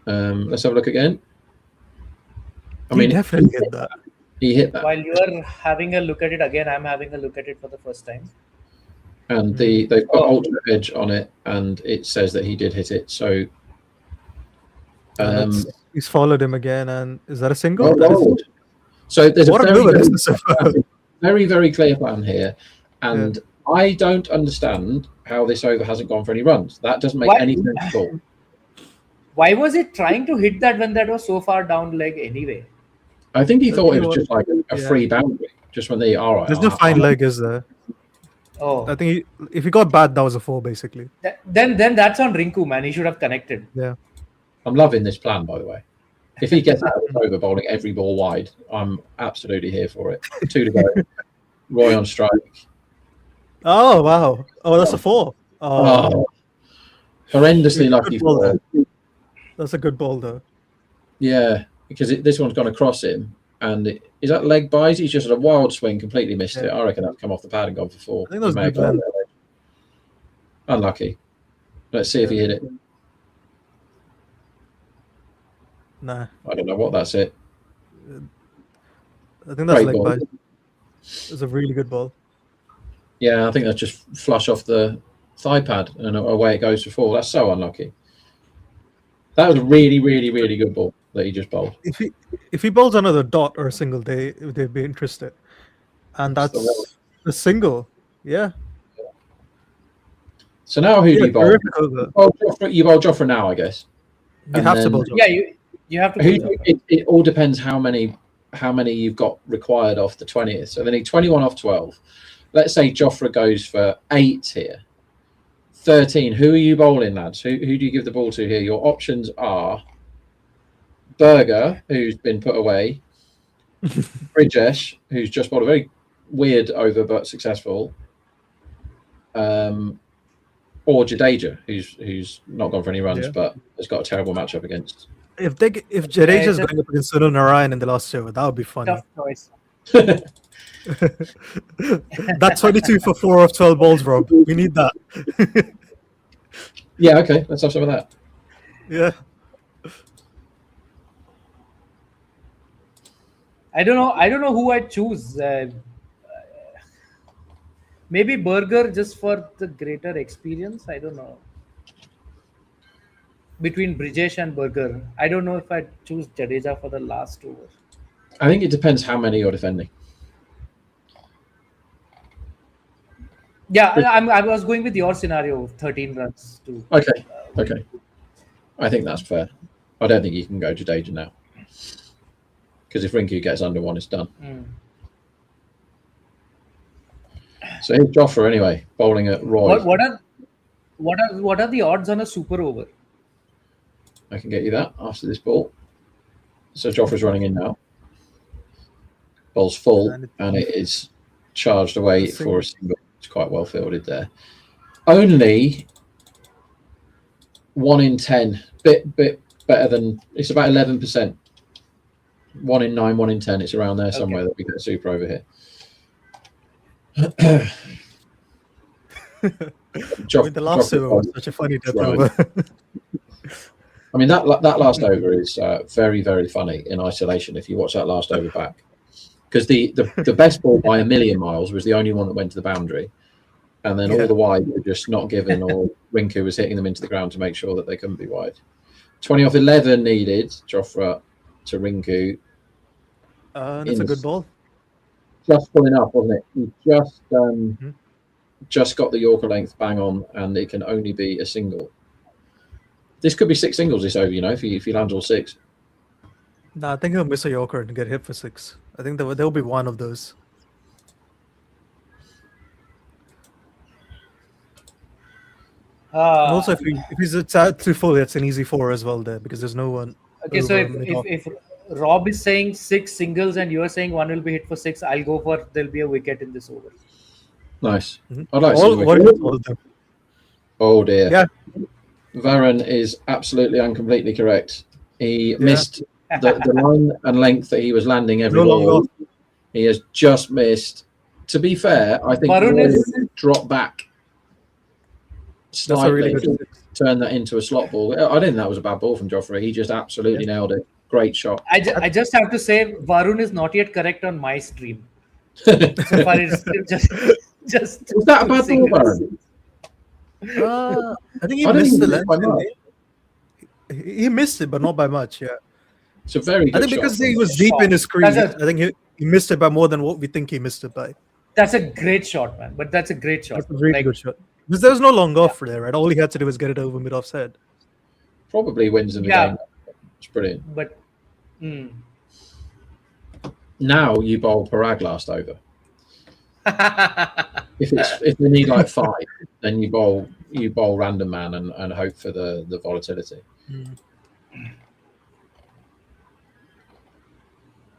Let's have a look again. He definitely hit that. He hit that. While you're having a look at it again, I'm having a look at it for the first time. And they've got ultra edge on it, and it says that he did hit it. So he's followed him again, and is that a single? So there's a very, very clear plan here, and I don't understand how this over hasn't gone for any runs. That doesn't make any sense at all. Why was it trying to hit that when that was so far down leg anyway? I think he thought it was just like a free boundary, just when they are. There's no fine leg, is there? Oh, I think if he got bad, that was a 4 basically. Then that's on Rinku, man. He should have connected. Yeah. I'm loving this plan, by the way. If he gets out of over bowling every ball wide, I'm absolutely here for it. 2 to go. Roy on strike. Oh wow! Oh, that's a 4. Oh, horrendously lucky for him. That's a good ball, though. Yeah, because this one's gone across him, and is that leg buys? He's just had a wild swing, completely missed it. I reckon that's come off the pad and gone for 4. I think that was good. Unlucky. Let's see if he hit it. Nah, I don't know what that's it. I think that's Great leg ball. by. It's a really good ball. Yeah, I think that's just flush off the thigh pad, and away it goes for 4. That's so unlucky. That was a really, really, really good ball that he just bowled. If he bowls another dot or a single, they'd be interested. And that's a single. Yeah. So now who do you bowl? Terrific over. You bowl Jofra now, I guess. You have to bowl Jofra. Yeah, you have to bowl Jofra. It all depends how many you've got required off the 20th. So they need 21 off 12. Let's say Jofra goes for 8 here. 13. Who are you bowling, lads? Who do you give the ball to here? Your options are Berger, who's been put away, Bridgesh, who's just bowled a very weird over but successful, or Jadeja, who's not gone for any runs but has got a terrible matchup against. If Jadeja's going up against Sunil Narine in the last over, that would be funny. Tough choice. That's 22 for 4 of 12 balls, Rob. We need that. Yeah, okay, let's have some of that. Yeah. I don't know who I'd choose. Maybe Berger just for the greater experience. I don't know. Between Bridgesh and Berger, I don't know if I'd choose Jadeja for the last over. I think it depends how many you're defending. Yeah, I was going with your scenario of 13 runs too. Okay. I think that's fair. I don't think you can go Jadeja now. Because if Rinku gets under 1, it's done. So here's Jofra anyway, bowling at Roy. What are the odds on a super over? I can get you that after this ball. So Jofra's running in now. Ball's full, and it is charged away for a single. It's quite well fielded there. Only 1 in 10, bit better than, it's about 11%. 1 in 9, 1 in 10. It's around there somewhere that we get a super over here. The last over was such a funny death over. I mean, that last over is very, very funny in isolation if you watch that last over back. Because the best ball by a million miles was the only one that went to the boundary. And then all the wide were just not given, or Rinku was hitting them into the ground to make sure that they couldn't be wide. 20 off 11 needed, Jofra to Rinku. That's a good ball. Just full enough, wasn't it? He just got the Yorker length bang on, and it can only be a single. This could be 6 singles this over, if he lands all 6. No, I think he'll miss a Yorker and get hit for 6. I think there'll be one of those. And also, if he's at 2 full, it's an easy 4 as well there because there's no one. Okay, so if Rob is saying 6 singles and you're saying 1 will be hit for 6, I'll go for there'll be a wicket in this over. Nice. I'd like to see the wicket. Oh dear. Yeah. Varun is absolutely and completely correct. He missed the line and length that he was landing every ball. He has just missed. To be fair, I think Varun is dropped back slightly to turn that into a slot ball. I didn't think that was a bad ball from Jofra. He just absolutely nailed it. Great shot. I just have to say, Varun is not yet correct on my stream. So far, it's just. Was that a bad ball, Varun? I think he missed the length. He missed it, but not by much. Yeah. It's a very good I think shot. because he was deep in his crease. I think he missed it by more than what we think he missed it by. That's a great shot, man. But that's a great shot. That's a really good shot. Because there was no long off there, right? All he had to do was get it over mid offside. Probably wins in the game. It's brilliant. But now you bowl Parag last over. if they need like 5, then you bowl random man and hope for the volatility.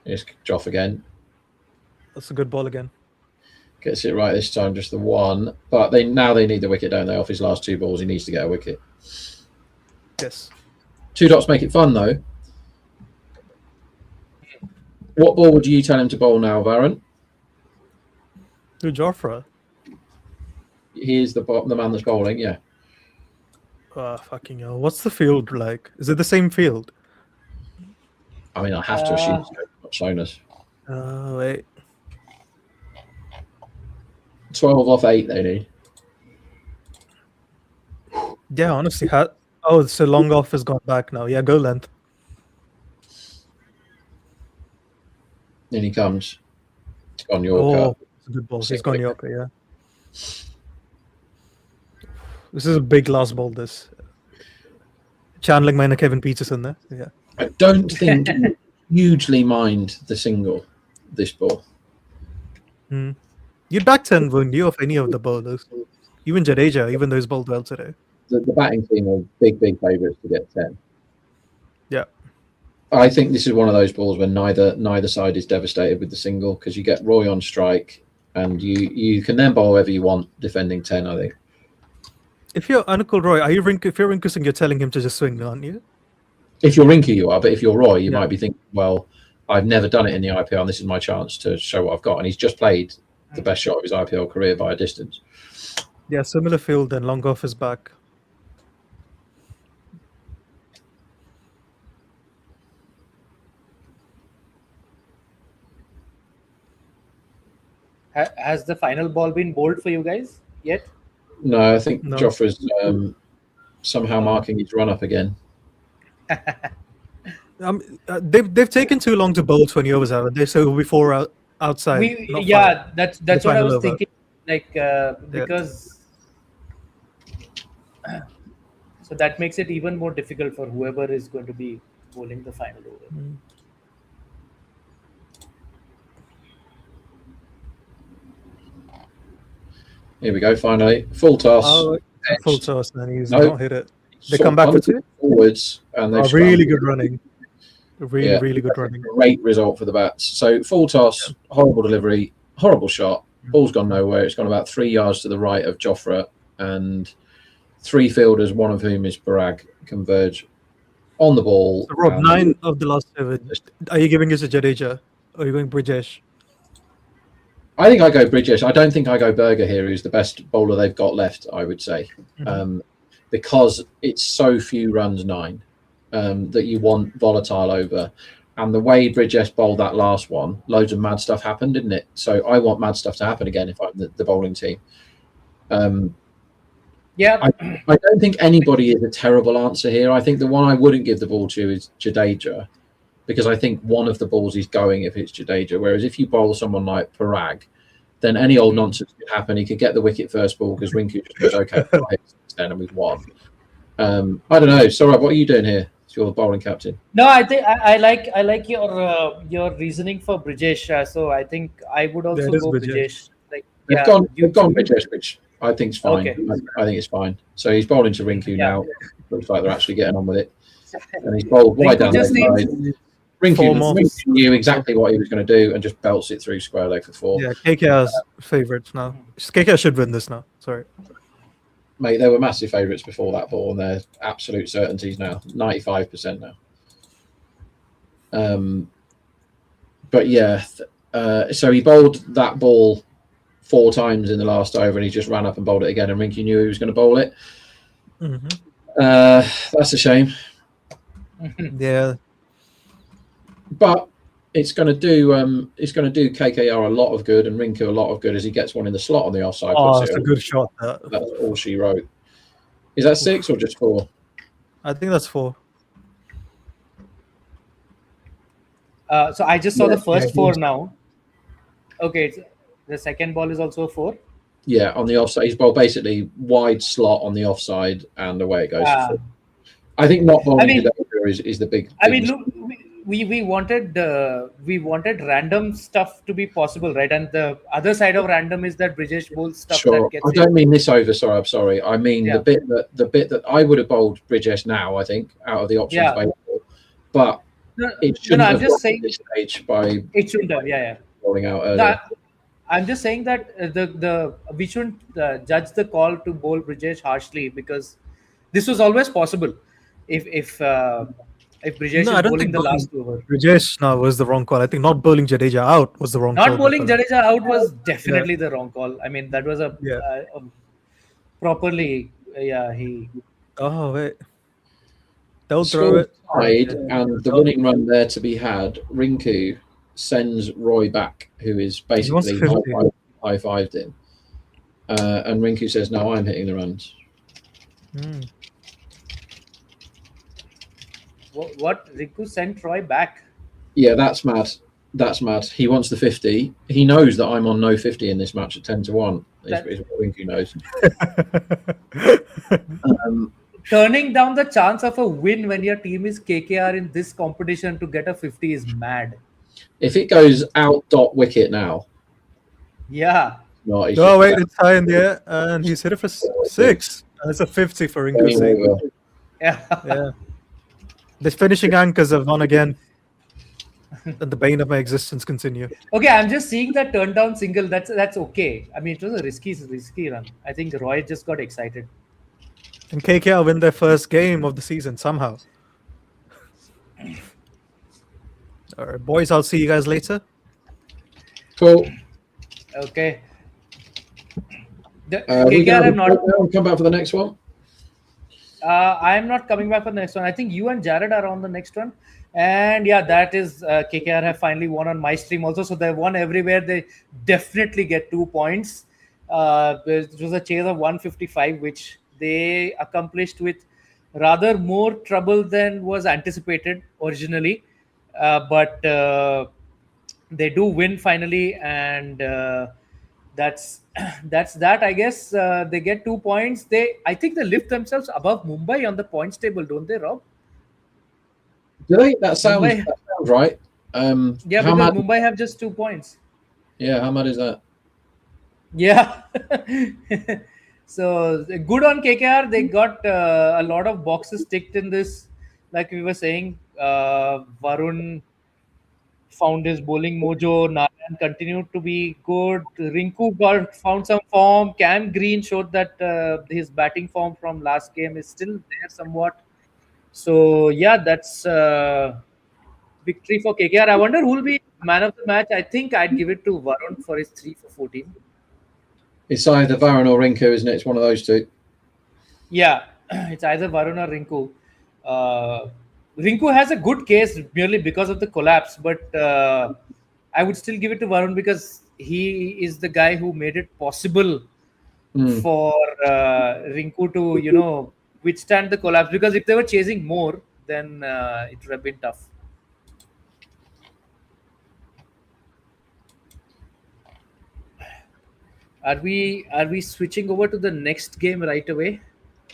Here's Joff again. That's a good ball again. Gets it right this time, just the 1. But they need the wicket, don't they? Off his last 2 balls, he needs to get a wicket. Yes. 2 dots make it fun, though. What ball would you tell him to bowl now, Varun? To Jofra. He's the man that's bowling, yeah. Fucking hell. What's the field like? Is it the same field? I mean, I have to assume it's shown us. Wait. 12 off 8 they need. Yeah, honestly. So long off has gone back now. Yeah, go length. In he comes. It's gone Yorker. Oh, it's a good ball. He's gone Yorker, yeah. This is a big last ball, this. channeling minor Kevin Peterson there. Yeah. I don't think you hugely mind the single this ball. You'd back 10, wouldn't you, of any of the bowlers? Even Jadeja, even though he's bowled well today. The batting team are big favourites to get 10. Yeah. I think this is one of those balls where neither side is devastated with the single, because you get Roy on strike and you can then bowl whoever you want defending 10, I think. If you're Anukul Roy, if you're Rinku Singh, you're telling him to just swing, aren't you? If you're Rinku, you are, but if you're Roy, you Yeah. might be thinking, well, I've never done it in the IPL, and this is my chance to show what I've got. And he's just played the best shot of his IPL career by a distance. Yeah, similar field and long off his back. Has the final ball been bowled for you guys yet? No, I think No. Jofra's somehow marking his run up again. They've taken too long to bowl 20 overs, haven't they? So it'll be 4 outside. not five. That's The what I final was over. thinking. Like because so that makes it even more difficult for whoever is going to be bowling the final over. Here we go, finally. Full toss. Oh, Edged. full toss, and he's No. not hit it. They Sort come of back for punted 2? forwards, and they've Really scrambled. good running. Really good running. Great result for the bats. So full toss, horrible delivery, horrible shot. Ball's gone nowhere. It's gone about 3 yards to the right of Jofra, and 3 fielders, one of whom is Parag, converge on the ball. So Rob, and- 9 of the last 7. Are you giving us a Jadeja? Or are you going Brijesh? I think I go Bridges. I don't think I go Berger here, who's the best bowler they've got left, I would say. Because it's so few runs, 9, that you want volatile over. And the way Bridges bowled that last one, loads of mad stuff happened, didn't it? So I want mad stuff to happen again if I'm the bowling team. Yeah, I don't think anybody is a terrible answer here. I think the one I wouldn't give the ball to is Jadeja, because I think one of the balls is going if it's Jadeja. Whereas if you bowl someone like Parag, then any old nonsense could happen. He could get the wicket first ball because Rinku just goes, okay, then and we've won. I don't know. Sorry, what are you doing here? You're the bowling captain. no, I think I like your reasoning for Brijesh. So I think I would also That is go Brijesh. Brijesh. Like They've gone Bridges, which I think is fine. Okay. I think it's fine. So he's bowling to Rinku Yeah. now. Looks like they're actually getting on with it. And he's bowled wide down just the side. Rinku knew exactly what he was going to do and just belts it through square leg for 4. Yeah, KKR's favourites now. KKR should win this now. Sorry. Mate, they were massive favourites before that ball, and they're absolute certainties now. 95% now. But yeah, so he bowled that ball 4 times in the last over, and he just ran up and bowled it again. And Rinky knew he was going to bowl it. That's a shame. Yeah. But it's going to do KKR a lot of good and Rinku a lot of good as he gets one in the slot on the offside. Oh, puts it's it a good shot. That. That's all she wrote. Is that 6 or just 4? I think that's 4. So I just saw Yeah, the first yeah, 4 now. Okay, the second ball is also a 4. Yeah, on the offside. He's bowled basically wide slot on the offside, and away it goes. Ah. For 4. I think not bowling mean- is the big. I mean, look, we wanted random stuff to be possible, right? And the other side of random is that Brijesh bowls stuff Sure. that gets I don't mean this over. Sorry, I'm sorry. I mean Yeah. the bit that I would have bowled Bridges now. I think out of the options Yeah. available, but No, it shouldn't I'm have just got to saying this stage by it shouldn't have. Yeah. bowling out early. No, I'm just saying that we shouldn't judge the call to bowl Brijesh harshly, because this was always possible if Brijesh No, I is don't bowling think the bowling last over. Brijesh was the wrong call. I think not bowling Jadeja out was the wrong call. Not bowling Jadeja out was definitely the wrong call. I mean, that was a properly. He. Oh wait. They'll Score throw it. tied, and the winning run there to be had. Rinku sends Roy back, who is wants basically 50. high-fived him. And Rinku says, "No, I'm hitting the runs." What Riku sent Roy back? Yeah, that's mad. That's mad. He wants the 50. He knows that I'm on no 50 in this match at 10-1. Is what Rinku knows. turning down the chance of a win when your team is KKR in this competition to get a 50 is mad. If it goes out dot wicket now, Yeah. no, he's Oh just wait, it's high in the air, and he's hit it for six. It's a 50 for Rinku getting Singh. over. Yeah, the finishing anchors have won again, and the bane of my existence continue. Okay, I'm just seeing that turn down single. That's okay. I mean, it was a risky run. I think Roy just got excited. And KKR win their first game of the season somehow. All right, boys, I'll see you guys later. Cool. Okay. The We KKR have not. come back for the next one. I'm not coming back for the next one. I think you and Jared are on the next one. And yeah, that is KKR have finally won on my stream also. So they won everywhere. They definitely get 2 points. It was a chase of 155, which they accomplished with rather more trouble than was anticipated originally. But they do win finally, and that's that. I guess they get 2 points. I think they lift themselves above Mumbai on the points table, don't they, Rob? Do they? That sounds Mumbai- right. Yeah, how because mad, Mumbai have just 2 points. yeah, how mad is that? Yeah. So good on KKR. They got a lot of boxes ticked in this. Like we were saying, Varun found his bowling mojo. Narayan continued to be good. Rinku found some form. Cam Green showed that his batting form from last game is still there somewhat. So yeah, that's victory for KKR. I wonder who will be man of the match. I think I'd give it to Varun for his 3 for 14. It's either Varun or Rinku, isn't it? It's one of those two. Yeah, it's either Varun or Rinku. Rinku has a good case merely because of the collapse, but I would still give it to Varun because he is the guy who made it possible for Rinku to, withstand the collapse. Because if they were chasing more, then it would have been tough. Are we switching over to the next game right away?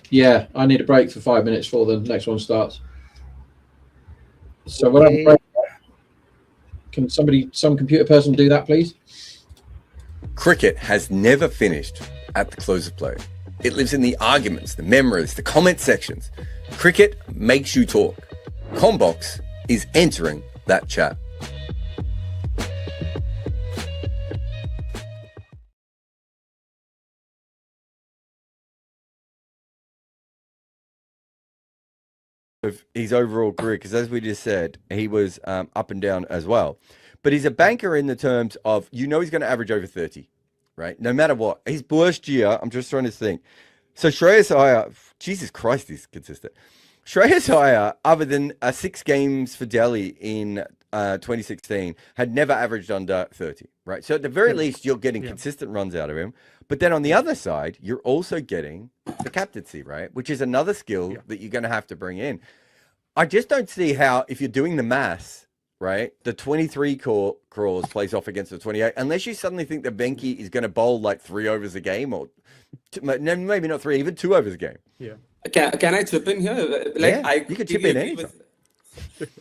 Yeah, I need a break for 5 minutes before the next one starts. So we'll have a break. Can some computer person do that, please? Cricket has never finished at the close of play. It lives in the arguments, the memories, the comment sections. Cricket makes you talk. Combox is entering that chat. Of his overall career, because as we just said, he was up and down as well. But he's a banker in the terms of, he's going to average over 30, right? No matter what. His worst year, I'm just trying to think. So Shreyas Iyer, Jesus Christ, he's consistent. Shreyas Iyer, other than 6 games for Delhi in 2016, had never averaged under 30, right? So at the very least, you're getting consistent runs out of him. But then on the other side, you're also getting the captaincy, right? Which is another skill that you're going to have to bring in. I just don't see how, if you're doing the maths, right, the 23 crawls plays off against the 28, unless you suddenly think that Venki is going to bowl like 3 overs a game, or maybe not 3, even 2 overs a game. Yeah. Can I chip in here? You can chip in anytime.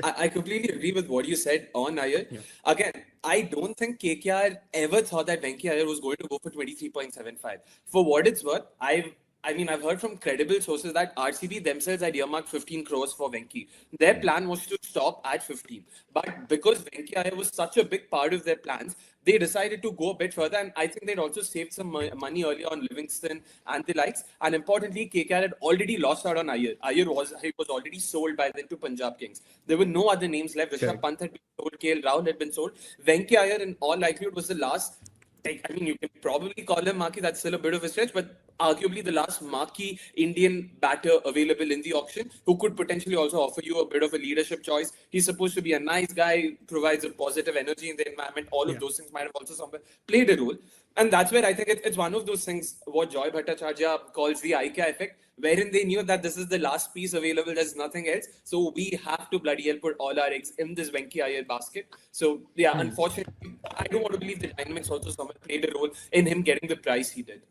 I completely agree with what you said on Iyer. Yeah. Again, I don't think KKR ever thought that Venki Iyer was going to go for 23.75. For what it's worth, I've heard from credible sources that RCB themselves had earmarked 15 crores for Venki. Their plan was to stop at 15. But because Venki Iyer was such a big part of their plans, they decided to go a bit further. And I think they'd also saved some money earlier on Livingston and the likes. And importantly, KKR had already lost out on Iyer. He was already sold by then to Punjab Kings. There were no other names left. Rishabh Pant had been sold. KL Rahul had been sold. Venki Iyer, in all likelihood, was the last. You can probably call him marquee. That's still a bit of a stretch, but arguably the last marquee Indian batter available in the auction who could potentially also offer you a bit of a leadership choice. He's supposed to be a nice guy, provides a positive energy in the environment. All of those things might have also somewhere played a role. And that's where I think it's one of those things what Joy Bhattacharya calls the IKEA effect, wherein they knew that this is the last piece available, there's nothing else. So we have to bloody hell put all our eggs in this Venki Iyer basket. So yeah, unfortunately, I don't want to believe the dynamics also somewhere played a role in him getting the price he did.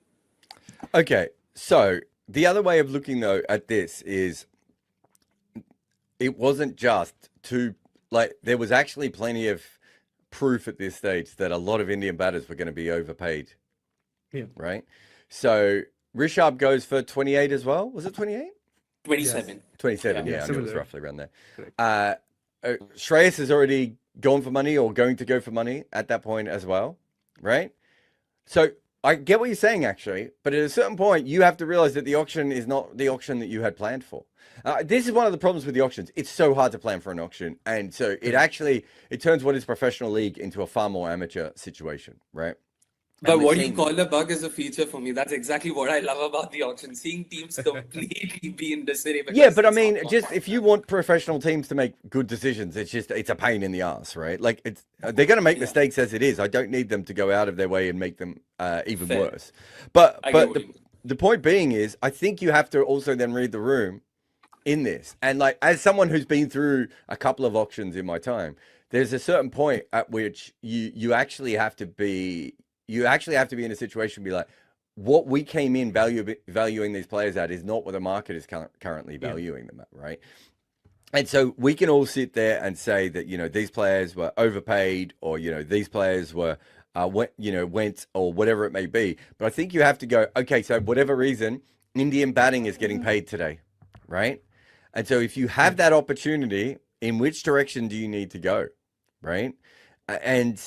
Okay, so the other way of looking though at this is it wasn't just there was actually plenty of proof at this stage that a lot of Indian batters were going to be overpaid. Yeah. Right. So Rishabh goes for 28 as well. Was it 28? 27. Yes. 27. Yeah, Yeah, I knew it was similar. roughly around there. Correct. Shreyas has already gone for money or going to go for money at that point as well. Right. So I get what you're saying, actually, but at a certain point, you have to realize that the auction is not the auction that you had planned for. This is one of the problems with the auctions. It's so hard to plan for an auction. And so it turns what is professional league into a far more amateur situation, right? But And what we're you seeing- call a bug is a feature for me. That's exactly what I love about the auction. Seeing teams completely be in disarray. Yeah, but I mean, just if you want professional teams to make good decisions, it's a pain in the ass, right? Like they're going to make mistakes as it is. I don't need them to go out of their way and make them even Fair. worse. But I get what you mean. the point being is, I think you have to also then read the room in this. And like, as someone who's been through a couple of auctions in my time, there's a certain point at which you actually have to be in a situation be like, what we came in valuing these players at is not what the market is currently valuing them at, right? And so we can all sit there and say that, you know, these players were overpaid, or, you know, these players were went or whatever it may be. But I think you have to go, okay, so whatever reason, Indian batting is getting paid today, right? And so if you have that opportunity, in which direction do you need to go, right? And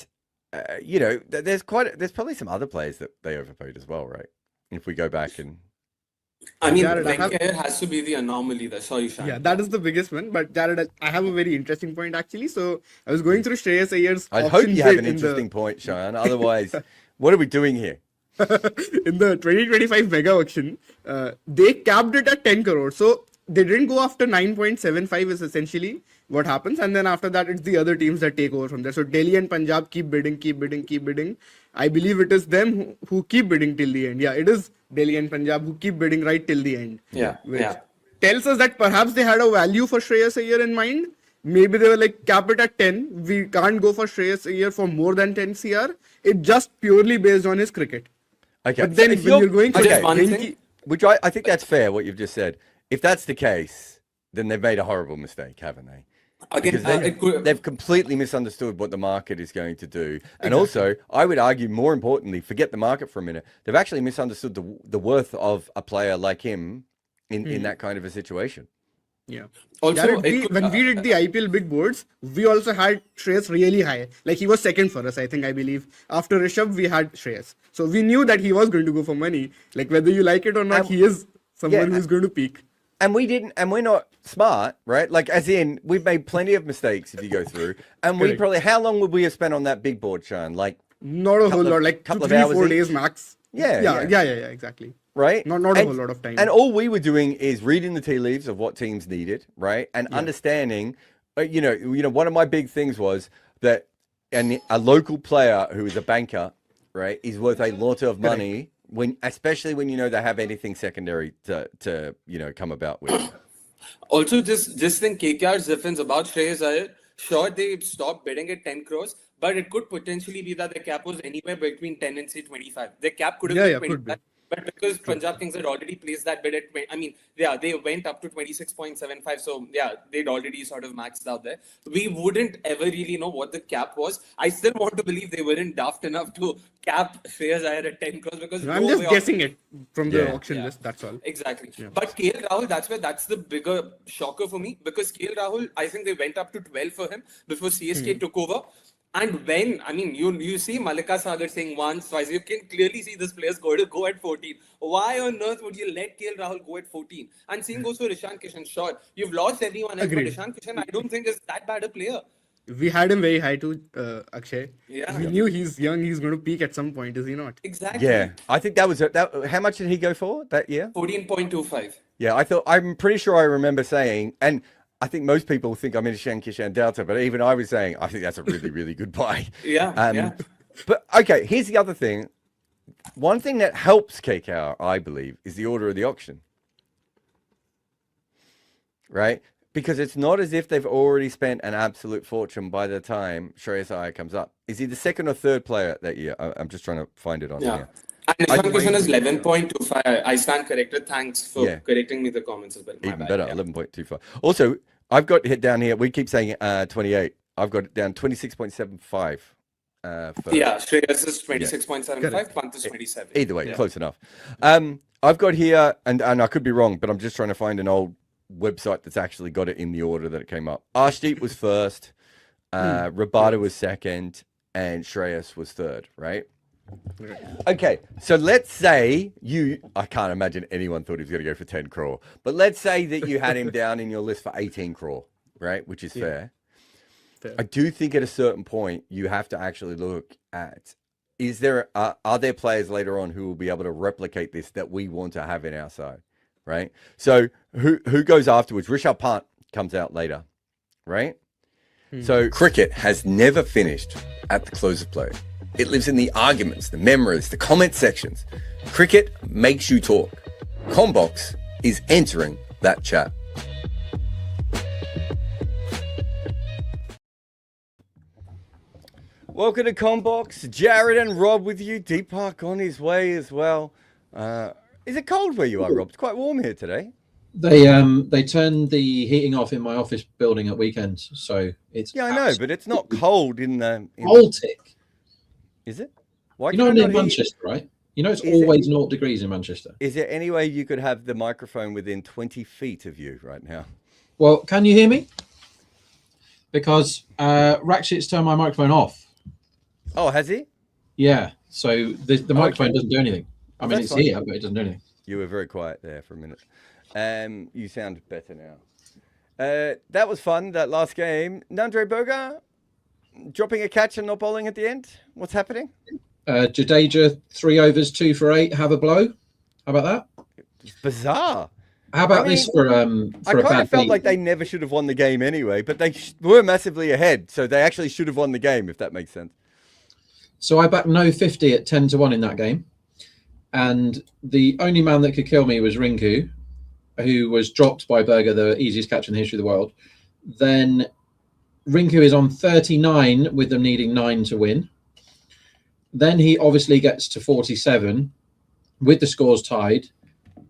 you know, there's probably some other players that they overpaid as well, right? If we go back and I mean, Jared, KKR has to be the anomaly there. Sorry, Shan. Yeah, that is the biggest one. But Jared, I have a very interesting point actually. So I was going through Shreyas Iyer's I hope auction you have bid an in the interesting point, Cheyenne. Otherwise, what are we doing here? in the 2025 mega auction, they capped it at 10 crore. So they didn't go after 9.75 is essentially what happens. And then after that, it's the other teams that take over from there. So Delhi and Punjab keep bidding. I believe it is them who keep bidding till the end. Yeah, it is Delhi and Punjab who keep bidding right till the end. Yeah, Which yeah. tells us that perhaps they had a value for Shreyas Iyer in mind. Maybe they were like, cap it at 10. We can't go for Shreyas Iyer for more than 10 CR. It just purely based on his cricket. Okay, But then if when you're going for Just one 20 thing. which I think that's fair, what you've just said. If that's the case, then they've made a horrible mistake, haven't they? Again, Because they've completely misunderstood what the market is going to do. And also, I would argue, more importantly, forget the market for a minute, they've actually misunderstood the worth of a player like him in that kind of a situation. Yeah. Also, Jared, when we did the IPL big boards, we also had Shreyas really high. Like he was second for us, I believe. After Rishabh, we had Shreyas. So we knew that he was going to go for money. Like whether you like it or not, he is someone who's going to peak. And we're not smart, right? Like, as in, we've made plenty of mistakes if you go through. And we Correct. probably, how long would we have spent on that big board, Sean? Like, Not a whole lot, like couple of 3-4 hours days each? max. Yeah, Yeah, exactly. right? Not a whole lot of time. And all we were doing is reading the tea leaves of what teams needed, right? And understanding, you know, one of my big things was that a local player who is a banker, right, is worth a lot of money especially when you know they have anything secondary to you know come about with. Also, just think KKR's difference about Shreyas Iyer. Sure, they stopped bidding at 10 crores, but it could potentially be that the cap was anywhere between 10 and say 25. The cap could have been could 25. be. But because Punjab Kings had already placed that bid at 20, I mean, yeah, they went up to 26.75. So, yeah, they'd already sort of maxed out there. We wouldn't ever really know what the cap was. I still want to believe they weren't daft enough to cap Shreyas Iyer at 10 crores because I'm just guessing it from the auction list, that's all. Exactly. Yeah. But KL Rahul, that's the bigger shocker for me because KL Rahul, I think they went up to 12 for him before CSK took over. And when, I mean, you see Malika Sagar saying once, twice, you can clearly see this player's going to go at 14. Why on earth would you let KL Rahul go at 14? And same goes for Ishan Kishan. Sure, you've lost everyone else, Agreed. but Ishan Kishan, I don't think is that bad a player. We had him very high too, Akshay. Yeah. We knew he's young, he's going to peak at some point, is he not? Exactly. Yeah, I think that was how much did he go for that year? 14.25. Yeah, I'm pretty sure I remember saying, and I think most people think I'm in Ishan Kishan Delta, but even I was saying, I think that's a really, really good buy. Yeah. But okay, here's the other thing. One thing that helps KKR, I believe, is the order of the auction. Right? Because it's not as if they've already spent an absolute fortune by the time Shreyas Iyer comes up. Is he the second or third player that year? I'm just trying to find it on here. And this one question is 11.25. I stand corrected. Thanks for Yeah. correcting me the comments as well. My Even bad. better, Yeah. 11.25. Also, I've got it down here. We keep saying 28. I've got it down 26.75. Yeah, Shreyas is 26.75, Correct. Pant is 27. Either way, Yeah. close enough. I've got here, and I could be wrong, but I'm just trying to find an old website that's actually got it in the order that it came up. Arshdeep was first, Rabada was second, and Shreyas was third, right? Okay, so let's say I can't imagine anyone thought he was going to go for 10 crore, but let's say that you had him down in your list for 18 crore, right? Which is fair. I do think at a certain point, you have to actually look at, are there players later on who will be able to replicate this that we want to have in our side, right? So who goes afterwards? Rishabh Pant comes out later, right? So cricket has never finished at the close of play. It lives in the arguments, the memories, the comment sections. Cricket makes you talk. Combox is entering that chat. Welcome to Combox. Jared and Rob with you. Deepak on his way as well. Is it cold where you are, Rob? It's quite warm here today. They turn the heating off in my office building at weekends, so it's Yeah, I know, but it's not cold in the... Baltic. Is it? Why You know, can I near not hear you? Manchester, right? You know, it's Is it- always 0 degrees in Manchester. Is there any way you could have the microphone within 20 feet of you right now? Well, can you hear me? Because Rakshit's turned my microphone off. Oh, has he? Yeah, so the microphone doesn't do anything. I mean, That's it's fine. here, but it doesn't do anything. You were very quiet there for a minute. You sound better now. That was fun, that last game. Nandre Boga dropping a catch and not bowling at the end. What's happening? Jadeja, 3 overs, 2 for 8. Have a blow. How about that? It's bizarre. How about I this mean, for I a kind bad of felt beat? like they never should have won the game anyway, but they were massively ahead, so they actually should have won the game, if that makes sense. So I backed no 50 at 10-1 in that game. And the only man that could kill me was Rinku, who was dropped by Berger, the easiest catch in the history of the world. Then Rinku is on 39 with them needing 9 to win. Then he obviously gets to 47 with the scores tied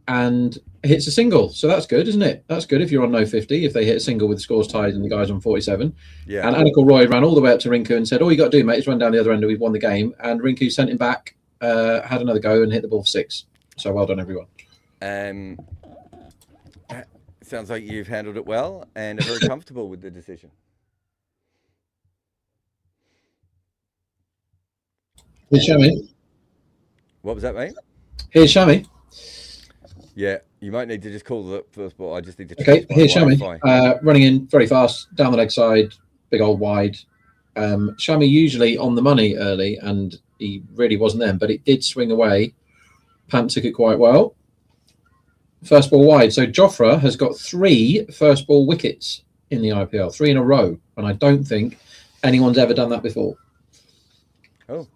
and hits a single. So that's good, isn't it? That's good if you're on no 50, if they hit a single with the scores tied and the guy's on 47. Yeah. And Anakul Roy ran all the way up to Rinku and said, all you got to do, mate, is run down the other end and we've won the game. And Rinku sent him back, had another go and hit the ball for 6. So well done, everyone. Sounds like you've handled it well and are very comfortable with the decision. Here's Shami. What was that, mate? Here's Shami. Yeah, you might need to just call the first ball. I just need to Okay, change my here's Shami. Wi-Fi. Running in very fast, down the leg side, big old wide. Shami usually on the money early, and he really wasn't then, but it did swing away. Pant took it quite well. First ball wide. So Jofra has got 3 first ball wickets in the IPL, 3 in a row, and I don't think anyone's ever done that before. Oh.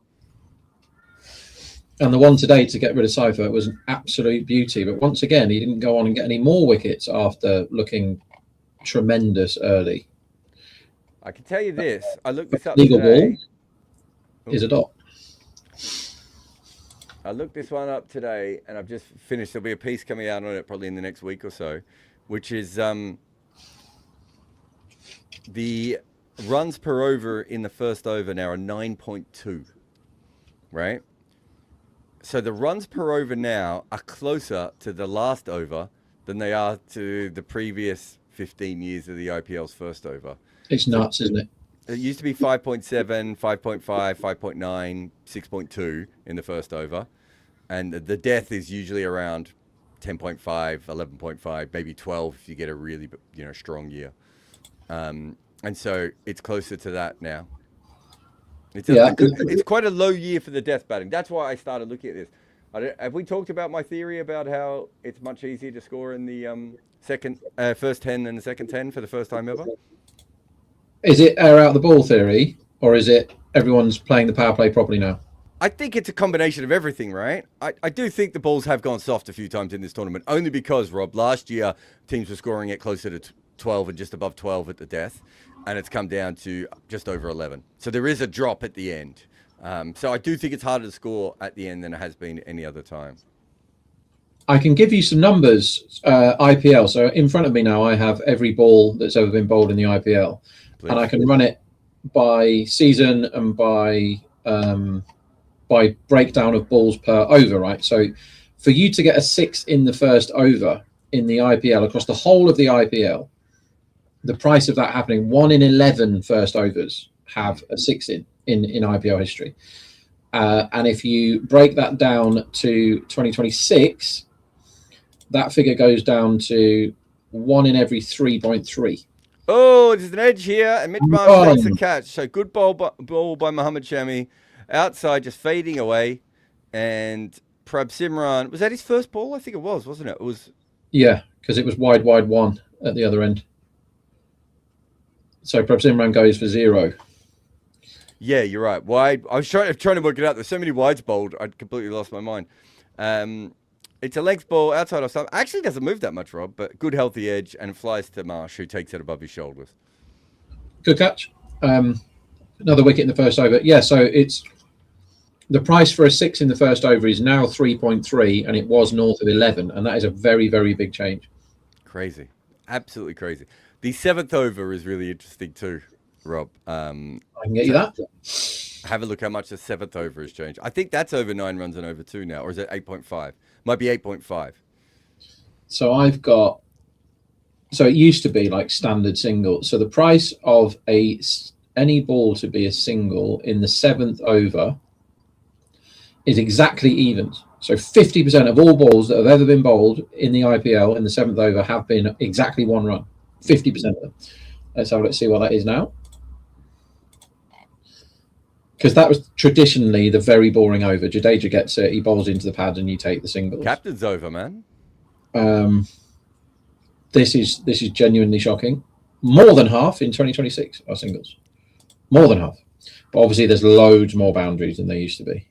And the one today to get rid of Cypher was an absolute beauty. But once again, he didn't go on and get any more wickets after looking tremendous early. I can tell you this. I looked this up Legal today. ball is a dot. I looked this one up today, and I've just finished. There'll be a piece coming out on it probably in the next week or so, which is the runs per over in the first over now are 9.2, right? So the runs per over now are closer to the last over than they are to the previous 15 years of the IPL's first over. It's nuts, isn't it? It used to be 5.7, 5.5, 5.9, 6.2 in the first over. And the death is usually around 10.5, 11.5, maybe 12 if you get a really, strong year. And so it's closer to that now. It's quite a low year for the death batting. That's why I started looking at this. Have we talked about my theory about how it's much easier to score in the first 10 than the second 10 for the first time ever? Is it air out the ball theory, or is it everyone's playing the power play properly now? I think it's a combination of everything, right? I do think the balls have gone soft a few times in this tournament, only because, Rob, last year teams were scoring it closer to 12 and just above 12 at the death, and it's come down to just over 11. So there is a drop at the end. So I do think it's harder to score at the end than it has been any other time. I can give you some numbers, IPL. So in front of me now, I have every ball that's ever been bowled in the IPL. Please. And I can run it by season and by breakdown of balls per over, right? So for you to get a 6 in the first over in the IPL, across the whole of the IPL, the price of that happening, 1 in 11 first overs have a 6 in IPL history. And if you break that down to 2026, that figure goes down to 1 in every 3.3. Oh, there's an edge here, and Mitch Marsh takes the catch. So good ball by Mohammad Shami. Outside, just fading away. And Prab Simran, was that his first ball? I think it was, wasn't it? It was. Yeah, because it was wide 1 at the other end. So Prab Simran goes for 0. Yeah, you're right. Wide. I was trying to work it out. There's so many wides bowled, I'd completely lost my mind. It's a length ball outside of stump. Actually doesn't move that much, Rob, but good healthy edge and flies to Marsh, who takes it above his shoulders. Good catch. Another wicket in the first over. Yeah, so it's the price for a 6 in the first over is now 3.3, and it was north of 11, and that is a very, very big change. Crazy. Absolutely crazy. The 7th over is really interesting too, Rob. I can get you that. Have a look how much the 7th over has changed. I think that's over 9 runs and over 2 now, or is it 8.5? Might be 8.5. So I've got, so it used to be like standard single. So the price of any ball to be a single in the 7th over is exactly evens. So 50% of all balls that have ever been bowled in the IPL in the 7th over have been exactly 1 run. 50% of them. Let's see what that is now. Because that was traditionally the very boring over. Jadeja gets it, he bowls into the pad, and you take the singles. Captain's over, man. This is genuinely shocking. More than half in 2026 are singles. More than half. But obviously there's loads more boundaries than there used to be.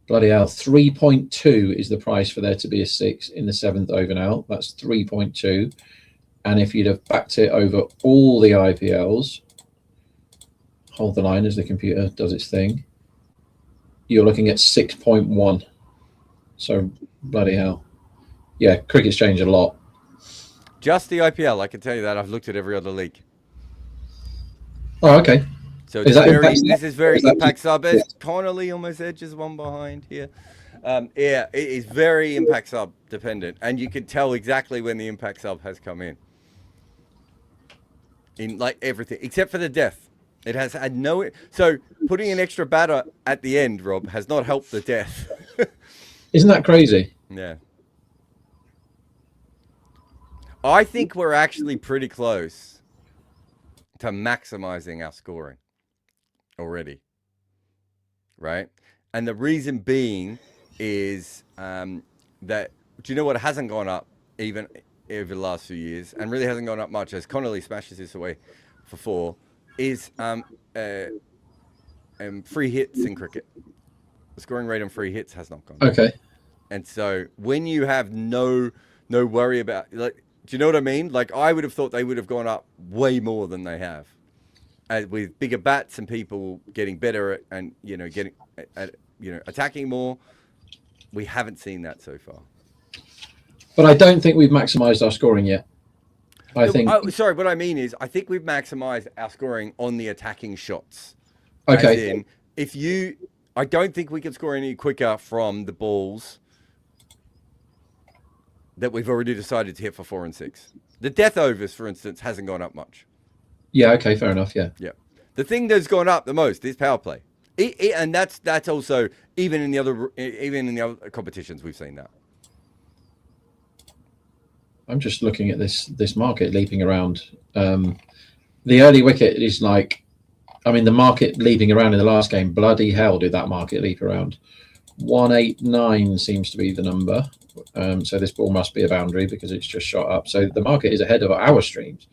Bloody hell, 3.2 is the price for there to be a 6 in the 7th over now. That's 3.2. And if you'd have backed it over all the IPLs, hold the line as the computer does its thing, you're looking at 6.1. So bloody hell. Yeah, cricket's changed a lot. Just the IPL, I can tell you that. I've looked at every other league. Oh, okay. So this is very impact sub. Connolly almost edges one behind here. Yeah, it is very impact sub dependent, and you can tell exactly when the impact sub has come in like everything except for the death. It has had no. So putting an extra batter at the end, Rob, has not helped the death. Isn't that crazy? Yeah. I think we're actually pretty close to maximizing our scoring already, right? And the reason being is that, do you know what hasn't gone up even over the last few years, and really hasn't gone up much as Connolly smashes this away for 4, is free hits in cricket. The scoring rate on free hits has not gone up. Okay. And so when you have no worry about, like, do you know what I mean? Like, I would have thought they would have gone up way more than they have, with bigger bats and people getting better at, and attacking more. We haven't seen that so far. But I don't think we've maximised our scoring yet. Sorry, what I mean is I think we've maximised our scoring on the attacking shots. Okay. As in, I don't think we can score any quicker from the balls that we've already decided to hit for 4 and 6. The death overs, for instance, hasn't gone up much. Yeah, okay, fair enough, yeah. Yeah. The thing that's gone up the most is power play. And that's also, even in the other competitions, we've seen that. I'm just looking at this market leaping around. The early wicket is like, I mean, the market leaping around in the last game, bloody hell did that market leap around. 189 seems to be the number. So this ball must be a boundary because it's just shot up. So the market is ahead of our streams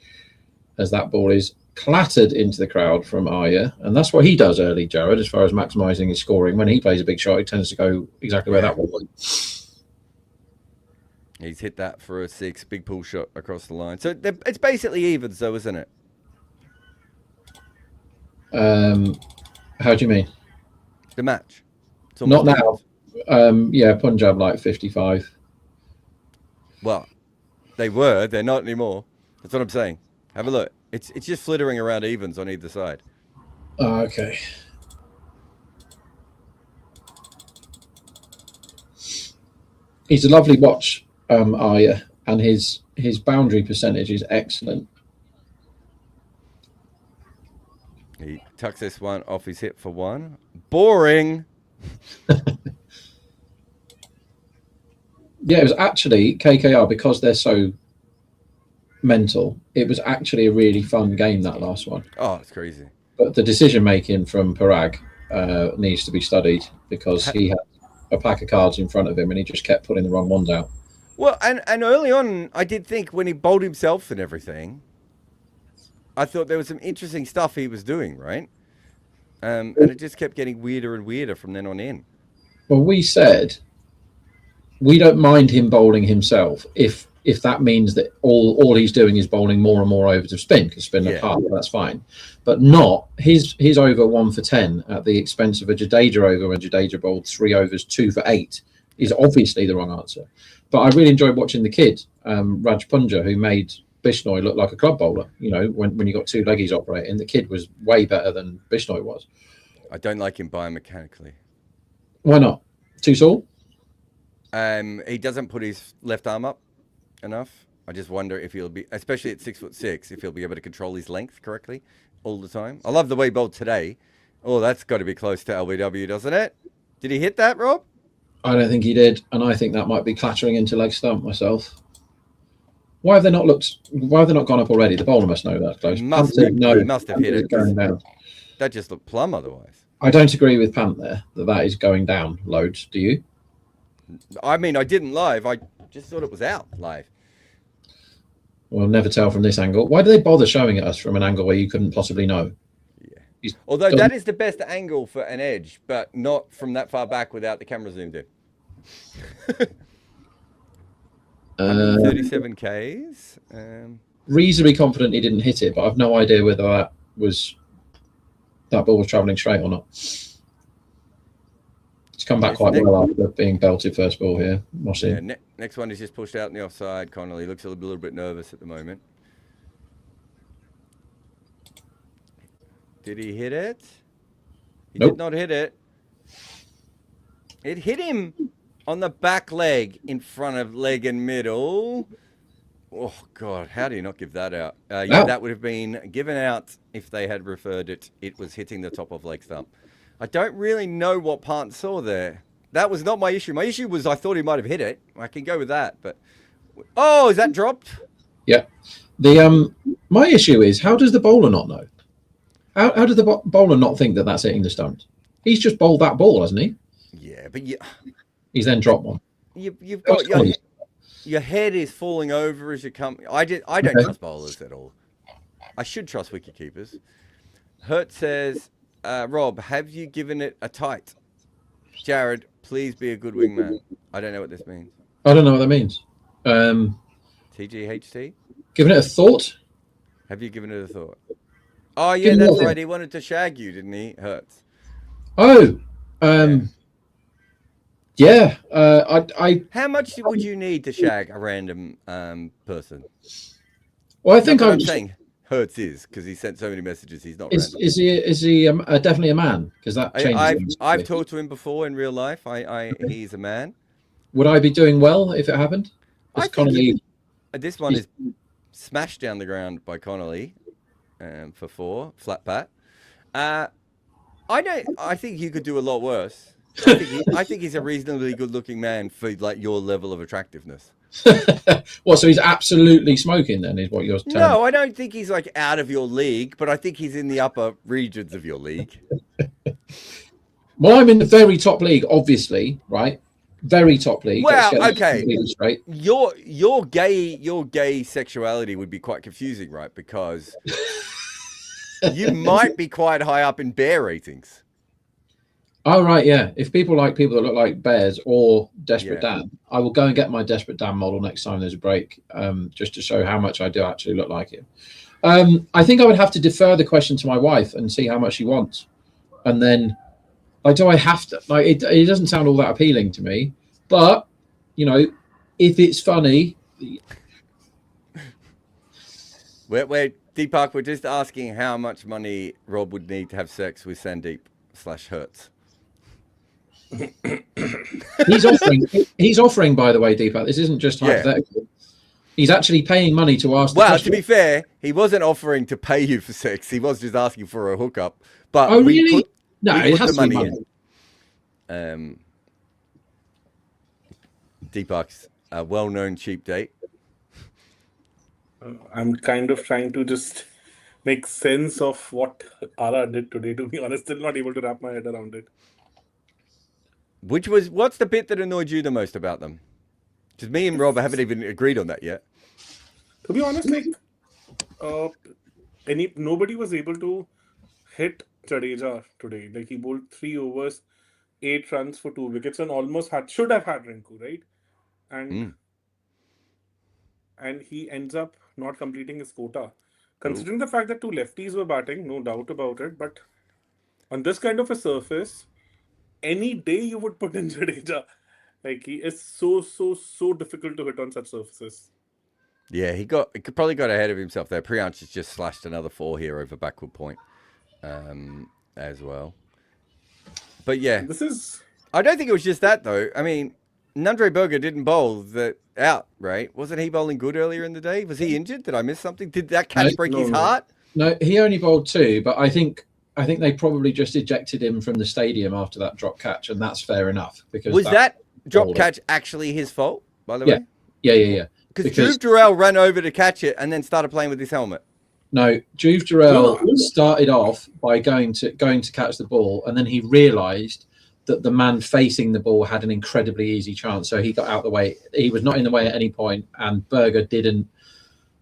as that ball is clattered into the crowd from Iyer. And that's what he does early, Jared, as far as maximising his scoring. When he plays a big shot, he tends to go exactly where that ball went. He's hit that for a 6, big pull shot across the line. So it's basically evens though, isn't it? How do you mean? The match. It's Not almost now. evens. Yeah, Punjab like 55. Well, they were. They're not anymore. That's what I'm saying. Have a look. It's just flittering around evens on either side. Oh, okay. He's a lovely watch, Iyer, and his boundary percentage is excellent. He tucks this one off his hip for one. Boring. Yeah, it was actually KKR, because they're so mental. It was actually a really fun game, that last one. Oh, it's crazy. But the decision making from Parag needs to be studied, because he had a pack of cards in front of him and he just kept putting the wrong ones out. Well, and early on, I did think when he bowled himself and everything, I thought there was some interesting stuff he was doing, right? And it just kept getting weirder and weirder from then on in. Well, we said we don't mind him bowling himself if that means that all he's doing is bowling more and more overs of spin, because spin apart, that's fine. But not his over 1 for 10 at the expense of a Jadeja over when Jadeja bowled 3 overs 2 for 8 is obviously the wrong answer. But I really enjoyed watching the kid, Raj Punja, who made Bishnoi look like a club bowler. You know, when you got two leggies operating, the kid was way better than Bishnoi was. I don't like him biomechanically. Why not? Too tall? He doesn't put his left arm up enough. I just wonder if he'll be, especially at 6'6", if he'll be able to control his length correctly all the time. I love the way he bowled today. Oh, that's got to be close to LBW, doesn't it? Did he hit that, Rob? I don't think he did, and I think that might be clattering into leg stump myself. Why have they not gone up already? The bowler must know that close. He must have hit it. Going down. That just looked plumb otherwise. I don't agree with Pant there that is going down loads. Do you? I mean, I didn't live. I just thought it was out live. We'll never tell from this angle. Why do they bother showing it us from an angle where you couldn't possibly know? Yeah. Although that is the best angle for an edge, but not from that far back without the camera zoomed in. 37 Ks. Reasonably confident he didn't hit it, but I've no idea whether that ball was travelling straight or not. It's come back quite well after being belted first ball here. Mossy. Yeah, next one is just pushed out in the offside. Connolly looks a little bit nervous at the moment. Did he hit it? He did not hit it. It hit him on the back leg in front of leg and middle. Oh, God, how do you not give that out? Yeah, that would have been given out if they had referred it. It was hitting the top of leg stump. I don't really know what Pant saw there. That was not my issue. My issue was I thought he might have hit it. I can go with that, but... Oh, is that dropped? Yeah. My issue is, how does the bowler not know? How does the bowler not think that that's hitting the stumps? He's just bowled that ball, hasn't he? Yeah, but he's then dropped one. You've got your head is falling over as you come. I don't trust bowlers at all. I should trust wicketkeepers. Hurt says, Rob, have you given it a tight? Jared, please be a good wingman. I don't know what this means. I don't know what that means. TGHT? Given it a thought? Have you given it a thought? Oh, yeah, that's right. He wanted to shag you, didn't he? Hurts. Oh, yeah. How much would you need to shag a random person? Well, I think I'm saying Hurts is because he sent so many messages. He's not random. Is he definitely a man? Because that changes. I've talked to him before in real life. He's a man. Would I be doing well if it happened? This one is smashed down the ground by Connolly for 4 flat pat. I think you could do a lot worse. I think he's a reasonably good-looking man for like your level of attractiveness. Well, so he's absolutely smoking then, is what you're telling me? No, I don't think he's like out of your league, but I think he's in the upper regions of your league. Well, I'm in the very top league, obviously, right? Very top league. Well, okay. Your gay sexuality would be quite confusing, right? Because you might be quite high up in bear ratings. Oh, right, yeah. If people like people that look like bears or Desperate Dan, I will go and get my Desperate Dan model next time there's a break, just to show how much I do actually look like him. I think I would have to defer the question to my wife and see how much she wants. And then, like, do I have to? Like, it doesn't sound all that appealing to me. But, you know, if it's funny. We're Deepak, we're just asking how much money Rob would need to have sex with Sandeep/Hertz. He's offering, by the way, Deepak. This isn't just hypothetical. He's actually paying money to ask. Well, to be fair, he wasn't offering to pay you for sex. He was just asking for a hookup. But oh, really? We put the money in. Deepak's a well-known cheap date. I'm kind of trying to just make sense of what Ara did today. To be honest, still not able to wrap my head around it. What's the bit that annoyed you the most about them? Because me and Rob haven't even agreed on that yet. To be honest, like nobody was able to hit Jadeja today. Like, he bowled 3 overs, 8 runs for 2 wickets, and almost should have had Rinku, right? And he ends up not completing his quota. Considering the fact that 2 lefties were batting, no doubt about it, but on this kind of a surface, any day you would put in Jadeja. Like, he is so difficult to hit on such surfaces. Yeah, he probably got ahead of himself there. Priyansh has just slashed another 4 here over backward point as well. But yeah, I don't think it was just that though. I mean, Nandre Berger didn't bowl out, right? Wasn't he bowling good earlier in the day? Was he injured? Did I miss something? Did that catch break his heart? No, he only bowled 2, but I think they probably just ejected him from the stadium after that drop catch, and that's fair enough. Because was that drop catch actually his fault, by the way? Yeah. Because Dhruv Durrell ran over to catch it and then started playing with his helmet. No, Dhruv Durrell started off by going to catch the ball, and then he realised that the man facing the ball had an incredibly easy chance, so he got out of the way. He was not in the way at any point, and Berger didn't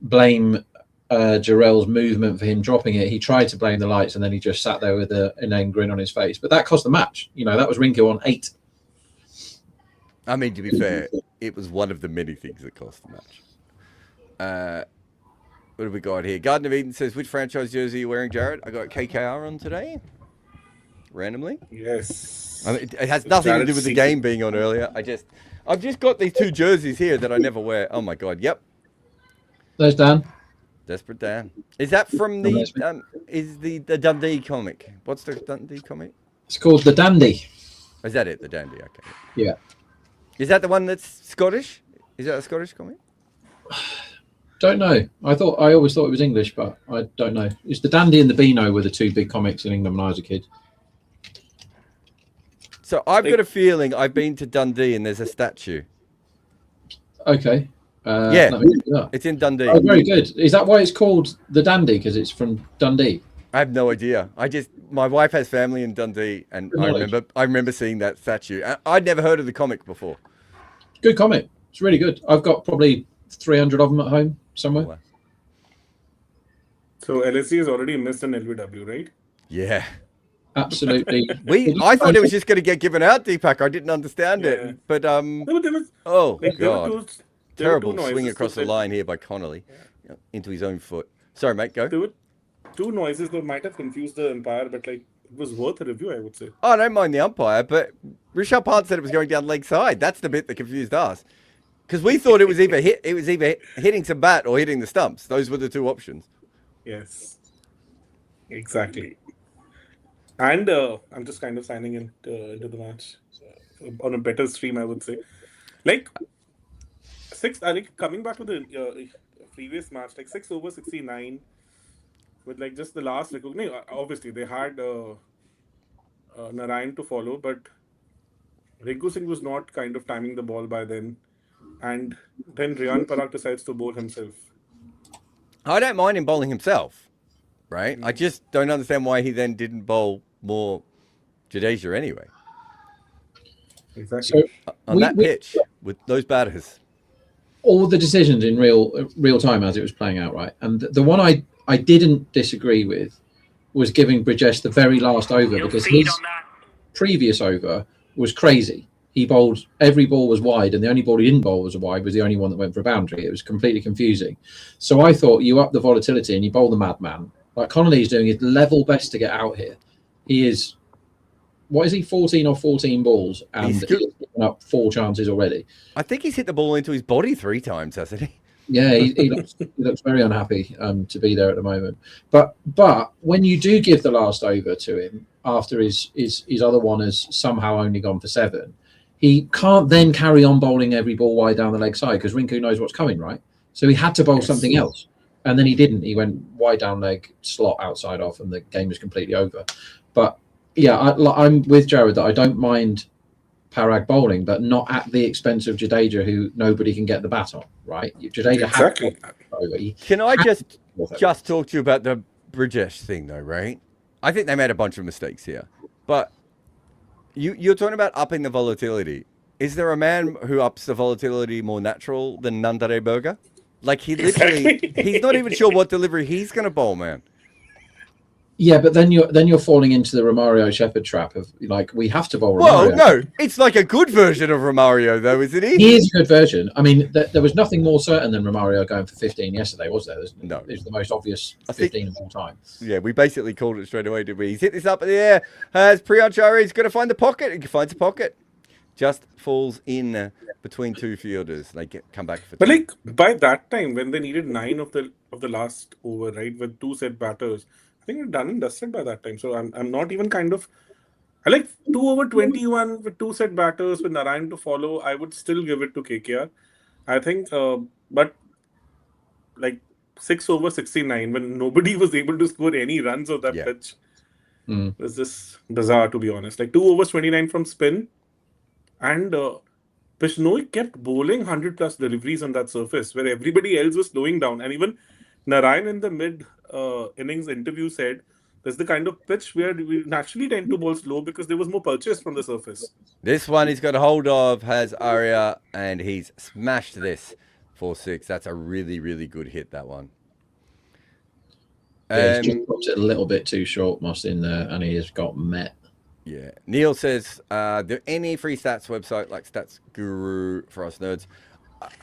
blame Durrell's movement for him dropping it. He tried to blame the lights, and then he just sat there with an inane grin on his face. But that cost the match. You know, that was Rinku on 8. I mean, to be fair, it was one of the many things that cost the match. What have we got here? Garden of Eden says, which franchise jersey are you wearing, Jared? I got KKR on today. Randomly. Yes. I mean, it has nothing to do with the game being on earlier. I've just got these 2 jerseys here that I never wear. Oh my God. Yep. There's Dan. Desperate Dan. Is that from the Dundee comic? What's the Dundee comic? It's called The Dandy. Is that it? The Dandy. Okay. Yeah. Is that the one that's Scottish? Is that a Scottish comic? Don't know. I always thought it was English, but I don't know. It's The Dandy and the Beano were the 2 big comics in England when I was a kid. So I've got a feeling I've been to Dundee and there's a statue. Okay. It's in Dundee. Oh, very good. Is that why it's called The Dandy? Because it's from Dundee? I have no idea. My wife has family in Dundee, and I remember seeing that statue. I'd never heard of the comic before. Good comic. It's really good. I've got probably 300 of them at home somewhere. Wow. So LSG has already missed an LBW, right? Yeah. Absolutely. I thought it was just going to get given out, Deepak. I didn't understand it. But, God. Terrible swing across the line here by Connolly into his own foot. Sorry, mate, go. There were 2 noises that might have confused the umpire, but it was worth a review, I would say. Oh, I don't mind the umpire, but Rishabh Pant said it was going down leg side. That's the bit that confused us. Because we thought it was either hitting some bat or hitting the stumps. Those were the 2 options. Yes. Exactly. And I'm just kind of signing into the match on a better stream, I would say. Coming back to the previous match, 6 over 69 with just the last record. Obviously, they had Narine to follow, but Rinku Singh was not kind of timing the ball by then. And then Riyan Parag decides to bowl himself. I don't mind him bowling himself, right? I just don't understand why he then didn't bowl more Jadeja anyway. Exactly. So on that pitch with those batters. All the decisions in real time as it was playing out, right? And the one I didn't disagree with was giving Brijesh the very last over because his previous over was crazy. He bowled, every ball was wide, and the only ball he didn't bowl was a wide, was the only one that went for a boundary. It was completely confusing. So I thought you up the volatility and you bowl the madman. Like Connolly's doing his level best to get out here. He is what is he, 14 or 14 balls, and He's he's good. given up 4 chances already. I think he's hit the ball into his body 3 times, hasn't he? Yeah, he looks very unhappy to be there at the moment. But when you do give the last over to him after his other one has somehow only gone for 7, he can't then carry on bowling every ball wide down the leg side because Rinku knows what's coming, right? So he had to bowl something else, and then he didn't. He went wide down leg, slot outside off, and the game was completely over. But yeah, I'm with Jared that I don't mind Parag bowling, but not at the expense of Jadeja, who nobody can get the bat on, right? Jadeja Exactly. Can I just talk to you about the Brijesh thing, though, right? I think they made a bunch of mistakes here, but you're talking about upping the volatility. Is there a man who ups the volatility more natural than Nandare Burger? Like, he literally, he's not even sure what delivery he's going to bowl, man. Yeah, but then you're falling into the Romario Shepherd trap of like, we have to bowl Romario. Well, no, it's like a good version of Romario, though, isn't he? He is a good version. I mean, there was nothing more certain than Romario going for 15 yesterday, was there? No. It was the most obvious 15 of all time. Yeah, we basically called it straight away, did we? He's hit this up in the air. Has Priyanchari, he's going to find the pocket. He finds a pocket. Just falls in between 2 fielders. They come back for 2. But like by that time, when they needed 9 of the last over, right, with 2 set batters, I think we're done and dusted by that time. So I'm not even kind of. I like 2 over 21 with 2 set batters with Narine to follow. I would still give it to KKR. I think, but like 6 over 69 when nobody was able to score any runs on that pitch was just bizarre, to be honest. Like 2 overs 29 from spin, and Bishnoi kept bowling 100 plus deliveries on that surface where everybody else was slowing down, and even Narine in the mid innings interview said there's the kind of pitch where we naturally tend to bowl slow because there was more purchase from the surface. This one he's got a hold of, has Arya, and he's smashed this for 6. That's a really, really good hit, that one. Yeah, he's just dropped it a little bit too short, Moss, in there, and he has got met. Yeah. Neil says, there any free stats website like Stats Guru for us nerds?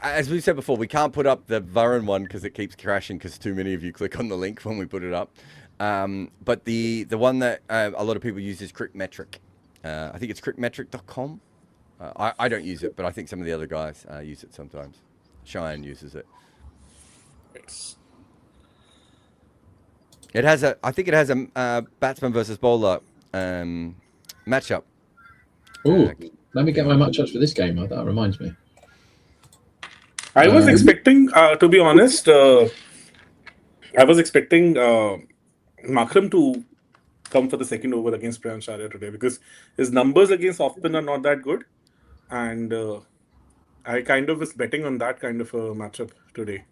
As we said before, we can't put up the Varun one because it keeps crashing because too many of you click on the link when we put it up. But the one that a lot of people use is Crickmetric. I think it's crickmetric.com. I don't use it, but I think some of the other guys use it sometimes. Cheyenne uses it. It has I think it has a batsman versus bowler matchup. Ooh, let me get my matchups for this game. That reminds me. I was expecting, to be honest, I was expecting Makram to come for the second over against Priyanchari today because his numbers against off-spin are not that good. And I kind of was betting on that kind of a matchup today.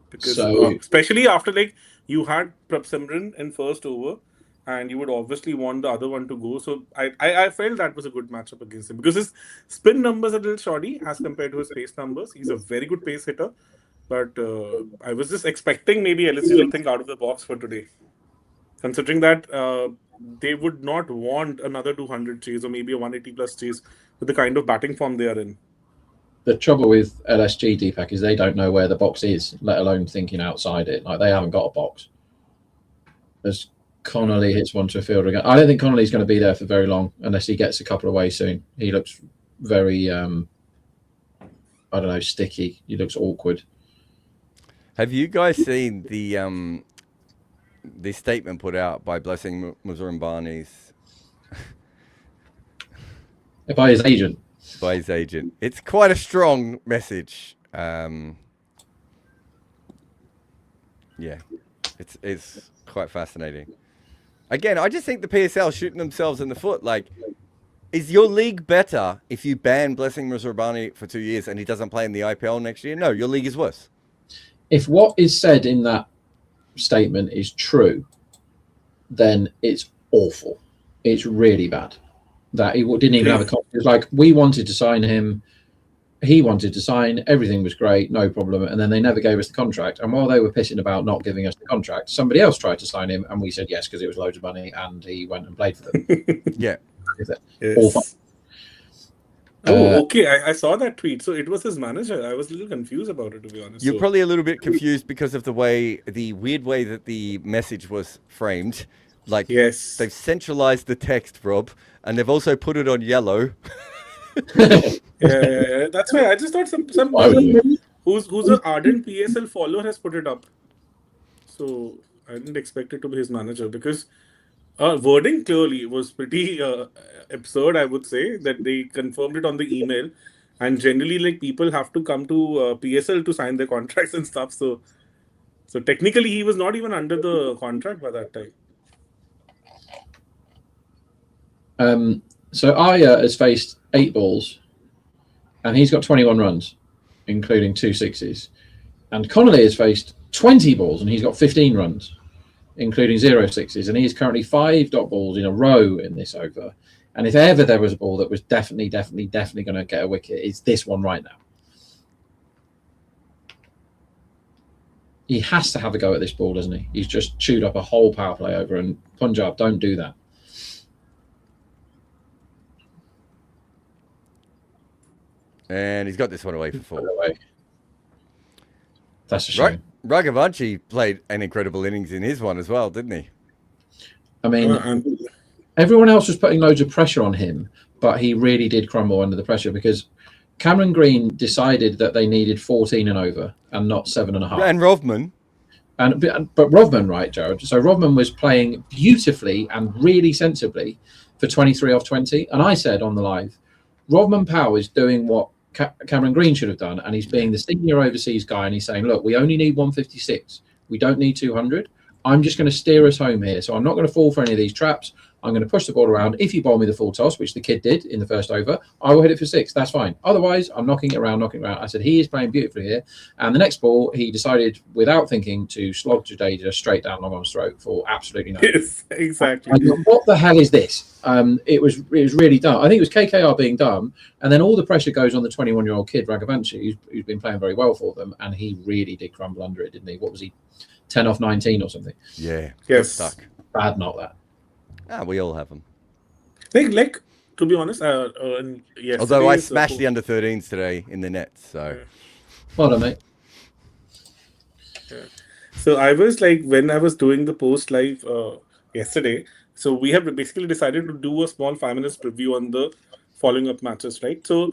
Because especially after like you had Prabsimran in first over and you would obviously want the other one to go. So I felt that was a good matchup against him because his spin numbers are a little shoddy as compared to his pace numbers. He's a very good pace hitter. But I was just expecting maybe LSG will think out of the box for today. Considering that they would not want another 200 chase or maybe a 180 plus chase with the kind of batting form they are in. The trouble with LSG, Deepak, is they don't know where the box is, let alone thinking outside it. Like, they haven't got a box. As Connolly hits one to a fielder again. I don't think Connolly's going to be there for very long unless he gets a couple away soon. He looks very, I don't know, sticky. He looks awkward. Have you guys seen the statement put out by Blessing Muzurambani's by his agent? By his agent. It's quite a strong message. Yeah, it's quite fascinating. Again, I just think the PSL shooting themselves in the foot. Like, is your league better if you ban Blessing Muzurambani for 2 years and he doesn't play in the IPL next year? No, your league is worse. If what is said in that statement is true, then it's awful. It's really bad. That he didn't even have a contract. It's like, we wanted to sign him. He wanted to sign. Everything was great, no problem. And then they never gave us the contract. And while they were pissing about not giving us the contract, somebody else tried to sign him. And we said yes, because it was loads of money. And he went and played for them. Yeah. Yes. Oh, okay. I saw that tweet. So it was his manager. I was a little confused about it, to be honest. You're probably a little bit confused because of the weird way that the message was framed, Like, Yes. they've centralized the text, Rob, and they've also put it on yellow. Yeah. That's why I just thought some Why would you? who's an ardent PSL follower has put it up. So I didn't expect it to be his manager because wording clearly was pretty absurd. I would say that they confirmed it on the email, and generally, like, people have to come to PSL to sign their contracts and stuff. So technically, he was not even under the contract by that time. So Iyer has faced 8 balls, and he's got 21 runs, including 2 sixes. And Connolly has faced 20 balls, and he's got 15 runs, including 0 sixes. And he's currently 5 dot balls in a row in this over. And if ever there was a ball that was definitely going to get a wicket, it's this one right now. He has to have a go at this ball, doesn't he? He's just chewed up a whole power play over, and Punjab don't do that. And he's got this one away for 4. That's a shame. Raghavanshi played an incredible innings in his one as well, didn't he? I mean, everyone else was putting loads of pressure on him, but he really did crumble under the pressure because Cameron Green decided that they needed 14 and over and not 7.5. And Rovman. But Rovman, right, Jared? So Rovman was playing beautifully and really sensibly for 23 off 20. And I said on the live, Rovman Powell is doing what Cameron Green should have done, and he's being the senior overseas guy, and he's saying, look, we only need 156. We don't need 200. I'm just going to steer us home here. So I'm not going to fall for any of these traps. I'm going to push the ball around. If you bowl me the full toss, which the kid did in the first over, I will hit it for 6. That's fine. Otherwise, I'm knocking it around. I said, he is playing beautifully here. And the next ball, he decided, without thinking, to slog Jadeja straight down long on's throat for absolutely nothing. Yes, exactly. What the hell is this? It was really dumb. I think it was KKR being dumb. And then all the pressure goes on the 21-year-old kid, Raghavanshi, who's been playing very well for them. And he really did crumble under it, didn't he? What was he? 10 off 19 or something? Yeah. Yes. Stuck. Bad knock that. We all have them. Like to be honest, Although I smashed the under 13s today in the net, so. Well done, mate. So I was like, when I was doing the post live yesterday, so we have basically decided to do a small 5 minutes preview on the following up matches, right? So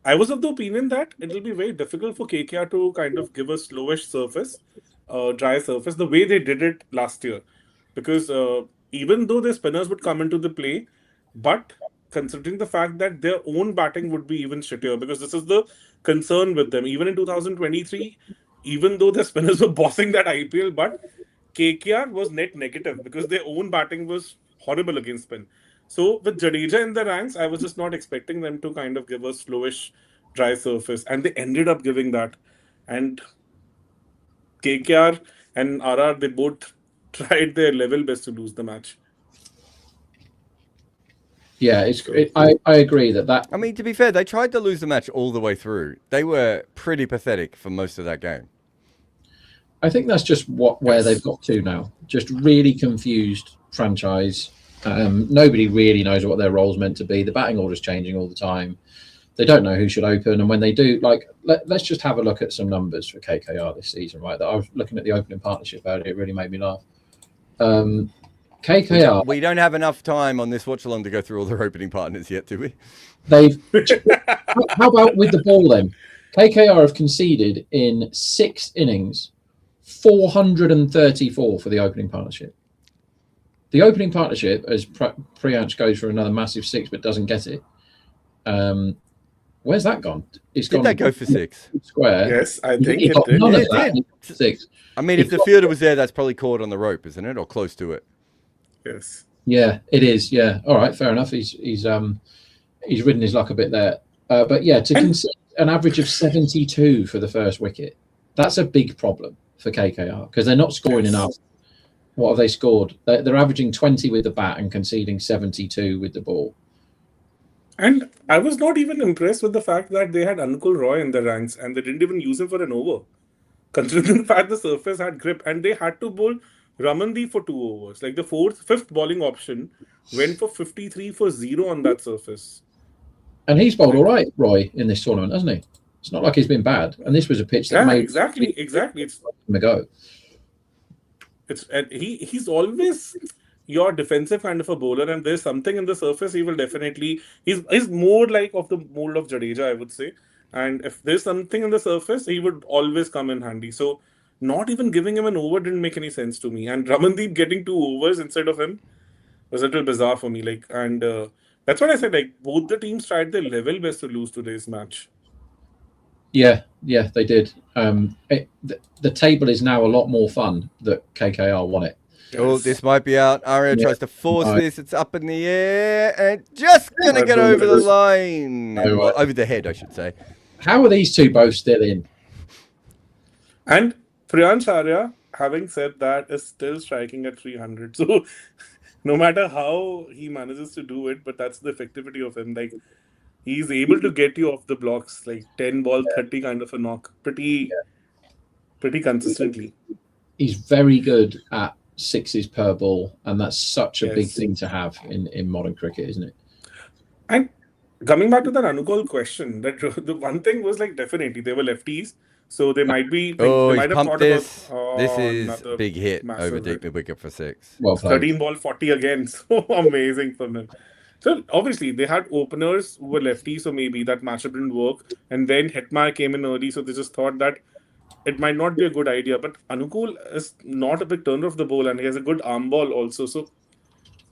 I was of the opinion that it will be very difficult for KKR to kind of give a slowish surface, dry surface, the way they did it last year. Because even though their spinners would come into the play, but considering the fact that their own batting would be even shittier, because this is the concern with them. Even in 2023, even though their spinners were bossing that IPL, but KKR was net negative because their own batting was horrible against spin. So with Jadeja in the ranks, I was just not expecting them to kind of give a slowish, dry surface. And they ended up giving that. And KKR and RR, they both tried their level best to lose the match. Yeah, I agree that. I mean, to be fair, they tried to lose the match all the way through. They were pretty pathetic for most of that game. I think that's just where they've got to now. Just really confused franchise. Nobody really knows what their role's meant to be. The batting order's changing all the time. They don't know who should open, and when they do, like, let's just have a look at some numbers for KKR this season, right? That I was looking at the opening partnership earlier. It really made me laugh. KKR. We don't have enough time on this watch-along to go through all their opening partners yet, do we? How about with the ball then? KKR have conceded in 6 innings 434 for the opening partnership. The opening partnership, as Priyansh goes for another massive 6 but doesn't get it. Where's that gone? Did that go for 6? Square. Yes, I think it got did. none of It that. did. 6. I mean, if the fielder was there, that's probably caught on the rope, isn't it? Or close to it. Yes. Yeah, it is. Yeah. All right, fair enough. He's ridden his luck a bit there. But yeah, to concede an average of 72 for the first wicket, that's a big problem for KKR because they're not scoring enough. What have they scored? They're averaging 20 with the bat and conceding 72 with the ball. And I was not even impressed with the fact that they had Anukul Roy in the ranks and they didn't even use him for an over. Considering the fact the surface had grip and they had to bowl Ramandeep for 2 overs. Like the fifth bowling option went for 53 for 0 on that surface. And he's bowled all right, Roy, in this tournament, hasn't he? It's not like he's been bad. And this was a pitch that made exactly. him a go. And he's always your defensive kind of a bowler, and there's something in the surface, he will definitely. He's more like of the mold of Jadeja, I would say. And if there's something in the surface, he would always come in handy. So, not even giving him an over didn't make any sense to me. And Ramandeep getting 2 overs instead of him was a little bizarre for me. That's what I said. Like, both the teams tried their level best to lose today's match. Yeah, they did. The table is now a lot more fun that KKR won it. Oh, this might be out. Arya Yeah. tries to force this. It's up in the air and just going to get over the line. Well, over the head, I should say. How are these two both still in? And Priyansh Arya, having said that, is still striking at 300. So, no matter how he manages to do it, but that's the effectivity of him. Like, he's able to get you off the blocks, like 10 ball, 30 kind of a knock, pretty consistently. He's very good at sixes per ball, and that's such a big thing to have in modern cricket, isn't it? And coming back to that Anukul question, that the one thing was like definitely they were lefties, so they might be. They He's might have pumped thought this. about, This is a big hit over massive deep hit. mid wicket for 6. Well played. 13 ball 40 again, so amazing from him. So obviously they had openers who were lefties, so maybe that matchup didn't work. And then Hetmar came in early, so they just thought that it might not be a good idea. But Anukul is not a big turner of the ball, and he has a good arm ball also. So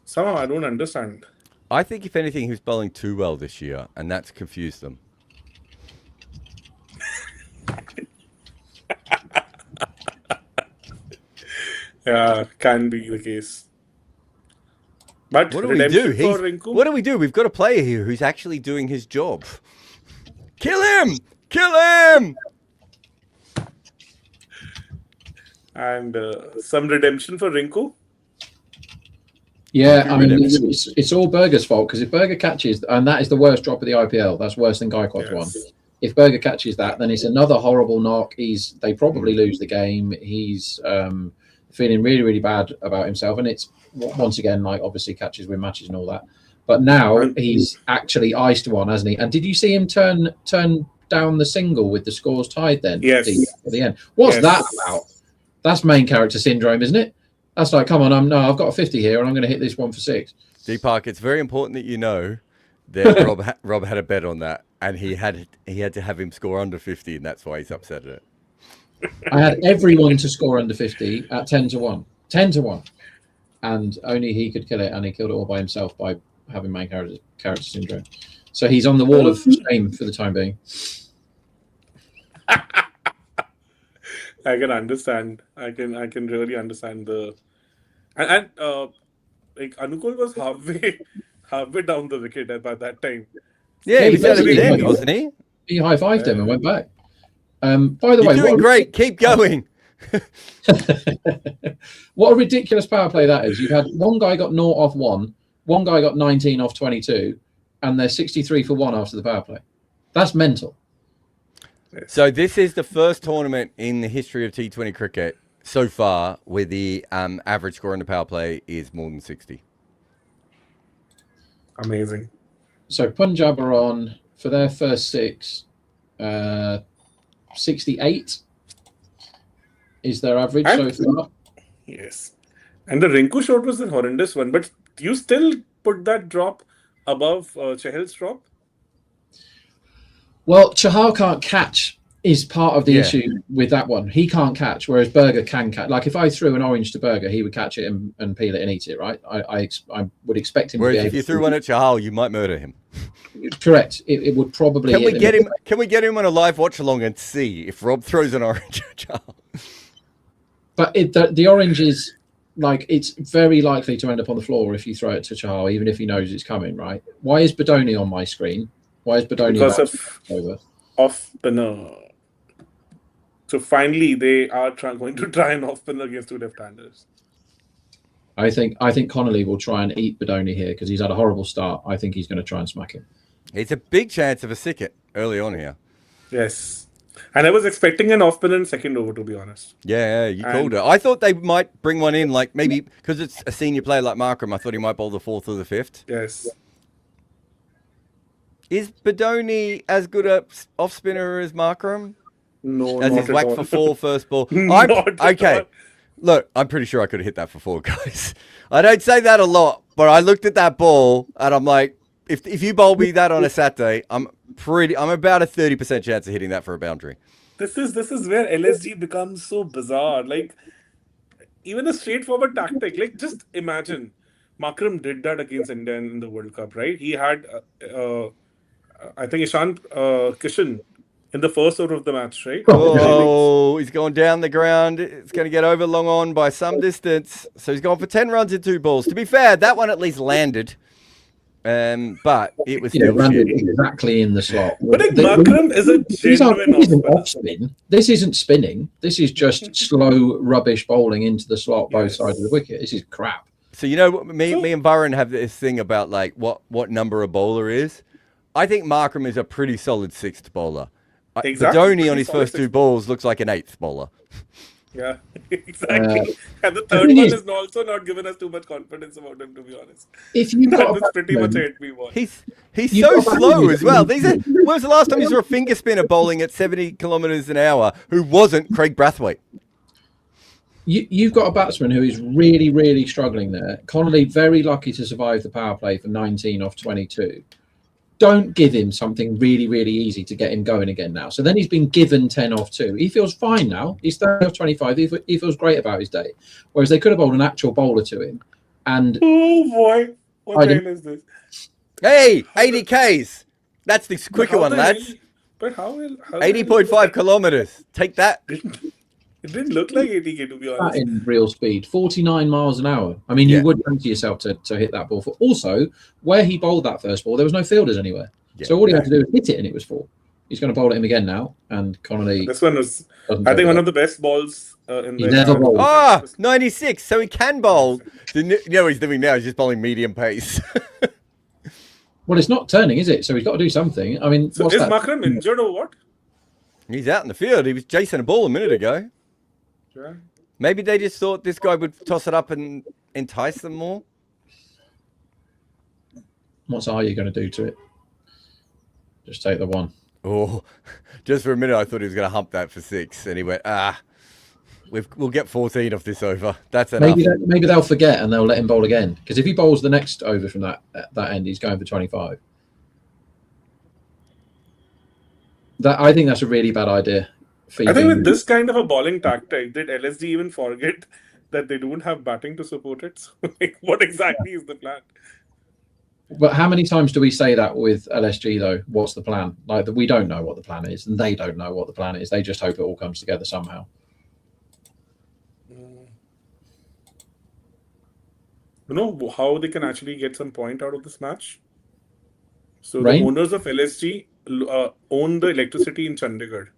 somehow I don't understand. I think, if anything, he was bowling too well this year, and that's confused them. Yeah, can be the case. But What do we do? for Rinku? What do we do? We've got a player here who's actually doing his job. Kill him! Kill him! And some redemption for Rinku. Yeah, I mean, it's all Berger's fault, because if Berger catches, and that is the worst drop of the IPL, that's worse than Gaikwod's one. If Berger catches that, then it's another horrible knock. They probably lose the game. He's feeling really, really bad about himself, and it's once again, like, obviously catches win matches and all that. But now he's actually iced one, hasn't he? And did you see him turn down the single with the scores tied then? Yes. At the end. What's that about? That's main character syndrome, isn't it? That's like, come on, I've got a 50 here, and I'm going to hit this one for 6. Deepak, it's very important that you know that Rob had a bet on that, and he had to have him score under 50, and that's why he's upset at it. I had everyone to score under 50 at 10-1. 10-1. And only he could kill it, and he killed it all by himself by having main character syndrome. So he's on the wall of shame for the time being. I can understand. I can really understand the and like Anukul was halfway down the wicket by that time. Yeah, he was at basically the end, wasn't he? He high-fived him and went back. By the You're way, doing great. Keep going. what a ridiculous power play that is. You've had one guy got 0 off 1, one guy got 19 off 22, and they're 63 for 1 after the power play. That's mental. So this is the first tournament in the history of T20 cricket so far where the average score in the power play is more than 60. Amazing. So Punjab are on for their first 6, 68 is their average so far. Yes. And the Rinku shot was a horrendous one, but you still put that drop above Chahal's drop? Well, Chahal can't catch is part of the issue with that one. He can't catch, whereas Berger can catch. Like, if I threw an orange to Berger, he would catch it and peel it and eat it, right? I would expect him to be able if you threw one at Chahal, you might murder him. Correct. It would probably... Can we get him on a live watch-along and see if Rob throws an orange at Chahal? But the orange is... Like, it's very likely to end up on the floor if you throw it to Chahal, even if he knows it's coming, right? Why is Badoni on my screen? Why is Badoni because of spinner? So finally, they are going to try and off spinner against 2 left-handers. I think Connolly will try and eat Badoni here because he's had a horrible start. I think he's going to try and smack him. It's a big chance of a sicket early on here. Yes. And I was expecting an off spinner in second over, to be honest. Yeah, you called it. I thought they might bring one in, like maybe because it's a senior player like Markram. I thought he might bowl the 4th or the 5th. Yes. Is Badoni as good a off spinner as Markram? No, as not his at whack all. for 4 first ball. Not at okay. all. Look, I'm pretty sure I could have hit that for 4, guys. I don't say that a lot, but I looked at that ball and I'm like, if you bowl me that on a Saturday, I'm about a 30% chance of hitting that for a boundary. This is where LSG becomes so bizarre. Like, even a straightforward tactic. Like, just imagine, Makram did that against India in the World Cup, right? He had, I think, Ishant Kishan in the first over of the match, right? Oh, he's gone down the ground. It's going to get over long on by some distance. So he's gone for 10 runs in 2 balls. To be fair, that one at least landed. But it was still landed exactly in the slot. But like, Makram is a genuine off spin. This isn't spinning. This is just slow, rubbish bowling into the slot both sides of the wicket. This is crap. So you know, me and Varun have this thing about like what number a bowler is. I think Markram is a pretty solid 6th bowler. Exactly. Dhoni on his first 2 balls looks like an 8th bowler. Yeah, exactly. And the third one is also not given us too much confidence about him, to be honest. If you that was pretty much a 8-1. He's so slow as well. When was the last time you saw a finger spinner bowling at 70 kilometres an hour who wasn't Craig Brathwaite? You've got a batsman who is really, really struggling there. Connolly, very lucky to survive the power play for 19 off 22. Don't give him something really, really easy to get him going again now. So then he's been given 10 off 2. He feels fine now. He's 30 off 25. He feels great about his day. Whereas they could have bowled an actual bowler to him. And oh boy, what the hell is this? Hey, 80 Ks. That's the quicker one, lads. But how 80.5 kilometers. Take that. It didn't look like 80k, to be honest. In real speed, 49 miles an hour. I mean, you would fancy yourself to hit that ball. Also, where he bowled that first ball, there was no fielders anywhere. Yeah. So all he had to do was hit it, and it was 4. He's going to bowl at him again now, and Connolly. This one was, I think, one of the best balls in the. Never bowled. 96. So he can bowl. You know what he's doing now? He's just bowling medium pace. Well, it's not turning, is it? So he's got to do something. I mean, so is Makram injured or what? He's out in the field. He was chasing a ball a minute ago. Yeah. Maybe they just thought this guy would toss it up and entice them more. What's you going to do to it? Just take the 1. Oh, just for a minute I thought he was going to hump that for 6, and he went, we'll get 14 off this over. That's enough. Maybe they'll forget and they'll let him bowl again. Because if he bowls the next over from that end, he's going for 25. I think that's a really bad idea. I think with this kind of a bowling tactic, did LSG even forget that they don't have batting to support it? So, like, what exactly is the plan? But how many times do we say that with LSG, though? What's the plan? Like, we don't know what the plan is, and they don't know what the plan is. They just hope it all comes together somehow. You know how they can actually get some point out of this match? So the owners of LSG own the electricity in Chandigarh.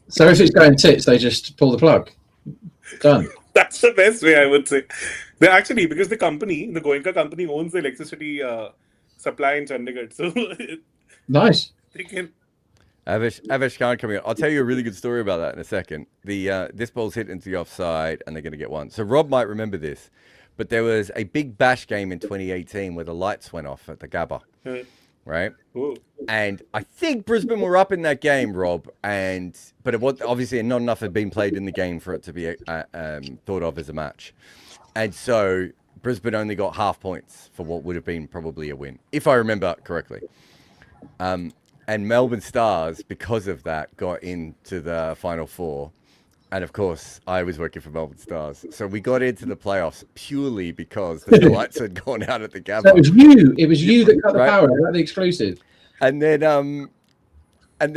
So if it's going tits, they just pull the plug. Done. That's the best way, I would say. They actually, because the Goenka company owns the electricity supply in Chandigarh. So nice. They can. Avesh Khan coming out. I'll tell you a really good story about that in a second. This ball's hit into the offside and they're going to get 1. So Rob might remember this, but there was a big bash game in 2018 where the lights went off at the Gabba. Right? Ooh. And I think Brisbane were up in that game, Rob, but it was obviously not enough had been played in the game for it to be thought of as a match. And so Brisbane only got half points for what would have been probably a win, if I remember correctly. And Melbourne Stars, because of that, got into the Final 4. And of course, I was working for Melbourne Stars. So we got into the playoffs purely because the lights had gone out at the Gabba. So it was you that cut the power, right? The exclusive. And then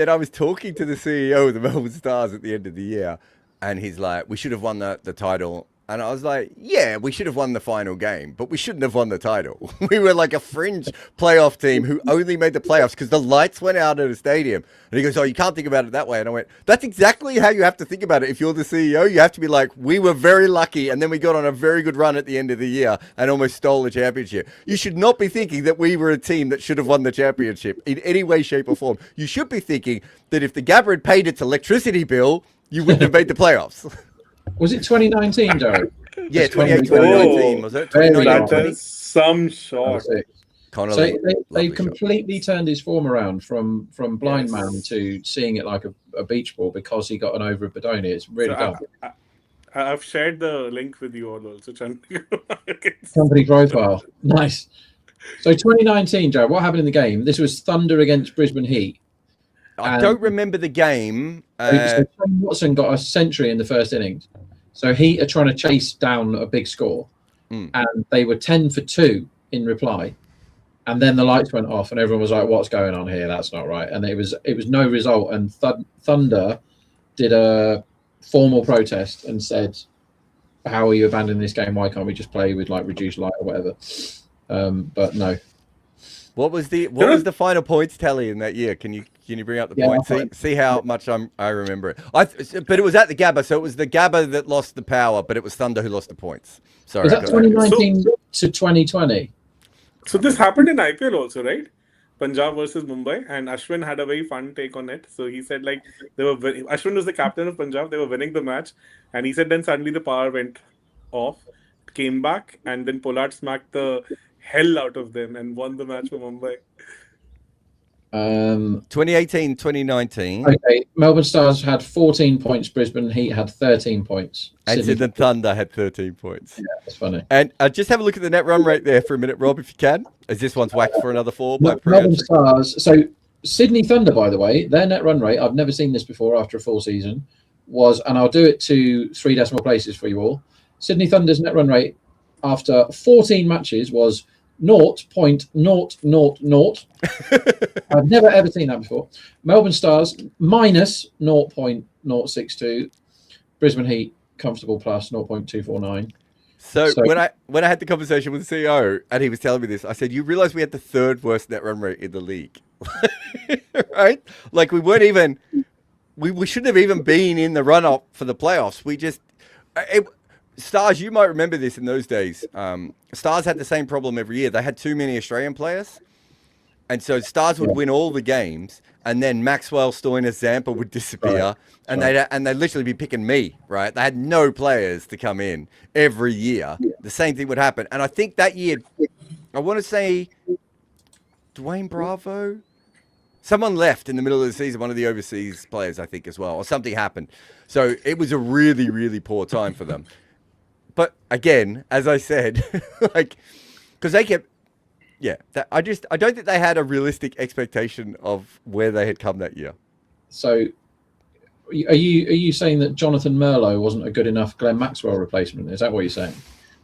I was talking to the CEO of the Melbourne Stars at the end of the year, and he's like, we should have won the title. And I was like, yeah, we should have won the final game, but we shouldn't have won the title. We were like a fringe playoff team who only made the playoffs because the lights went out at a stadium. And he goes, oh, you can't think about it that way. And I went, that's exactly how you have to think about it. If you're the CEO, you have to be like, we were very lucky, and then we got on a very good run at the end of the year and almost stole the championship. You should not be thinking that we were a team that should have won the championship in any way, shape, or form. You should be thinking that if the Gabba had paid its electricity bill, you wouldn't have made the playoffs. Was it 2019, Joe? Yeah, 2019, was it? 2019, that is some shot. Connolly, So they lovely shot. completely turned his form around from blind Yes. man to seeing it like a beach ball because he got an over at Badoni. It's really So dumb. I've shared the link with you all also, Chandigarh. Company profile. Nice. So 2019, Joe, what happened in the game? This was Thunder against Brisbane Heat. I don't remember the game. So Shane Watson got a century in the first innings. So Heat are trying to chase down a big score. And they were 10 for 2 in reply. And then the lights went off and everyone was like, what's going on here? That's not right. And it was no result. And Thunder did a formal protest and said, how are you abandoning this game? Why can't we just play with like reduced light or whatever? But no. What was the final points tally in that year? Can you bring up the points? See how much I remember it. But it was at the Gabba, so it was the Gabba that lost the power, but it was Thunder who lost the points. Sorry. Was that 2019 to 2020? So this happened in IPL also, right? Punjab versus Mumbai, and Ashwin had a very fun take on it. So he said like Ashwin was the captain of Punjab. They were winning the match, and he said then suddenly the power went off, came back, and then Pollard smacked the hell out of them and won the match for Mumbai. 2018, 2019. Okay, Melbourne Stars had 14 points. Brisbane Heat had 13 points. And Sydney Thunder had 13 points. Yeah, that's funny. And just have a look at the net run rate there for a minute, Rob, if you can. As this one's whacked for another 4 by Melbourne Stars. So Sydney Thunder, by the way, their net run rate, I've never seen this before after a full season, was, and I'll do it to 3 decimal places for you all. Sydney Thunder's net run rate after 14 matches was 0.000. I've never ever seen that before. Melbourne Stars minus 0.062. Brisbane Heat comfortable plus 0.249. So when I had the conversation with the CEO and he was telling me this, I said, "You realise we had the 3rd worst net run rate in the league, right? Like we weren't even, we shouldn't have even been in the run up for the playoffs. We just." Stars, you might remember this in those days. Stars had the same problem every year. They had too many Australian players. And so Stars would win all the games, and then Maxwell, Stoinis, Zampa would disappear, and they'd literally be picking me, right? They had no players to come in every year. Yeah. The same thing would happen. And I think that year, I want to say Dwayne Bravo, someone left in the middle of the season, one of the overseas players, I think, as well, or something happened. So it was a really, really poor time for them. But again, as I said, like, because they kept, I don't think they had a realistic expectation of where they had come that year. So, are you saying that Jonathan Merlot wasn't a good enough Glenn Maxwell replacement? Is that what you're saying,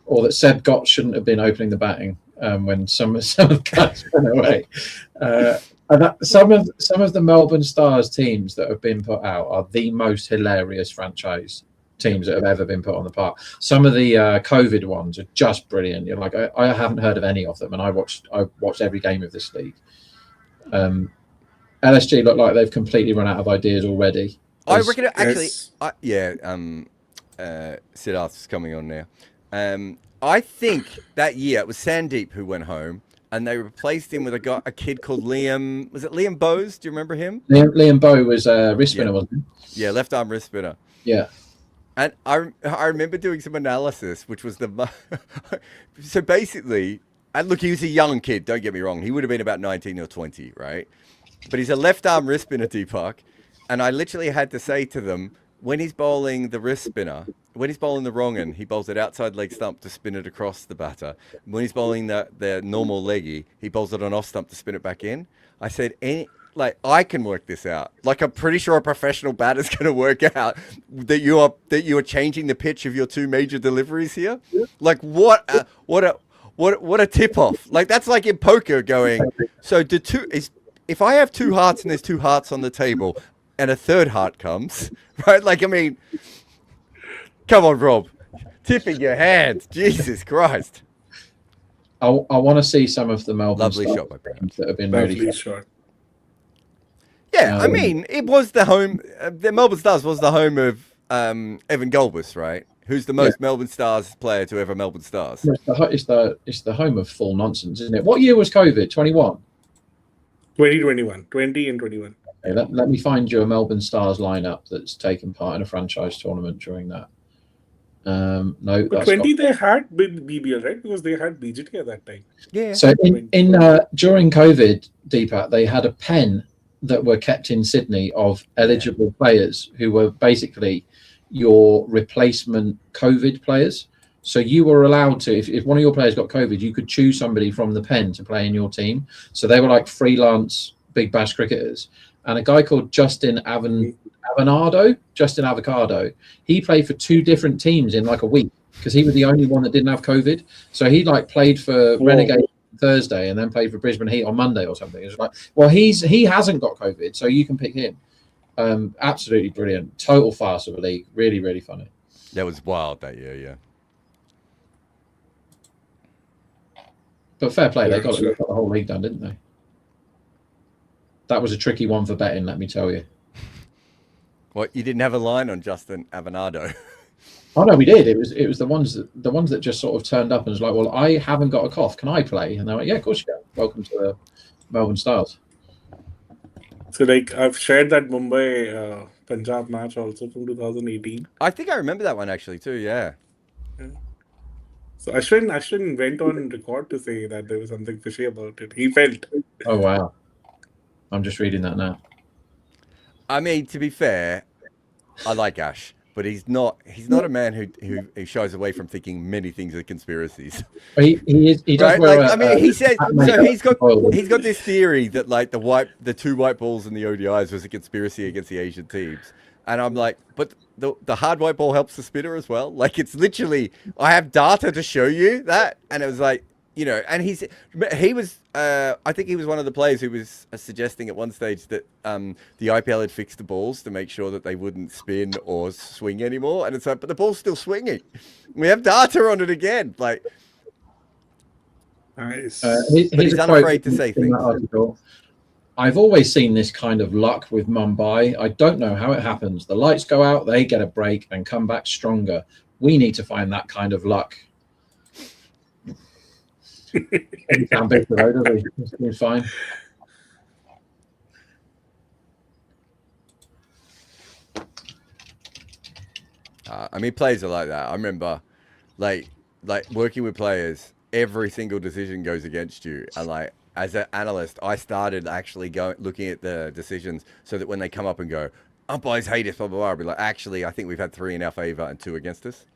or that Seb Gott shouldn't have been opening the batting when some of the guys went away? And some of the Melbourne Stars teams that have been put out are the most hilarious franchise teams that have ever been put on the park. Some of the COVID ones are just brilliant. You're like, I haven't heard of any of them, and I watched every game of this league. LSG look like they've completely run out of ideas already. I reckon actually, Siddharth's coming on now. I think that year it was Sandeep who went home, and they replaced him with a kid called Liam. Was it Liam Bowes? Do you remember him? Liam Bowe was a wrist spinner, wasn't he? Yeah, left arm wrist spinner. Yeah. And I remember doing some analysis, which was so basically, and look, he was a young kid, don't get me wrong. He would have been about 19 or 20, right? But he's a left arm wrist spinner, Deepak. And I literally had to say to them, when he's bowling the wrist spinner, when he's bowling the wrong end, he bowls it outside leg stump to spin it across the batter. When he's bowling the normal leggy, he bowls it on off stump to spin it back in. I said, I can work this out. Like, I'm pretty sure a professional batter's going to work out that you are changing the pitch of your 2 major deliveries here. Like, what a tip off. Like, that's like in poker going. So if I have 2 hearts and there's 2 hearts on the table and a 3rd heart comes, right? Like, I mean, come on, Rob, tipping your hands. Jesus Christ. I want to see some of the Melbourne lovely shot by teams that have been Lovely really shot. Yeah, I mean, it was the home. The Melbourne Stars was the home of Evan Galbus, right? Who's the most Melbourne Stars player to ever Melbourne Stars? It's the home of full nonsense, isn't it? What year was COVID? 21? 2021. 20 and 21. Okay, let me find you a Melbourne Stars lineup that's taken part in a franchise tournament during that. No, But that's 20 they had BBL, right? Because they had BGT at that time. Yeah. So during COVID, Deepak, they had a pen that were kept in Sydney of eligible players who were basically your replacement COVID players. So you were allowed to, if one of your players got COVID, you could choose somebody from the pen to play in your team. So they were like freelance Big Bash cricketers. And a guy called Justin Avocado, he played for 2 different teams in like a week because he was the only one that didn't have COVID. So he like played for Renegade Thursday and then played for Brisbane Heat on Monday or something. It's like, well, he hasn't got COVID, so you can pick him. Absolutely brilliant. Total farce of a league. Really, really funny. That was wild that year, yeah. But fair play, they got the whole league done, didn't they? That was a tricky one for betting, let me tell you. Well, you didn't have a line on Justin Avocado. Oh no, we did. It was the ones that just sort of turned up and was like, well, I haven't got a cough. Can I play? And they went, yeah, of course you can. Welcome to the Melbourne Stars. So like I've shared that Mumbai Punjab match also from 2018. I think I remember that one actually too, yeah. So Ashwin went on record to say that there was something fishy about it. He felt. Oh wow. I'm just reading that now. I mean, to be fair, I like Ash, but he's not a man who shies away from thinking many things are conspiracies. He does right? wear Like, I mean, he said so. He's got oil. this theory that like the 2 white balls in the ODIs was a conspiracy against the Asian teams, and I'm like, but the hard white ball helps the spinner as well. Like it's literally, I have data to show you that, and it was like, you know, and he was I think he was one of the players who was suggesting at one stage that the IPL had fixed the balls to make sure that they wouldn't spin or swing anymore, and it's like, but the ball's still swinging. We have data on it again, like. Nice. But he's unafraid to say things. I've always seen this kind of luck with Mumbai. I don't know how it happens. The lights go out, they get a break and come back stronger. We need to find that kind of luck. He sound big though, does he? He's fine. I mean, players are like that. I remember, like working with players, every single decision goes against you. And like, as an analyst, I started actually looking at the decisions so that when they come up and go, umpires hate us, blah, blah, blah, I'll be like, actually, I think we've had 3 in our favour and 2 against us,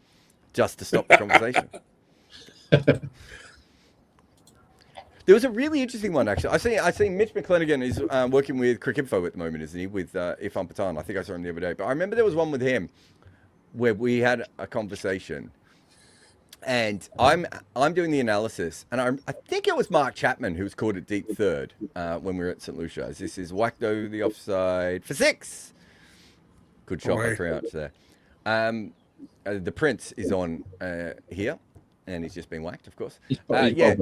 just to stop the conversation. There was a really interesting one, actually. I see Mitch McClenaghan is working with Cricinfo at the moment, isn't he? With Irfan Pathan. I think I saw him the other day. But I remember there was one with him where we had a conversation, and I'm doing the analysis, and I think it was Mark Chapman who was called at deep third when we were at St. Lucia's. This is whacked over the offside for 6. Good shot by Crouch there. The Prince is on here. And he's just been whacked, of course. Yeah,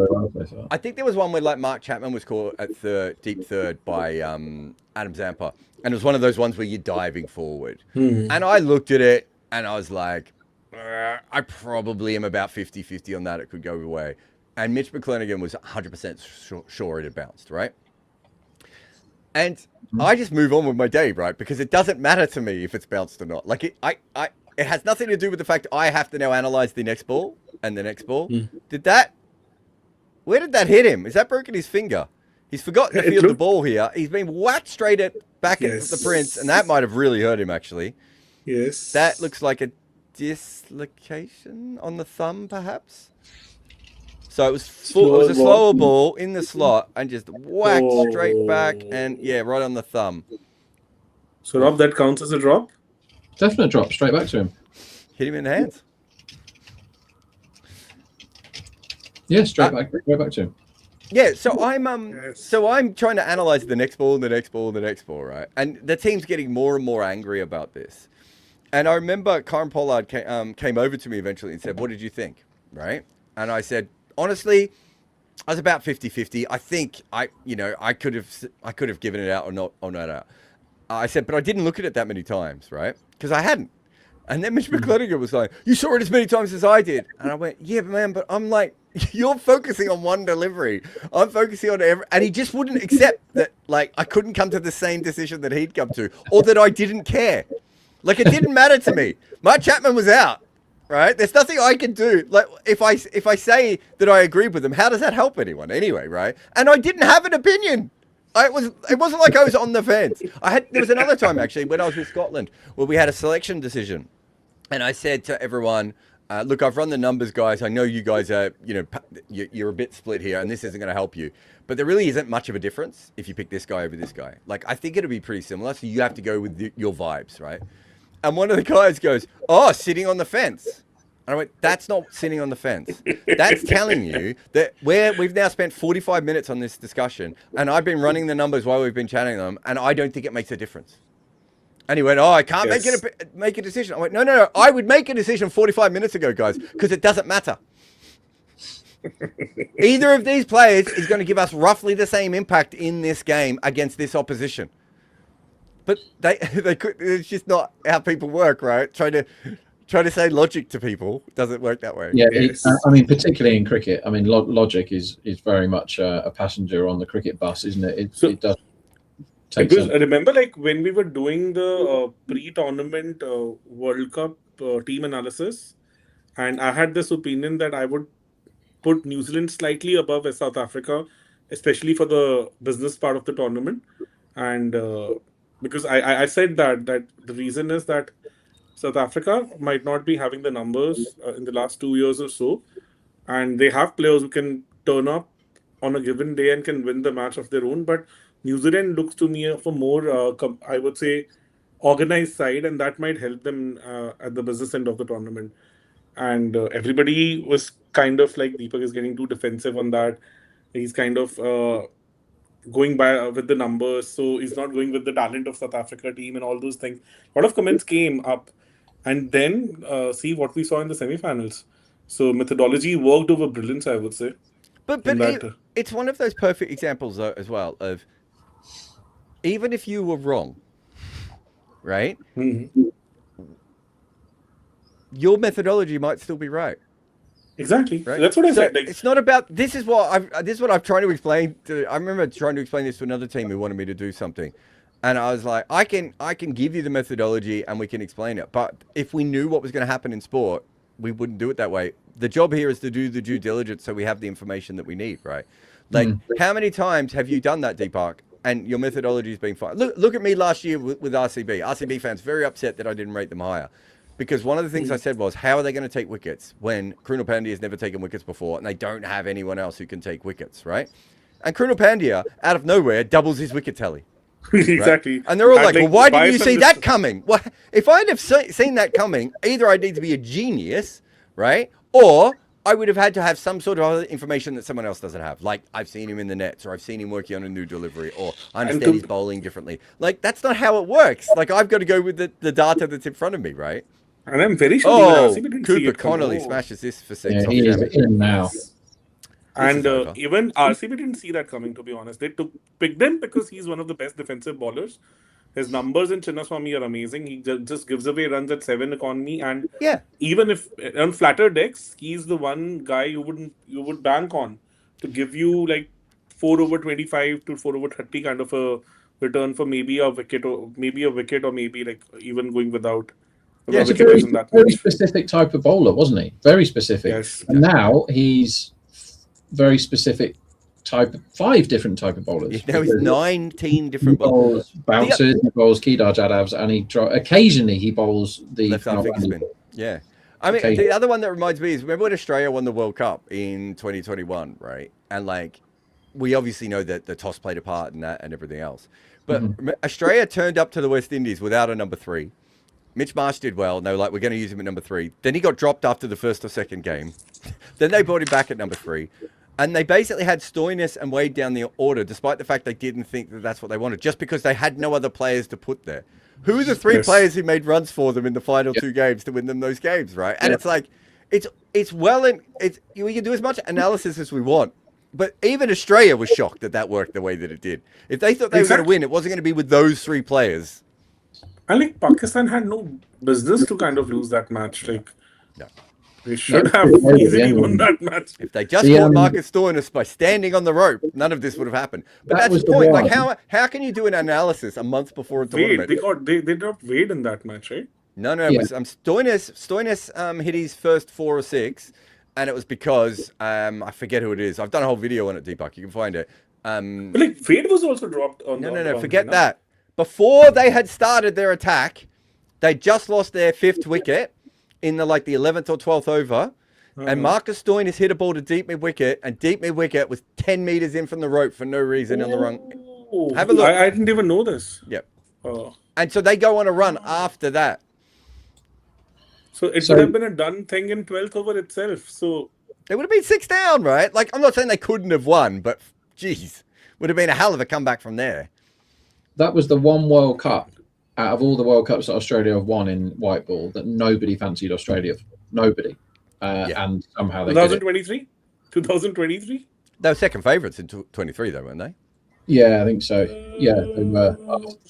I think there was one where like Mark Chapman was caught at deep third by Adam Zampa, and it was one of those ones where you're diving forward. And I looked at it, and I was like, I probably am about 50-50 on that. It could go away. And Mitch McClenaghan was 100% sure it had bounced, right? And I just move on with my day, right? Because it doesn't matter to me if it's bounced or not. Like it has nothing to do with the fact I have to now analyze the next ball and the next ball. Where did that hit him? Has that broken his finger? He's forgotten to field the ball here. He's been whacked straight back at the Prince, and that might have really hurt him, actually. Yes. That looks like a dislocation on the thumb, perhaps. So it was a slower ball in the slot and just whacked straight back, and yeah, right on the thumb. So Rob, that counts as a drop? Definite drop, straight back to him. Hit him in the hands. Yeah, straight back to him. Yeah, so I'm trying to analyze the next ball and the next ball and the next ball, right? And the team's getting more and more angry about this. And I remember Karen Pollard came over to me eventually and said, "What did you think?" Right? And I said, honestly, I was about 50-50. I think I could have given it out or not out. I said, but I didn't look at it that many times, right? Because I hadn't. And then Mitch McClenaghan was like, "You saw it as many times as I did." And I went, "Yeah, man, but I'm like, you're focusing on one delivery. I'm focusing on every..." And he just wouldn't accept that, like, I couldn't come to the same decision that he'd come to, or that I didn't care. Like, it didn't matter to me. Mark Chapman was out. right? There's nothing I can do. Like if I say that I agree with them, how does that help anyone anyway, right? And I didn't have an opinion. It wasn't like I was on the fence. There was another time actually when I was with Scotland where we had a selection decision, and I said to everyone, look, I've run the numbers, guys. I know you guys are, you're a bit split here, and this isn't going to help you. But there really isn't much of a difference if you pick this guy over this guy. Like, I think it'll be pretty similar. So you have to go with your vibes, right? And one of the guys goes, "Oh, sitting on the fence." And I went, "That's not sitting on the fence. That's telling you that we've now spent 45 minutes on this discussion, and I've been running the numbers while we've been chatting them, and I don't think it makes a difference." And he went, "Oh, I can't make a decision." I went, No. I would make a decision 45 minutes ago, guys, because it doesn't matter. Either of these players is going to give us roughly the same impact in this game against this opposition. But they could. It's just not how people work, right? Try to say logic to people doesn't work that way. Yeah, I mean, particularly in cricket, I mean, logic is very much a passenger on the cricket bus, isn't it? It does. Because remember, like when we were doing the pre-tournament World Cup team analysis, and I had this opinion that I would put New Zealand slightly above South Africa, especially for the business part of the tournament, and because I said that the reason is that South Africa might not be having the numbers in the last 2 years or so, and they have players who can turn up on a given day and can win the match of their own. But New Zealand looks to me of a more, I would say, organized side, and that might help them at the business end of the tournament. And everybody was kind of like, Deepak is getting too defensive on that. He's kind of going by with the numbers, so he's not going with the talent of South Africa team and all those things. A lot of comments came up, and then see what we saw in the semi-finals. So methodology worked over brilliance, I would say. But it's one of those perfect examples though, as well, of even if you were wrong, right? Mm-hmm. Your methodology might still be right. Exactly. Right? That's what I said. Like, it's not about. This is what I'm trying to explain. I remember trying to explain this to another team who wanted me to do something, and I was like, I can give you the methodology and we can explain it. But if we knew what was going to happen in sport, we wouldn't do it that way. The job here is to do the due diligence so we have the information that we need, right? Like, how many times have you done that, Deepak? And your methodology is being fine. Look at me last year with RCB. RCB fans very upset that I didn't rate them higher. Because one of the things I said was, how are they going to take wickets when Krunal Pandya has never taken wickets before and they don't have anyone else who can take wickets, right? And Krunal Pandya, out of nowhere, doubles his wicket tally. Exactly. Right? And they're all like, well, why didn't you see that coming? Well, if I'd have seen that coming, either I'd need to be a genius, right? Or I would have had to have some sort of other information that someone else doesn't have. Like, I've seen him in the nets, or I've seen him working on a new delivery, or I understand he's bowling differently. Like, that's not how it works. Like, I've got to go with the data that's in front of me, right? And I'm very sure Cooper Connolly smashes this for six. Yeah, he is in now. And even RCB didn't see that coming, to be honest. They picked him because he's one of the best defensive bowlers. His numbers in Chinnaswamy are amazing. He just gives away runs at 7 economy, and even if on flatter decks, he's the one guy you would bank on to give you like 4 over 25 to 4 over 30 kind of a return for maybe a wicket or maybe like even going without. Yeah, it's a very specific type of bowler, wasn't he? Very specific. Yes. And now he's very specific type, 5 different type of bowlers. Now he's 19 different bowlers. Bouncers, he bowls Kedar Jadavs, and occasionally he bowls the left-arm finger spin. Yeah. I mean, the other one that reminds me is, remember when Australia won the World Cup in 2021, right? And like, we obviously know that the toss played a part in that and everything else. But Australia turned up to the West Indies without a number 3. Mitch Marsh did well. And they were like, we're going to use him at number 3. Then he got dropped after the first or second game. Then they brought him back at number 3. And they basically had Stoinis and Wade down the order, despite the fact they didn't think that that's what they wanted, just because they had no other players to put there. Who are the 3 players who made runs for them in the final 2 games to win them those games, right? And it's like, it's well, and we can do as much analysis as we want. But even Australia was shocked that worked the way that it did. If they thought they were going to win, it wasn't going to be with those 3 players. And like, Pakistan had no business to kind of lose that match. Like, they should have easily won that match. If they just caught Marcus Stoinis by standing on the rope, none of this would have happened. But that's the point. Like, how can you do an analysis a month before a tournament? They dropped Wade in that match, right? No, Yeah. it was Stoinis hit his first 4 or 6, and it was because I forget who it is. I've done a whole video on it, Deepak. You can find it. But like Fade was also dropped on No, the forget boundary, that. Before they had started their attack, they just lost their 5th wicket in the 11th or 12th over. And Marcus Stoinis hit a ball to deep mid wicket, and deep mid wicket was 10 meters in from the rope for no reason on the run. Have a look. I didn't even know this. Yep. Oh. And so they go on a run after that. So it would have been a done thing in 12th over itself. So It would have been 6 down, right? Like, I'm not saying they couldn't have won, but geez, would have been a hell of a comeback from there. That was the one World Cup out of all the World Cups that Australia have won in white ball that nobody fancied Australia. Nobody. And somehow they 2023? 2023? They were second favourites in 23, though, weren't they? Yeah, I think so. Yeah, they were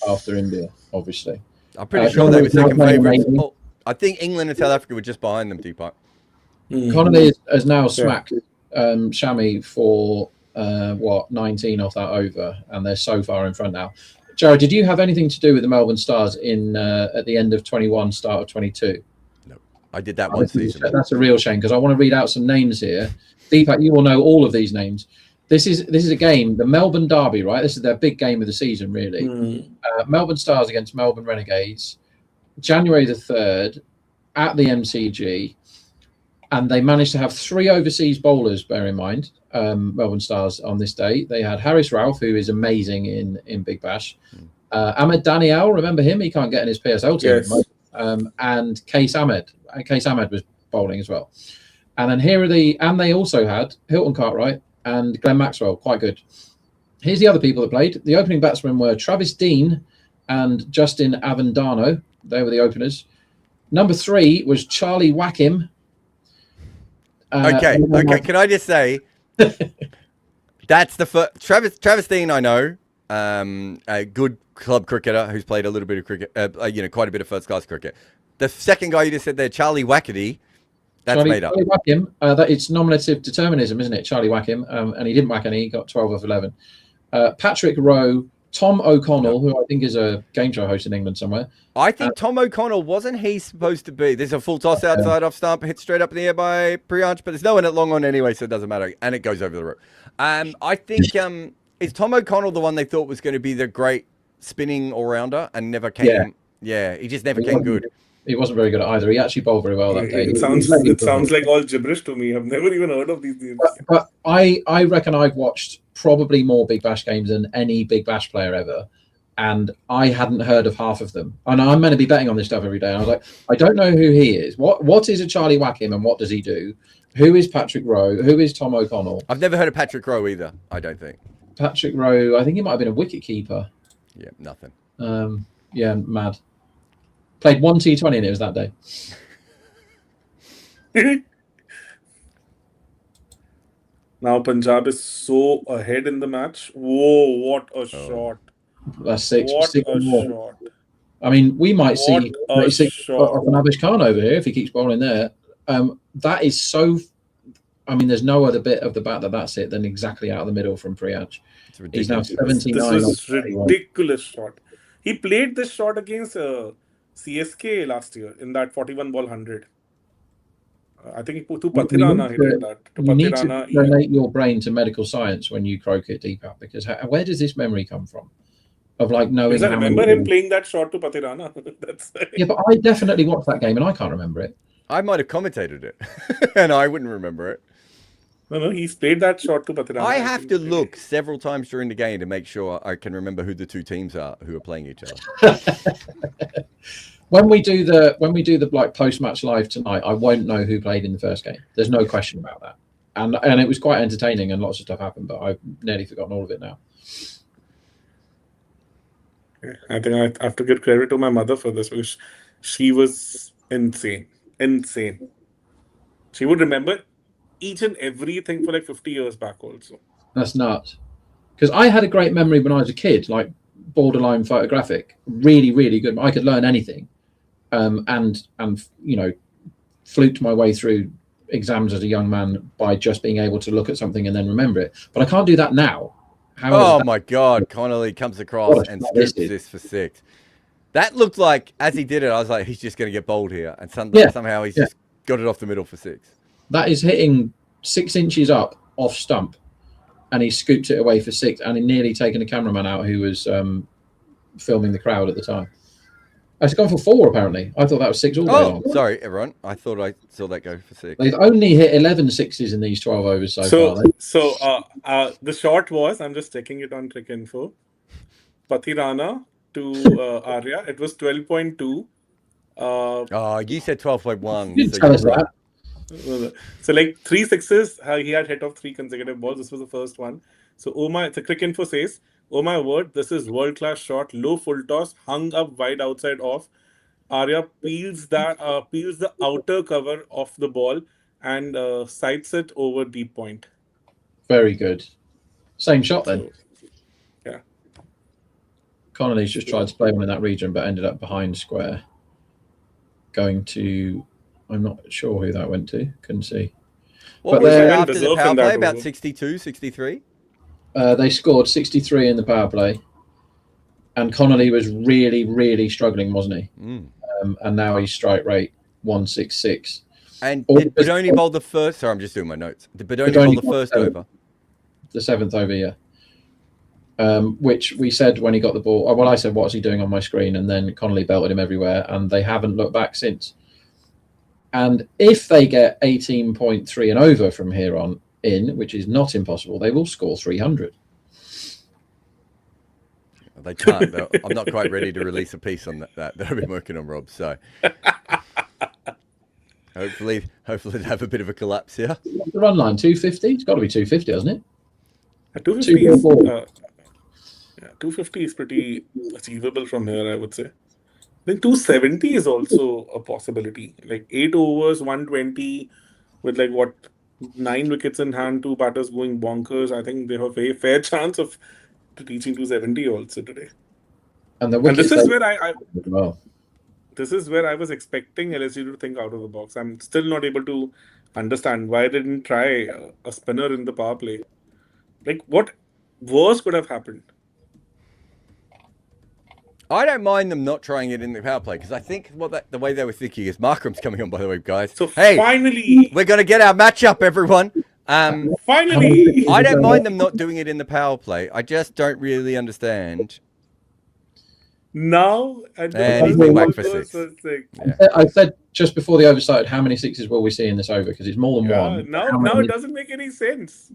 after India, obviously. I'm pretty sure they were second favourites. Oh, I think England and South Africa were just behind them, Deepak. Connolly has now smacked Shami for 19 off that over, and they're so far in front now. Jared, did you have anything to do with the Melbourne Stars in at the end of 21, start of 22? No, I did that one season. That's a real shame because I want to read out some names here. Deepak, you will know all of these names. This is a game, the Melbourne Derby, right? This is their big game of the season, really. Melbourne Stars against Melbourne Renegades, January the 3rd at the MCG. And they managed to have 3 overseas bowlers, bear in mind, Melbourne Stars on this day. They had Haris Rauf, who is amazing in Big Bash. Ahmed Daniel, remember him? He can't get in his PSL team. Yes. And Case Ahmed. Case Ahmed was bowling as well. And then and they also had Hilton Cartwright and Glenn Maxwell, quite good. Here's the other people that played. The opening batsmen were Travis Dean and Justin Avendano. They were the openers. Number 3 was Charlie Wackham. Okay. Can I just say, that's the first Travis Dean I know, a good club cricketer who's played a little bit of cricket, quite a bit of first class cricket. The second guy you just said there, Charlie Wackety, that's made up. Charlie Wackham, it's nominative determinism, isn't it? Charlie Wackham, and he didn't whack any. He got 12 of 11. Patrick Rowe, Tom O'Connell, who I think is a game show host in England somewhere. I think Tom O'Connell, wasn't he supposed to be? There's a full toss outside off stump, hit straight up in the air by Priyansh, but there's no one at long on anyway, so it doesn't matter. And it goes over the rope. I think, is Tom O'Connell the one they thought was going to be the great spinning all-rounder and never came? Yeah, he just never came good. He wasn't very good at either. He actually bowled very well that day. It sounds like all gibberish to me. I've never even heard of these names. But I reckon I've watched probably more Big Bash games than any Big Bash player ever. And I hadn't heard of half of them. And I'm meant to be betting on this stuff every day. And I was like, I don't know who he is. What is a Charlie Wackham and what does he do? Who is Patrick Rowe? Who is Tom O'Connell? I've never heard of Patrick Rowe either, I don't think. Patrick Rowe, I think he might have been a wicket keeper. Yeah, nothing. Mad. Played 1 T20 and it was that day. Now Punjab is so ahead in the match. Whoa, what a shot. That's 6. What 6 a more. shot. I mean, we might see What a 36 shot. of an Abish Khan over here if he keeps bowling there. That is so... I mean, there's no other bit of the bat that's it than exactly out of the middle from Priyansh. He's now 79. This is ridiculous shot. He played this shot against CSK last year in that 41 ball 100. I think to Pathirana he did that. You need to donate your brain to medical science when you croak it, Deepak, because where does this memory come from? Of like knowing. Because I remember him playing that shot to Pathirana. Yeah, but I definitely watched that game and I can't remember it. I might have commentated it, and I wouldn't remember it. No, he's played that shot to Pathirana. I have to look several times during the game to make sure I can remember who the two teams are who are playing each other. When we do the like post-match live tonight, I won't know who played in the first game. There's no question about that. And it was quite entertaining and lots of stuff happened, but I've nearly forgotten all of it now. I think I have to give credit to my mother for this because she was insane. She would remember each and everything for like 50 years back also. That's nuts. Because I had a great memory when I was a kid, like borderline photographic, really, really good. I could learn anything. And fluked my way through exams as a young man by just being able to look at something and then remember it. But I can't do that now. Oh my God, Connolly comes across and skips this for 6. That looked like, as he did it, I was like, he's just going to get bowled here. And somehow he's just got it off the middle for 6. That is hitting 6 inches up off stump, and he scooped it away for 6, and he nearly taken a cameraman out who was filming the crowd at the time. It's gone for 4, apparently. I thought that was 6 all day long. Sorry, everyone. I thought I saw that go for 6. They've only hit 11 sixes in these 12 overs so far. The shot was, I'm just checking it on Crick Info, Pathirana to Arya. It was 12.2. You said 12.1. You tell us that. So like 3 sixes, he had hit off 3 consecutive balls. This was the first one. So the Crick Info says, oh my word, this is world-class shot, low full toss, hung up wide outside off. Arya peels the outer cover of the ball and sights it over deep point. Very good. Same shot then. Yeah. Connolly's just tried to play one in that region, but ended up behind square. Going to, I'm not sure who that went to. Couldn't see. What was it after the power play? About 62, 63? They scored 63 in the power play. And Connolly was really, really struggling, wasn't he? And now he's strike rate 166. And did Bedoni bowl the first? Sorry, I'm just doing my notes. Did Bedoni bowl the first over? The 7th over, yeah. Which we said when he got the ball. Well, I said, what's he doing on my screen? And then Connolly belted him everywhere, and they haven't looked back since. And if they get 18.3 and over from here on in, which is not impossible, they will score 300. They can't, though. I'm not quite ready to release a piece on that I've been working on, Rob. So hopefully they have a bit of a collapse here. The run line 250. It's got to be 250, hasn't it? 250 is 250 is pretty achievable from here, I would say. Then 270 is also a possibility. Like 8 overs, 120 with 9 wickets in hand, 2 batters going bonkers. I think they have a fair chance of reaching 270 also today. And this is where this is where I was expecting LSG to think out of the box. I'm still not able to understand why they didn't try a spinner in the power play. Like, what worse could have happened? I don't mind them not trying it in the power play because I think the way they were thinking is Markram's coming on, by the way, guys. So finally, we're going to get our matchup, everyone. Finally, I don't mind them not doing it in the power play. I just don't really understand. Now, and he's back for 6. Yeah. I said just before the over started, how many sixes will we see in this over? Because it's more than one. Now it doesn't make any sense.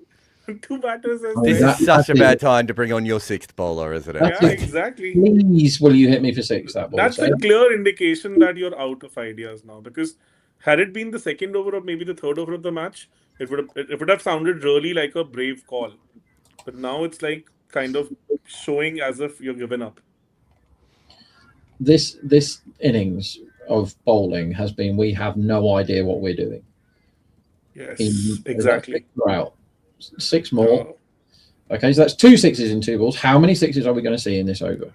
2 batters. This is such a bad time to bring on your 6th bowler, isn't it? Yeah, exactly. Please, will you hit me for 6? That's a clear indication that you're out of ideas now. Because had it been the 2nd over or maybe the 3rd over of the match, it would have sounded really like a brave call. But now it's like kind of showing as if you're given up. This innings of bowling has been, we have no idea what we're doing. Yes, exactly. We're out. 6 more. Okay, so that's 2 sixes in 2 balls. How many sixes are we going to see in this over?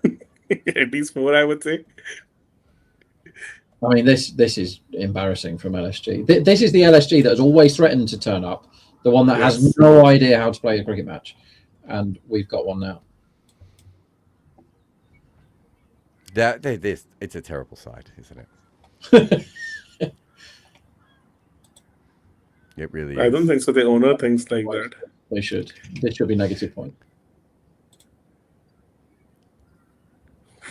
At least 4, I would say. I mean, this is embarrassing from LSG. This is the LSG that has always threatened to turn up, the one that has no idea how to play a cricket match, and we've got one now. It's a terrible side, isn't it? It really is. I don't think so. The owner thinks like that. They should. This should be negative point.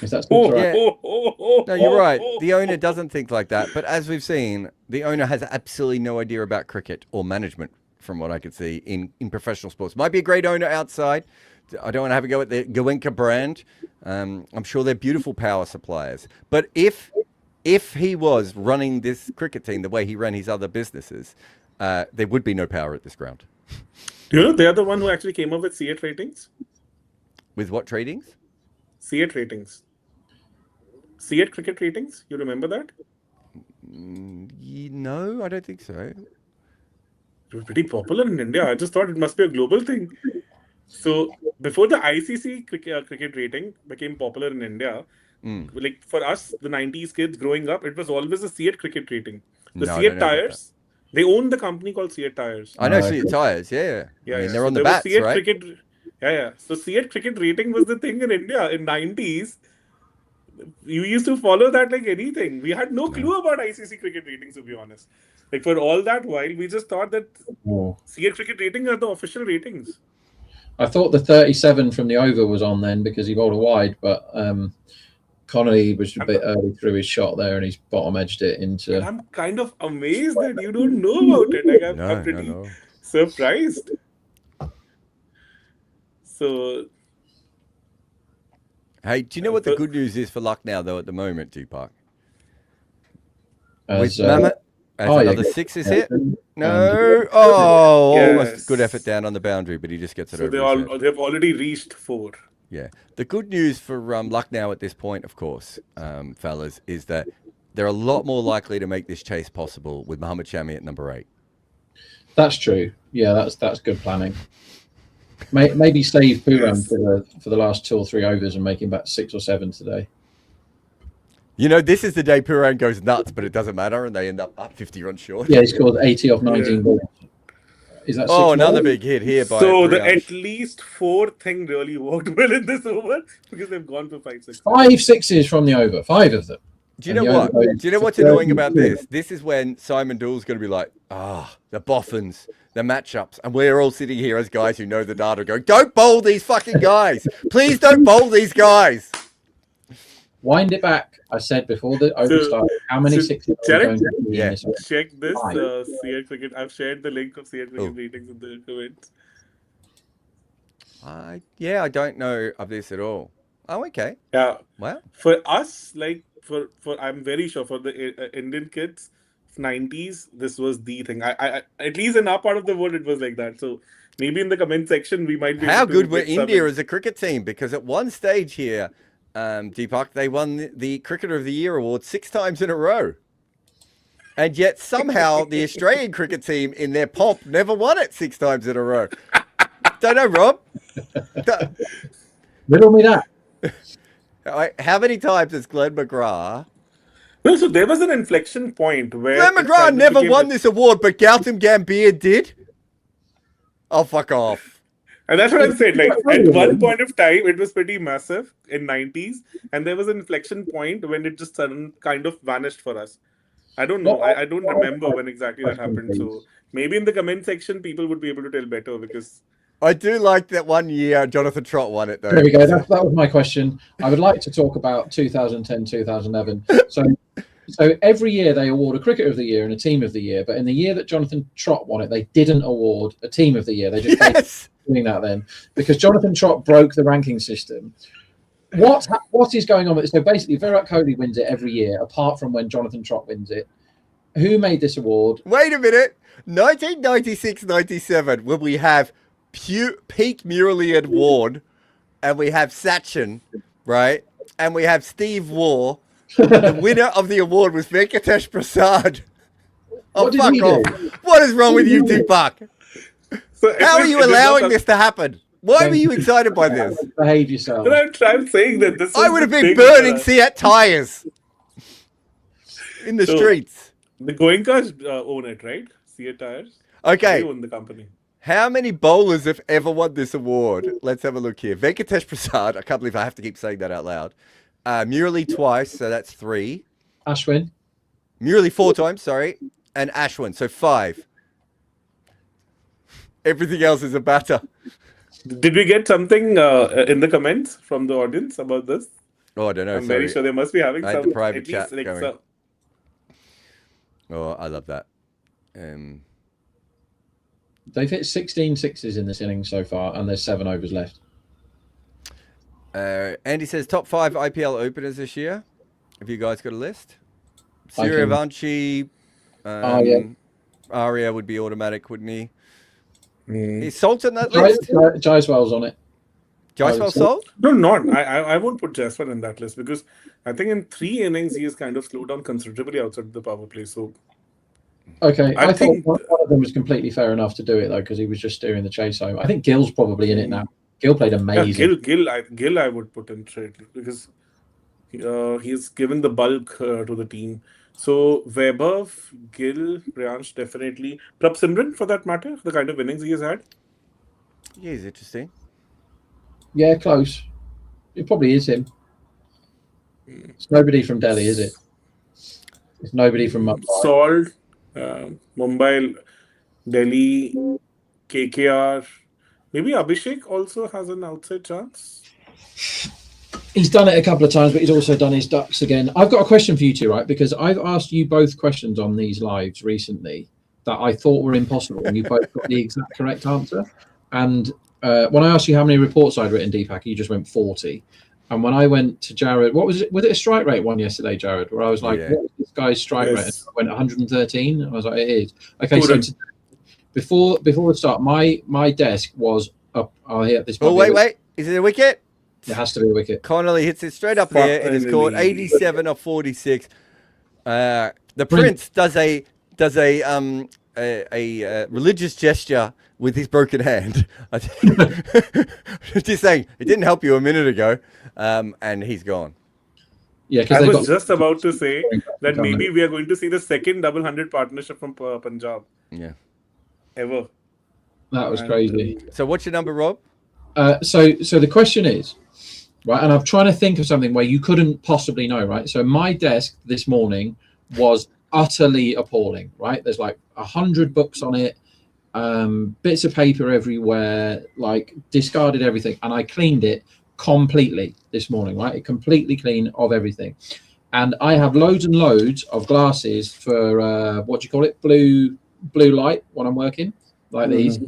Is that No, you're right. The owner doesn't think like that. But as we've seen, the owner has absolutely no idea about cricket or management, from what I could see in professional sports. Might be a great owner outside. I don't want to have a go at the Goenka brand. I'm sure they're beautiful power suppliers. But if he was running this cricket team the way he ran his other businesses, there would be no power at this ground. Do you know they're the one who actually came up with C8 ratings? With what ratings? C8 ratings. C8 cricket ratings? You remember that? No, I don't think so. It was pretty popular in India. I just thought it must be a global thing. So before the ICC cricket rating became popular in India, like for us, the 90s kids growing up, it was always a C8 cricket rating. The C8 tires, they own the company called C8 Tires. I know C8 Tires, yeah. I mean, they're on the bats, right? So C8 cricket rating was the thing in India in 90s. You used to follow that like anything. We had no clue about ICC cricket ratings, to be honest. Like for all that while, we just thought that CA cricket ratings are the official ratings. I thought the 37 from the over was on then because he bowled a wide, but Connolly was a bit early through his shot there and he's bottom edged it into. And I'm kind of amazed that you don't know about it. Like I'm pretty surprised. So, hey, do you know what the good news is for Lucknow though at the moment, Deepak? As, With Mammoth, another six is hit. No, almost good effort down on the boundary, but he just gets it over. So they've already reached 4. Yeah. The good news for Lucknow at this point, of course, fellas, is that they're a lot more likely to make this chase possible with Mohammad Shami at number 8. That's true. Yeah, that's good planning. Maybe save Puram for the last 2 or 3 overs and make him back 6 or 7 today. You know, this is the day Puran goes nuts, but it doesn't matter, and they end up 50 runs short. Yeah, he scored 80 off 19 balls. Is that another big hit here by So the at least 4 thing really worked well in this over because they've gone for 5 6. 5 sixes from the over, 5 of them. Do you know what? Do you know what's annoying about this? This is when Simon Doole's going to be like, the boffins, the matchups, and we're all sitting here as guys who know the data going, don't bowl these fucking guys. Please don't bowl these guys. Wind it back. I said before the over started, how many sixes are going to be in this? Check this CA Cricket. I've shared the link of CA Cricket ratings in the comments. I don't know of this at all. Oh, okay. Yeah. Well, for us, like for I'm very sure for the Indian kids, 90s, this was the thing. I at least in our part of the world, it was like that. So maybe in the comment section, we might be. How good were India as a cricket team? Because at one stage here, Deepak, they won the Cricketer of the Year award 6 times in a row. And yet somehow the Australian cricket team in their pomp never won it 6 times in a row. Don't know, Rob. Riddle me that. How many times has Glenn McGrath... No, so there was an inflection point where... Glenn McGrath never won this award, but Gautam Gambhir did? Oh, fuck off. And that's what I said. Like at one point of time, it was pretty massive in 90s, and there was an inflection point when it just kind of vanished for us. I don't know. I don't remember when exactly that happened. So maybe in the comment section, people would be able to tell better because I do like that one year Jonathan Trott won it though. There we go. That was my question. I would like to talk about 2010, 2011. So every year they award a Cricketer of the Year and a Team of the Year, but in the year that Jonathan Trott won it, they didn't award a Team of the Year. They just doing that then because Jonathan Trott broke the ranking system. What is going on with this? So basically, Virat Kohli wins it every year, apart from when Jonathan Trott wins it. Who made this award? Wait a minute. 1996-97, when we have peak Murali Ward, and we have Sachin, right? And we have Steve Waugh. The winner of the award was Venkatesh Prasad. Oh, fuck off. What is wrong with you, Deepak? So how are you allowing this to happen? Why were you excited by this? Behave yourself. I'm saying that this. I would have been burning Seat tires in the streets. The Goenkas own it, right? Seat tires. Okay. They own the company. How many bowlers have ever won this award? Let's have a look here. Venkatesh Prasad. I can't believe I have to keep saying that out loud. Murali twice, so that's 3. Ashwin. Murali 4 times, sorry. And Ashwin, so 5. Everything else is a batter. Did we get something in the comments from the audience about this? Oh, I don't know. I'm very sure they must be having some private chat like going. Oh, I love that. They've hit 16 sixes in this inning so far, and there's 7 overs left. Andy says top 5 IPL openers this year. Have you guys got a list? Suryavanshi, Arya would be automatic, wouldn't he? Is Salt on that list? Jaiswal's on it. Jaiswal Salt? No, not. I won't put Jaiswal in that list because I think in 3 innings he has kind of slowed down considerably outside the power play. So, okay, I think one of them was completely fair enough to do it though because he was just steering the chase home. I think Gill's probably in it now. Gill played amazing. Yeah, Gill, I would put in straightly because he's given the bulk to the team. So Vaibhav, Gill, Priyansh definitely. Prabh Simran for that matter, the kind of innings he has had. Yeah, he's interesting. Yeah, close. It probably is him. It's nobody from Delhi, is it? It's nobody from Mumbai. Salt, Mumbai, Delhi, KKR. Maybe Abhishek also has an outside chance. He's done it a couple of times, but he's also done his ducks again. I've got a question for you two, right? Because I've asked you both questions on these lives recently that I thought were impossible, and you both got the exact correct answer. And when I asked you how many reports I'd written, Deepak, you just went 40. And when I went to Jared, what was it? Was it a strike rate one yesterday, Jared? Where I was like, what is this guy's strike rate? And I went 113. I was like, it is. Okay, so before the start, my desk was up. Oh, here, this. Oh, wait. Is it a wicket? It has to be a wicket. Connolly hits it straight up there. It is caught 87 of 46. The Prince does a religious gesture with his broken hand. Just saying, it didn't help you a minute ago, and he's gone. Yeah, I was just about to say that maybe we are going to see the second double 100 partnership from Punjab. Yeah. Ever. That was crazy. So what's your number, Rob? So the question is, right, and I'm trying to think of something where you couldn't possibly know, right? So my desk this morning was utterly appalling, right? There's like 100 books on it, bits of paper everywhere, like discarded everything, and I cleaned it completely this morning, right? It completely clean of everything. And I have loads and loads of glasses for what do you call it? Blue light when I'm working, like these.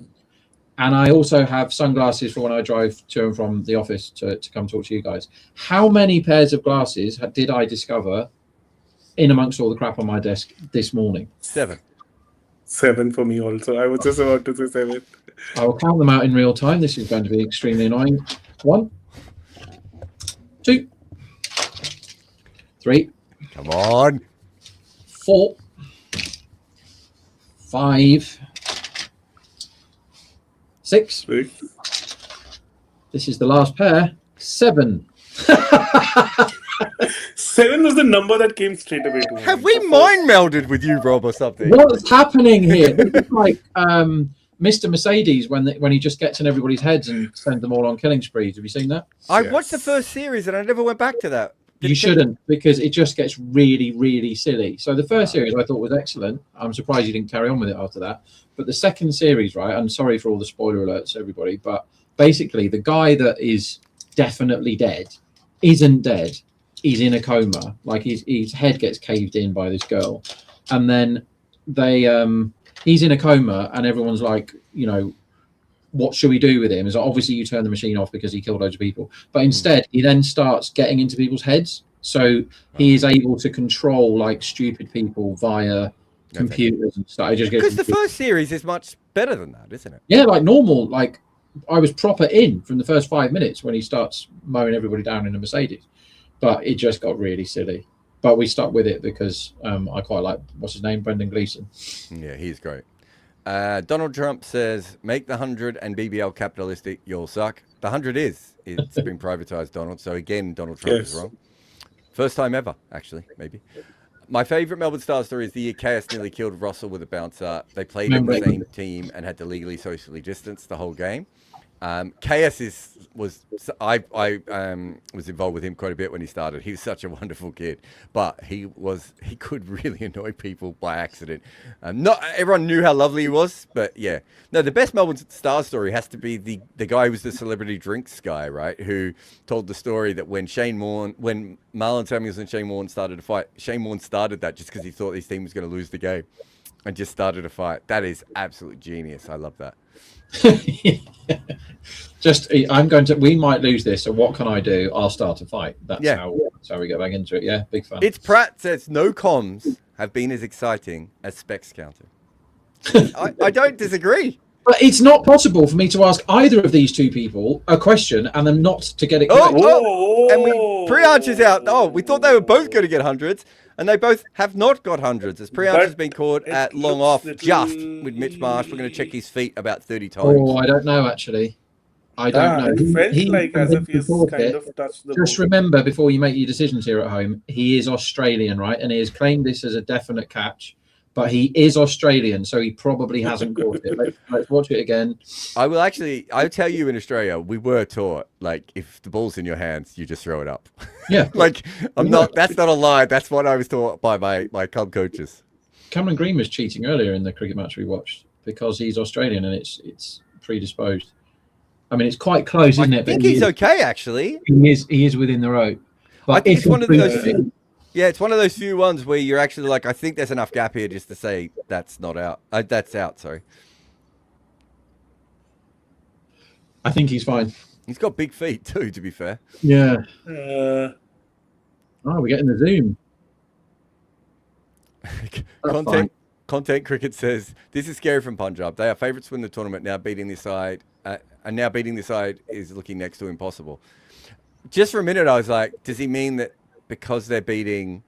And I also have sunglasses for when I drive to and from the office to come talk to you guys. How many pairs of glasses did I discover in amongst all the crap on my desk this morning? 7. 7 for me also. I was just about to say 7. I will count them out in real time. This is going to be extremely annoying. 1, 2, 3. Come on. 4, 5, 6. This is the last pair. 7. 7 was the number that came straight away to me. Have we mind melded with you, Rob, or something? What's happening here? This is like Mr. Mercedes when he just gets in everybody's heads and sends them all on killing sprees. Have you seen that? I watched the first series and I never went back to that. You shouldn't, because it just gets really, really silly. So the first series I thought was excellent. I'm surprised you didn't carry on with it after that. But the second series, right, I'm sorry for all the spoiler alerts, everybody, but basically the guy that is definitely dead isn't dead. He's in a coma. Like his head gets caved in by this girl. And then he's in a coma and everyone's like, you know, what should we do with him? Is like, obviously you turn the machine off because he killed loads of people. But instead, he then starts getting into people's heads. So he is able to control like stupid people via computers and stuff. Because the first series is much better than that, isn't it? Yeah, like normal. Like I was proper in from the first 5 minutes when he starts mowing everybody down in a Mercedes. But it just got really silly. But we stuck with it because I quite like, what's his name? Brendan Gleeson. Yeah, he's great. Donald Trump says, make the 100 and BBL capitalistic, you'll suck. The 100 it's been privatized, Donald. So again, Donald Trump is wrong. First time ever, actually, maybe. My favorite Melbourne Star story is the year KS nearly killed Russell with a bouncer. They played in the same team and had to legally socially distance the whole game. KS was involved with him quite a bit when he started. He was such a wonderful kid, but he could really annoy people by accident. Not everyone knew how lovely he was, but yeah. No, the best Melbourne Star story has to be the guy who was the celebrity drinks guy, right? Who told the story that when Marlon Samuels and Shane Warne started a fight, Shane Warne started that just because he thought his team was going to lose the game, and just started a fight. That is absolute genius. I love that. We might lose this, so what can I do? I'll start a fight. That's how we get back into it. Yeah, big fan. It's Pratt says no comms have been as exciting as specs counting. I don't disagree. But it's not possible for me to ask either of these two people a question and them not to get it correct. And Priyansh is out. Oh, we thought they were both going to get hundreds, and they both have not got hundreds. As Priyansh has been caught at long off just with Mitch Marsh. We're going to check his feet about 30 times. Oh, I don't know, actually. I don't know. It felt like as if he's kind of touched the Just remember, before you make your decisions here at home, he is Australian, right? And he has claimed this as a definite catch. but he is Australian, so he probably hasn't caught it. Let's watch it again. I'll tell you, in Australia, we were taught, like, if the ball's in your hands, you just throw it up. Yeah. Like, that's not a lie. That's what I was taught by my club coaches. Cameron Green was cheating earlier in the cricket match we watched because he's Australian and it's predisposed. I mean, it's quite close, isn't it? I think he's okay, actually. He is within the rope. But I think it's one of those. Yeah, it's one of those few ones where you're actually like, I think there's enough gap here just to say that's not out. That's out. Sorry. I think he's fine. He's got big feet too, to be fair. Yeah. Oh, we're getting the zoom. Content Cricket says this is scary from Punjab. They are favourites to win the tournament. Now beating this side, is looking next to impossible. Just for a minute, I was like, does he mean that because they're beating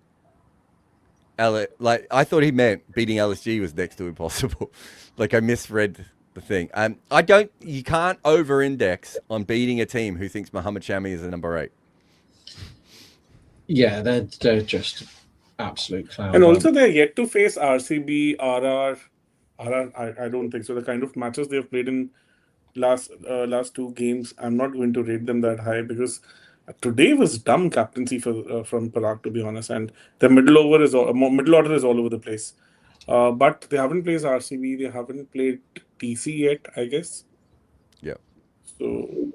like I thought he meant beating LSG was next to impossible. Like I misread the thing. You can't over-index on beating a team who thinks Mohammad Shami is a number 8. Yeah, they're just absolute clowns. And also they're yet to face RCB, RR. I don't think so. The kind of matches they've played in last 2 games, I'm not going to rate them that high because today was dumb captaincy from Parag, to be honest, and the middle order is all over the place. But they haven't played RCB, they haven't played TC yet, I guess. Yeah. So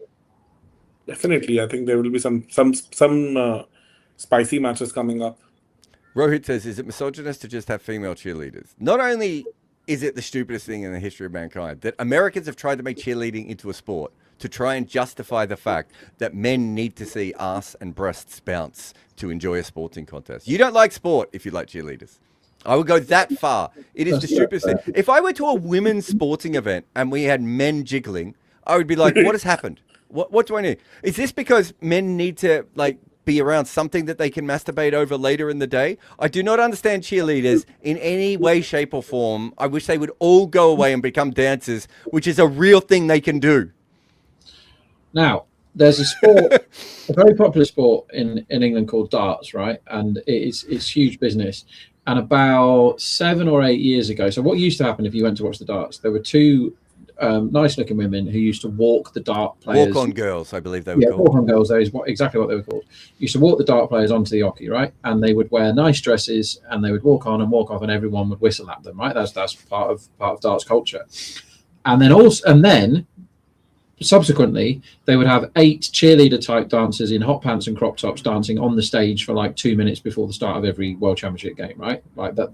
definitely, I think there will be some spicy matches coming up. Rohit says, is it misogynist to just have female cheerleaders? Not only is it the stupidest thing in the history of mankind that Americans have tried to make cheerleading into a sport to try and justify the fact that men need to see ass and breasts bounce to enjoy a sporting contest. You don't like sport if you like cheerleaders. I would go that far. It is the stupidest thing. If I went to a women's sporting event and we had men jiggling, I would be like, what has happened? What do I need? Is this because men need to be around something that they can masturbate over later in the day? I do not understand cheerleaders in any way, shape, or form. I wish they would all go away and become dancers, which is a real thing they can do. Now, there's a sport, a very popular sport in England called darts, right? And it's huge business. And about 7 or 8 years ago, so what used to happen if you went to watch the darts, there were 2 nice-looking women who used to walk the dart players. Walk-on girls, I believe they were called. Walk-on girls, that is exactly what they were called. Used to walk the dart players onto the hockey, right? And they would wear nice dresses, and they would walk on and walk off, and everyone would whistle at them, right? That's part of darts culture. And then subsequently, they would have 8 cheerleader-type dancers in hot pants and crop tops dancing on the stage for 2 minutes before the start of every World Championship game, right? Like that,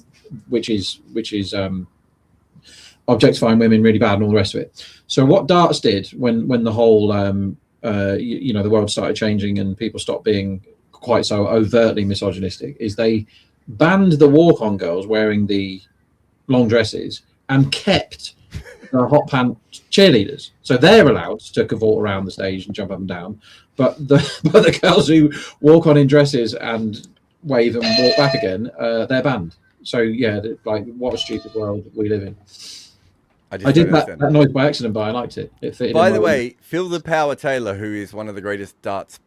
which is objectifying women really bad and all the rest of it. So what darts did when the whole the world started changing and people stopped being quite so overtly misogynistic is they banned the walk-on girls wearing the long dresses and kept the hot pant cheerleaders. So they're allowed to cavort around the stage and jump up and down, but the girls who walk on in dresses and wave and walk back again, they're banned. So yeah, what a stupid world we live in. I did that noise by accident, but I liked it. It fitted. By the way, Phil the Power Taylor, who is one of the greatest darts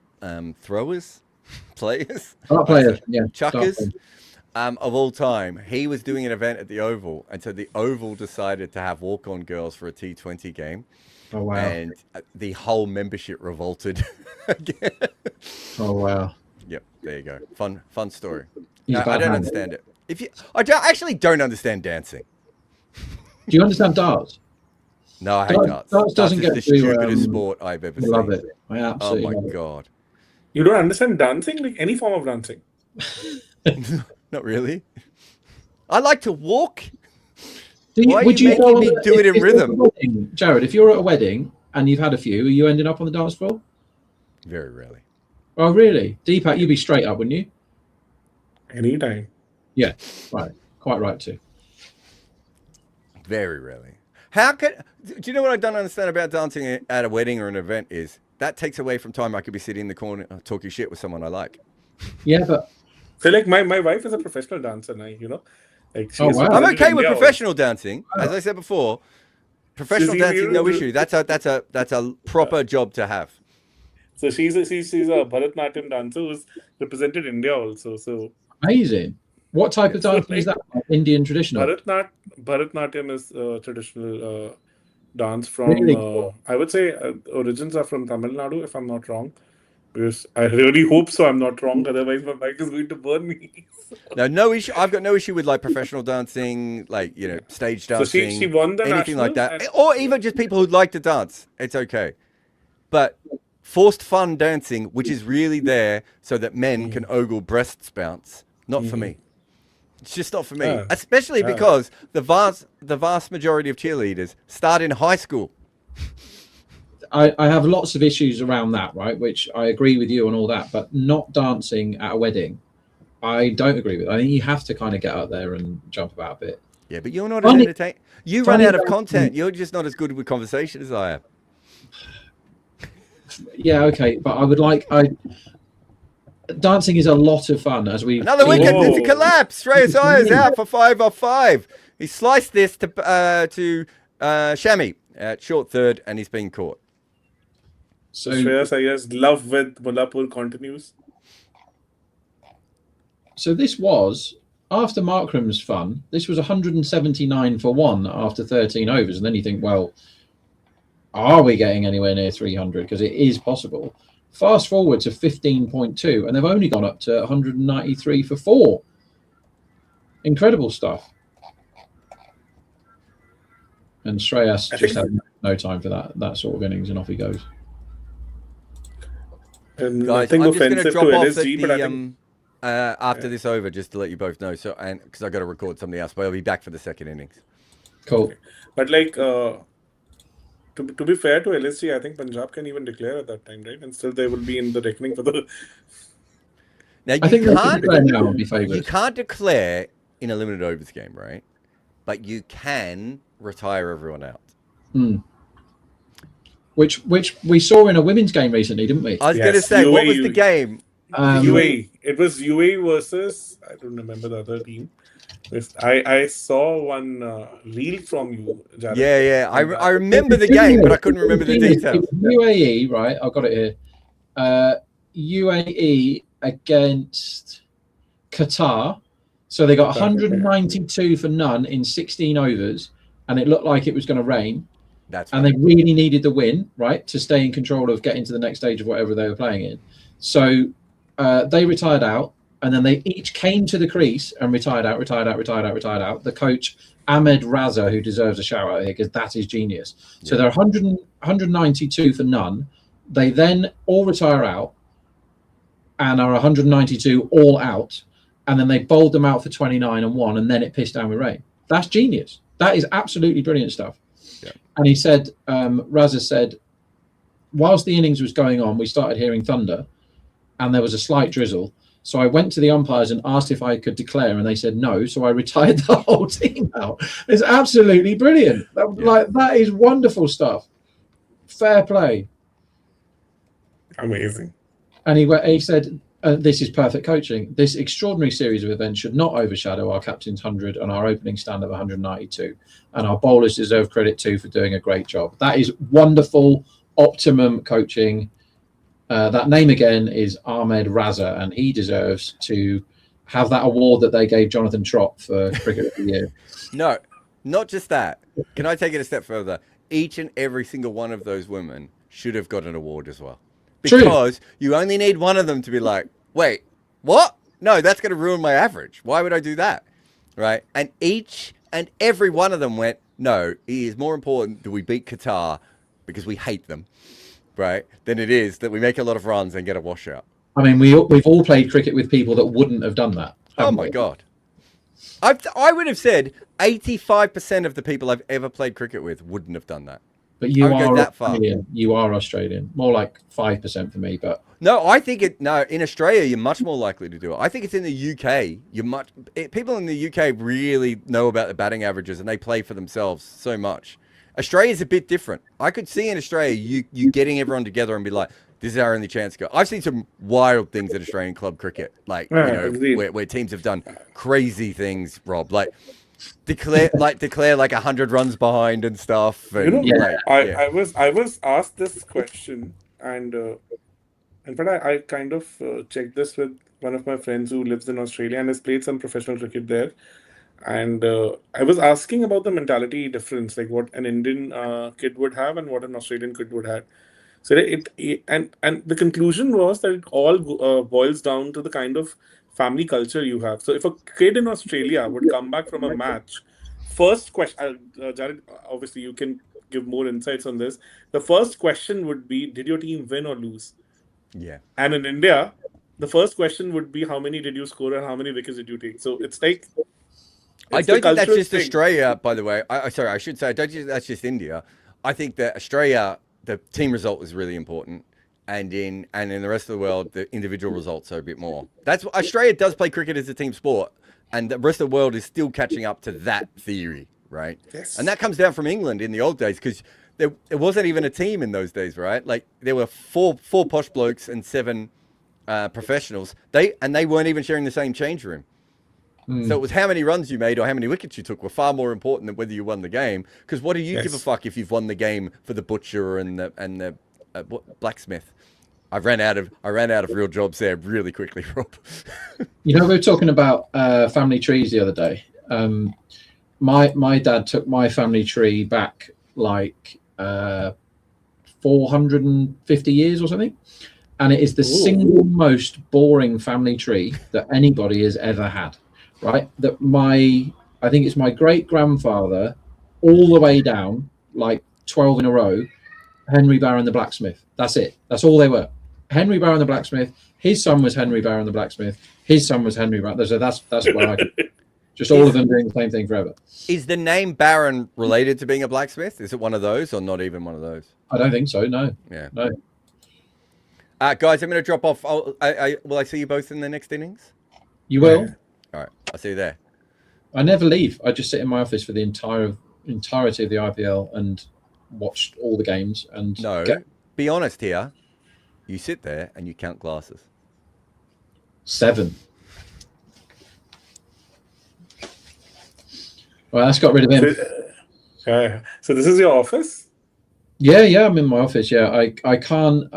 players, chuckers of all time, he was doing an event at the Oval, and so the Oval decided to have walk-on girls for a T20 game. Oh wow! And the whole membership revolted. Oh wow! Yep, there you go. Fun story. I don't understand it. I actually don't understand dancing. Do you understand darts? No, I hate darts. Darts doesn't get the stupidest sport I've ever seen. I love it. I absolutely love it. God. You don't understand dancing? Like any form of dancing? Not really. I like to walk. Would you making me do it in rhythm? Jared, if you're at a wedding and you've had a few, are you ending up on the dance floor? Very rarely. Oh, really? Deepak, you'd be straight up, wouldn't you? Anytime. Yeah, right. Quite right, too. Very rarely. Do you know what I don't understand about dancing at a wedding or an event is that takes away from time I could be sitting in the corner talking shit with someone I like. Yeah, but so my wife is a professional dancer now, wow. I'm okay with professional dancing. As I said before, professional dancing, no issue. That's a proper job to have. So she's a Bharatanatyam dancer who's represented India also. So amazing. What type of dancing is that? Indian traditional? Bharatnatyam is traditional dance from, Really? I would say, origins are from Tamil Nadu, if I'm not wrong. Because I really hope so I'm not wrong, otherwise my mic is going to burn me. No issue. I've got no issue with like professional dancing, like stage So dancing, she won the anything like national, that, or even just people who'd like to dance. It's okay, but forced fun dancing, which is really there so that men can ogle breasts bounce, not for me. It's just not for me, especially because the vast majority of cheerleaders start in high school. I have lots of issues around that, right? Which I agree with you on all that, but not dancing at a wedding, I don't agree with. I think you have to kind of get out there and jump about a bit. Yeah, but you're not as entertaining. You run out of content. You're just not as good with conversation as I am. Yeah, okay, but I would dancing is a lot of fun, as we Another wicket. It's a collapse. Shreyas Iyer is out for 5 off 5. He sliced this to Shami at short third, and he's been caught. So Shreyas Iyer's love with Mullapur continues. So this was, after Markram's fun, this was 179 for 1 after 13 overs. And then you think, well, are we getting anywhere near 300? Because it is possible. Fast forward to 15.2, and they've only gone up to 193 for 4. Incredible stuff. And Shreyas just had no time for that sort of innings, and off he goes. Guys, I'm just going to drop off LSG, but I think after this over, just to let you both know. So, and because I got to record something else, but I'll be back for the second innings. Cool. Okay. But like, to be fair to LSG, I think Punjab can even declare at that time, right? And still they will be in the reckoning for the. Now you can't declare in a limited overs game, right? But you can retire everyone out. Which we saw in a women's game recently, didn't we? I was going to say, what was the game? UAE. It was UAE versus, I don't remember the other team. I saw one reel from you, Jared. Yeah. I remember the game, but I couldn't remember the details. UAE, right? I've got it here. UAE against Qatar. So they got 192 for none in 16 overs, and it looked like it was going to rain. And they really needed the win, right, to stay in control of getting to the next stage of whatever they were playing in. So they retired out, and then they each came to the crease and retired out. The coach, Ahmed Raza, who deserves a shout out here because that is genius. Yeah. So they're 192 for none. They then all retire out and are 192 all out. And then they bowled them out for 29 and 1, and then it pissed down with rain. That's genius. That is absolutely brilliant stuff. Yeah. And he said, Raza said, whilst the innings was going on, we started hearing thunder and there was a slight drizzle. So I went to the umpires and asked if I could declare, and they said no. So I retired the whole team out. It's absolutely brilliant. That is wonderful stuff. Fair play. Amazing. And he said, this is perfect coaching. This extraordinary series of events should not overshadow our captain's 100 and our opening stand of 192. And our bowlers deserve credit too for doing a great job. That is wonderful, optimum coaching. That name again is Ahmed Raza, and he deserves to have that award that they gave Jonathan Trott for Cricket of the Year. No, not just that. Can I take it a step further? Each and every single one of those women should have got an award as well. Because you only need one of them to be like, wait, what? No, that's going to ruin my average. Why would I do that? Right? And each and every one of them went, no, it is more important that we beat Qatar because we hate them, right, than it is that we make a lot of runs and get a washout. I mean, we've all played cricket with people that wouldn't have done that. Oh, my God. I would have said 85% of the people I've ever played cricket with wouldn't have done that. But you are Australian. You are Australian. More like 5% for me, but no, I think in Australia you're much more likely to do it. I think it's in the UK. People in the UK really know about the batting averages and they play for themselves so much. Australia's a bit different. I could see in Australia you getting everyone together and be like, this is our only chance to go. I've seen some wild things at Australian club cricket, like where teams have done crazy things, Rob, like declare like 100 runs behind and stuff. And, I was asked this question, and in fact I kind of checked this with one of my friends who lives in Australia and has played some professional cricket there. And I was asking about the mentality difference, like what an Indian kid would have and what an Australian kid would have. So and the conclusion was that it all boils down to the kind of family culture you have. So if a kid in Australia would come back from a match, first question, Jared, obviously you can give more insights on this. The first question would be, did your team win or lose? Yeah. And in India, the first question would be, how many did you score and how many wickets did you take? So it's like, I it's the don't think that's cultural just thing. Australia, by the way. Sorry, I should say, I don't think that's just India. I think that Australia, the team result was really important. And in the rest of the world, the individual results are a bit more. That's Australia does play cricket as a team sport, and the rest of the world is still catching up to that theory, right? Yes. And that comes down from England in the old days, because there wasn't even a team in those days, right? Like there were four posh blokes and 7 professionals. They weren't even sharing the same change room. So it was how many runs you made or how many wickets you took were far more important than whether you won the game. Because what do you give a fuck if you've won the game for the butcher and the blacksmith? I ran out of real jobs there really quickly, Rob. You know, we were talking about family trees the other day. My dad took my family tree back like 450 years or something, and it is the single most boring family tree that anybody has ever had. Right? That I think it's my great grandfather, all the way down, like 12 in a row, Henry Barron the blacksmith. That's it. That's all they were. Henry Barron the blacksmith. His son was Henry Barron the blacksmith. His son was Henry Barron. So that's where I just all of them doing the same thing forever. Is the name Barron related to being a blacksmith? Is it one of those or not even one of those? I don't think so. No. Yeah. No. Guys, I'm going to drop off. Will I see you both in the next innings? You will. All right. I'll see you there. I never leave. I just sit in my office for the entirety of the IPL and watch all the games. And be honest here. You sit there and you count glasses. 7. Well, that's got rid of him. So this is your office? Yeah, I'm in my office. Yeah, I can't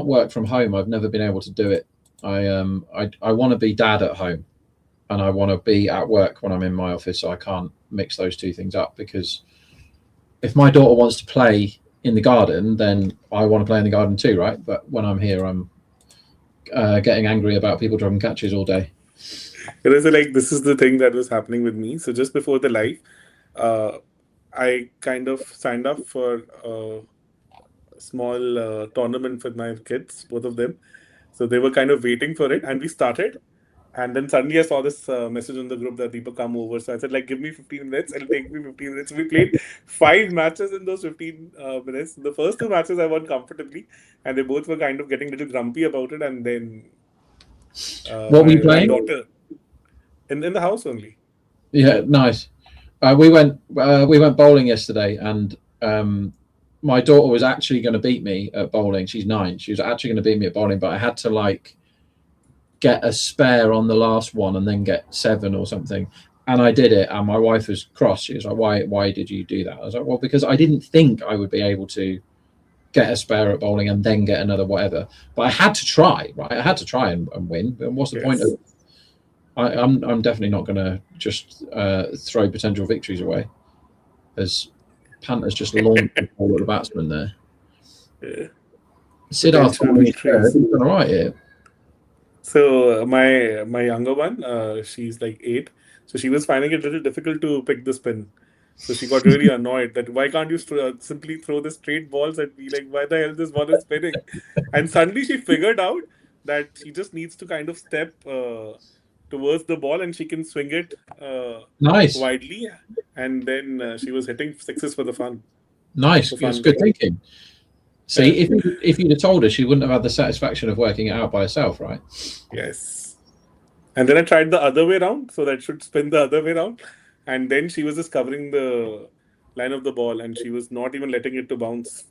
work from home. I've never been able to do it. I want to be dad at home, and I want to be at work when I'm in my office. So I can't mix those two things up, because if my daughter wants to play in the garden, then I want to play in the garden too, right? But when I'm here, I'm getting angry about people dropping catches all day. It is like, this is the thing that was happening with me. So just before the live, I kind of signed up for a small tournament with my kids, both of them. So they were kind of waiting for it, and we started. And then suddenly I saw this message in the group that people come over. So I said, like, give me 15 minutes. It'll take me 15 minutes. We played 5 matches in those 15 minutes. The first 2 matches I won comfortably, and they both were kind of getting a little grumpy about it. And then what were you playing? Daughter, in the house only. Yeah, nice. We went bowling yesterday, and my daughter was actually going to beat me at bowling. She's 9. She was actually going to beat me at bowling, but I had to get a spare on the last one and then get 7 or something. And I did it, and my wife was cross. She was like, why did you do that? I was like, well, because I didn't think I would be able to get a spare at bowling and then get another whatever. But I had to try, right? I had to try and win. And what's the point of... I'm definitely not going to just throw potential victories away, as Panthers just launched all of the batsmen there. Yeah. Siddharth is all right here. So my younger one, she's like 8, so she was finding it a little difficult to pick the spin. So she got really annoyed that why can't you simply throw the straight balls and be like, why the hell this ball is spinning? And suddenly she figured out that she just needs to kind of step towards the ball and she can swing it nice widely, and then she was hitting 6s for the fun. Nice, that's good thinking. See, if you'd have told her, she wouldn't have had the satisfaction of working it out by herself, right? Yes. And then I tried the other way around, so that should spin the other way around. And then she was just covering the line of the ball, and she was not even letting it to bounce.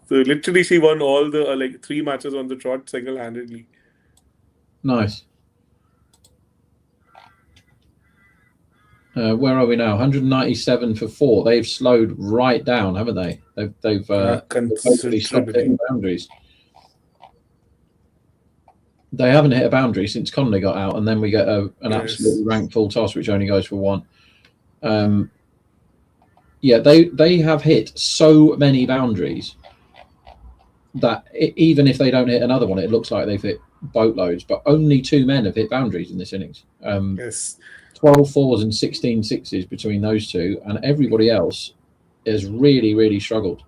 So literally, she won all the 3 matches on the trot single-handedly. Nice. Where are we now? 197 for 4. They've slowed right down, haven't they? They've totally stopped hitting boundaries. They haven't hit a boundary since Connolly got out, and then we get an Yes. absolutely ranked full toss, which only goes for 1. Yeah, they have hit so many boundaries that even if they don't hit another one, it looks like they've hit boatloads. But only 2 men have hit boundaries in this innings. Yes. 12 fours and 16 sixes between those two, and everybody else has really, really struggled.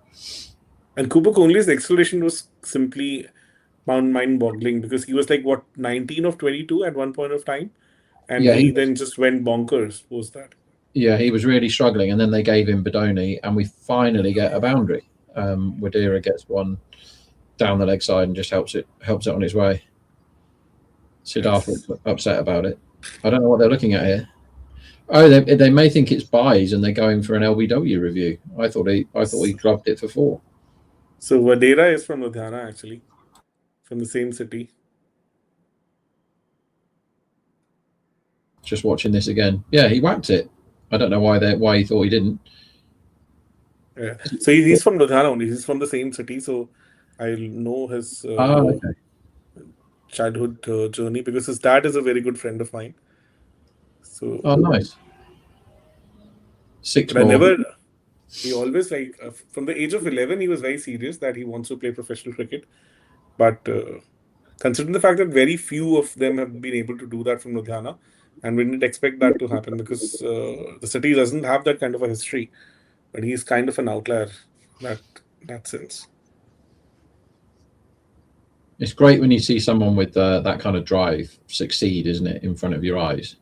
And Cooper Conley's acceleration was simply mind-boggling because he was like, what, 19 of 22 at one point of time? And Yeah, he then just went bonkers post that. Yeah, he was really struggling, and then they gave him Bodoni, and we finally get a boundary. Wadira gets one down the leg side and just helps it on its way. Siddharth looks upset about it. I don't know what they're looking at here. Oh, they may think it's buys and they're going for an LBW review. I thought he clubbed it for 4. So Vadera is from Ludhiana, actually, from the same city. Just watching this again. Yeah, he whacked it. I don't know why he thought he didn't. Yeah. So he's from Ludhiana only. He's from the same city. So I know his Okay. childhood journey because his dad is a very good friend of mine. So Nice. 6 but more. he always from the age of 11, he was very serious that he wants to play professional cricket. But considering the fact that very few of them have been able to do that from Ludhiana, and we didn't expect that to happen because the city doesn't have that kind of a history. But he's kind of an outlier in that sense. It's great when you see someone with that kind of drive succeed, isn't it, in front of your eyes?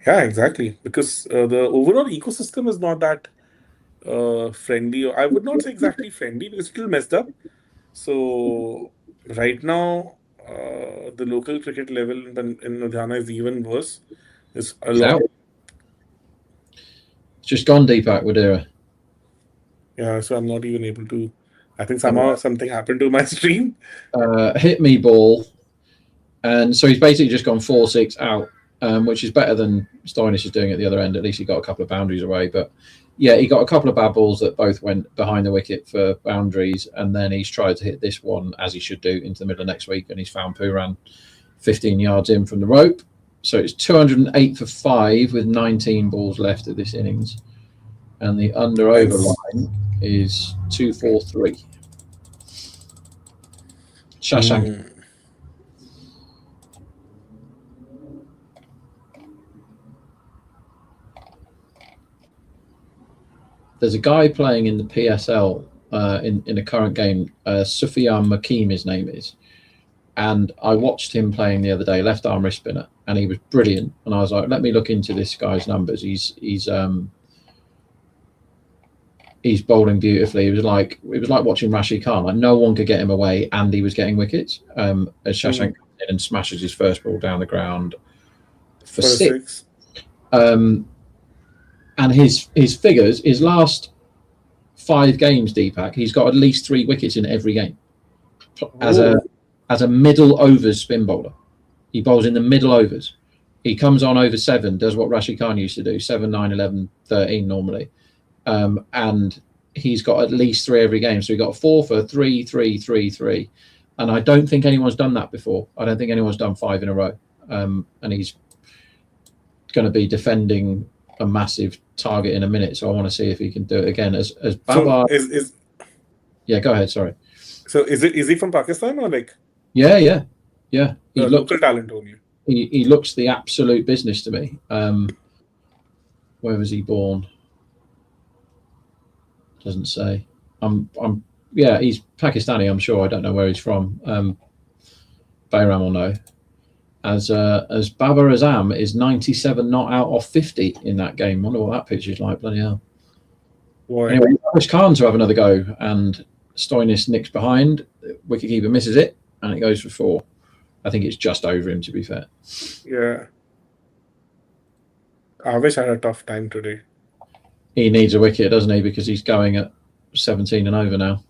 Yeah, exactly. Because the overall ecosystem is not that friendly. I would not say exactly friendly because it's still messed up. So right now, the local cricket level in Ludhiana is even worse. It's a He's lot. out. Just gone, Deepak Wadira. Yeah, so I'm not even able to. I think somehow something happened to my stream. Hit me ball. And so he's basically just gone 4-6 out, which is better than Stoinis is doing at the other end. At least he got a couple of boundaries away. But yeah, he got a couple of bad balls that both went behind the wicket for boundaries. And then he's tried to hit this one, as he should do, into the middle of next week. And he's found Pooran 15 yards in from the rope. So it's 208 for 5 with 19 balls left of this innings. And the under-over line is 243. Shashank. There's a guy playing in the PSL in a current game. Sufyan Makeem, his name is. And I watched him playing the other day, left arm wrist spinner, and he was brilliant. And I was like, let me look into this guy's numbers. He's bowling beautifully. It was like watching Rashid Khan. Like no one could get him away, and he was getting wickets. As Shashank comes in and smashes his first ball down the ground for 6. And his figures, his last 5 games, Deepak, he's got at least 3 wickets in every game. As a middle overs spin bowler, he bowls in the middle overs. He comes on over 7, does what Rashid Khan used to do, 7, 9, 11, 13 normally. And he's got at least 3 every game. So he got 4 for 3, 3, 3, 3. And I don't think anyone's done that before. I don't think anyone's done 5 in a row. And he's going to be defending a massive target in a minute. So I want to see if he can do it again. As Babar. So yeah, go ahead. Sorry. So is he from Pakistan or like? Yeah. He local talent only. He looks the absolute business to me. Where was he born? Doesn't say. Yeah, he's Pakistani, I'm sure. I don't know where he's from. Bayram will know. As Babar Azam is 97 not out off 50 in that game. Wonder what that pitch is like. Bloody hell. Boy. Anyway, Rashid Khan to have another go, and Stoinis nicks behind. Wicketkeeper misses it, and it goes for 4. I think it's just over him, to be fair. Yeah. Avish had a tough time today. He needs a wicket, doesn't he? Because he's going at 17 and over now.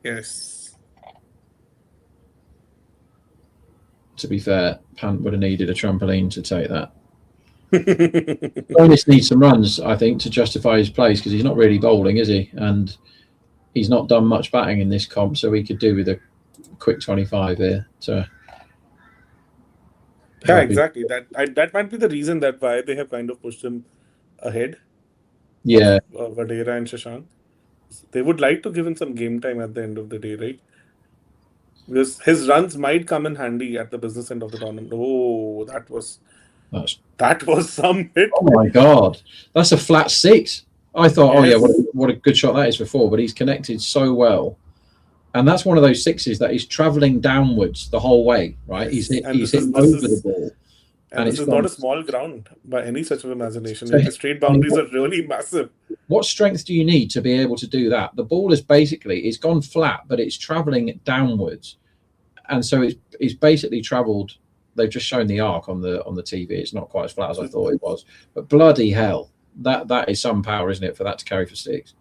Yes. To be fair, Pant would have needed a trampoline to take that. Stoinis needs some runs, I think, to justify his place because he's not really bowling, is he? And he's not done much batting in this comp, so we could do with a quick 25 here to Yeah, exactly. That might be the reason that why they have kind of pushed him ahead Yeah, of Vadera and Shashank. They would like to give him some game time at the end of the day, right? Because his runs might come in handy at the business end of the tournament. Oh, that's, that was some hit. oh my God, that's a flat 6. I thought, oh yeah, Yes. what a good shot that is for 4, but he's connected so well. And that's one of those 6s that he's travelling downwards the whole way, right? Yes. He's hit over the ball. And this it's is gone. not a small ground by any such of imagination. So, the straight boundaries are really massive. What strength do you need to be able to do that? The ball is basically, it's gone flat, but it's travelling downwards. And so it's basically travelled. They've just shown the arc on the TV. It's not quite as flat as I thought it was. But bloody hell, that is some power, isn't it, for that to carry for 6?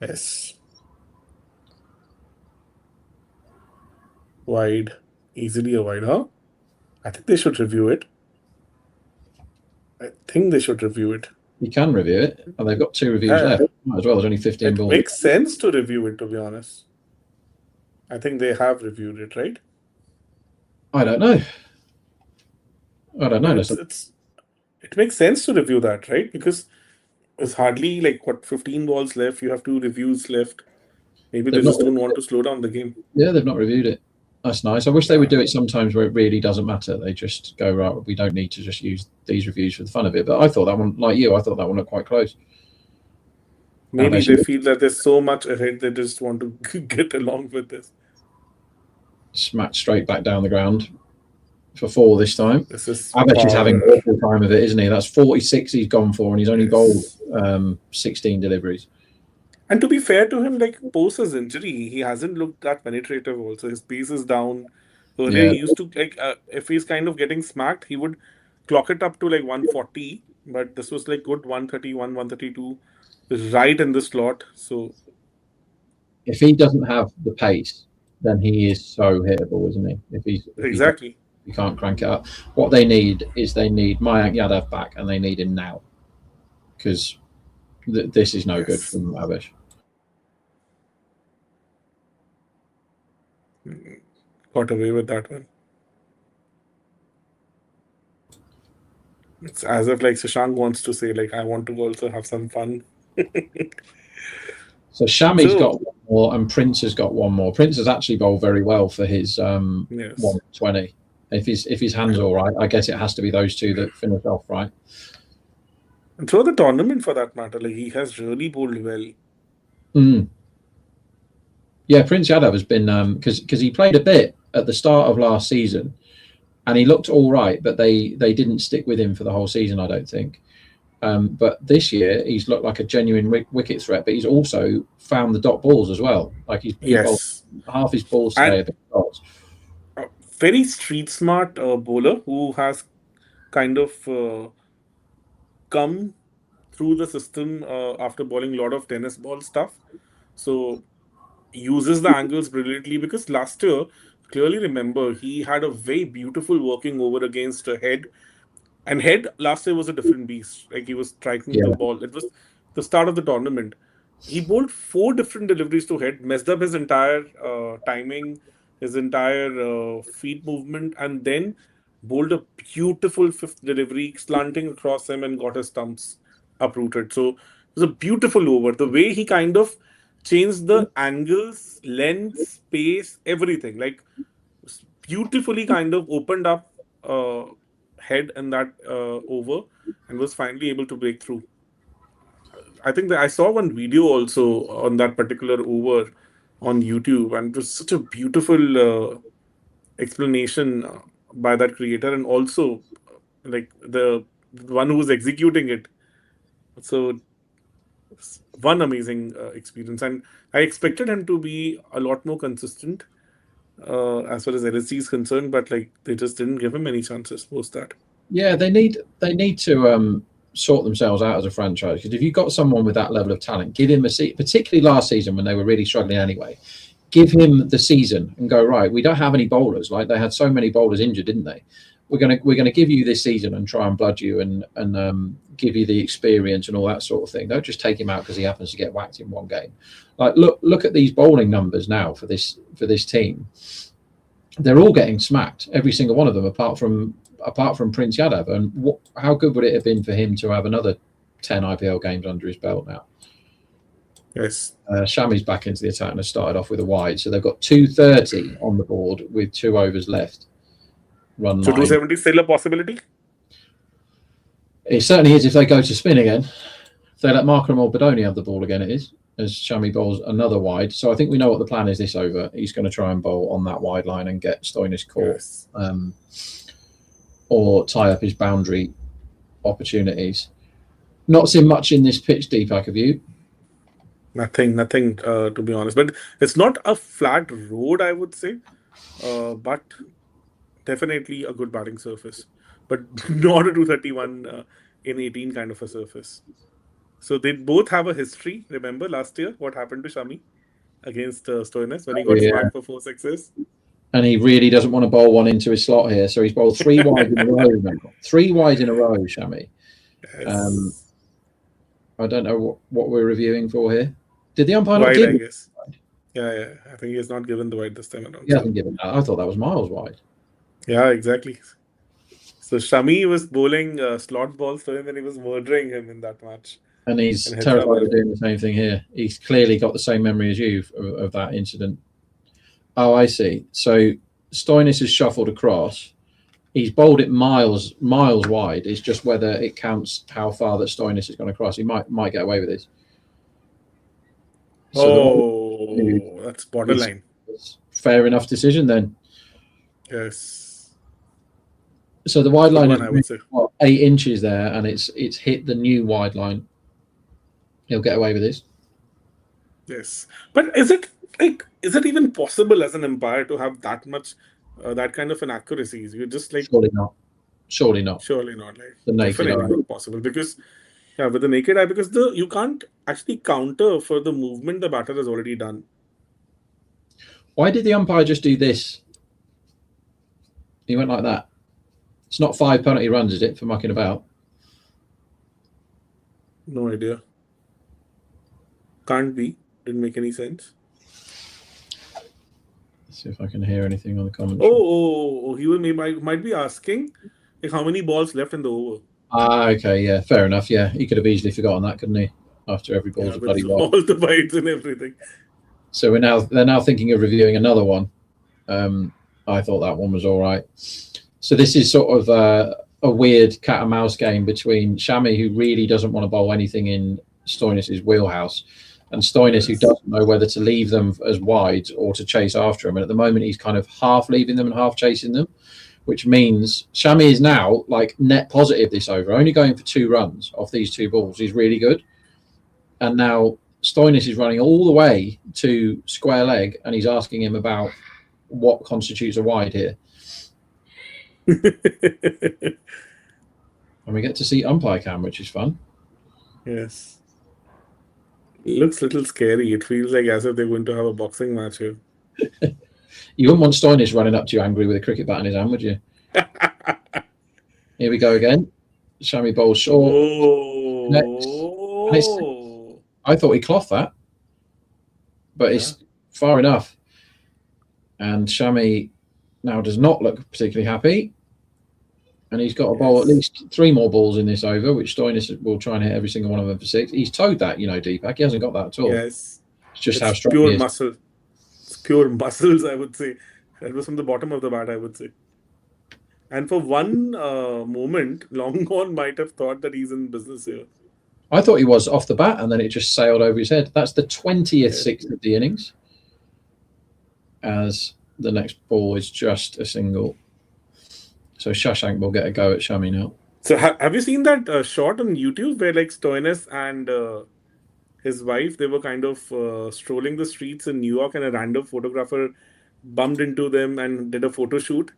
Yes. Wide. Easily a wide, huh? I think they should review it. You can review it. And they've got 2 reviews left as well. There's only 15 It balls. makes sense to review it, to be honest. I think they have reviewed it, right? I don't know. It makes sense to review that, right? Because there's hardly 15 balls left. You have 2 reviews left. Maybe they just don't want to slow down the game. Yeah, they've not reviewed it. That's nice. I wish they would do it sometimes where it really doesn't matter. They just go, right, we don't need to just use these reviews for the fun of it. But I thought that one, like you, I thought that one looked quite close. Maybe they feel that there's so much ahead, they just want to get along with this. Smacked straight back down the ground for 4 this time. This is Abesh is having an awful time of it, isn't he? That's 46 he's gone for, and he's only bowled 16 deliveries. And to be fair to him, post his injury, he hasn't looked that penetrative also. His pace is down. Earlier, he used to, if he's kind of getting smacked, he would clock it up to 140. But this was good 131, 132. Right in the slot. So if he doesn't have the pace, then he is so hittable, isn't he? Exactly. You can't crank it up. What they need is Mayank Yadav back, and they need him now. Because this is no good from Abesh. Got away with that one. It's as if Shashank wants to say I want to also have some fun. So Shami's got one more, and Prince has got one more. Prince has actually bowled very well for his 120. If his hand's all right, I guess it has to be those 2 that finish off right. And through the tournament, for that matter, he has really bowled well. Yeah, Prince Yadav has been because he played a bit at the start of last season, and he looked all right, but they didn't stick with him for the whole season, I don't think. But this year he's looked like a genuine wicket threat, but he's also found the dot balls as well. He's bowled half his balls today have been dots. Very street smart bowler who has kind of come through the system after bowling a lot of tennis ball stuff. So uses the angles brilliantly, because last year, clearly remember, he had a very beautiful working over against Head. And Head last year was a different beast. He was striking the ball. It was the start of the tournament. He bowled 4 different deliveries to Head, messed up his entire timing, his entire feet movement, and then bowled a beautiful 5th delivery, slanting across him and got his stumps uprooted. So it was a beautiful over. The way he kind of changed the angles, length, pace, everything. Beautifully kind of opened up Head in that over, and was finally able to break through. I think that I saw one video also on that particular over on YouTube, and it was such a beautiful explanation by that creator, and also the one who was executing it. So one amazing experience, and I expected him to be a lot more consistent as far as LSG is concerned, but they just didn't give him any chances post that. Yeah, they need to sort themselves out as a franchise, because if you've got someone with that level of talent, give him a seat. Particularly last season when they were really struggling anyway, give him the season and go, right, we don't have any bowlers. They had so many bowlers injured, didn't they? We're gonna give you this season and try and blood you and give you the experience and all that sort of thing. Don't just take him out because he happens to get whacked in one game. Look at these bowling numbers now for this team. They're all getting smacked, every single one of them, apart from apart from Prince Yadav. And how good would it have been for him to have another 10 IPL games under his belt now? Yes. Shami's back into the attack and has started off with a wide. So they've got 230 on the board with 2 overs left. Run So line. 270 still a possibility? It certainly is if they go to spin again. If they let Markram or Badoni have the ball again, it is. As Shami bowls another wide. So I think we know what the plan is this over. He's going to try and bowl on that wide line and get Stoinis caught. Yes. Or tie up his boundary opportunities. Not seen much in this pitch, Deepak, have you? Nothing, to be honest. But it's not a flat road, I would say. But definitely a good batting surface. But not a 231 in 18 kind of a surface. So they both have a history. Remember last year what happened to Shami against Stoinis when he got smacked for 4 sixes? And he really doesn't want to bowl one into his slot here. So he's bowled 3 wide in a row. Remember? 3 wide in a row, Shami. Yes. I don't know what we're reviewing for here. Did the umpire not Wide, give I it? guess. Yeah. I think he has not given the wide this time around. He hasn't given that. I thought that was miles wide. Yeah, exactly. So Shami was bowling slot balls to him and he was murdering him in that match. And he's In terrified Hyderabad. of doing the same thing here. He's clearly got the same memory as you of that incident. Oh, I see. So Stoinis has shuffled across. He's bowled it miles wide. It's just whether it counts how far that Stoinis is going to cross. He might get away with this. So that's borderline. Fair enough decision then. Yes. So the wide line Good one, I would is say. 8 inches there, and it's hit the new wide line. He'll get away with this. Yes. But is it even possible as an umpire to have that much, that kind of an accuracy? You're just like, Surely not. Surely not. surely not. Like, The naked definitely eye. not possible because, yeah, with the naked eye, because you can't actually counter for the movement the batter has already done. Why did the umpire just do this? He went like that. It's not 5 penalty runs, is it, for mucking about? No idea. Can't be. Didn't make any sense. Let's see if I can hear anything on the commentary. Oh, he might be asking like how many balls left in the over. Okay, yeah, fair enough. Yeah, he could have easily forgotten that, couldn't he? After every ball's Yeah, a bloody with wide. all the bites and everything. So they're now thinking of reviewing another one. I thought that one was all right. So this is sort of a weird cat and mouse game between Shami, who really doesn't want to bowl anything in Stoinis' wheelhouse, and Stoinis, who doesn't know whether to leave them as wide or to chase after them. And at the moment, he's kind of half leaving them and half chasing them, which means Shami is now like net positive this over, only going for 2 runs off these 2 balls. He's really good. And now Stoinis is running all the way to square leg, and he's asking him about what constitutes a wide here. And we get to see umpire cam, which is fun. Yes. It looks a little scary. It feels like as if they're going to have a boxing match here. You wouldn't want Stoinis running up to you angry with a cricket bat in his hand, would you? Here we go again. Shami bowls short. Oh. I thought he clothed that, but it's far enough. And Shami now does not look particularly happy. And he's got to bowl at least 3 more balls in this over, which Stoinis will try and hit every single one of them for 6. He's towed that, Deepak. He hasn't got that at all. Yes. It's just It's how strong pure he is. muscle. It's pure muscles, I would say. That was from the bottom of the bat, I would say. And for one moment, Longhorn might have thought that he's in business here. I thought he was off the bat, and then it just sailed over his head. That's the 20th 6 of the innings, as the next ball is just a single. So Shashank will get a go at Shami now. So have you seen that shot on YouTube where like Stoinis and his wife, they were kind of strolling the streets in New York, and a random photographer bumped into them and did a photo shoot,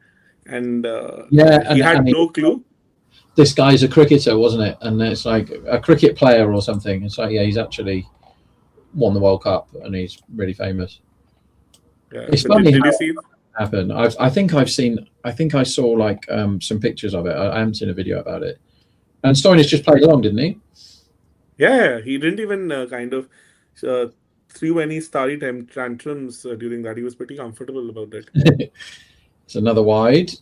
and he had no clue. This guy's a cricketer, wasn't it? And it's like a cricket player or something. It's like, yeah, he's actually won the World Cup and he's really famous. Yeah. It's So funny did how you see? it happened. I think I saw like some pictures of it. I haven't seen a video about it. And Stoinis just played along, didn't he? Yeah, he didn't even kind of threw any starry tantrums during that. He was pretty comfortable about it. It's another wide.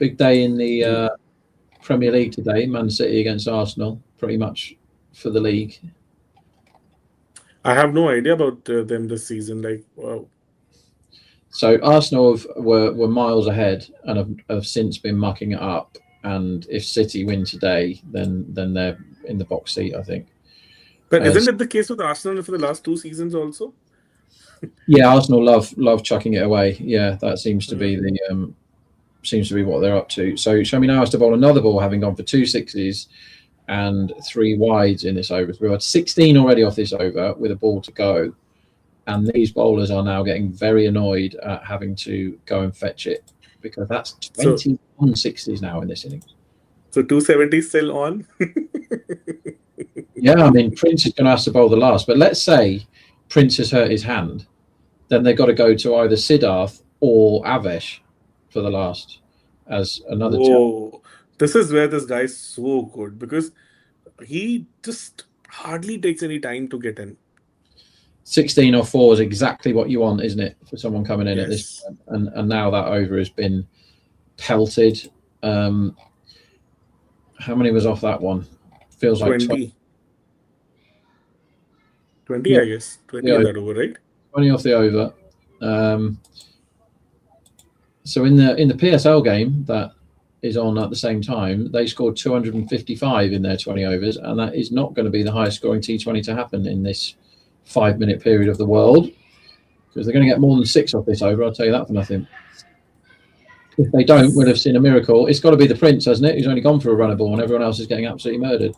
Big day in the Premier League today. Man City against Arsenal, pretty much for the league. I have no idea about them this season. Like, wow. So Arsenal were miles ahead and have since been mucking it up. And if City win today, then they're in the box seat, I think. But isn't it the case with Arsenal for the last 2 seasons also? Yeah, Arsenal love chucking it away. Yeah, that seems to be what they're up to. So Shami now has to bowl another ball, having gone for 2 sixes and 3 wides in this over. We had 16 already off this over with a ball to go, and these bowlers are now getting very annoyed at having to go and fetch it because that's 21 sixes now in this innings. So 270 still on. Yeah, I mean Prince is going to have to bowl the last, but let's say Prince has hurt his hand, then they've got to go to either Siddharth or Avesh for the last as another. Oh, this is where this guy is so good because he just hardly takes any time to get in. 16 or 4 is exactly what you want, isn't it, for someone coming in at this Yes. point? And now that over has been pelted. How many was off that one? Feels like 20. 20, Yeah. I guess. 20 Yeah. on that over, right? 20 off the over. So in the PSL game that is on at the same time, they scored 255 in their 20 overs, and that is not going to be the highest scoring T20 to happen in this 5-minute period of the world, because they're going to get more than 6 off this over. I'll tell you that for nothing. If they don't, we'll have seen a miracle. It's got to be the Prince, hasn't it? Who's only gone for a runner ball, and everyone else is getting absolutely murdered.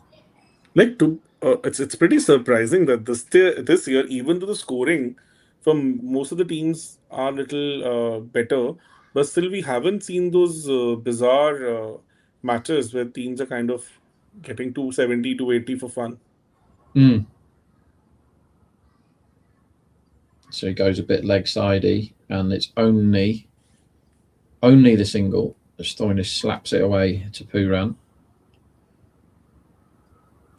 Like it's pretty surprising that this year, even though the scoring from most of the teams are a little better, but still we haven't seen those bizarre matches where teams are kind of getting 270, 280 for fun. So he goes a bit leg sidey, and it's only the single. Stoinis slaps it away to Pooran.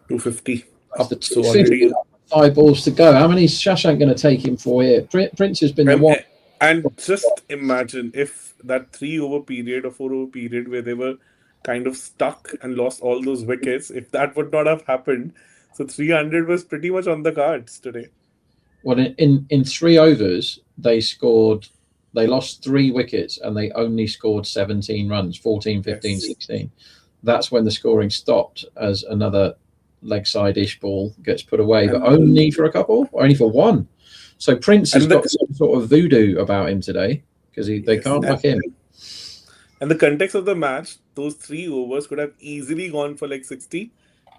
250. After So 250, already 5 balls to go. How many is Shashank going to take him for here? Prince has been the one. And just imagine if that 3 over period or 4 over period where they were kind of stuck and lost all those wickets, if that would not have happened, so 300 was pretty much on the cards today. Well, in 3 overs, they lost 3 wickets and they only scored 17 runs, 14, 15, Yes. 16. That's when the scoring stopped as another leg side-ish ball gets put away, but only for a couple, or only for 1. So Prince has got some sort of voodoo about him today because they can't back him. And the context of the match, those 3 overs could have easily gone for like 60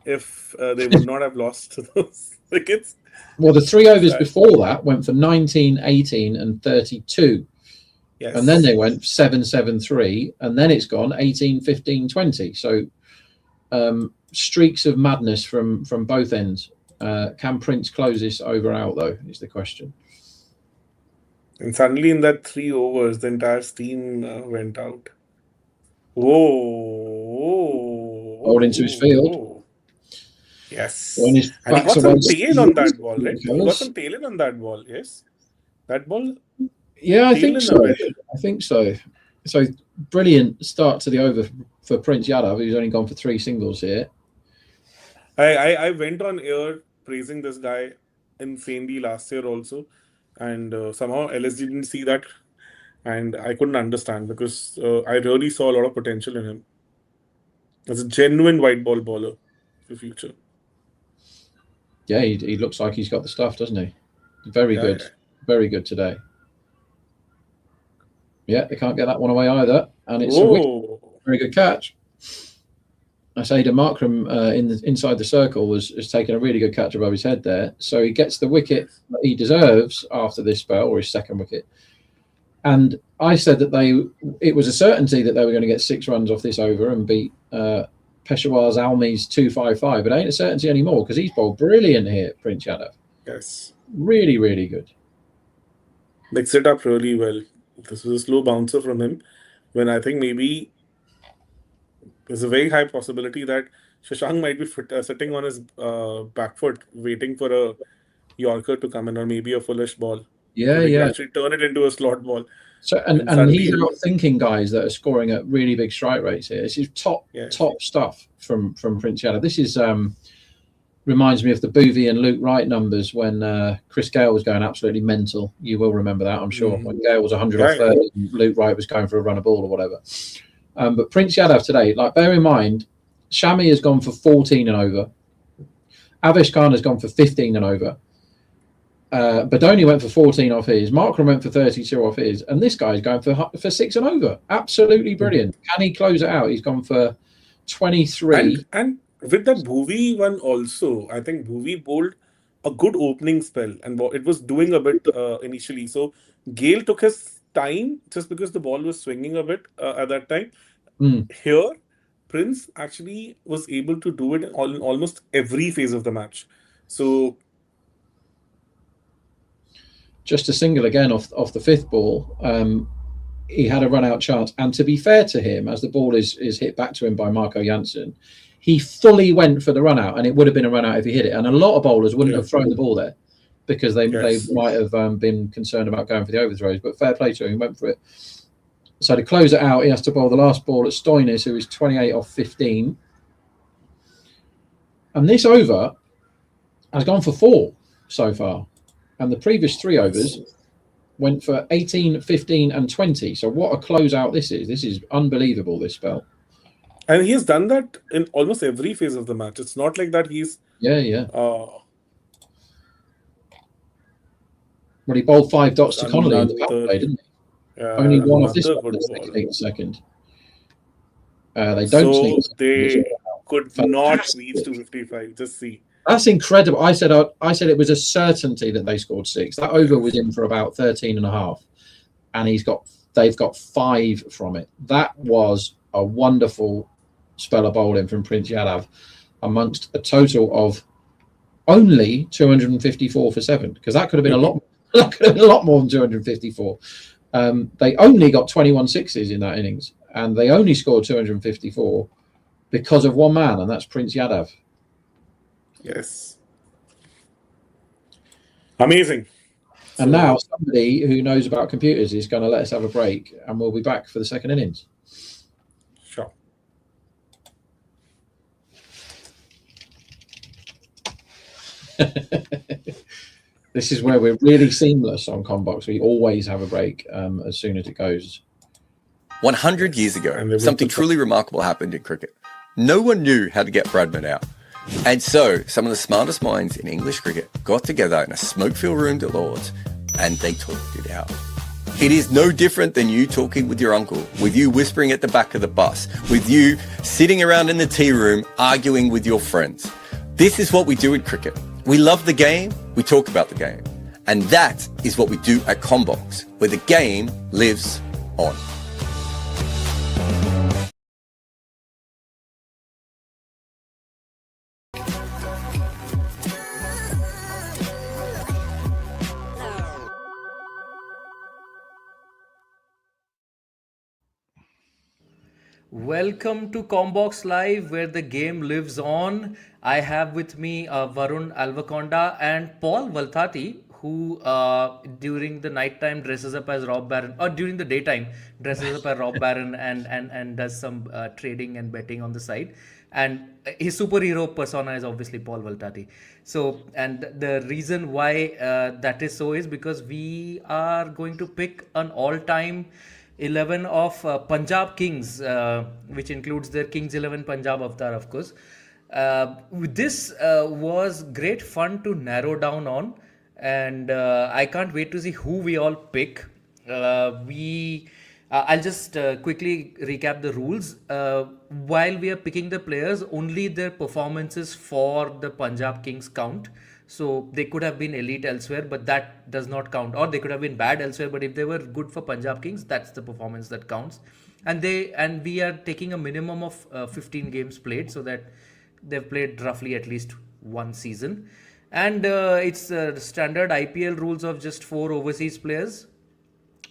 if they would not have lost those wickets. Well, the 3 overs before that went for 19, 18 and 32. Yes. And then they went 7, 7, 3, and then it's gone 18, 15, 20. So streaks of madness from both ends. Can Prince close this over out, though, is the question. And suddenly in that 3 overs, the entire steam went out. Whoa. Bowled into his field. Whoa. Yes. On his And he got some tail on that ball, right? He got Colours. some tail in on that ball, yes? That ball? Yeah, I Tail think in so. a bit. I think so. So brilliant start to the over for Prince Yadav, who's only gone for 3 singles here. I went on air praising this guy insanely last year also, and somehow LSG didn't see that, and I couldn't understand because I really saw a lot of potential in him. As a genuine white ball bowler for the future. Yeah, he looks like he's got the stuff, doesn't he? Very good. Yeah. Very good today. Yeah, they can't get that one away either. And it's a wicket. Very good catch. I say to Markram inside the circle has taken a really good catch above his head there. So he gets the wicket that he deserves after this spell, or his second wicket. And I said that it was a certainty that they were going to get 6 runs off this over and beat Peshawar's Almi's 255. But it ain't a certainty anymore because he's bowled brilliant here, Prince Yadav. Yes. Really, really good. Mixed it up really well. This was a slow bouncer from him when I think maybe there's a very high possibility that Shashank might be sitting on his back foot waiting for a Yorker to come in or maybe a fullish ball. Yeah, so they yeah. can actually turn it into a slot ball. So and suddenly he's out thinking guys that are scoring at really big strike rates here. This is top stuff from Prince Yadav. This is reminds me of the Boothie and Luke Wright numbers when Chris Gale was going absolutely mental. You will remember that, I'm sure. When Gale was 100 off 30 and Luke Wright was going for a run of ball or whatever. But Prince Yadav today, like, bear in mind, Shami has gone for 14 and over. Avesh Khan has gone for 15 and over. Badoni went for 14 off his. Markram went for 32 off his. And this guy's going for 6 and over. Absolutely brilliant. Can he close it out? He's gone for 23. And with that Bhuvi one also, I think Bhuvi bowled a good opening spell and it was doing a bit initially. So Gale took his time just because the ball was swinging a bit at that time. Here, Prince actually was able to do it in almost every phase of the match. So just a single again off the fifth ball. He had a run-out chance. And to be fair to him, as the ball is hit back to him by Marco Janssen, he fully went for the run-out, and it would have been a run-out if he hit it. And a lot of bowlers wouldn't have thrown the ball there because they might have been concerned about going for the overthrows. But fair play to him, he went for it. So to close it out, he has to bowl the last ball at Stoinis, who is 28 off 15. And this over has gone for 4 so far. And the previous 3 overs went for 18, 15 and 20. So what a closeout this is. This is unbelievable, this spell. And he has done that in almost every phase of the match. It's not like that he's... Well, he bowled 5 dots to Connolly in the power play, didn't he? Only one of this one sneak second. They don't sneak. They could not reach 255. Just see. That's incredible. I said it was a certainty that they scored 6. That over was in for about 13 and a half. And they've got 5 from it. That was a wonderful spell of bowling from Prince Yadav amongst a total of only 254 for 7, because that could have been a lot more than 254. They only got 21 sixes in that innings, and they only scored 254 because of one man, and that's Prince Yadav. Yes. Amazing. And now somebody who knows about computers is going to let us have a break, and we'll be back for the second innings. Sure. This is where we're really seamless on Combox. We always have a break as soon as it goes. 100 years ago, something truly remarkable happened in cricket. No one knew how to get Bradman out. And so, some of the smartest minds in English cricket got together in a smoke-filled room at Lord's, and they talked it out. It is no different than you talking with your uncle, with you whispering at the back of the bus, with you sitting around in the tea room arguing with your friends. This is what we do in cricket. We love the game, we talk about the game. And that is what we do at Combox, where the game lives on. Welcome to Combox Live, where the game lives on. I have with me Varun Alvaconda and Paul Valthati, who during the nighttime dresses up as Rob Barron, or during the daytime dresses up as Rob Barron and does some trading and betting on the side. And his superhero persona is obviously Paul Valthati. So, and the reason why that is so is because we are going to pick an all-time 11 of Punjab Kings, which includes their Kings 11 Punjab avatar, of course. This was great fun to narrow down on, and I can't wait to see who we all pick. I'll just quickly recap the rules. While we are picking the players, only their performances for the Punjab Kings count. So they could have been elite elsewhere, but that does not count. Or they could have been bad elsewhere, but if they were good for Punjab Kings, that's the performance that counts. And we are taking a minimum of 15 games played, so that they've played roughly at least one season. And it's standard IPL rules of just 4 overseas players.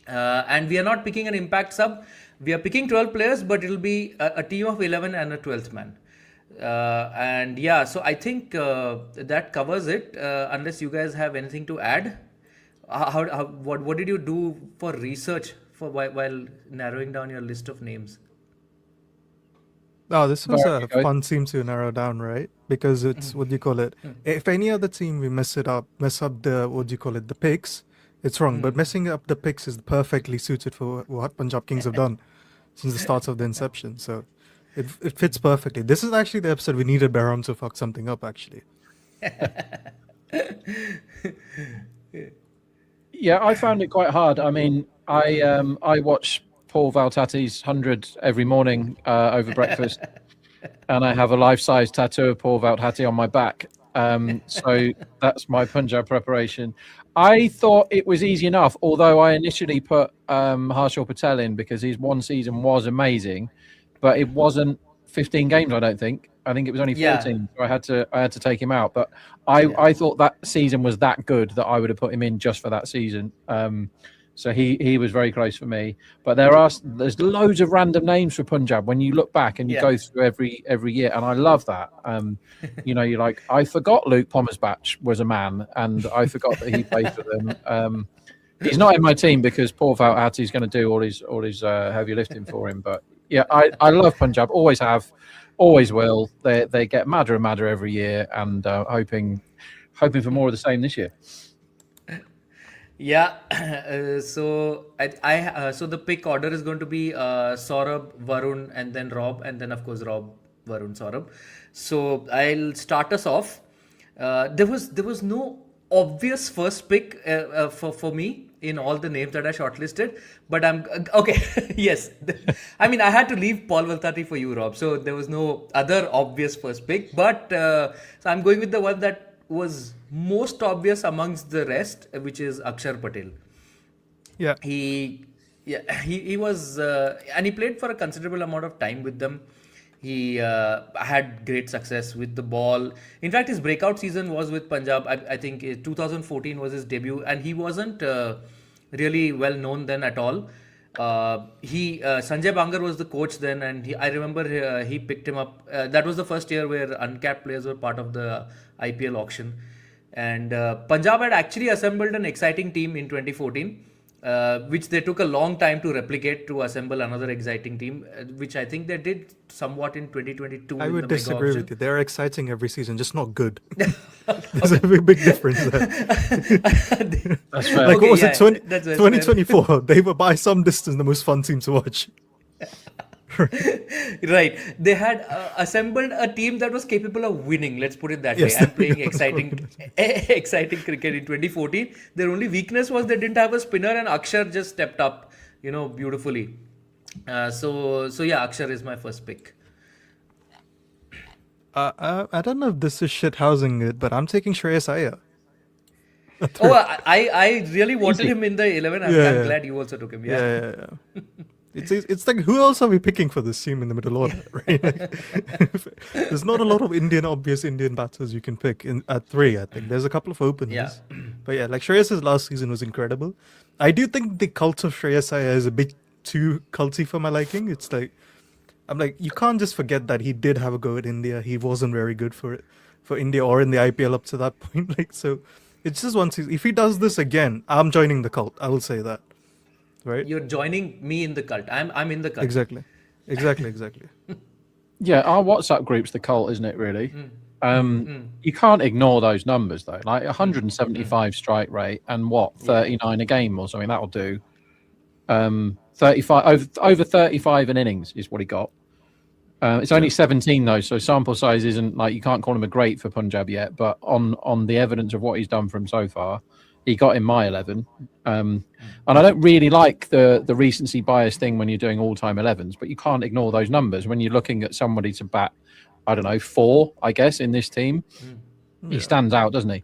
And we are not picking an impact sub. We are picking 12 players, but it'll be a team of 11 and a 12th man. And yeah, so I think that covers it, unless you guys have anything to add. What did you do for research for while narrowing down your list of names? Oh, this was Varun, a you go. fun team to narrow down, right? Because it's what do you call it? If any other team we mess up the what do you call it? The picks, it's wrong. But messing up the picks is perfectly suited for what Punjab Kings have done since the start of the inception. So it fits perfectly. This is actually the episode we needed Behram to fuck something up. Actually, Yeah, I found it quite hard. I mean, I watch Paul Valtati's 100 every morning over breakfast, and I have a life-size tattoo of Paul Valtati on my back. So that's my Punjab preparation. I thought it was easy enough, although I initially put Harshal Patel in because his one season was amazing, but it wasn't 15 games. I don't think. I think it was only 14. So I had to take him out. But I thought that season was that good that I would have put him in just for that season. So he was very close for me. But there's loads of random names for Punjab when you look back and you go through every year, and I love that. You're like, I forgot Luke Pommersbach was a man, and I forgot that he played for them. He's not in my team because Paul Valtati is going to do all his heavy lifting for him. But yeah, I love Punjab. Always have, always will. They get madder and madder every year, and hoping for more of the same this year. Yeah, so so the pick order is going to be Saurabh, Varun, and then Rob, and then of course Rob, Varun, Saurabh. So I'll start us off. There was no obvious first pick for me in all the names that I shortlisted, but I'm okay. Yes, I mean I had to leave Paul Valtati for you, Rob. So there was no other obvious first pick, but so I'm going with the one that was most obvious amongst the rest, which is Akshar Patel. yeah. He was and he played for a considerable amount of time with them. He had great success with the ball. In fact, his breakout season was with Punjab. I think 2014 was his debut, and he wasn't really well known then at all. Sanjay Bangar was the coach then, and I remember he picked him up. That was the first year where uncapped players were part of the IPL auction, and Punjab had actually assembled an exciting team in 2014, which they took a long time to replicate, to assemble another exciting team, which I think they did somewhat in 2022. I in would the mega disagree auction. with you. They're exciting every season, just not good. There's a big difference there. That's fair. Like, Okay, what was yeah, it? 20, that's fair. 2024. They were by some distance the most fun team to watch. Right. They had assembled a team that was capable of winning, let's put it that Yes, way, and there we playing go. exciting cricket in 2014. Their only weakness was they didn't have a spinner, and Akshar just stepped up, beautifully. So yeah, Akshar is my first pick. I don't know if this is shit housing it, but I'm taking Shreyas Iyer. Oh, I really wanted Easy. in the 11. I'm Yeah. glad you also took him. Yeah. It's like, who else are we picking for this team in the middle order, right? There's not a lot of obvious Indian batters you can pick at 3, I think. There's a couple of openers. Yeah. But yeah, like Shreyas' last season was incredible. I do think the cult of Shreyas Iyer is a bit too culty for my liking. It's like, I'm like, you can't just forget that he did have a go at India. He wasn't very good for India or in the IPL up to that point. Like, so it's just one season. If he does this again, I'm joining the cult. I will say that. Right? You're joining me in the cult. I'm in the cult. Exactly. Yeah, our WhatsApp group's the cult, isn't it, really? You can't ignore those numbers, though. Like 175 strike rate and 39 a game or something, that'll do. 35 over 35 an innings is what he got. It's only 17, though, so sample size isn't like, you can't call him a great for Punjab yet, but on the evidence of what he's done for him so far, he got in my 11. And I don't really like the recency bias thing when you're doing all-time 11s, but you can't ignore those numbers when you're looking at somebody to bat, I don't know, 4, I guess, in this team. He stands out, doesn't he?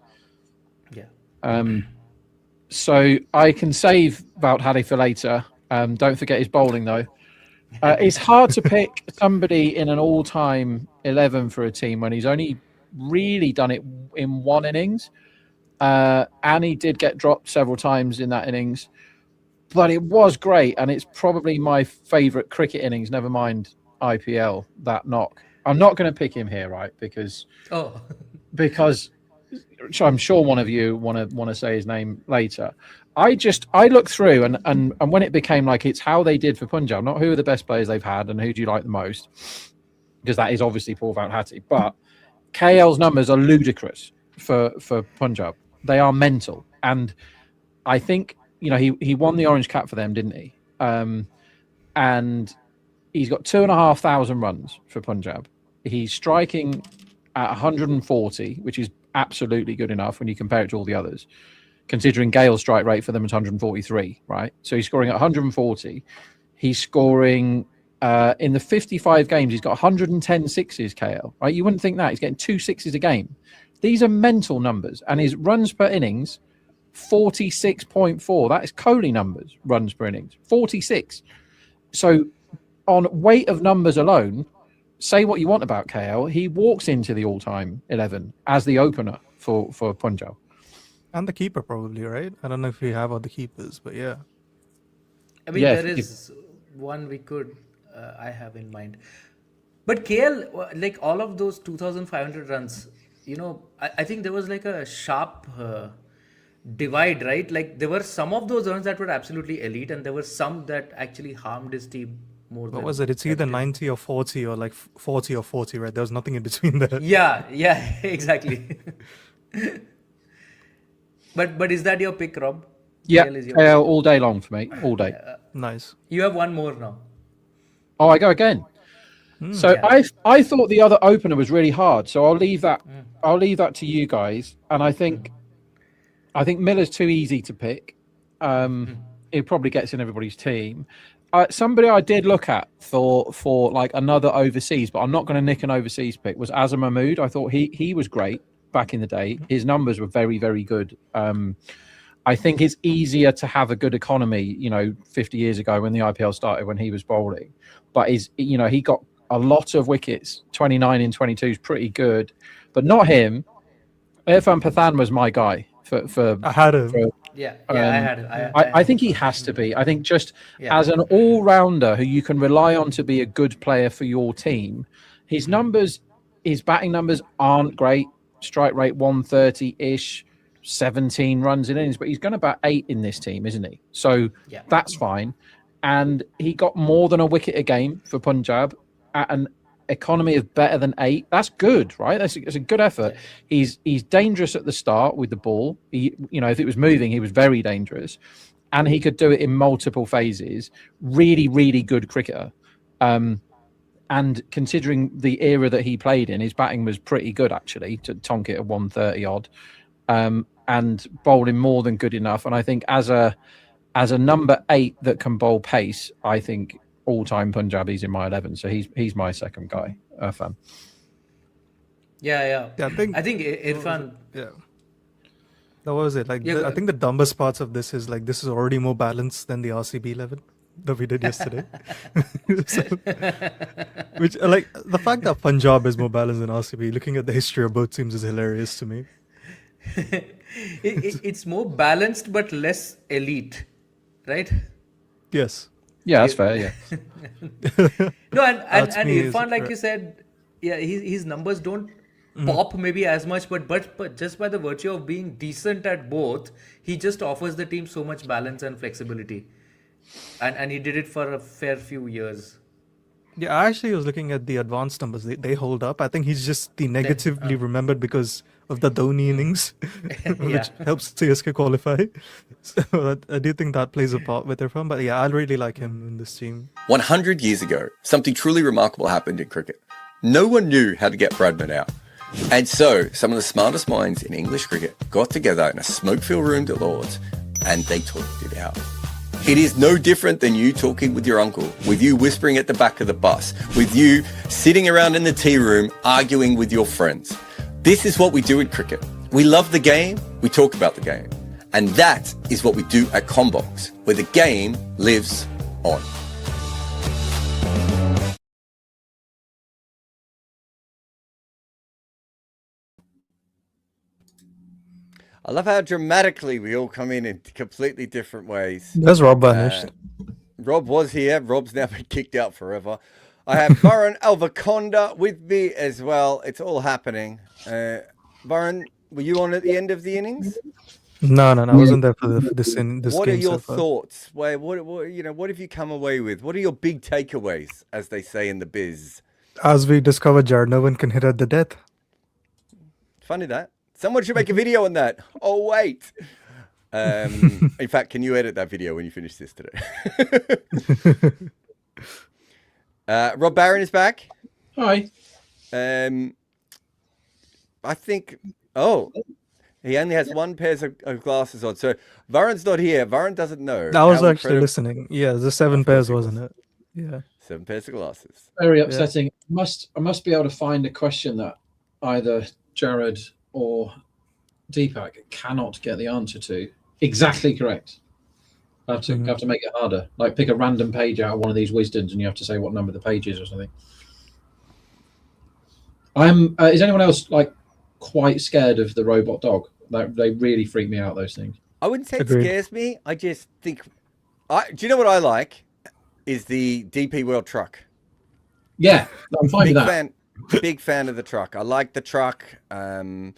Yeah. So I can save Valtati for later. Don't forget his bowling, though. It's hard to pick somebody in an all-time 11 for a team when he's only really done it in one innings. And he did get dropped several times in that innings, but it was great, and it's probably my favourite cricket innings, never mind IPL, that knock. I'm not going to pick him here, right, because so I'm sure one of you want to say his name later. I looked through and when it became like it's how they did for Punjab, not who are the best players they've had and who do you like the most, because that is obviously Paul Van Hattie, but KL's numbers are ludicrous for Punjab. They are mental, and I think he won the orange cap for them, didn't he? And he's got 2,500 runs for Punjab. He's striking at 140, which is absolutely good enough when you compare it to all the others, considering Gale's strike rate for them is 143, right? So he's scoring at 140. He's scoring in the 55 games, he's got 110 sixes, KL, right? You wouldn't think that. He's getting 2 sixes a game. These are mental numbers. And his runs per innings, 46.4. That is Kohli numbers, runs per innings, 46. So on weight of numbers alone, say what you want about KL, he walks into the all-time 11 as the opener for Punjab. And the keeper probably, right? I don't know if we have other keepers, but yeah. I mean, Yeah, there is one we could I have in mind. But KL, like all of those 2,500 runs, I think there was like a sharp divide, right? Like there were some of those runs that were absolutely elite, and there were some that actually harmed his team more. What was it? It's either 90 or 40 or like 40 or 40, right? There was nothing in between there. Yeah, exactly. But is that your pick, Rob? Yeah, KL is your KL all day long for me, all day. Nice. You have one more now. Oh, I go again. So Yeah. I thought the other opener was really hard, so I'll leave that to you guys. And I think Miller's too easy to pick. It probably gets in everybody's team. Somebody I did look at for like another overseas, but I'm not going to nick an overseas pick, was Azhar Mahmood. I thought he was great back in the day. His numbers were very, very good. I think it's easier to have a good economy, 50 years ago when the IPL started, when he was bowling. But he got a lot of wickets. 29 in 22 is pretty good, but not him. Irfan Pathan was my guy for I had him. Yeah, I had it. I think he has to be. I think just as an all-rounder who you can rely on to be a good player for your team, his batting numbers aren't great. Strike rate 130-ish, 17 runs in innings, but he's going to bat 8 in this team, isn't he? So that's fine. And he got more than a wicket a game for Punjab at an economy of better than 8. That's good, right? That's a good effort. He's dangerous at the start with the ball. If it was moving, he was very dangerous, and he could do it in multiple phases. Really, really good cricketer. And considering the era that he played in, his batting was pretty good actually to tonk it at 130 odd, and bowling more than good enough. And I think as a number 8 that can bowl pace, I think all-time Punjabis in my 11. So he's my second guy, Irfan. Yeah. Yeah, I think Irfan. Yeah. That was it. Like, I think the dumbest parts of this is like this is already more balanced than the RCB 11 that we did yesterday. Which, like, the fact that Punjab is more balanced than RCB, looking at the history of both teams, is hilarious to me. It's more balanced but less elite, right? Yes. Yeah, that's fair. Yeah. No, and me, Irfan, like you said, his numbers don't pop maybe as much, but just by the virtue of being decent at both, he just offers the team so much balance and flexibility, and he did it for a fair few years. Yeah, I actually was looking at the advanced numbers. They hold up. I think he's just the negatively remembered because of the Dhoni innings, which helps CSK qualify. So I do think that plays a part with Irfan. But yeah, I really like him in this team. 100 years ago, something truly remarkable happened in cricket. No one knew how to get Bradman out. And so, some of the smartest minds in English cricket got together in a smoke-filled room at Lord's, and they talked it out. It is no different than you talking with your uncle, with you whispering at the back of the bus, with you sitting around in the tea room arguing with your friends. This is what we do in cricket. We love the game, we talk about the game. And that is what we do at Combox, where the game lives on. I love how dramatically we all come in completely different ways. There's Rob vanished. Rob was here. Rob's now been kicked out forever. I have Varun Alvaconda with me as well. It's all happening. Varun, Were you on at the end of the innings? No, I wasn't there for this What are game your so far. thoughts? What have you come away with? What are your big takeaways, as they say in the biz? As we discovered, Jared, no one can hit at the death. Funny that. Someone should make a video on that. Oh, wait. In fact, can you edit that video when you finish this today? Rob Barron is back. Hi. I think... Oh, he only has one pair of glasses on. So Varun's not here. Varun doesn't know. I was how actually listening. Yeah, the 7 pairs, wasn't it? Yeah. 7 pairs of glasses. Very upsetting. I must be able to find a question that either Jared or Deepak cannot get the answer to exactly correct. I have to make it harder. Like pick a random page out of one of these wisdoms, and you have to say what number the page is or something. Is anyone else like quite scared of the robot dog? Like, they really freak me out, those things. I wouldn't say Agreed. it scares me. I just think... do you know what I like? Is the DP World truck. Yeah, I'm fine with that. Big fan of the truck. I like the truck. I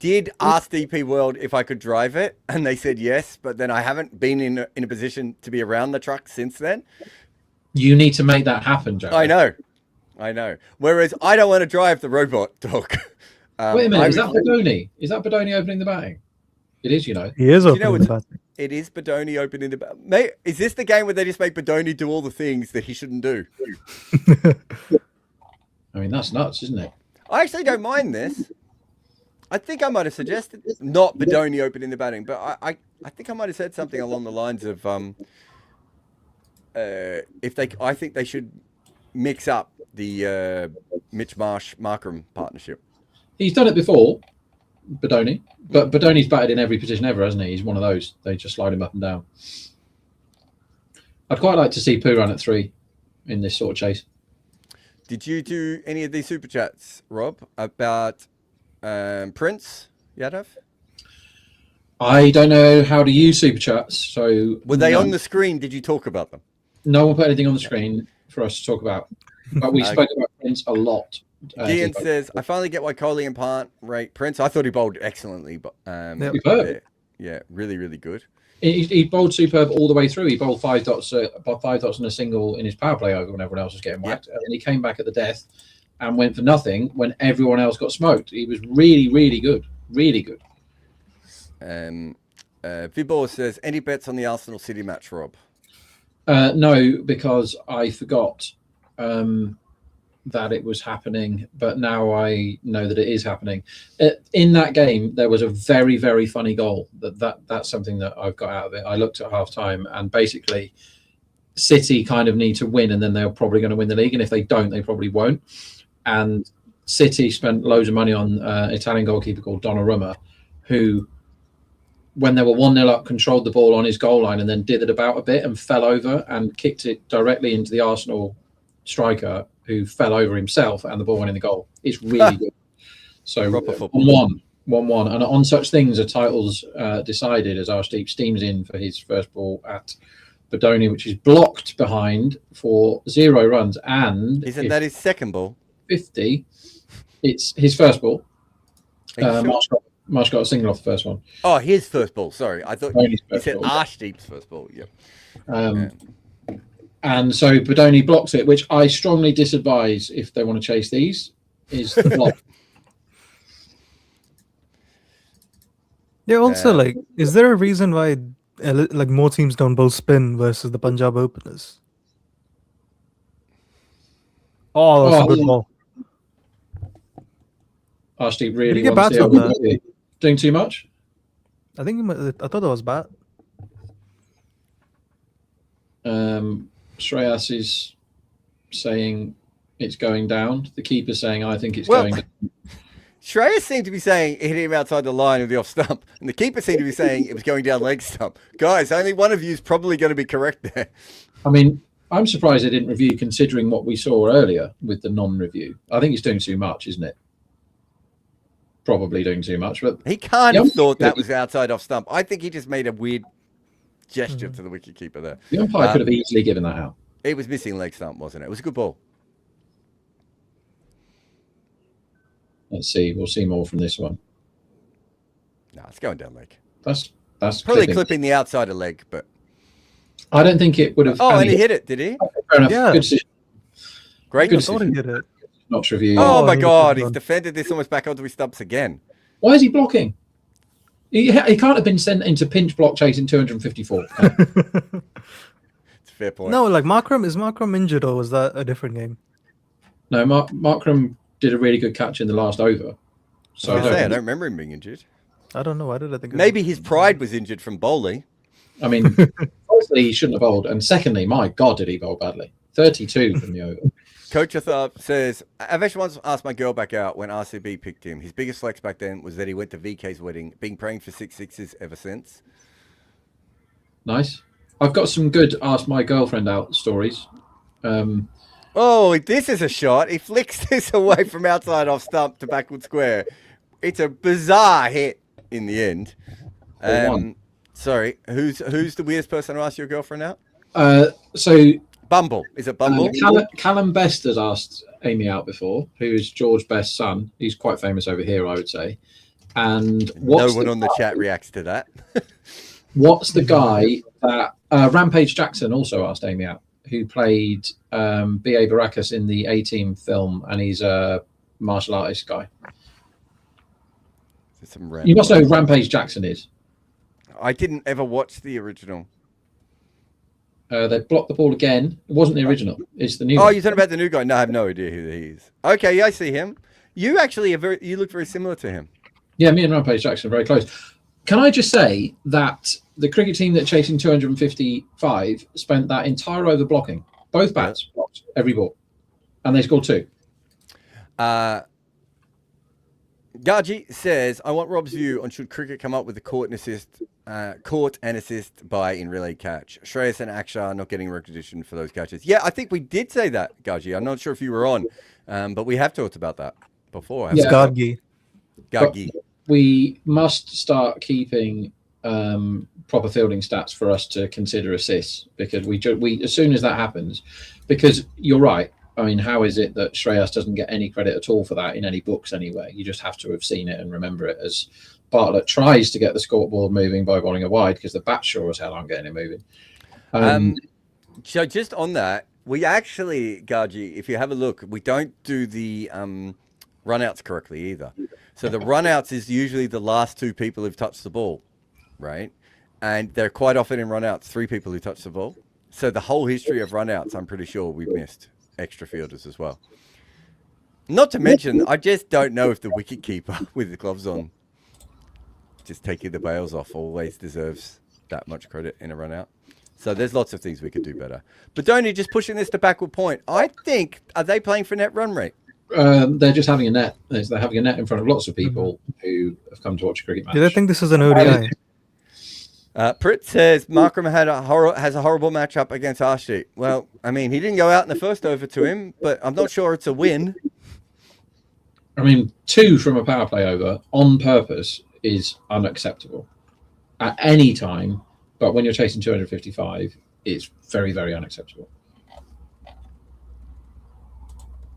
did ask DP World if I could drive it, and they said yes, but then I haven't been in a position to be around the truck since then. You need to make that happen, Jared. I know. Whereas I don't want to drive the robot dog. Wait a minute, is that Badoni? Is that Badoni opening the batting? It is, you know. He is you know opening the batting. It is Badoni opening the batting. Mate, is this the game where they just make Badoni do all the things that he shouldn't do? I mean, that's nuts, isn't it? I actually don't mind this. I think I might have suggested not Badoni opening the batting, but I think I might have said something along the lines of I think they should mix up the Mitch Marsh-Markram partnership. He's done it before, Badoni, but Badoni's batted in every position ever, hasn't he? He's one of those. They just slide him up and down. I'd quite like to see Pooh run at 3 in this sort of chase. Did you do any of these super chats, Rob, about Prince Yadav? I don't know how to use super chats, so were they on the screen? Did you talk about them? No one put anything on the screen for us to talk about, but we spoke about Prince a lot. Ian says, "I finally get why Kohli and Pant rate Prince. I thought he bowled excellently, but yeah, really, really good. He bowled superb all the way through. He bowled 5 dots, about 5 dots and a single in his power play over when everyone else was getting whacked, and then he came back at the death and went for nothing when everyone else got smoked. He was really, really good, really good." Vibor says, "Any bets on the Arsenal City match, Rob?" No, because I forgot that it was happening, but now I know that it is happening. In that game, there was a very, very funny goal. That's something that I've got out of it. I looked at half time, and basically City kind of need to win, and then they're probably going to win the league. And if they don't, they probably won't. And City spent loads of money on Italian goalkeeper called Donnarumma, who, when they were 1-0 up, controlled the ball on his goal line and then dithered about a bit and fell over and kicked it directly into the Arsenal striker, who fell over himself, and the ball went in the goal. It's really good. So 1-1. And on such things, a title's decided as Arshdeep steams in for his first ball at Badoni, which is blocked behind for 0 runs. And isn't that his second ball? 50. It's his first ball. Marsh got a single off the first one. Oh, his first ball. Sorry, I thought you said Arshdeep's first ball. Yeah. And so Badoni blocks it, which I strongly disadvise if they want to chase these, is the block. Yeah, also, like, is there a reason why like more teams don't bowl spin versus the Punjab openers? Oh, that's a good ball. Arshdeep really get wants bats on the doing too much? I think I thought that was bad. Shreyas is saying it's going down. The keeper's saying, I think it's going down. Shreyas seemed to be saying it hit him outside the line of the off stump, and the keeper seemed to be saying it was going down leg stump. Guys, only one of you is probably going to be correct there. I mean, I'm surprised they didn't review, considering what we saw earlier with the non-review. I think it's doing too much, isn't it? Probably doing too much, but he kind of thought that was outside off stump. I think he just made a weird gesture to the wicketkeeper there. The umpire could have easily given that out. It was missing leg stump, wasn't it? It was a good ball. Let's see. We'll see more from this one. it's going down leg. That's Probably clipping the outside of leg, but I don't think it would have. oh, and he hit it, did he? Fair enough. Yeah. Good decision. Great Good I thought he decision. did it. Notch review. Oh, Oh, my he God, was he's on. defended this almost back onto his stumps again. Why is he blocking? He can't have been sent into pinch block chasing 254. It's a fair point. No, like is Markram injured or was that a different game? No, Markram did a really good catch in the last over. So I I don't don't, remember him being injured. I don't know. Why did I think? Maybe his pride was injured from bowling. I mean, firstly, he shouldn't have bowled. And secondly, my God, did he bowl badly? 32 from the over. Coach Atharp says, I've actually once asked my girl back out when RCB picked him. His biggest flex back then was that he went to VK's wedding, been praying for 6 sixes ever since. Nice. I've got some good Ask My Girlfriend Out stories. Oh, this is a shot. He flicks this away from outside off stump to backward square. It's a bizarre hit in the end. Sorry, who's the weirdest person to ask your girlfriend out? So Bumble. Is it Bumble? Callum Best has asked Amy out before, who is George Best's son. He's quite famous over here, I would say. And No one on the chat reacts to that. what's the guy that Rampage Jackson also asked Amy out, who played B.A. Baracus in the A-Team film, and he's a martial artist guy. You must know who Rampage Jackson is. I didn't ever watch the original. They blocked the ball again. It wasn't the original. It's the new Oh, one. you're talking about the new guy? No, I have no idea who he is. Okay, yeah, I see him. You actually you look very similar to him. Yeah, me and Rampage Jackson are very close. Can I just say that the cricket team that chasing 255 spent that entire over blocking. Both bats blocked every ball. And they scored 2. Gaji says, I want Rob's view on should cricket come up with a caught and assist by in relay catch. Shreyas and Akshar not getting recognition for those catches. Yeah, I think we did say that, Gaji. I'm not sure if you were on, but we have talked about that before. It's Gargi. Gargi. We must start keeping proper fielding stats for us to consider assists, because we as soon as that happens, because you're right. I mean, how is it that Shreyas doesn't get any credit at all for that in any books anyway? You just have to have seen it and remember it, as Bartlett tries to get the scoreboard moving by bowling a wide, because the bat sure as hell aren't getting it moving. So just on that, we actually, Gaji, if you have a look, we don't do the run-outs correctly either. So the run-outs is usually the last 2 people who've touched the ball, right? And they're quite often in run-outs 3 people who touch the ball. So the whole history of run-outs, I'm pretty sure we've missed extra fielders as well. Not to mention, I just don't know if the wicketkeeper with the gloves on, just taking the bails off, always deserves that much credit in a run-out. So there's lots of things we could do better. But Dhoni, just pushing this to backward point, I think, are they playing for net run rate? They're just having a net. They're having a net in front of lots of people who have come to watch a cricket match. Did I think this is an ODI? Pritt says Markram has a horrible matchup against Arshdeep. Well, I mean, he didn't go out in the first over to him, but I'm not sure it's a win. I mean, 2 from a power play over on purpose is unacceptable at any time. But when you're chasing 255, it's very, very unacceptable.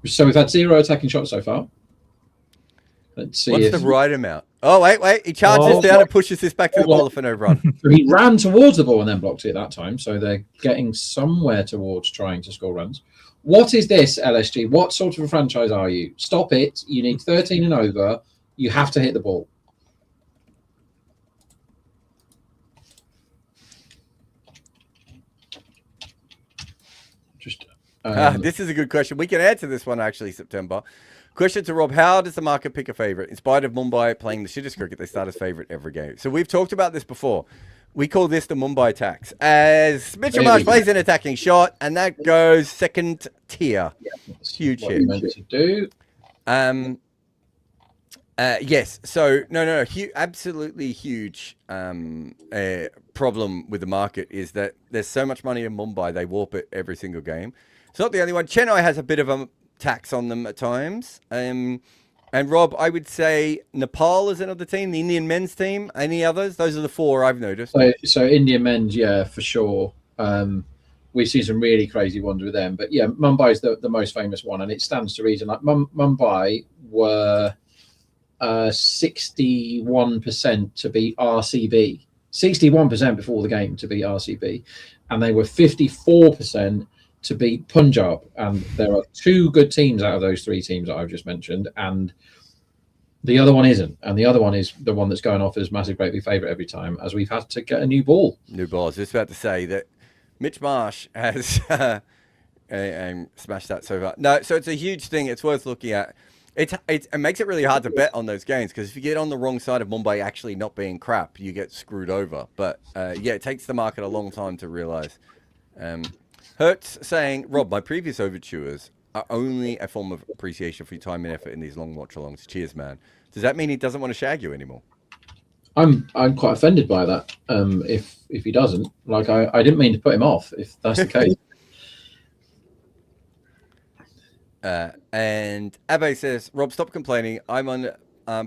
So we've had 0 attacking shots so far. Let's see. What's the right amount? Oh, wait. He charges down and pushes this back to the bowler for no run. He ran towards the ball and then blocked it that time. So they're getting somewhere towards trying to score runs. What is this, LSG? What sort of a franchise are you? Stop it. You need 13 and over. You have to hit the ball. Just. This is a good question. We can answer this one, actually, September. Question to Rob. How does the market pick a favourite? In spite of Mumbai playing the shittest cricket, they start as favourite every game. So we've talked about this before. We call this the Mumbai tax. As Mitchell Marsh plays an attacking shot, and that goes second tier. Huge hit. Yes. So, no. Absolutely huge problem with the market is that there's so much money in Mumbai, they warp it every single game. It's not the only one. Chennai has a bit of a tax on them at times. And Rob, I would say Nepal is another team, the Indian men's team. Any others? Those are the 4 I've noticed. So Indian men's, yeah, for sure. We've seen some really crazy ones with them. But yeah, Mumbai's the most famous one, and it stands to reason. Like Mumbai were 61% to beat RCB. 61% before the game to beat RCB, and they were 54% to beat Punjab. And there are 2 good teams out of those 3 teams that I've just mentioned, and the other one isn't. And the other one is the one that's going off as massive great big favourite every time, as we've had to get a new ball. New ball. I was just about to say that Mitch Marsh has smashed that so far. No, so it's a huge thing. It's worth looking at. It makes it really hard to bet on those games, because if you get on the wrong side of Mumbai actually not being crap, you get screwed over. But yeah, it takes the market a long time to realise. Hertz saying, Rob, my previous overtures are only a form of appreciation for your time and effort in these long watch-alongs. Cheers, man. Does that mean he doesn't want to shag you anymore? I'm quite offended by that. If he doesn't, like, I didn't mean to put him off, if that's the case. And Abe says, Rob, stop complaining. I'm on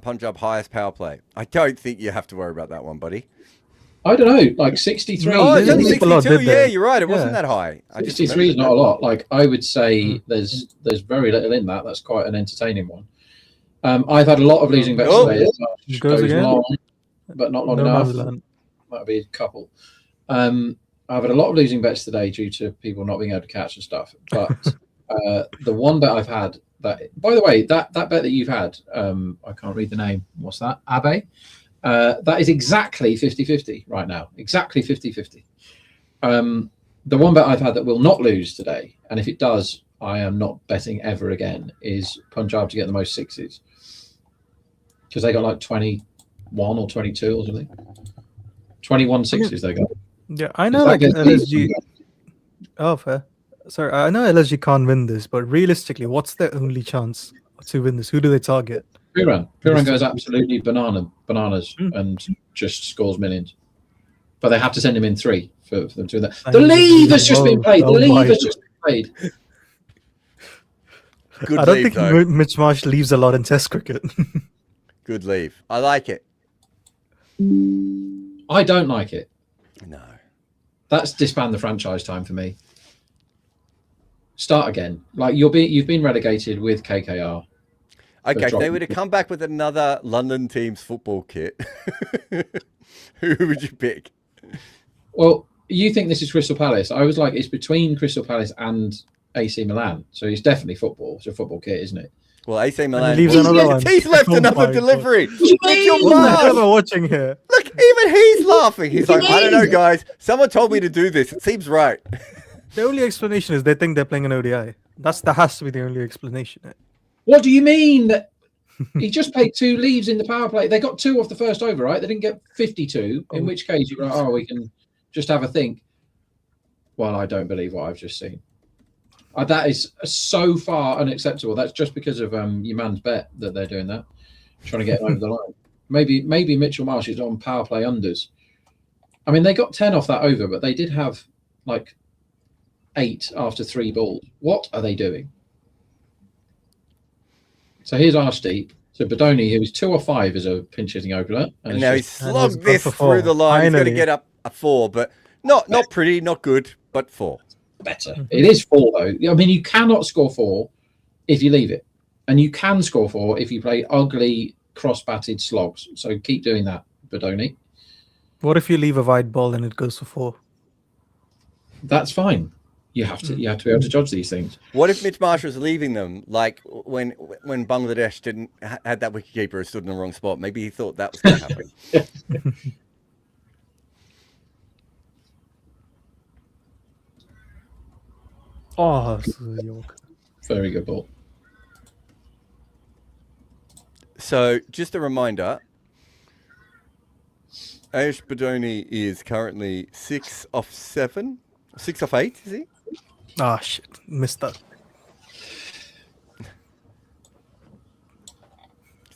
Punjab highest power play. I don't think you have to worry about that one, buddy. I don't know, like 63. Oh, it's only People 62. did Yeah, that. you're right. It Yeah. wasn't that high. I just 63 is remembered not a lot. Like, I would say there's very little in that. That's quite an entertaining one. I've had a lot of losing bets Oh. today. It goes again. Long, but not long No enough. man's land. Might be a couple. I've had a lot of losing bets today due to people not being able to catch and stuff. But the one bet I've had, that, by the way, that bet that you've had, I can't read the name. What's that? Abe? That is exactly 50-50 right now. Exactly 50-50. The one bet I've had that will not lose today, and if it does, I am not betting ever again, is Punjab to get the most sixes. Because they got like 21 or 22 or something. 21 sixes they got. Yeah, I know, If that like gets LSG. beat, Oh, fair. Sorry, I know LSG can't win this, but realistically, what's their only chance to win this? Who do they target? Piran goes absolutely bananas and just scores millions. But they have to send him in 3 for them to do that. The leave has just been played. The Oh leave my has just been played. Good I don't leave, think though. Mitch Marsh leaves a lot in Test cricket. Good leave. I like it. I don't like it. No. That's disband the franchise time for me. Start again. Like, you've been relegated with KKR. Okay, if they dropping were to come back with another London team's football kit, who would you pick? Well, you think this is Crystal Palace. I was like, it's between Crystal Palace and AC Milan. So it's definitely football. It's a football kit, isn't it? Well, AC Milan. leaves another one. He's left Oh another my delivery. What do you Mitchell mean? What the hell am I Marsh. watching here? Look, even he's laughing. He's What like, do you I don't know, mean? guys. Someone told me to do this. It seems right. The only explanation is they think they're playing an ODI. That has to be the only explanation. What do you mean? That he just played 2 leaves in the power play. They got 2 off the first over, right? They didn't get 52, in which case you're like, oh, we can just have a think. Well, I don't believe what I've just seen. That is so far unacceptable. That's just because of your man's bet that they're doing that, trying to get him over the line. Maybe Mitchell Marsh is on power play unders. I mean, they got 10 off that over, but they did have like 8 after 3 balls. What are they doing? So here's Arsteep. So Badoni, who was 2 or 5 as a pinch hitting opener. And it's now just- he's slogged gone this for 4. through the line. He's going to Finally. get up a 4, but not pretty, not good, but 4. better. It is 4 though. I mean, you cannot score 4 if you leave it, and you can score 4 if you play ugly cross-batted slogs. So keep doing that, Badoni. What if you leave a wide ball and it goes for 4? That's fine. You have to be able to judge these things. What if Mitch Marsh was leaving them, like when Bangladesh had that wicketkeeper who stood in the wrong spot? Maybe he thought that was going to happen. Oh, this is a York. Very good ball. So, just a reminder, Ayush Badoni is currently 6 off 7. 6 off 8, is he? Ah, shit. Missed that.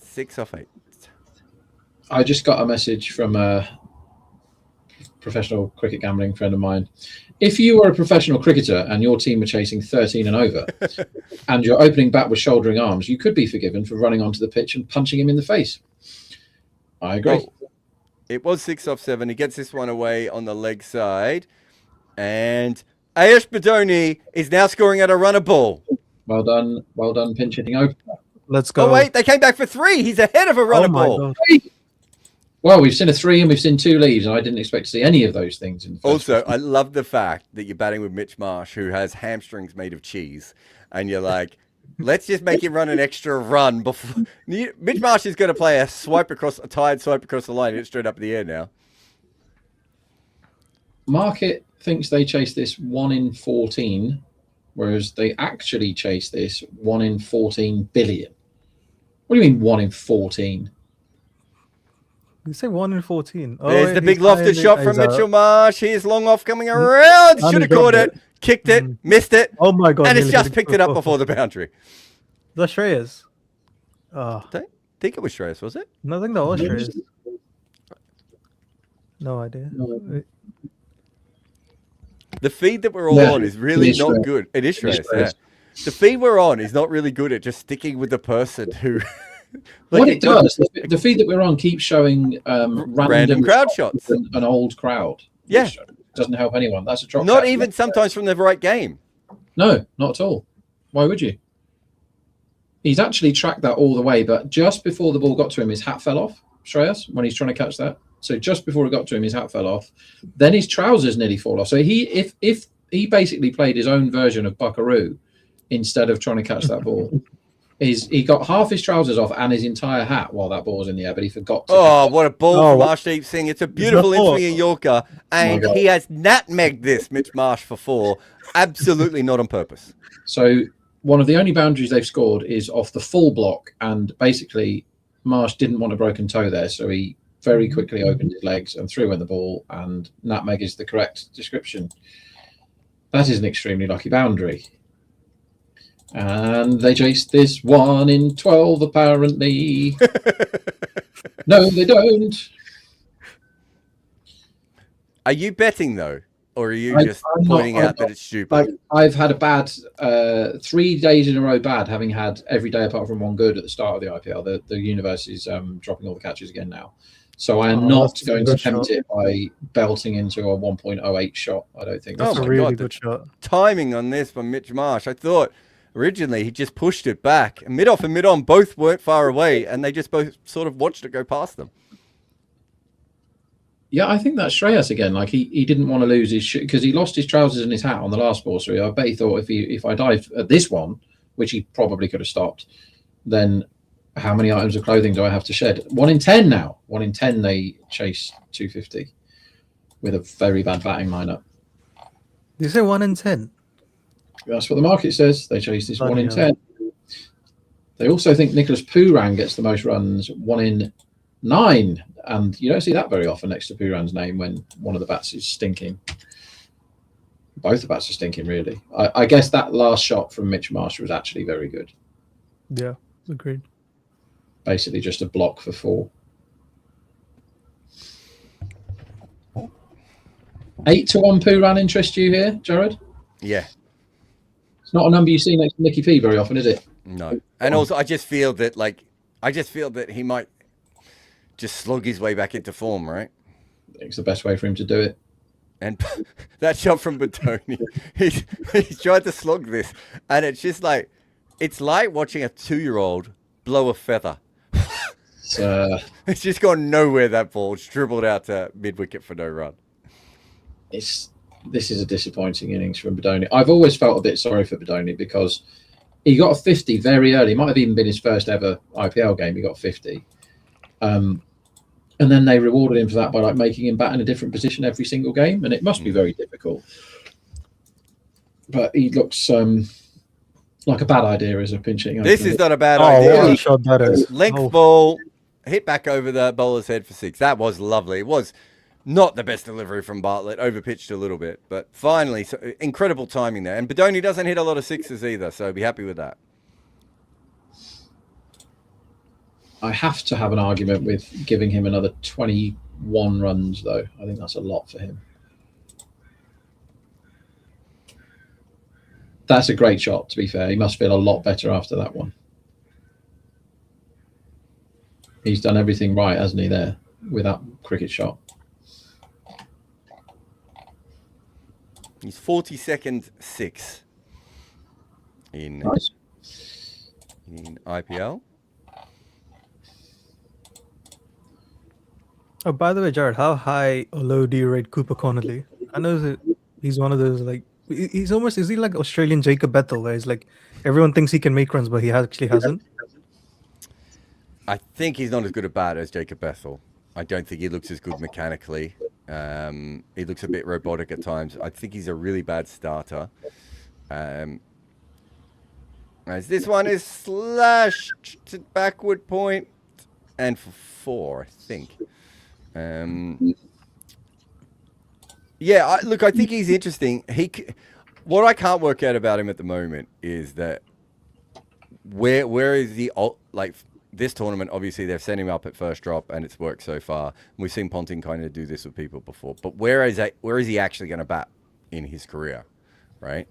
6 off 8. I just got a message from a professional cricket gambling friend of mine. If you were a professional cricketer and your team were chasing 13 and over, and your opening bat was shouldering arms, you could be forgiven for running onto the pitch and punching him in the face. I agree. Well, it was 6 off 7. He gets this one away on the leg side. And Ayush Badoni is now scoring at a runner ball. Well done, pinch hitting opener. Let's go. Oh, wait, they came back for 3. He's ahead of a runner Oh my ball. god. Well, we've seen a 3 and we've seen 2 leaves, and I didn't expect to see any of those things in the first Also, place. I love the fact that you're batting with Mitch Marsh, who has hamstrings made of cheese, and you're like, let's just make him run an extra run before. Mitch Marsh is going to play a tired swipe across the line, and it's straight up in the air now. Market thinks they chase this 1 in 14, whereas they actually chase this 1 in 14 billion. What do you mean 1 in 14? You say 1 in 14. Oh, There's the big lofted he's shot from out. Mitchell Marsh. Here's long off coming around. And Should he have caught dropped it, kicked it, missed it, Oh my god. and it's nearly just hit picked it up before the boundary. The Shreyas. Oh, Don't think it was Shreyas, was it? no, I think that was Shreyas. No idea. The feed that we're all Yeah, on is really it is not Shreyas. good. It is It is Shreyas, yeah. Shreyas. The feed we're on is not really good at just sticking with the person who. What it does, the feed that we're on keeps showing Random crowd shots. An old crowd. Yeah. Which doesn't help anyone. That's a drop. Not catch. even sometimes from the right game. No, not at all. Why would you? He's actually tracked that all the way, but just before the ball got to him, his hat fell off, Shreyas, when he's trying to catch that. So just before it got to him, his hat fell off. Then his trousers nearly fall off. So if he basically played his own version of Buckaroo instead of trying to catch that ball. He got half his trousers off and his entire hat while that ball was in the air, but he forgot to Oh, what a ball Oh, from what- Marshdeep Singh. It's a beautiful that four? in-swinging Yorker, and God. he has nutmegged this, Mitch Marsh, for 4. Absolutely not on purpose. So one of the only boundaries they've scored is off the full block, and basically Marsh didn't want a broken toe there, so he very quickly opened his legs and threw in the ball, and nutmeg is the correct description. That is an extremely lucky boundary. And they chased this 1 in 12, apparently. No, they don't. Are you betting, though? Or are you I'm just not- pointing I'm out that not. it's stupid? Like, I've had a bad 3 days in a row bad, having had every day apart from one good at the start of the IPL. The universe is dropping all the catches again now. So I am Oh, not that's a going to good tempt shot. it by belting into a 1.08 shot. I don't think Oh That's that's a my really God, good shot. Timing on this from Mitch Marsh. I thought originally he just pushed it back. Mid-off and mid-on both weren't far away, and they just both sort of watched it go past them. Yeah, I think that's Shreyas again. Like he didn't want to lose his because he lost his trousers and his hat on the last ball. So I bet he thought if I dive at this one, which he probably could have stopped, then how many items of clothing do I have to shed? 1 in 10 now. 1 in 10 they chase 250 with a very bad batting lineup. Did you say 1 in 10? That's what the market says. They chase this 1 in Bloody 10. They also think Nicholas Pooran gets the most runs, 1 in 9. And you don't see that very often next to Pooran's name when one of the bats is stinking. Both the bats are stinking, really. I guess that last shot from Mitch Marsh was actually very good. Yeah, agreed. Basically just a block for 4. 8-1 Pooran interest you here, Jared? Yeah, It's not a number you see next to Nicky P very often, is it? no. And also, I just feel that he might just slog his way back into form, right? I think it's the best way for him to do it. And that shot from Batoni, he's tried to slog this, and it's just like, it's like watching a 2-year-old blow a feather. It's, It's just gone nowhere, that ball. It's dribbled out to mid-wicket for no run. this is a disappointing innings from Badoni. I've always felt a bit sorry for Badoni because he got a 50 very early. It might have even been his first ever IPL game. He got 50. And then they rewarded him for that by like making him bat in a different position every single game. And it must be very difficult. But he looks like a bad idea as a pinch hitting. This opener. is not a bad Oh, idea. what a shot that is. Length Oh. ball, hit back over the bowler's head for 6. That was lovely. It was not the best delivery from Bartlett, overpitched a little bit, but finally, so, incredible timing there. And Badoni doesn't hit a lot of 6s either, so be happy with that. I have to have an argument with giving him another 21 runs, though. I think that's a lot for him. That's a great shot, to be fair. He must feel a lot better after that one. He's done everything right, hasn't he, there, with that cricket shot. He's 42nd 6 in Nice. in IPL. Oh, by the way, Jared, how high or low do you rate Cooper Connolly? I know that he's one of those like he's almost is he like Australian Jacob Bethel, where he's like everyone thinks he can make runs, but he actually hasn't. I think he's not as good a bat as Jacob Bethel. I don't think he looks as good mechanically. He looks a bit robotic at times. I think he's a really bad starter. As this one is slashed to backward point and for 4, I think. Yeah, look, I think he's interesting. What I can't work out about him at the moment is that where is the like this tournament? Obviously, they've sent him up at first drop, and it's worked so far. We've seen Ponting kind of do this with people before, but where is he actually going to bat in his career, right?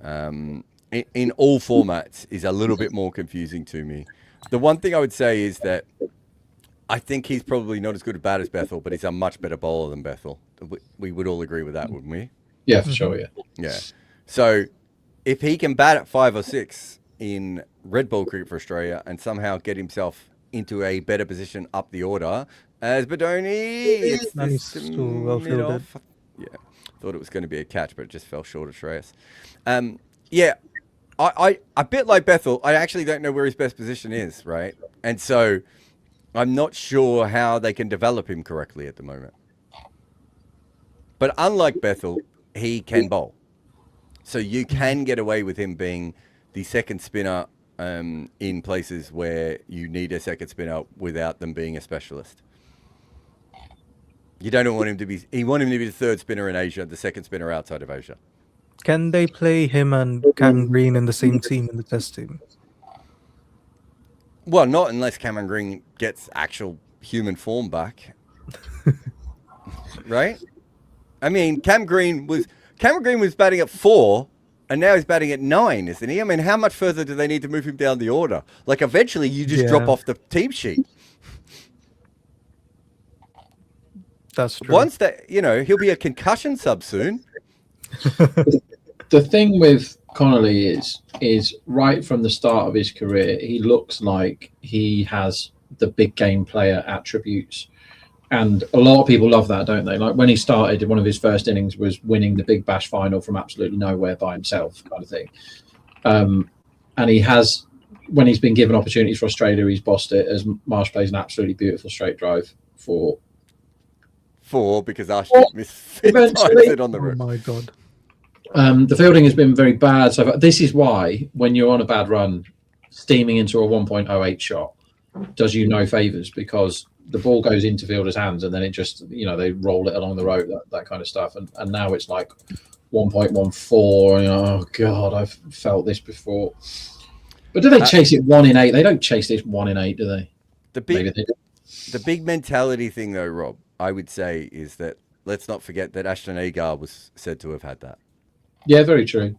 In all formats is a little bit more confusing to me. The one thing I would say is that I think he's probably not as good a bat as Bethel, but he's a much better bowler than Bethel. We would all agree with that, wouldn't we? Yeah, for sure. Yeah. Yeah. So if he can bat at 5 or 6 in red ball cricket for Australia and somehow get himself into a better position up the order as Badoni, it's Nice this to well fielded. Yeah, thought it was going to be a catch, but it just fell short of Shreyas. Yeah, I a bit like Bethel, I actually don't know where his best position is, right? And so I'm not sure how they can develop him correctly at the moment. But unlike Bethel, he can bowl. So you can get away with him being the second spinner in places where you need a second spinner without them being a specialist. You don't want him to be... You want him to be the third spinner in Asia, the second spinner outside of Asia. Can they play him and Cam Green in the same team in the test team? Well, not unless Cameron Green gets actual human form back. Right? I mean, Cameron Green was batting at 4, and now he's batting at 9, isn't he? I mean, how much further do they need to move him down the order? Like, eventually, you just drop off the team sheet. That's true. Once that, he'll be a concussion sub soon. The thing with Connolly is right from the start of his career, he looks like he has the big game player attributes. And a lot of people love that, don't they? Like when he started, one of his first innings was winning the Big Bash final from absolutely nowhere by himself, kind of thing. And he has, when he's been given opportunities for Australia, he's bossed it, as Marsh plays an absolutely beautiful straight drive for... Because Ashton missed it on the roof. Oh my God. The fielding has been very bad. So this is why, when you're on a bad run, steaming into a 1.08 shot does you no favours, because the ball goes into fielders' hands and then it just, they roll it along the road, that kind of stuff. And now it's like 1.14. Oh, God, I've felt this before. But do they chase it 1 in 8? They don't chase this 1 in 8, do they? The big mentality thing, though, Rob, I would say, is that let's not forget that Ashton Agar was said to have had that. Yeah, very true.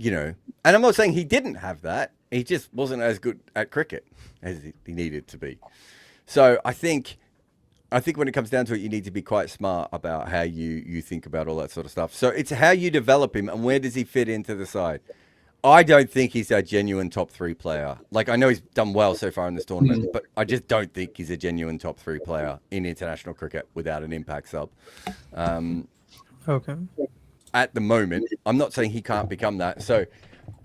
And I'm not saying he didn't have that. He just wasn't as good at cricket as he needed to be. So I think when it comes down to it, you need to be quite smart about how you think about all that sort of stuff. So it's how you develop him and where does he fit into the side. I don't think he's a genuine top 3 player. Like, I know he's done well so far in this tournament, but I just don't think he's a genuine top 3 player in international cricket without an impact sub. Okay. At the moment, I'm not saying he can't become that. So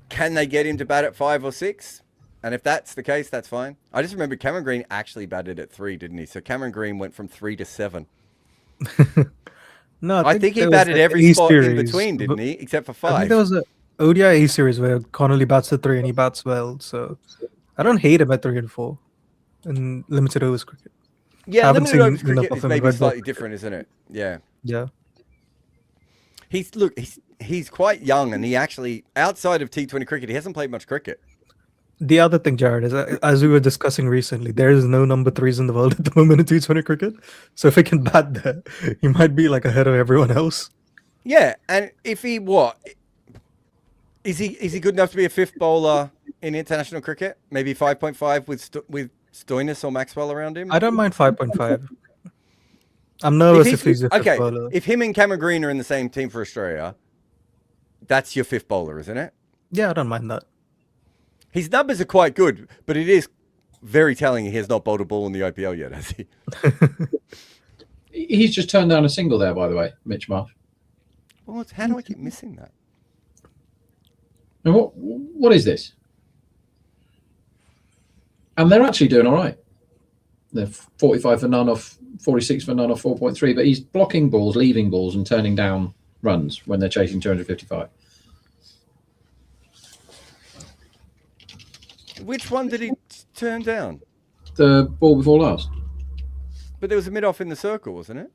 can they get him to bat at 5 or 6? And if that's the case, that's fine. I just remember Cameron Green actually batted at 3, didn't he? So Cameron Green went from 3 to 7. No, I think he batted every spot in between, didn't he? Except for 5. I think there was a ODI A series where Connolly bats at 3 and he bats well. So I don't hate him at 3 and 4 in limited overs cricket. Yeah, limited overs cricket enough is of him maybe in slightly different, isn't it? Yeah. Yeah. He's quite young, and he actually, outside of T20 cricket, he hasn't played much cricket. The other thing, Jared, is as we were discussing recently, there is no number 3s in the world at the moment in T20 cricket. So if he can bat there, he might be like ahead of everyone else. Yeah, and if he is he good enough to be a 5th bowler in international cricket? Maybe 5.5 with Stoinis or Maxwell around him? I don't mind 5.5. I'm nervous if he's a 5th bowler. If him and Cameron Green are in the same team for Australia, that's your 5th bowler, isn't it? Yeah, I don't mind that. His numbers are quite good, but it is very telling he has not bowled a ball in the IPL yet, has he? He's just turned down a single there, by the way, Mitch Marsh. Well, how do I keep missing that? And what is this? And they're actually doing all right. They're 45 for none off, 46 for none off 4.3, but he's blocking balls, leaving balls, and turning down runs when they're chasing 255. Which one did he turn down? The ball before last. But there was a mid-off in the circle, wasn't it?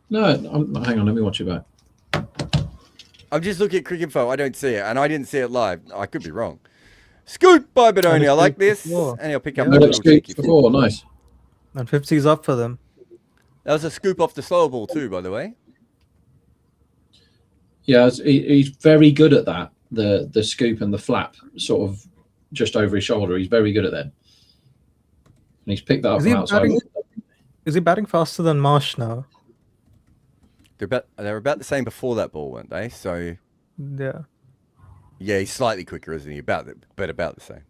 No, hang on, let me watch it back. I'm just looking at Cricket Info. I don't see it, and I didn't see it live. I could be wrong. Scoop by Bedoni. I like this. And he'll pick up a No, little scoop cheeky. before, nice. And 50's up for them. That was a scoop off the slower ball too, by the way. Yeah, he's very good at that. The scoop and the flap, sort of just over his shoulder. He's very good at them. And he's picked that up from outside. Is he batting faster than Marsh now? They're about the same before that ball, weren't they? So Yeah. yeah, he's slightly quicker, isn't he? But about the same.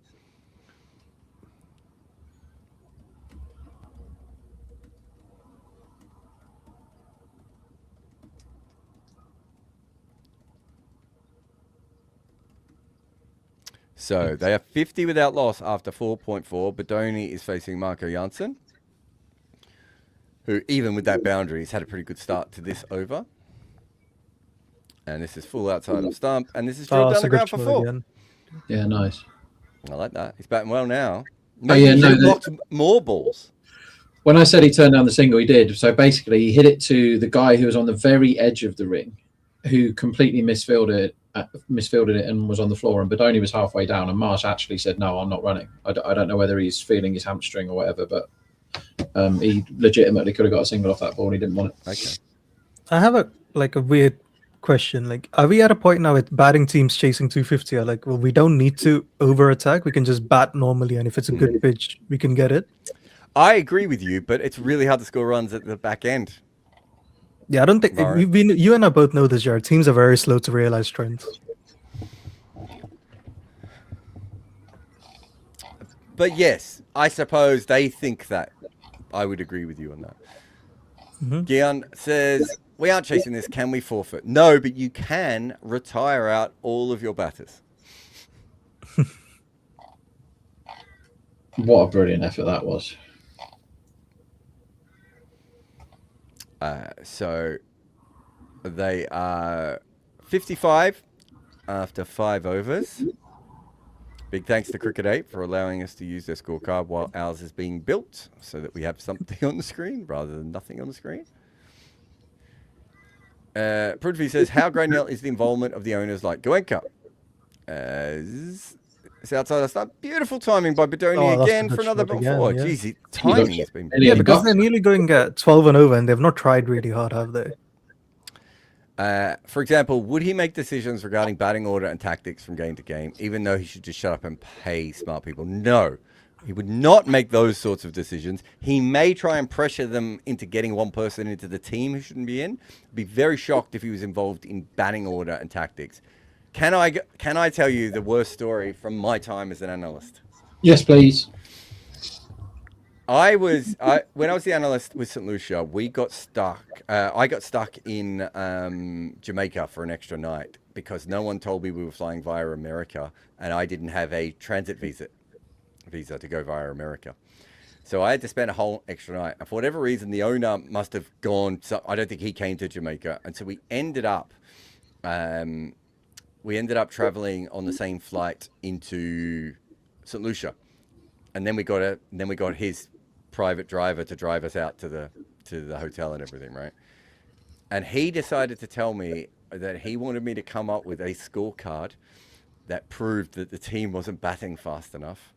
So they are 50 without loss after 4.4. Bedoni is facing Marco Janssen, who, even with that boundary, has had a pretty good start to this over. And this is full outside of stump, and this is drilled down the ground for 4. Again. Yeah, nice. I like that. He's batting well now. Yeah, he blocked more balls. When I said he turned down the single, he did. So basically, he hit it to the guy who was on the very edge of the ring, who completely misfielded it and was on the floor. And Bedoni was halfway down, and Marsh actually said, "No, I'm not running." I don't know whether he's feeling his hamstring or whatever, but he legitimately could have got a single off that ball, and he didn't want it. Okay. I have a weird question. Like, are we at a point now with batting teams chasing 250? Are like, well, we don't need to over attack. We can just bat normally, and if it's a good pitch, we can get it. I agree with you, but it's really hard to score runs at the back end. Yeah, I don't think you and I both know this. Jared, teams are very slow to realize trends. But yes, I suppose they think that. I would agree with you on that. Gian says, we aren't chasing this. Can we forfeit? No, but you can retire out all of your batters. What a brilliant effort that was. So they are 55 after 5 overs. Big thanks to Cricket 8 for allowing us to use their scorecard while ours is being built so that we have something on the screen rather than nothing on the screen. Prudvi says, how granular is the involvement of the owners like Goenka? It's outside of start. Beautiful timing by Bedoni again for another ball four. Yeah. Jeez, timing has been... Yeah, because they're nearly going at 12 and over, and they've not tried really hard, have they? For example, would he make decisions regarding batting order and tactics from game to game, even though he should just shut up and pay smart people? No, he would not make those sorts of decisions. He may try and pressure them into getting one person into the team who shouldn't be in. I'd be very shocked if he was involved in batting order and tactics. Can I tell you the worst story from my time as an analyst? Yes, please. When I was the analyst with St. Lucia, we got stuck. I got stuck in Jamaica for an extra night because no one told me we were flying via America, and I didn't have a transit visa to go via America. So I had to spend a whole extra night. And for whatever reason, the owner must have gone. So I don't think he came to Jamaica, and so we ended up traveling on the same flight into St. Lucia, and then we got his private driver to drive us out to the hotel and everything, right? And he decided to tell me that he wanted me to come up with a scorecard that proved that the team wasn't batting fast enough,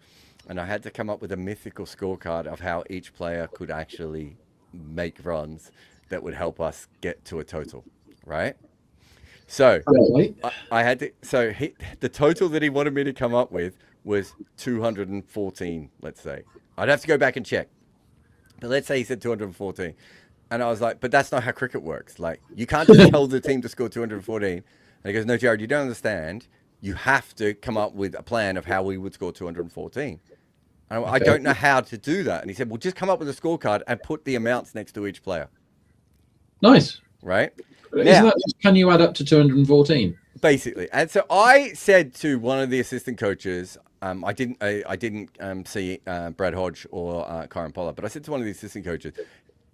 and I had to come up with a mythical scorecard of how each player could actually make runs that would help us get to a total, right? So I had to. So the total that he wanted me to come up with was 214. Let's say I'd have to go back and check, but let's say he said 214, and I was like, "But that's not how cricket works. Like, you can't just tell the team to score 214." And he goes, "No, Jared, you don't understand. you have to come up with a plan of how we would score 214. And I don't know how to do that. And he said, well, just come up with a scorecard and put the amounts next to each player. Nice. Right? Isn't Now, that just, can you add up to 214? basically. And so I said to one of the assistant coaches, I didn't see Brad Hodge or Kyron Pollard, but I said to one of the assistant coaches,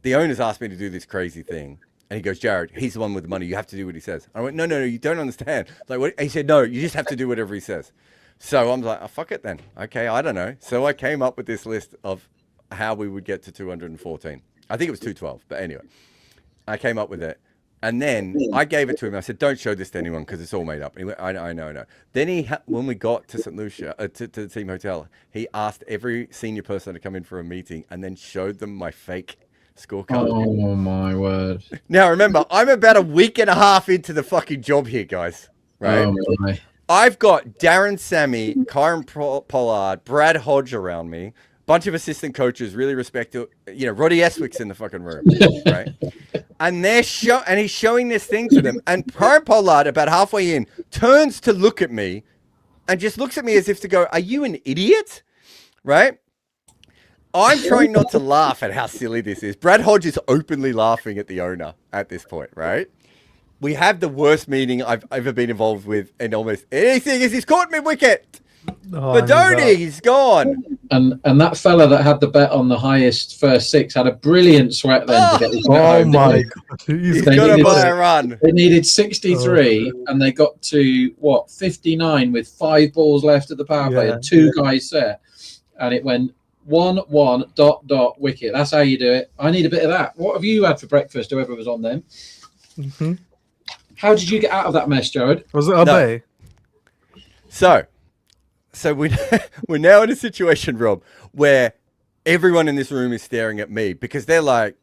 the owner's asked me to do this crazy thing. And he goes, Jared, he's the one with the money. You have to do what he says. I went, no, you don't understand. Like, what? He said, no, you just have to do whatever he says. So I'm like, oh, fuck it then. Okay, I don't know. So I came up with this list of how we would get to 214. I think it was 212, but anyway, I came up with it. And then I gave it to him. I said, don't show this to anyone because it's all made up. And he went, I know. Then when we got to St. Lucia, to the team hotel, he asked every senior person to come in for a meeting and then showed them my fake scorecard. Oh, my word. Now, remember, I'm about a week and a half into the fucking job here, guys. Right? Oh, my. I've got Darren Sammy, Kyron Pollard, Brad Hodge around me, bunch of assistant coaches, really respected, Roddy Eswick's in the fucking room, right? And he's showing this thing to them. And Kyron Pollard, about halfway in, turns to look at me and just looks at me as if to go, are you an idiot? Right? I'm trying not to laugh at how silly this is. Brad Hodge is openly laughing at the owner at this point, right? We have the worst meeting I've ever been involved with in almost anything. He's caught me wicket. Badoni, he's gone. And that fella that had the bet on the highest first six had a brilliant sweat then to get his bet home. My God. He's got to buy a run. They needed 63 and they got to 59 with 5 balls left at the power play and 2 guys set. And it went 1-1 ... wicket. That's how you do it. I need a bit of that. What have you had for breakfast, whoever was on them? Mm-hmm. How did you get out of that mess, Jared? Was it Abe? So we're now in a situation, Rob, where everyone in this room is staring at me because they're like,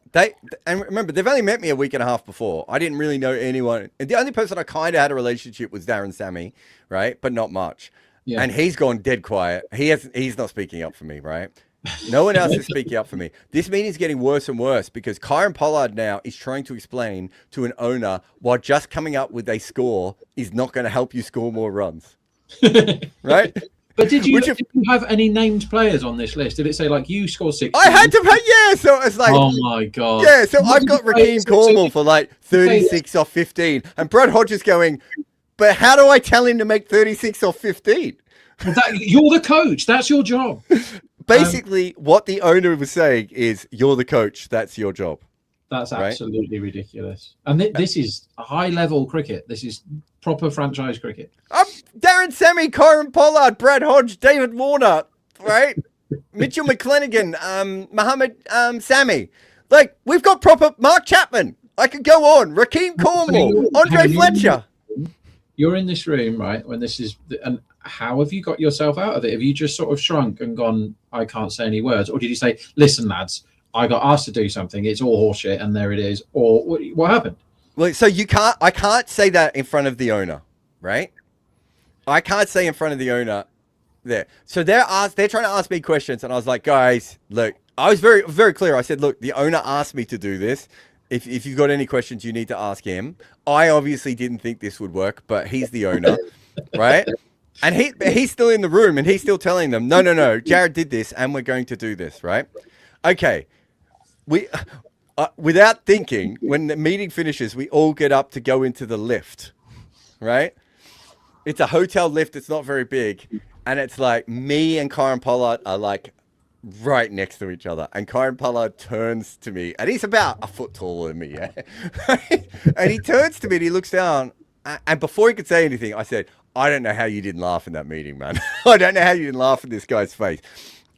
and remember, they've only met me a week and a half before. I didn't really know anyone. And the only person I kind of had a relationship with was Darren Sammy, right? But not much. Yeah. And he's gone dead quiet. He's not speaking up for me, right? No one else is speaking up for me. This meeting's getting worse and worse because Kyron Pollard now is trying to explain to an owner why just coming up with a score is not going to help you score more runs. Right? But did you have any named players on this list? Did it say like you score 6? I had to so it's like, oh my God. Yeah, so I've got Raheem Cornwall for like 36 off 15 and Brad Hodges going, but how do I tell him to make 36 off 15? You're the coach. That's your job. Basically, what the owner was saying is, you're the coach. That's your job. That's absolutely ridiculous. And this is high-level cricket. This is proper franchise cricket. Darren Sammy, Kyron Pollard, Brad Hodge, David Warner, right? Mitchell McClenaghan, Mohammed Sammy. Like, we've got proper Mark Chapman. I could go on. Rakeem Cornwall, Andre Fletcher. You're in this room, right, when this is... and how have you got yourself out of it? Have you just sort of shrunk and gone, I can't say any words? Or did you say, listen, lads, I got asked to do something. It's all horseshit, and there it is. Or what happened? Well, so I can't say that in front of the owner, right? I can't say in front of the owner there. So they're trying to ask me questions, and I was like, guys, look, I was very, very clear. I said, look, the owner asked me to do this. If you've got any questions, you need to ask him. I obviously didn't think this would work, but he's the owner, right? And he's still in the room, and he's still telling them, no, Jared did this, and we're going to do this, right? Okay. We, without thinking, when the meeting finishes, we all get up to go into the lift, right? It's a hotel lift. It's not very big. And it's like me and Kyron Pollard are like right next to each other. And Kyron Pollard turns to me, and he's about a foot taller than me, yeah? And he turns to me, and he looks down, and before he could say anything, I said, I don't know how you didn't laugh in that meeting, man. I don't know how you didn't laugh in this guy's face.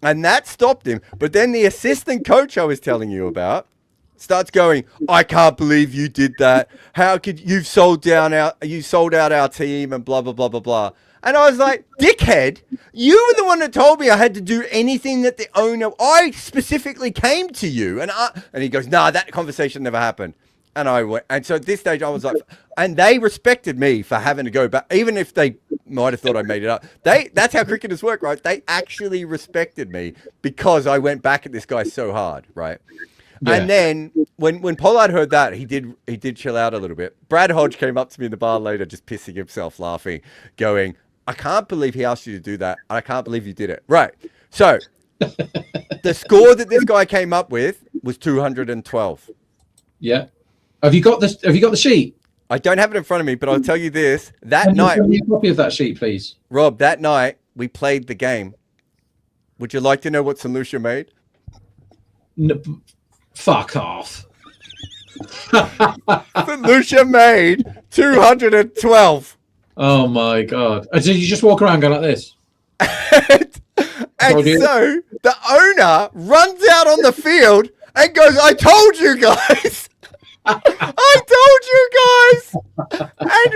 And that stopped him. But then the assistant coach I was telling you about starts going, I can't believe you did that. How could you sold out our team and blah, blah, blah, blah, blah. And I was like, dickhead, you were the one that told me I had to do anything that the owner, I specifically came to you. And he goes, nah, that conversation never happened. And I went, and so at this stage I was like, and they respected me for having to go back, even if they might have thought I made it up. That's how cricketers work, right? They actually respected me because I went back at this guy so hard, right? Yeah. And then when Pollard heard that, he did chill out a little bit. Brad Hodge came up to me in the bar later, just pissing himself, laughing, going, I can't believe he asked you to do that. I can't believe you did it. Right. So the score that this guy came up with was 212. Yeah. Have you got the sheet? I don't have it in front of me, but I'll tell you this. That Can you night, send me a copy of that sheet, please? Rob, that night we played the game. Would you like to know what St. Lucia made? No, fuck off. St. Lucia made 212. Oh my god! So you just walk around going like this? And so the owner runs out on the field and goes, "I told you guys." I told you guys. And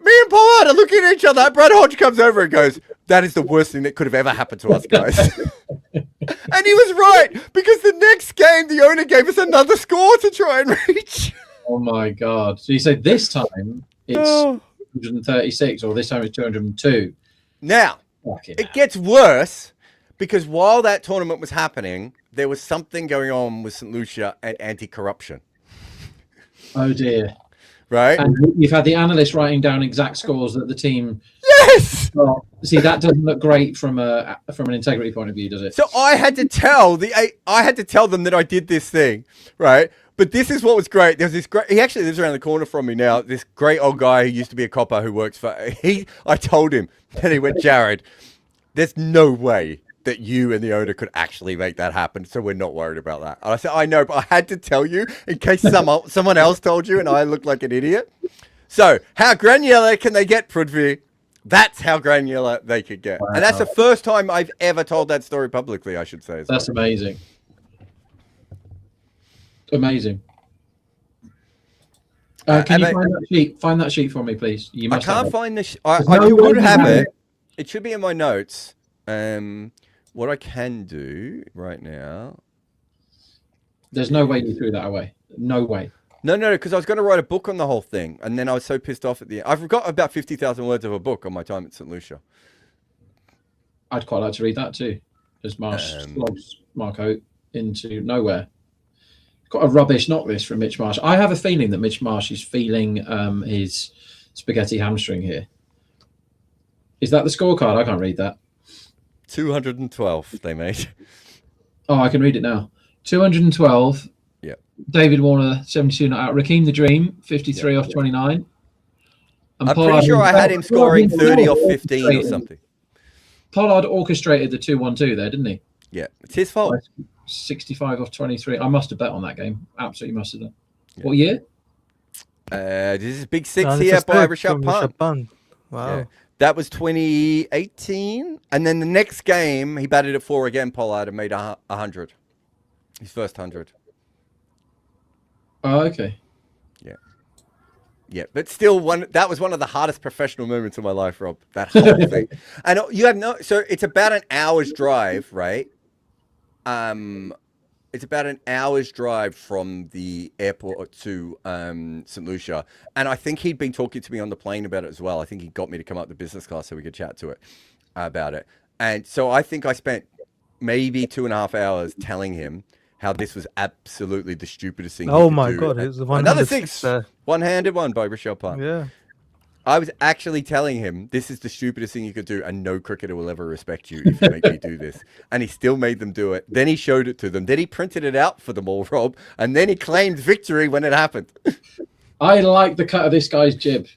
me and Pollard are looking at each other. Brad Hodge comes over and goes, "That is the worst thing that could have ever happened to us, guys." And he was right, because the next game the owner gave us another score to try and reach. Oh my god! So you say this time it's 236, or this time it's 202. Now, it gets worse, because while that tournament was happening, there was something going on with St. Lucia and anti-corruption. Oh dear! Right? And you've had the analyst writing down exact scores that the team. Yes. Well, see, that doesn't look great from an integrity point of view, does it? So I had to tell them that I did this thing, right? But this is what was great. There's this great. He actually lives around the corner from me now. This great old guy who used to be a copper who works for. I told him, and he went, "Jared, there's no way that you and the owner could actually make that happen, so we're not worried about that." And I said, "I know, but I had to tell you in case someone else told you and I looked like an idiot." So how granular can they get, Prudvi? That's how granular they could get. Wow. And that's the first time I've ever told that story publicly, I should say. That's amazing. Amazing. Can you find that sheet? Find that sheet for me, please. You must. I can't find the. I would have it. It should be in my notes. What I can do right now. There's no way you threw that away. No way. No, because I was going to write a book on the whole thing, and then I was so pissed off at the end. I've got about 50,000 words of a book on my time at St. Lucia. I'd quite like to read that too. As Marsh slogs Marco into nowhere. Got a rubbish knock this from Mitch Marsh. I have a feeling that Mitch Marsh is feeling his spaghetti hamstring here. Is that the scorecard? I can't read that. 212 they made. Oh, I can read it now. 212. Yeah. David Warner, 72 not out. Raheem the Dream, 53 off 29. And I'm pretty sure I had him scoring 30 off 15 or something. Pollard orchestrated the 2-1-2 there, didn't he? Yeah, it's his fault. 65 off 23. I must have bet on that game. Absolutely must have done. Yeah. What year? This is Big Six here by Rashad Punt. Wow. Yeah. That was 2018. And then the next game, he batted at 4 again, Pollard, and made 100. His first 100. Oh, okay. Yeah, but still, that was one of the hardest professional moments of my life, Rob. That whole thing. And you have so it's about an hour's drive, right? It's about an hour's drive from the airport to St. Lucia. And I think he'd been talking to me on the plane about it as well. I think he got me to come up to business class so we could chat to it about it. And so I think I spent maybe 2.5 hours telling him how this was absolutely the stupidest thing. Oh my God! It's another six, one-handed one by Rashad Punt. Yeah, I was actually telling him this is the stupidest thing you could do, and no cricketer will ever respect you if you make me do this. And he still made them do it. Then he showed it to them. Then he printed it out for them all, Rob. And then he claimed victory when it happened. I like the cut of this guy's jib.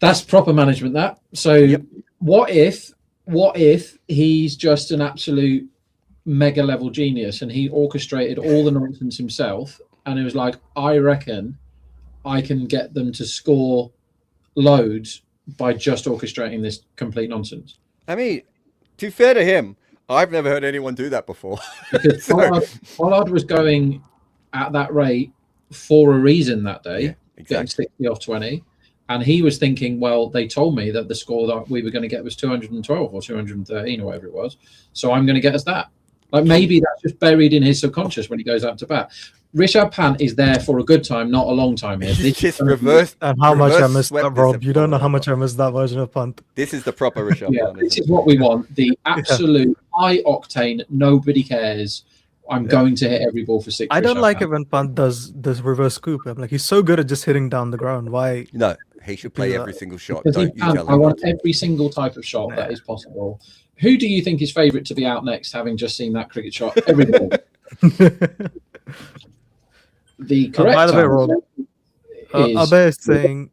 That's proper management. That. So yep. What if he's just an absolute mega level genius and he orchestrated all the nonsense himself, and it was like, I reckon I can get them to score loads by just orchestrating this complete nonsense. I mean, to be fair to him, I've never heard anyone do that before. Because Pollard was going at that rate for a reason that day, yeah, exactly. Getting 60 off 20. And he was thinking, well, they told me that the score that we were going to get was 212 or 213 or whatever it was. So I'm going to get us that. Like maybe that's just buried in his subconscious when he goes out to bat. Rashad Punt is there for a good time, not a long time here. This just reversed. And how much I missed that, Rob. You don't know how much I missed that version of Punt. This is the proper Rashad Punt. This is what we want. The absolute high octane, nobody cares. I'm going to hit every ball for 6. I don't like it when Punt does this reverse scoop. I'm like, he's so good at just hitting down the ground. Why? No, He should play every single shot. Because Don't you tell I him. want every single type of shot that is possible. Who do you think is favourite to be out next, having just seen that cricket shot? Every ball. The correct by the way, answer Rob, is Abe is saying,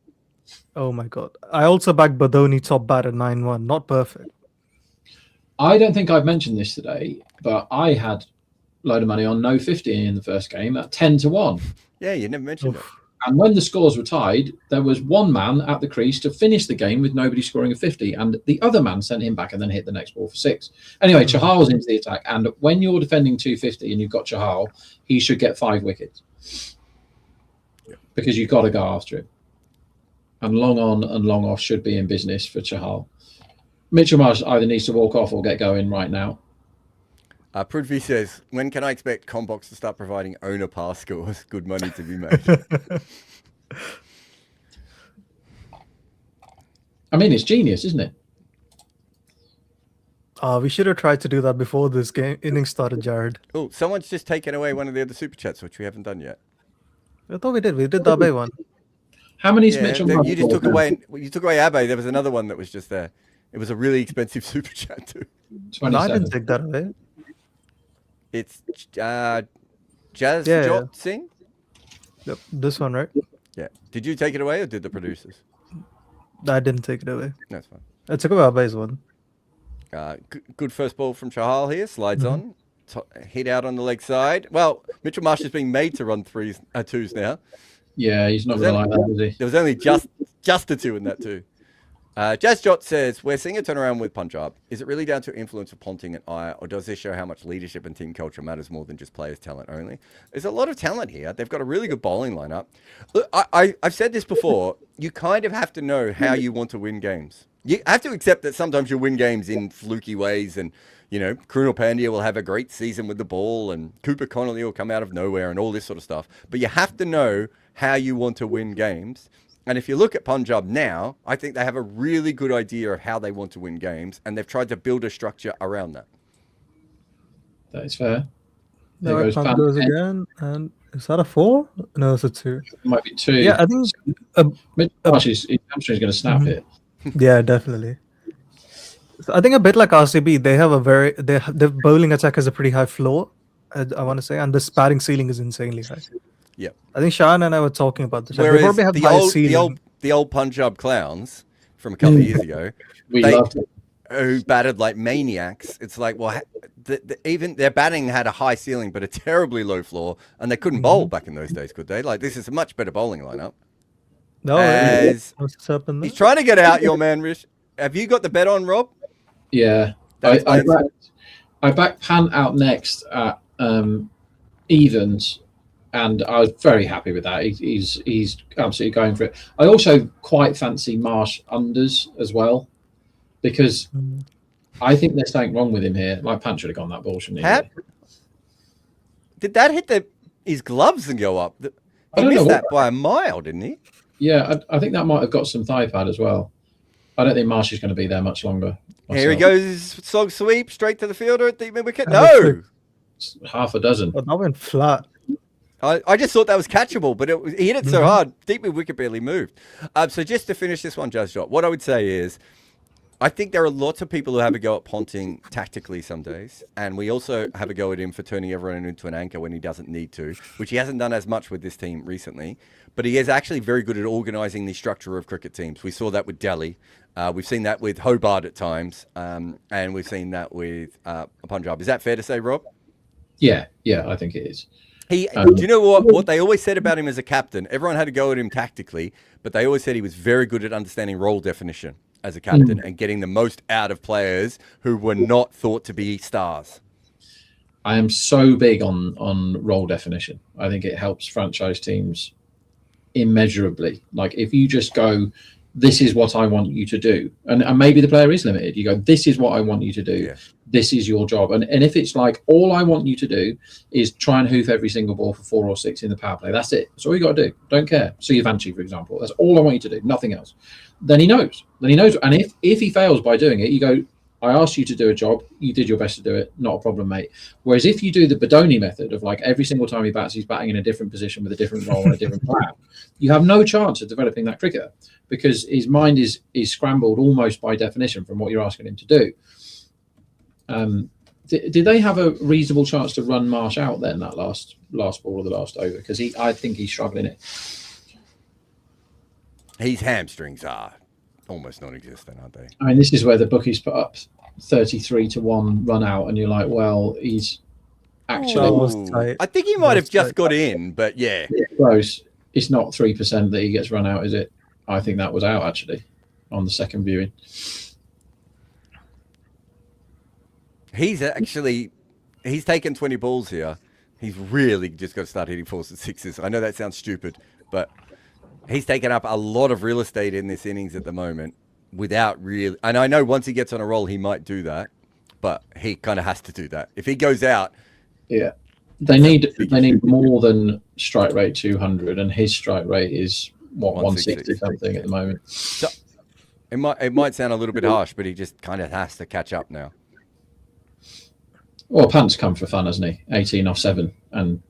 oh my God. I also back Badoni top bat at 9-1. Not perfect. I don't think I've mentioned this today, but I had a load of money on no 50 in the first game at 10-1. Yeah, you never mentioned it. And when the scores were tied, there was one man at the crease to finish the game with nobody scoring a 50, and the other man sent him back and then hit the next ball for 6. Anyway, Chahal's into the attack, and when you're defending 250 and you've got Chahal, he should get 5 wickets because you've got to go after him. And long on and long off should be in business for Chahal. Mitchell Marsh either needs to walk off or get going right now. Prithvi says, when can I expect Combox to start providing owner pass scores? Good money to be made. I mean, it's genius, isn't it? We should have tried to do that before this inning started, Jared. Oh, someone's just taken away one of the other super chats, which we haven't done yet. I thought we did. We did the Abe one. How many's Yeah, Mitchell you Marsh just took scored? away. You took away Abe. There was another one that was just there. It was a really expensive super chat too. No, I 27. didn't take that away. It's Jazz Yeah, Jot Singh. Yep, this one, right? Yeah. Did you take it away or did the producers? I didn't take it away. That's fine. I took away Abe's one. Good first ball from Chahal here. Slides on. Hit out on the leg side. Well, Mitchell Marsh is being made to run twos now. Yeah, he's not going to like that, is he? There was only just a 2 in that too. Jazz Jot says, we're seeing a turnaround with Punjab. Is it really down to influence of Ponting and Iyer, or does this show how much leadership and team culture matters more than just players' talent only? There's a lot of talent here. They've got a really good bowling lineup. Look, I've said this before. You kind of have to know how you want to win games. You have to accept that sometimes you win games in fluky ways, and Krunal Pandya will have a great season with the ball, and Cooper Connolly will come out of nowhere, and all this sort of stuff. But you have to know how you want to win games. And if you look at Punjab now, I think they have a really good idea of how they want to win games, and they've tried to build a structure around that. That is fair. There There goes Pump Pan. goes again. And is that a 4? No, it's a 2. It might be 2. Yeah, I think. Mitchell Marsh, his hamstring is going to snap here. Yeah, definitely. So I think a bit like RCB, they have their bowling attack has a pretty high floor, I want to say, and the batting ceiling is insanely high. Yep. I think Shahan and I were talking about this. Whereas they probably have the old Punjab clowns from a couple of years ago, We loved it. who batted like maniacs. It's like, well, even their batting had a high ceiling but a terribly low floor, and they couldn't bowl back in those days, could they? Like, this is a much better bowling lineup. No, As what's happened there? he's trying to get out, your man, Rish. Have you got the bet on, Rob? Yeah. That I backed Pan out next at evens, and I was very happy with that. He's absolutely going for it. I also quite fancy Marsh unders as well, because I think there's something wrong with him here. Like, Pan should have gone that ball, shouldn't he? Did that hit his gloves and go up? I He don't missed know that by a mile, didn't he? Yeah, I think that might have got some thigh pad as well. I don't think Marsh is going to be there much longer. Here he myself. goes, slog sweep straight to the fielder at deep mid wicket. And No, Half a dozen. Oh, that went flat. I just thought that was catchable, but he hit it so hard, deep mid wicket barely moved. So just to finish this one, Jazz Jot, what I would say is, I think there are lots of people who have a go at Ponting tactically some days, and we also have a go at him for turning everyone into an anchor when he doesn't need to, which he hasn't done as much with this team recently. But he is actually very good at organising the structure of cricket teams. We saw that with Delhi. We've seen that with Hobart at times, and we've seen that with Punjab. Is that fair to say, Rob? Yeah, I think it is. Do you know what they always said about him as a captain? Everyone had to go at him tactically, but they always said he was very good at understanding role definition as a captain and getting the most out of players who were not thought to be stars. I am so big on role definition. I think it helps franchise teams immeasurably. Like, if you just go, this is what I want you to do, and maybe the player is limited, you go, this is what I want you to do. Yeah. This is your job. And if it's like, all I want you to do is try and hoof every single ball for 4 or 6 in the power play, that's it. That's all you got to do. Don't care. Suryavanshi, for example. That's all I want you to do. Nothing else. Then he knows. And if he fails by doing it, you go, I asked you to do a job. You did your best to do it. Not a problem, mate. Whereas if you do the Badoni method of like every single time he bats, he's batting in a different position with a different role and a different plan, you have no chance of developing that cricketer because his mind is scrambled almost by definition from what you're asking him to do. Did they have a reasonable chance to run Marsh out then that last ball of the last over? Because I think he's struggling it. His hamstrings are almost non-existent, aren't they? I mean, this is where the bookies put up 33-1 run out, and you're like, well, he's actually. That was tight. I think he might have just got in, but yeah. Close. It's not 3% that he gets run out, is it? I think that was out actually on the second viewing. He's taken 20 balls here. He's really just got to start hitting 4s and 6s. I know that sounds stupid, but he's taken up a lot of real estate in this innings at the moment without really. And I know once he gets on a roll, he might do that, but he kind of has to do that. If he goes out, yeah, they need more than strike rate 200, and his strike rate is what 160 something at the moment. So it might sound a little bit harsh, but he just kind of has to catch up now. Well, Pant's come for fun, hasn't he? 18 off 7 and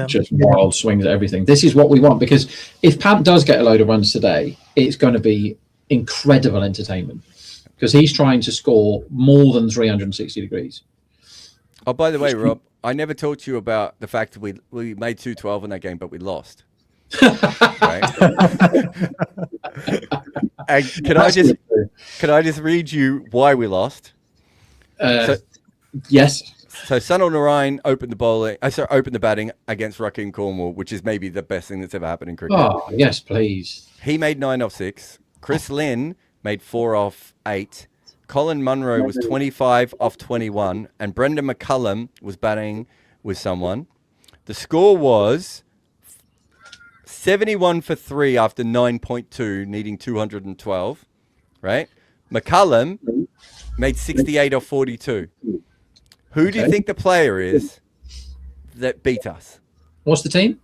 just wild swings at everything. This is what we want, because if Pant does get a load of runs today, it's going to be incredible entertainment because he's trying to score more than 360 degrees. Oh, by the way, Rob, I never talked to you about the fact that we made 212 in that game, but we lost. Right? And can I just read you why we lost? Yes. So Sunil Narine opened the batting against Rakim Cornwall, which is maybe the best thing that's ever happened in cricket. Oh, yes, please. He made 9 off 6. Chris Lynn made 4 off 8. Colin Munro was 25 off 21. And Brendan McCullum was batting with someone. The score was 71 for 3 after 9.2, needing 212. Right? McCullum made 68 off 42. Who do you think the player is that beat us? What's the team?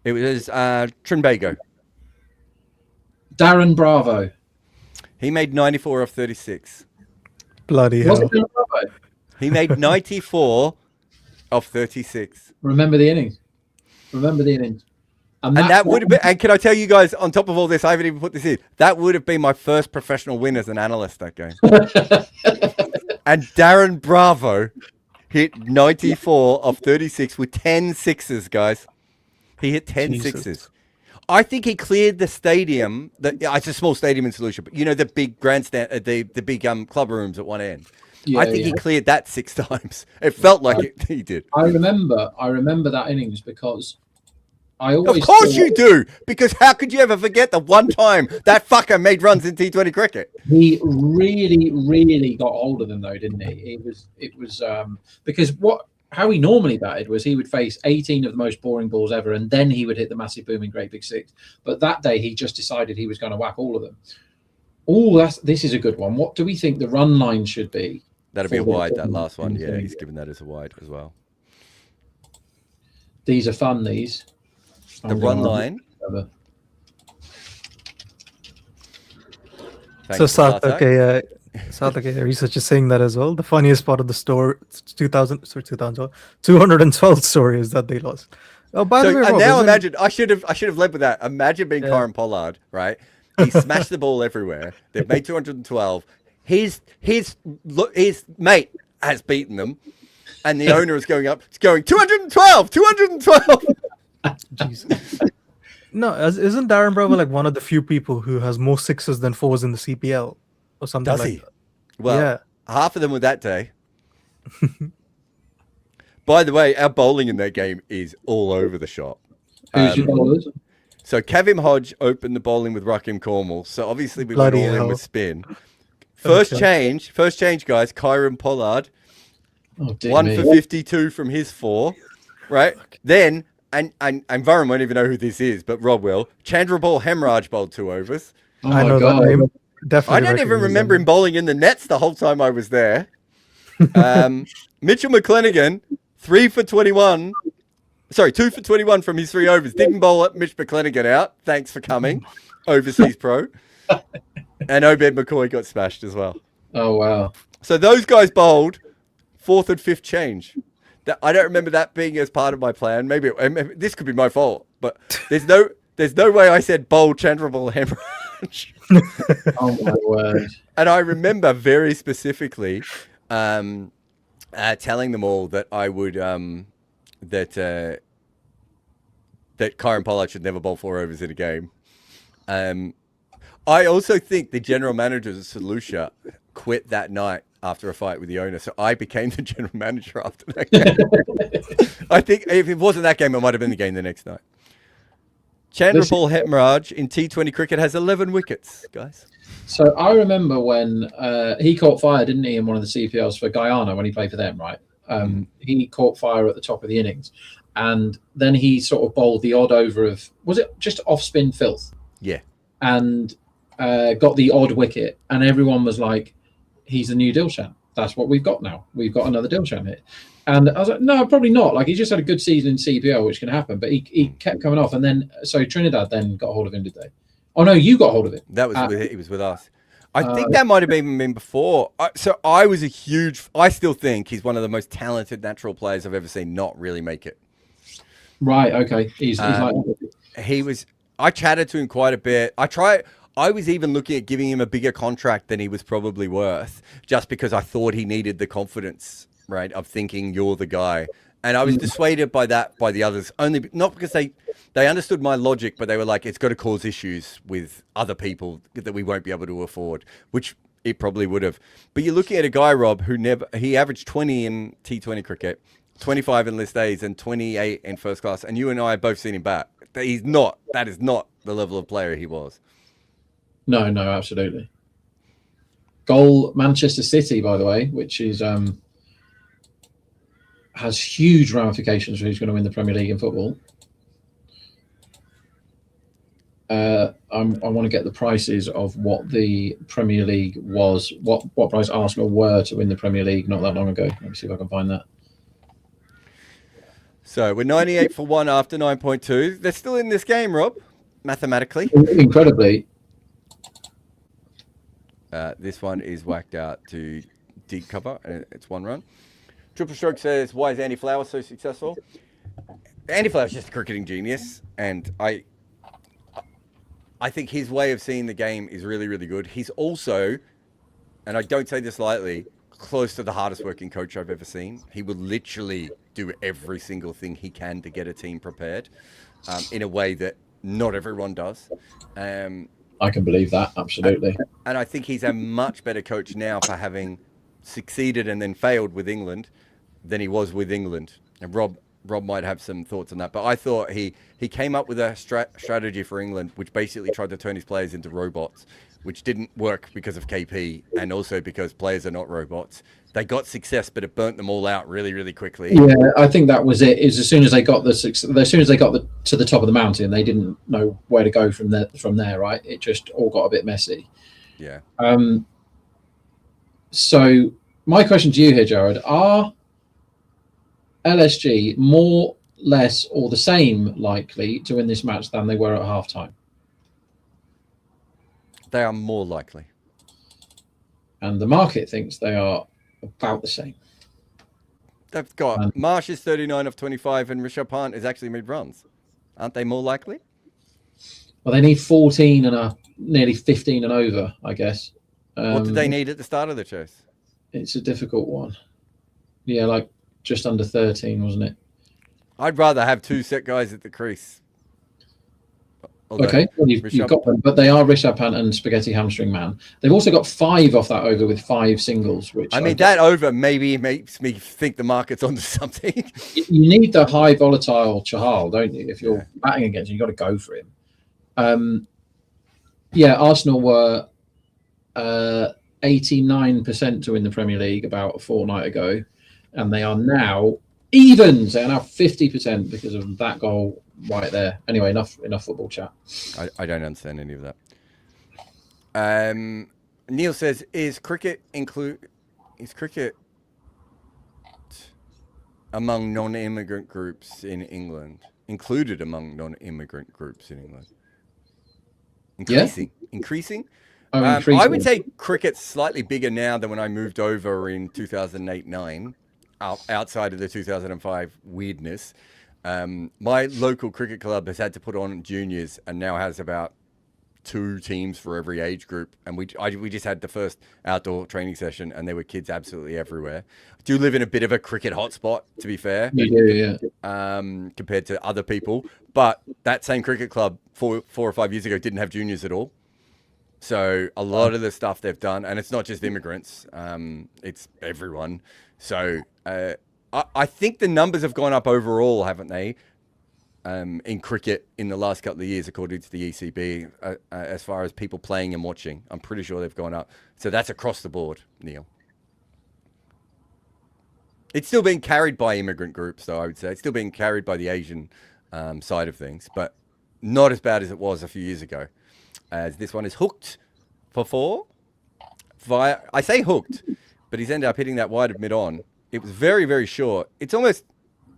It was Trinbago. Darren Bravo. He made 94 off 36. Bloody Was hell. it Darren Bravo? He made 94 off 36. Remember the innings. Remember the innings. And that would have been, and can I tell you guys, on top of all this, I haven't even put this in, that would have been my first professional win as an analyst that game. And Darren Bravo hit 94 off 36 with 10 sixes, guys. He hit 10 sixes. I think he cleared the stadium. It's a small stadium in Solution, but you know the big grandstand, the big club rooms at one end. Yeah, I think he cleared that 6 times. It felt like he did. I remember that innings because I always. Of course you do, because how could you ever forget the one time that fucker made runs in T20 cricket? He really, really got hold of them, though, didn't he? It was because how he normally batted was he would face 18 of the most boring balls ever, and then he would hit the massive booming great big 6. But that day he just decided he was going to whack all of them. This is a good one. What do we think the run line should be? That'll be a wide, that last one. Yeah, he's given that as a wide as well. These are fun, these. The run line. So Sarthak research is saying that as well. The funniest part of the story, 212 story is that they lost. Oh, by the way, Rob, now imagine, I should have led with that. Imagine being Karen Pollard, right? He smashed the ball everywhere. They've made 212. His mate has beaten them, and the owner is going up. It's going 212, 212. Jesus. No, isn't Darren Bravo like one of the few people who has more 6s than 4s in the CPL or something? Does like he? that? Well, yeah. Half of them were that day. By the way, our bowling in that game is all over the shop. Who's your bowlers? So Kevin Hodge opened the bowling with Rakim Cornwall. So obviously we went all in with spin. First change, guys. Kyron Pollard, 1 for 52 from his 4, right? Then. And Varun won't even know who this is, but Rob will. Chandrabal Hemraj bowled 2 overs. Oh I know that name. Definitely. I don't even remember him bowling in the nets the whole time I was there. Mitchell McClenaghan, 2 for 21 from his 3 overs. Didn't bowl Mitch McClenaghan out. Thanks for coming, overseas pro. And Obed McCoy got smashed as well. Oh, wow. So those guys bowled 4th and 5th change. I don't remember that being as part of my plan. Maybe this could be my fault, but there's no way I said bowl Chandrabal Hemorrhage. Oh my word! And I remember very specifically telling them all that I would that Kieran Pollard should never bowl 4 overs in a game. I also think the general manager of St. Lucia quit that night after a fight with the owner, so I became the general manager after that game. I think if it wasn't that game, it might have been the game the next night. Chandrabal Hemorrhage in T20 cricket has 11 wickets, guys. So I remember when he caught fire, didn't he, in one of the CPLs for Guyana when he played for them, right? He caught fire at the top of the innings, and then he sort of bowled the odd over of, was it just off spin filth? Yeah. And got the odd wicket, and everyone was like, he's the new Dilshan. That's what we've got now. We've got another Dilshan here. And I was like, no, probably not. Like, he just had a good season in CPL, which can happen. But he kept coming off. And then, so Trinidad then got hold of him, did they? Oh, no, you got hold of him. That was he was with us. I think that might have even been before. So I was I still think he's one of the most talented natural players I've ever seen not really make it. Right, okay. He's like... I chatted to him quite a bit. I was even looking at giving him a bigger contract than he was probably worth, just because I thought he needed the confidence, right, of thinking you're the guy. And I was dissuaded by that by the others, only not because they understood my logic, but they were like, it's got to cause issues with other people that we won't be able to afford, which it probably would have. But you're looking at a guy, Rob, he averaged 20 in T20 cricket, 25 in List A's, and 28 in first class. And you and I have both seen him bat. That is not the level of player he was. No, absolutely. Goal Manchester City, by the way, which is has huge ramifications for who's going to win the Premier League in football. I want to get the prices of what the Premier League was, what price Arsenal were to win the Premier League not that long ago. Let me see if I can find that. So we're 98 for 1 after 9.2. They're still in this game, Rob, mathematically. Incredibly. This one is whacked out to deep cover, and it's 1 run. Triple Stroke says, why is Andy Flowers so successful? Andy Flowers is just a cricketing genius, and I think his way of seeing the game is really, really good. He's also, and I don't say this lightly, close to the hardest working coach I've ever seen. He would literally do every single thing he can to get a team prepared in a way that not everyone does. I can believe that, absolutely. And I think he's a much better coach now for having succeeded and then failed with England than he was with England. And Rob might have some thoughts on that. But I thought he came up with a strategy for England, which basically tried to turn his players into robots, which didn't work because of KP and also because players are not robots. They got success, but it burnt them all out really, really quickly. Yeah, I think that was it. Is as soon as they got to the top of the mountain, they didn't know where to go from there. Right? It just all got a bit messy. Yeah. So my question to you here, Jared, are LSG more, less, or the same likely to win this match than they were at halftime? They are more likely. And the market thinks they are about the same. They've got Marsh is 39 of 25 and Rishabh Pant is actually mid-runs. Aren't they more likely? Well, they need 14 and nearly 15 and over, I guess. What did they need at the start of the chase? It's a difficult one. Yeah, like just under 13, wasn't it? I'd rather have 2 set guys at the crease. Although Okay, well, you've got them, but they are Rishabh Pant and Spaghetti Hamstring Man. They've also got 5 off that over with 5 singles, which that over maybe makes me think the market's onto something. You need the high volatile Chahal, don't you? If you're batting against him, you've got to go for him. Arsenal were 89% to win the Premier League about a fortnight ago, and they are now evens. They are now 50% because of that goal right there. Anyway, enough football chat. I don't understand any of that. Neil says, is cricket among non-immigrant groups in England included among non-immigrant groups in England? Increasing. I would say cricket's slightly bigger now than when I moved over in 2008-9, outside of the 2005 weirdness. My local cricket club has had to put on juniors and now has about 2 teams for every age group. And we just had the first outdoor training session and there were kids absolutely everywhere. I do live in a bit of a cricket hotspot, to be fair, compared to other people. But that same cricket club 4 or 5 years ago didn't have juniors at all. So a lot of the stuff they've done, and it's not just immigrants, it's everyone. So I think the numbers have gone up overall, haven't they, in cricket in the last couple of years, according to the ECB, as far as people playing and watching. I'm pretty sure they've gone up. So that's across the board, Neil. It's still being carried by immigrant groups, though, I would say. It's still being carried by the Asian side of things, but not as bad as it was a few years ago. As this one is hooked for 4. I say hooked, but he's ended up hitting that wide of mid-on. It was very, very short. It's almost...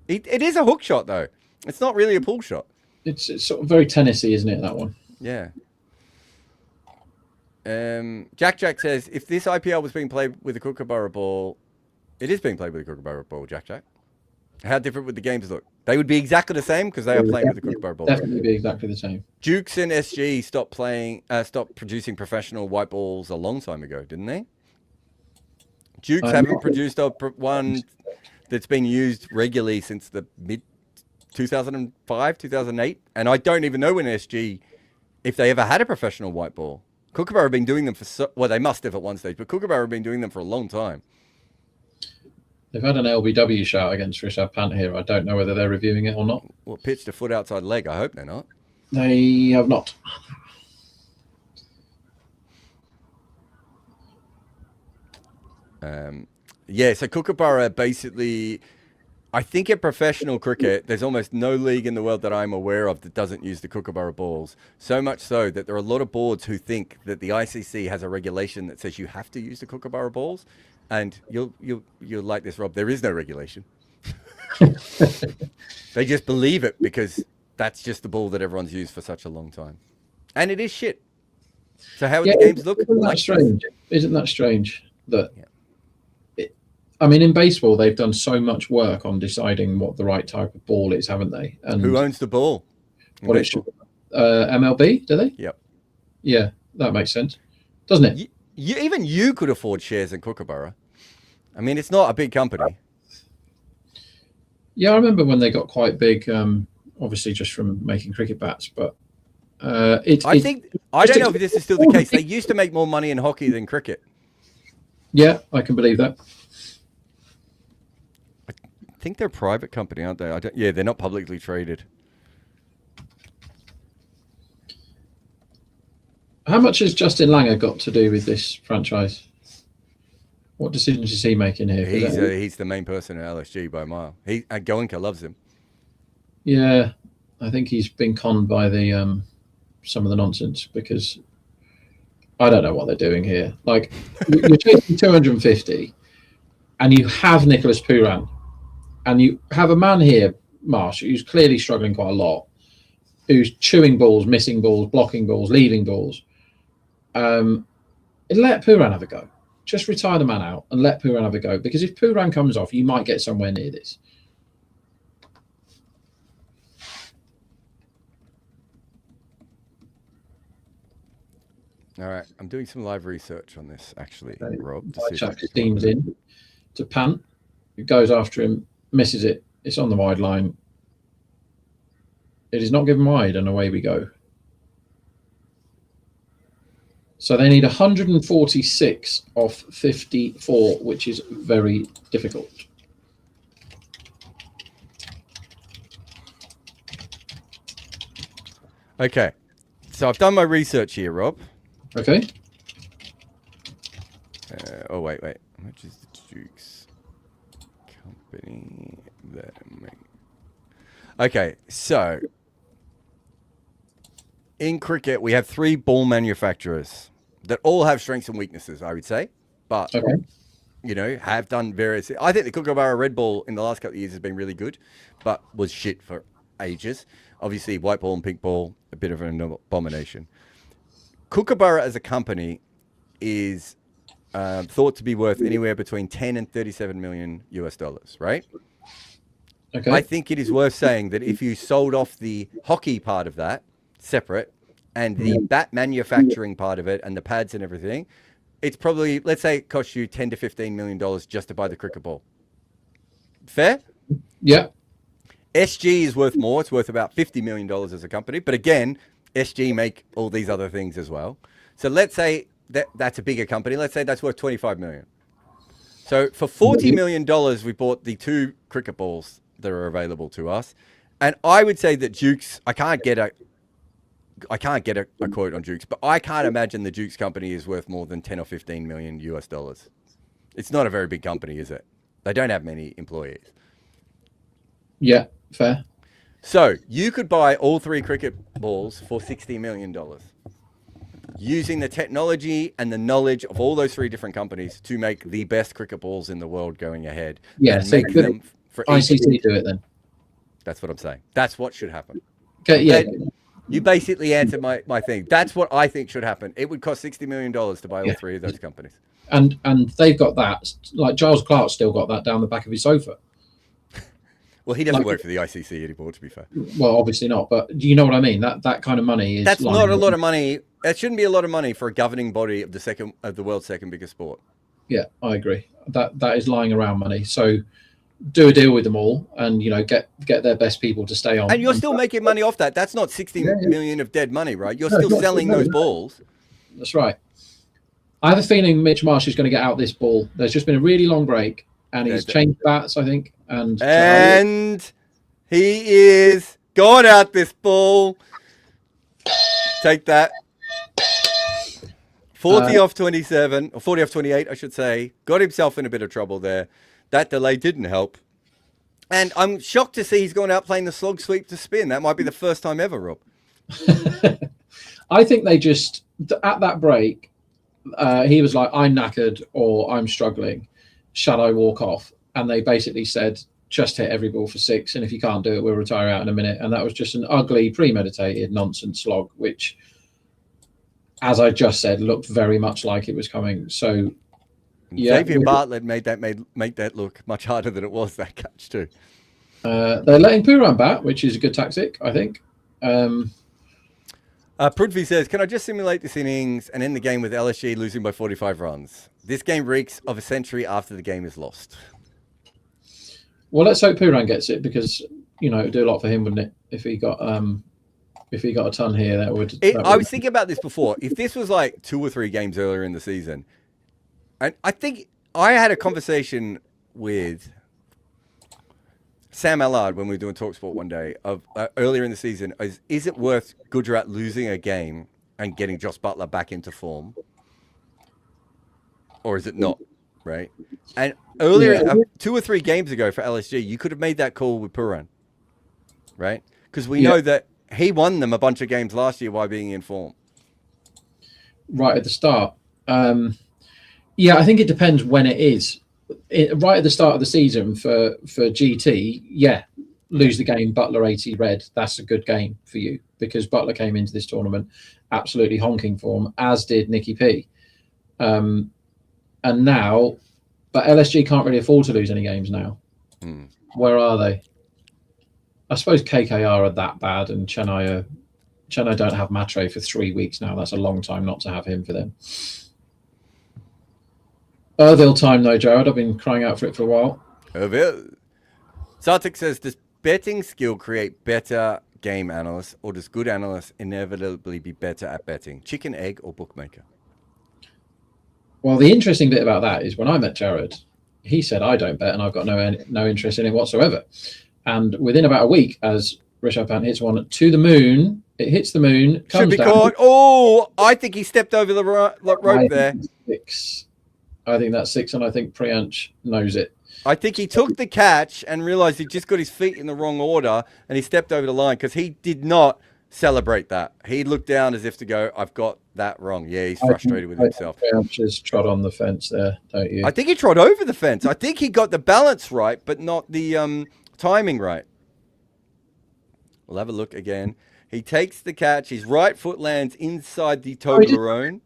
It is a hook shot, though. It's not really a pull shot. It's sort of very tennisy, isn't it, that one? Yeah. Jack says, if this IPL was being played with a Kookaburra ball... It is being played with a Kookaburra ball, Jack. How different would the games look? They would be exactly the same because they are playing with the Kookaburra ball. Definitely be exactly the same. Dukes and SG stopped producing professional white balls a long time ago, didn't they? Dukes haven't produced one that's been used regularly since the mid 2005, 2008, and I don't even know when SG, if they ever had a professional white ball. Kookaburra have been doing them for well, they must have at one stage, but Kookaburra have been doing them for a long time. They've had an LBW shout against Rishabh Pant here. I don't know whether they're reviewing it or not. Well, pitched a foot outside leg. I hope they're not. They have not. Yeah, so Kookaburra basically, I think in professional cricket, there's almost no league in the world that I'm aware of that doesn't use the Kookaburra balls. So much so that there are a lot of boards who think that the ICC has a regulation that says you have to use the Kookaburra balls. And you'll like this, Rob. There is no regulation. They just believe it because that's just the ball that everyone's used for such a long time, and it is shit. So how would the games look? Isn't that strange? Isn't that strange that? Yeah. I mean, in baseball, they've done so much work on deciding what the right type of ball is, haven't they? And who owns the ball? What it should, MLB? Do they? Yep. Yeah, that makes sense, doesn't it? Even you could afford shares in Kookaburra. I mean, it's not a big company. Yeah, I remember when they got quite big, obviously just from making cricket bats. But I don't know if this is still the case. They used to make more money in hockey than cricket. Yeah, I can believe that. I think they're a private company, aren't they? Yeah, they're not publicly traded. How much has Justin Langer got to do with this franchise? What decisions is he making here? He's the main person at LSG by a mile. Goenka loves him. Yeah, I think he's been conned by the some of the nonsense because I don't know what they're doing here. Like you're chasing 250, and you have Nicholas Pooran, and you have a man here, Marsh, who's clearly struggling quite a lot, who's chewing balls, missing balls, blocking balls, leaving balls. Let Pooran have a go. Just retire the man out and let Pooran have a go. Because if Pooran comes off, you might get somewhere near this. All right, I'm doing some live research on this, actually, Rob. Teams in to Pant. It goes after him, misses it. It's on the wide line. It is not given wide, and away we go. So they need 146 off 54, which is very difficult. Okay, so I've done my research here, Rob. Okay. Oh, wait. How much is the Duke's company that make? Okay, so in cricket, we have 3 ball manufacturers that all have strengths and weaknesses, I would say. But, have done various... I think the Kookaburra red ball in the last couple of years has been really good, but was shit for ages. Obviously, white ball and pink ball, a bit of an abomination. Kookaburra as a company is thought to be worth anywhere between 10 and 37 million US dollars, right? Okay. I think it is worth saying that if you sold off the hockey part of that separate and the bat manufacturing part of it and the pads and everything, it's probably, let's say it costs you 10 to 15 million dollars just to buy the cricket ball. Fair? Yeah. SG is worth more. It's worth about $50 million as a company. But again, SG make all these other things as well. So let's say that's a bigger company. Let's say that's worth 25 million. So for $40 million, we bought the 2 cricket balls that are available to us. And I would say that Dukes, I can't get a quote on Dukes, but I can't imagine the Dukes company is worth more than 10 or 15 million US dollars. It's not a very big company, is it? They don't have many employees. Yeah, fair. So you could buy all 3 cricket balls for $60 million using the technology and the knowledge of all those 3 different companies to make the best cricket balls in the world going ahead. Yeah, and so make them for ICC do it then. That's what I'm saying. That's what should happen. Okay, yeah. You basically answered my thing. That's what I think should happen. It would cost $60 million to buy all 3 of those companies. And they've got that. Like Giles Clark's still got that down the back of his sofa. Well, he doesn't work for the ICC anymore, to be fair. Well, obviously not, but do you know what I mean? That kind of money is. That's not a lot of money. It shouldn't be a lot of money for a governing body of the world's second biggest sport. Yeah, I agree. That is lying around money. So do a deal with them all, and get their best people to stay on. And you're still making money off that. That's not 60 million of dead money, right? You're still selling those balls. That's right. I have a feeling Mitch Marsh is going to get out this ball. There's just been a really long break, and he's changed bats, I think. And he is got out this ball. Take that. 40 off 27, or 40 off 28, I should say. Got himself in a bit of trouble there. That delay didn't help. And I'm shocked to see he's gone out playing the slog sweep to spin. That might be the first time ever, Rob. I think they just, at that break, he was like, I'm knackered or I'm struggling. Shall I walk off? And they basically said, just hit every ball for 6. And if you can't do it, we'll retire out in a minute. And that was just an ugly, premeditated nonsense slog, which, as I just said, looked very much like it was coming. So, yeah. Xavier Bartlett made that look much harder than it was, that catch too. They're letting Pooran bat, which is a good tactic, I think. Prudvi says, can I just simulate this innings and end the game with LSG losing by 45 runs? This game reeks of a century after the game is lost. Well, let's hope Pooran gets it, because it would do a lot for him, wouldn't it? If he got a ton here, that would. I was thinking about this before. If this was like 2 or 3 games earlier in the season, and I think I had a conversation with Sam Allard when we were doing TalkSport one day of earlier in the season. Is it worth Gujarat losing a game and getting Josh Butler back into form, or is it not? Right. And earlier, 2 or 3 games ago for LSG, you could have made that call with Pooran, right? Because we know that he won them a bunch of games last year while being in form. Right at the start. Yeah, I think it depends when it is. Right at the start of the season for GT, lose the game, Butler 80 red. That's a good game for you, because Butler came into this tournament absolutely honking form, as did Nicky P. And now, but LSG can't really afford to lose any games now. Where are they? I suppose KKR are that bad, and Chennai don't have Matre for 3 weeks now. That's a long time not to have him for them. Irville time though, Jared. I've been crying out for it for a while. Irville. Sartik says, does betting skill create better game analysts, or does good analysts inevitably be better at betting? Chicken, egg, or bookmaker? Well, the interesting bit about that is when I met Jared, he said, I don't bet and I've got no interest in it whatsoever. And within about a week, as Rishabh Pant hits one to the moon, it hits the moon, comes should be down. caught. Oh, I think he stepped over the rope there. 6. I think that's 6, and I think Priyansh knows it. I think he took the catch and realized he just got his feet in the wrong order and he stepped over the line, because he did not celebrate that. He looked down as if to go, I've got that wrong. Yeah, he's frustrated with himself. Priyansh just trod on the fence there, don't you? I think he trod over the fence. I think he got the balance right, but not the timing right. We'll have a look again. He takes the catch. His right foot lands inside the Oh, he did- Toblerone.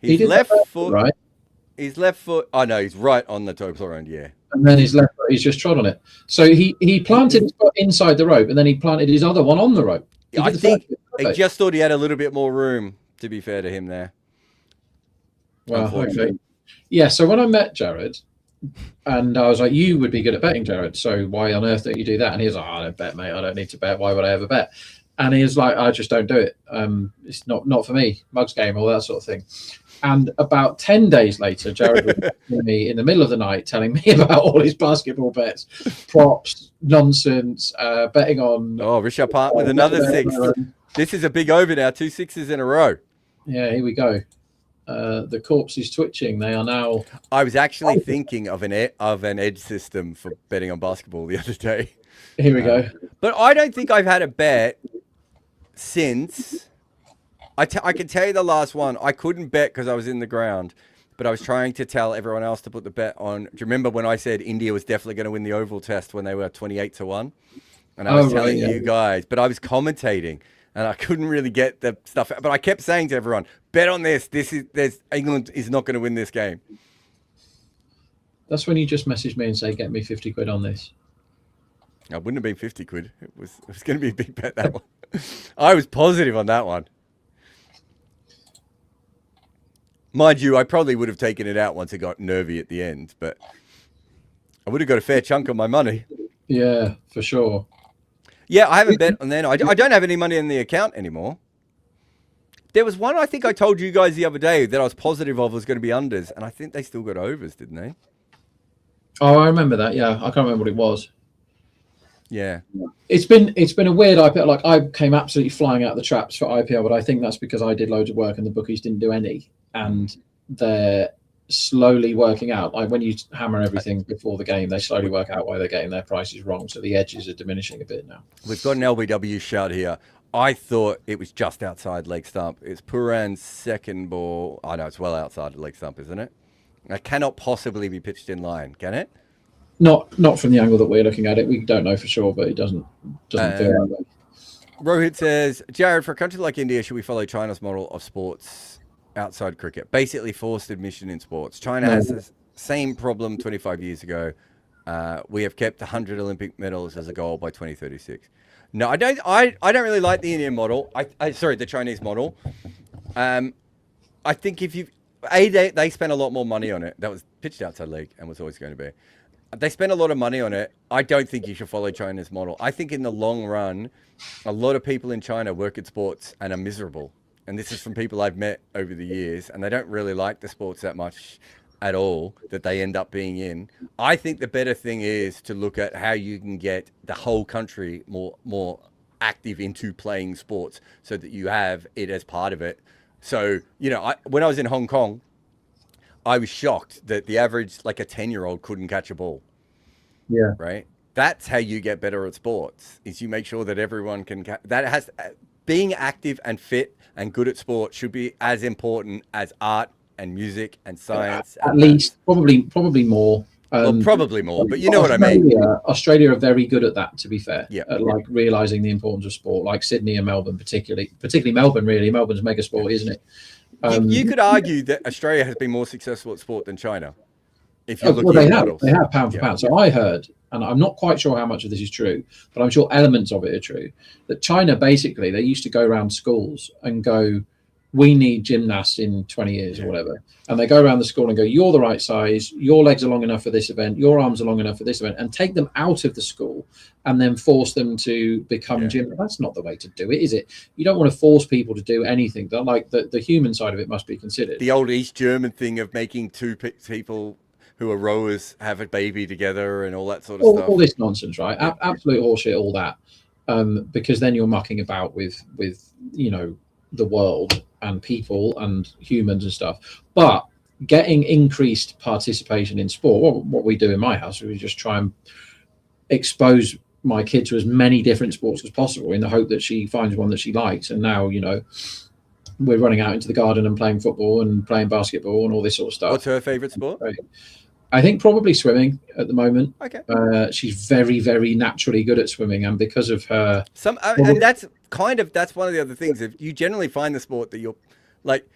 he His did left that foot, right, his left foot. Oh no, he's right on the Toblerone. Yeah. and then his left foot, he's just trod on it. So he planted his foot inside the rope, and then he planted his other one on the rope. He I did the think first bit he perfect. just thought he had a little bit more room. To be fair to him, there. Well, Unfortunately. okay. Yeah, so when I met Jared, and I was like, you would be good at betting, Jared. So why on earth don't you do that? And he was like, I don't bet, mate. I don't need to bet. Why would I ever bet? And he was like, I just don't do it. It's not for me. Mugs game, all that sort of thing. And about 10 days later, Jared was messaging me in the middle of the night telling me about all his basketball bets, props, nonsense, betting on. Oh, Rishabh Pant with another six. This is a big over now. 2 6s in a row. Yeah, here we go. The corpse is twitching. They are now. I was actually thinking of an edge system for betting on basketball the other day. Here we go. But I don't think I've had a bet since. I can tell you the last one. I couldn't bet because I was in the ground, but I was trying to tell everyone else to put the bet on. Do you remember when I said India was definitely going to win the Oval Test when they were 28-1? And I was telling you guys, but I was commentating and I couldn't really get the stuff. But I kept saying to everyone, bet on this. England is not going to win this game. That's when you just message me and say, get me 50 quid on this. I wouldn't have been 50 quid. It was going to be a big bet, that one. I was positive on that one. Mind you, I probably would have taken it out once it got nervy at the end, but I would have got a fair chunk of my money. Yeah, for sure. Yeah, I haven't bet on then. I don't have any money in the account anymore. There was one I think I told you guys the other day that I was positive of was going to be unders, and I think they still got overs, didn't they? Oh, I remember that. Yeah, I can't remember what it was. Yeah. It's been a weird IPL. Like, I came absolutely flying out of the traps for IPL, but I think that's because I did loads of work and the bookies didn't do any. And they're slowly working out. Like, when you hammer everything before the game, they slowly work out why they're getting their prices wrong. So the edges are diminishing a bit now. We've got an LBW shout here. I thought it was just outside leg stump. It's Puran's second ball. I know it's well outside the leg stump, isn't it? It cannot possibly be pitched in line, can it? Not from the angle that we're looking at it. We don't know for sure, but it doesn't feel that way. Rohit says, Jared, for a country like India, should we follow China's model of sports outside cricket? Basically forced admission in sports. China has the same problem 25 years ago. We have kept 100 Olympic medals as a goal by 2036. No, I don't really like the Indian model. The Chinese model. I think if you they spent a lot more money on it. That was pitched outside leg and was always going to be. They spent a lot of money on it. I don't think you should follow China's model. I think in the long run, a lot of people in China work at sports and are miserable. And this is from people I've met over the years, and they don't really like the sports that much at all that they end up being in. I think the better thing is to look at how you can get the whole country more active into playing sports so that you have it as part of it. So, when I was in Hong Kong, I was shocked that the average, like a 10-year-old couldn't catch a ball. Yeah. Right? That's how you get better at sports, is you make sure that everyone can being active and fit and good at sport should be as important as art and music and science. At least, probably more. Probably more, but you know what I mean. Australia are very good at that, to be fair. Yeah. At like realizing the importance of sport, like Sydney and Melbourne, particularly Melbourne. Really, Melbourne's mega sport, isn't it? You could argue that Australia has been more successful at sport than China. If you look they at have. models. They have pound for pound. So I heard, and I'm not quite sure how much of this is true, but I'm sure elements of it are true, that China, basically, they used to go around schools and go, we need gymnasts in 20 years or whatever. And they go around the school and go, you're the right size, your legs are long enough for this event, your arms are long enough for this event, and take them out of the school and then force them to become gym. That's not the way to do it, is it? You don't want to force people to do anything. Like the human side of it must be considered. The old East German thing of making two people who are rowers have a baby together and all that sort of stuff. All this nonsense, right? Absolute horseshit, all that. Because then you're mucking about with the world and people and humans and stuff. But getting increased participation in sport, what we do in my house, we just try and expose my kid to as many different sports as possible in the hope that she finds one that she likes. And now, we're running out into the garden and playing football and playing basketball and all this sort of stuff. What's her favourite sport? I think probably swimming at the moment. Okay. She's very, very naturally good at swimming, and because of her, And that's one of the other things. If you generally find the sport that you're like,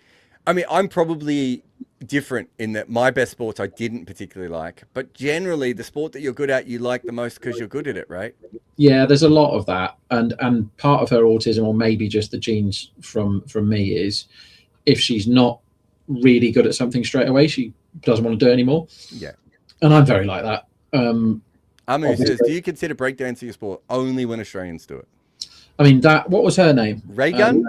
I mean, I'm probably different in that my best sports I didn't particularly like, but generally the sport that you're good at, you like the most because you're good at it, right? yeah, there's a lot of that, and part of her autism, or maybe just the genes from me, is if she's not really good at something straight away, she doesn't want to do it anymore. Yeah. And I'm very like that. Aamu says, do you consider breakdancing a sport only when Australians do it? I mean, what was her name? Reagan?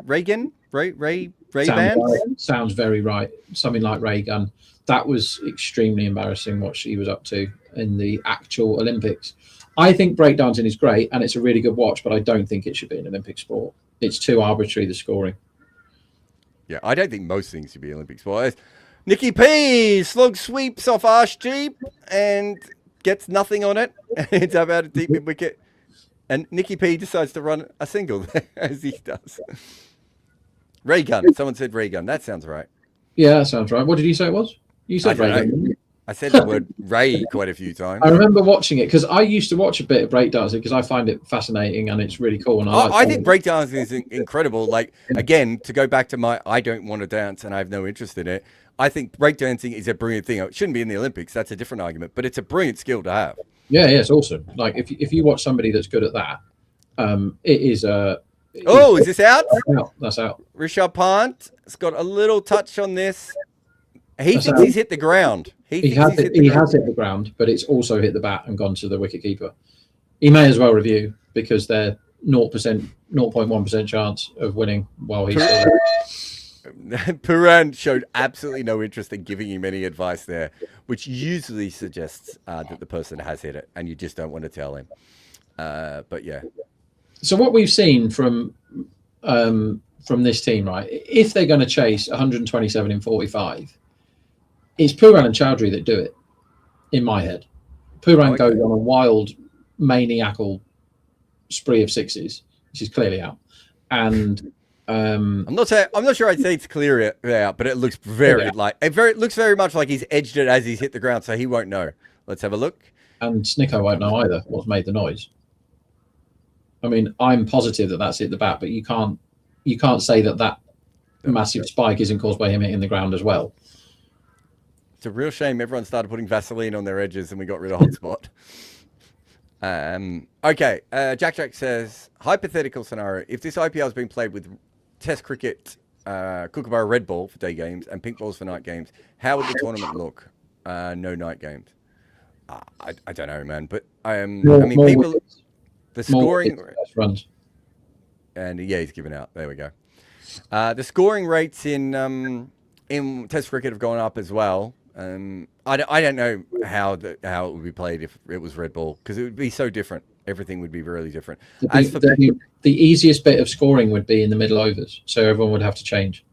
Sounds very right. Something like Reagan. That was extremely embarrassing what she was up to in the actual Olympics. I think breakdancing is great and it's a really good watch, but I don't think it should be an Olympic sport. It's too arbitrary, the scoring. Yeah, I don't think most things should be Olympic sports. Nikki P slug sweeps off Arsh Jeep and gets nothing on it. It's about a deep mid wicket. And Nikki P decides to run a single as he does. Ray gun. Someone said ray gun. That sounds right. Yeah, that sounds right. What did you say it was? You said ray gun. I said the word Ray quite a few times. I remember watching it because I used to watch a bit of breakdancing because I find it fascinating and it's really cool. And I think breakdancing is incredible. Like, again, to go back to I don't want to dance and I have no interest in it. I think breakdancing is a brilliant thing. It shouldn't be in the Olympics. That's a different argument, but it's a brilliant skill to have. Yeah, it's awesome. Like if you watch somebody that's good at that, it is is this out? That's out. Rishabh Pant has got a little touch on this. He thinks he's hit the ground. He has hit the ground, but it's also hit the bat and gone to the wicketkeeper. He may as well review because they're 0.1% chance of winning while he's still there. Puran showed absolutely no interest in giving him any advice there, which usually suggests that the person has hit it and you just don't want to tell him. But yeah. So what we've seen from this team, right? If they're going to chase 127 in 45, it's Puran and Chowdhury that do it, in my head. Puran goes on a wild maniacal spree of sixes, which is clearly out. And I'm not sure I'd say it's clear out, but it looks it looks very much like he's edged it as he's hit the ground, so he won't know. Let's have a look. And Snicko won't know either what's made the noise. I mean, I'm positive that that's hit the bat, but you can't say that massive spike isn't caused by him hitting the ground as well. It's a real shame everyone started putting Vaseline on their edges and we got rid of Hotspot. Okay, Jack says, hypothetical scenario, if this IPL is being played with Test cricket, Kookaburra red ball for day games and pink balls for night games, how would the tournament look? No night games. I don't know, man, but people, the scoring runs. And yeah, he's given out. There we go. The scoring rates in Test cricket have gone up as well. I don't know how it would be played if it was red ball because it would be so different. Everything would be really different. The easiest bit of scoring would be in the middle overs, so everyone would have to change.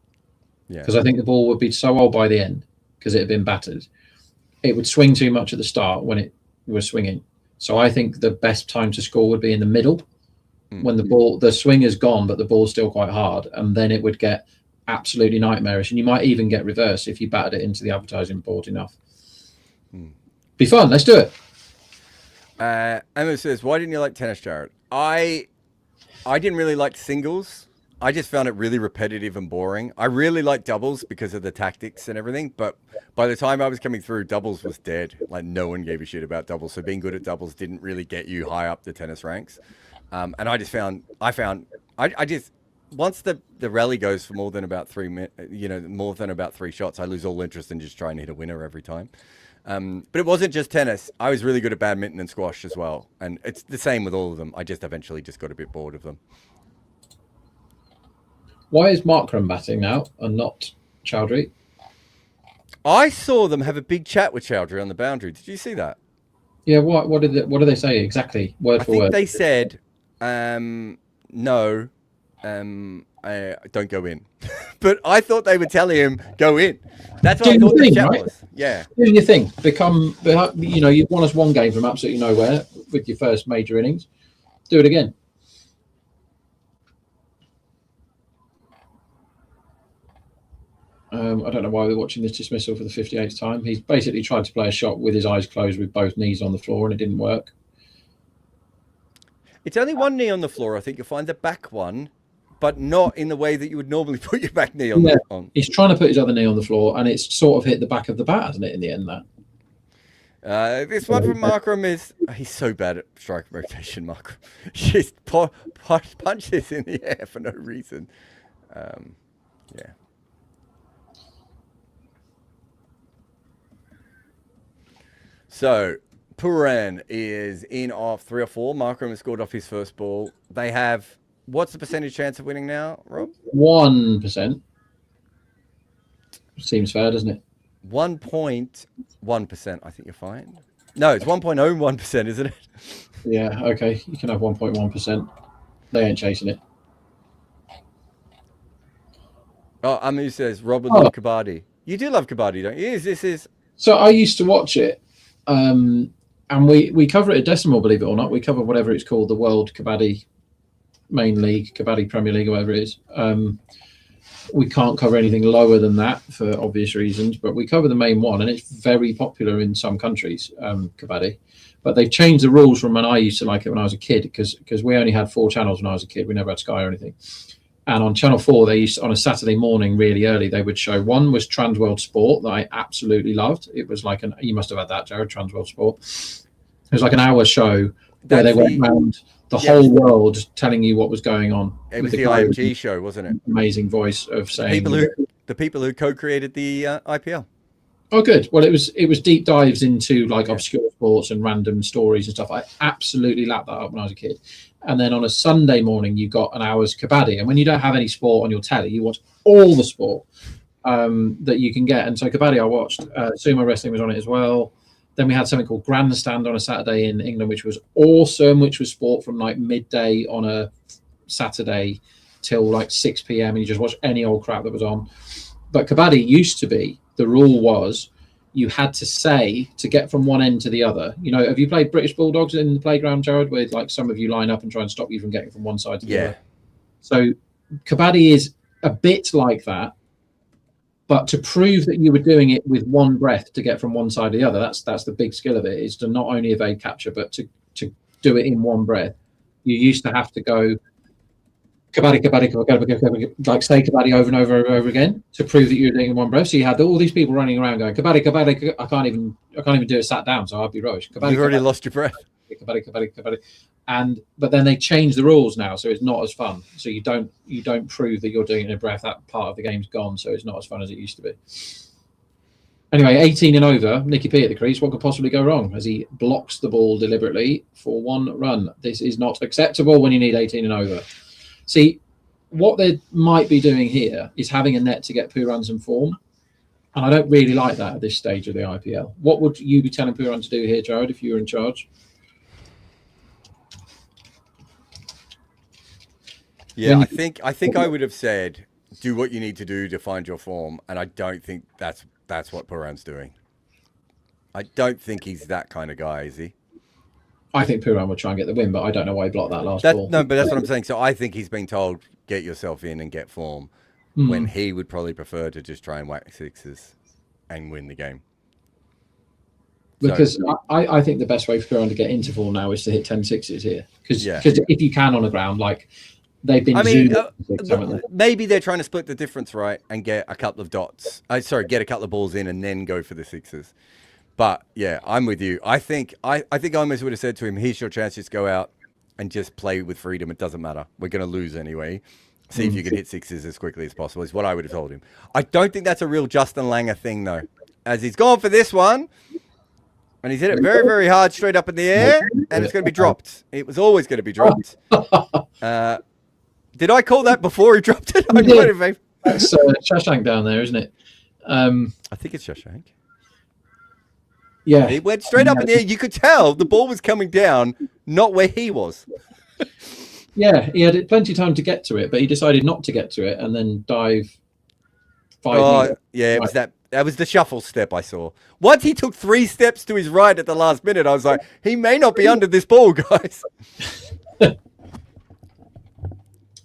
Yeah, because I think the ball would be so old by the end because it had been battered. It would swing too much at the start when it was swinging. So I think the best time to score would be in the middle when the swing is gone, but the ball's still quite hard, and then it would get absolutely nightmarish, and you might even get reverse if you battered it into the advertising board enough. Be fun. Let's do it. Emma says, why didn't you like tennis, Jared? I didn't really like singles. I just found it really repetitive and boring. I really like doubles because of the tactics and everything, but by the time I was coming through, doubles was dead. Like, no one gave a shit about doubles, so being good at doubles didn't really get you high up the tennis ranks. And I just found once the rally goes for more than about 3 minutes, more than about 3 shots, I lose all interest in just trying to hit a winner every time. But it wasn't just tennis. I was really good at badminton and squash as well. And it's the same with all of them. I just eventually just got a bit bored of them. Why is Markram batting now and not Chowdhury? I saw them have a big chat with Chowdhury on the boundary. Did you see that? Yeah, what did they say exactly, word for word? I think they said, no, I don't go in. But I thought they were telling him, go in. That's what I thought the chat was. Yeah. Doing your thing. You've won us one game from absolutely nowhere with your first major innings. Do it again. I don't know why we're watching this dismissal for the 58th time. He's basically tried to play a shot with his eyes closed with both knees on the floor, and it didn't work. It's only one knee on the floor. I think you'll find the back one, but not in the way that you would normally put your back knee on. Yeah. On. He's trying to put his other knee on the floor, and it's sort of hit the back of the bat, hasn't it, in the end, that? This one from Markram is... He's so bad at strike rotation, Markram. Just punches in the air for no reason. Yeah. So, Puran is in off 3 or 4. Markram has scored off his first ball. They have... What's the percentage chance of winning now, Rob? 1%. Seems fair, doesn't it? 1.1%. I think you're fine. No, it's 1.01%, isn't it? Yeah, okay. You can have 1.1%. They ain't chasing it. Oh, Amu says, Rob would love Kabaddi. You do love Kabaddi, don't you? This is... So I used to watch it, and we cover it at Decimal, believe it or not. We cover whatever it's called, the World Kabaddi Main League, Kabaddi Premier League, or whatever it is. We can't cover anything lower than that for obvious reasons, but we cover the main one, and it's very popular in some countries, Kabaddi. But they've changed the rules from when I used to like it when I was a kid, because we only had 4 channels when I was a kid. We never had Sky or anything. And on Channel 4, they used to, on a Saturday morning, really early, they would show, one was Transworld Sport that I absolutely loved. It was like you must have had that, Jared, Transworld Sport. It was like an hour show where they went around the whole world telling you what was going on. It was the IMG show, wasn't it? Amazing voice of saying... The people who co-created the IPL. Oh, good. Well, it was deep dives into like obscure sports and random stories and stuff. I absolutely lapped that up when I was a kid. And then on a Sunday morning, you got an hour's Kabaddi. And when you don't have any sport on your telly, you watch all the sport that you can get. And so Kabaddi I watched. Sumo wrestling was on it as well. Then we had something called Grandstand on a Saturday in England, which was awesome, which was sport from like midday on a Saturday till like 6 p.m. and you just watch any old crap that was on. But Kabaddi used to be, the rule was you had to say to get from one end to the other. You know, have you played British Bulldogs in the playground, Jared, where like some of you line up and try and stop you from getting from one side to the other? So Kabaddi is a bit like that, but to prove that you were doing it with one breath to get from one side to the other, that's the big skill of it, is to not only evade capture, but to do it in one breath. You used to have to go Kabaddi, Kabaddi, Kabaddi, Kabaddi, like say Kabaddi over and over and over again to prove that you were doing it in one breath. So you had all these people running around going Kabaddi, Kabaddi. I can't even do it sat down, so I'd be rubbish. You've already lost your breath. Kabaddi, Kabaddi, Kabaddi. But then they changed the rules now, so it's not as fun. So you don't prove that you're doing it in a breath. That part of the game's gone, so it's not as fun as it used to be. Anyway, 18 and over, Nicky P at the crease. What could possibly go wrong as he blocks the ball deliberately for 1 run? This is not acceptable when you need 18 and over. See, what they might be doing here is having a net to get Puran some form. And I don't really like that at this stage of the IPL. What would you be telling Puran to do here, Jared, if you were in charge? Yeah, I think I would have said, do what you need to do to find your form. And I don't think that's what Puran's doing. I don't think he's that kind of guy, is he? I think Puran would try and get the win, but I don't know why he blocked that last ball. No, but that's what I'm saying. So I think he's been told, get yourself in and get form, when he would probably prefer to just try and whack sixes and win the game. Because I think the best way for Puran to get into form now is to hit 10 sixes here. Because if you can on the ground, like they've been... maybe they're trying to split the difference, right, and get a couple of dots. Get a couple of balls in and then go for the sixes. But yeah, I'm with you. I think I almost would have said to him, here's your chance, just go out and just play with freedom. It doesn't matter. We're going to lose anyway. See if you can hit sixes as quickly as possible is what I would have told him. I don't think that's a real Justin Langer thing, though. As he's gone for this one, and he's hit it very, very hard straight up in the air, and it's going to be dropped. It was always going to be dropped. Did I call that before he dropped it? That's Shashank down there, isn't it? I think it's Shashank. Yeah. It went straight up in the air. You could tell the ball was coming down, not where he was. Yeah, he had plenty of time to get to it, but he decided not to get to it and then dive 5 meters. Yeah, it was that was the shuffle step I saw. Once he took 3 steps to his right at the last minute, I was like, he may not be under this ball, guys.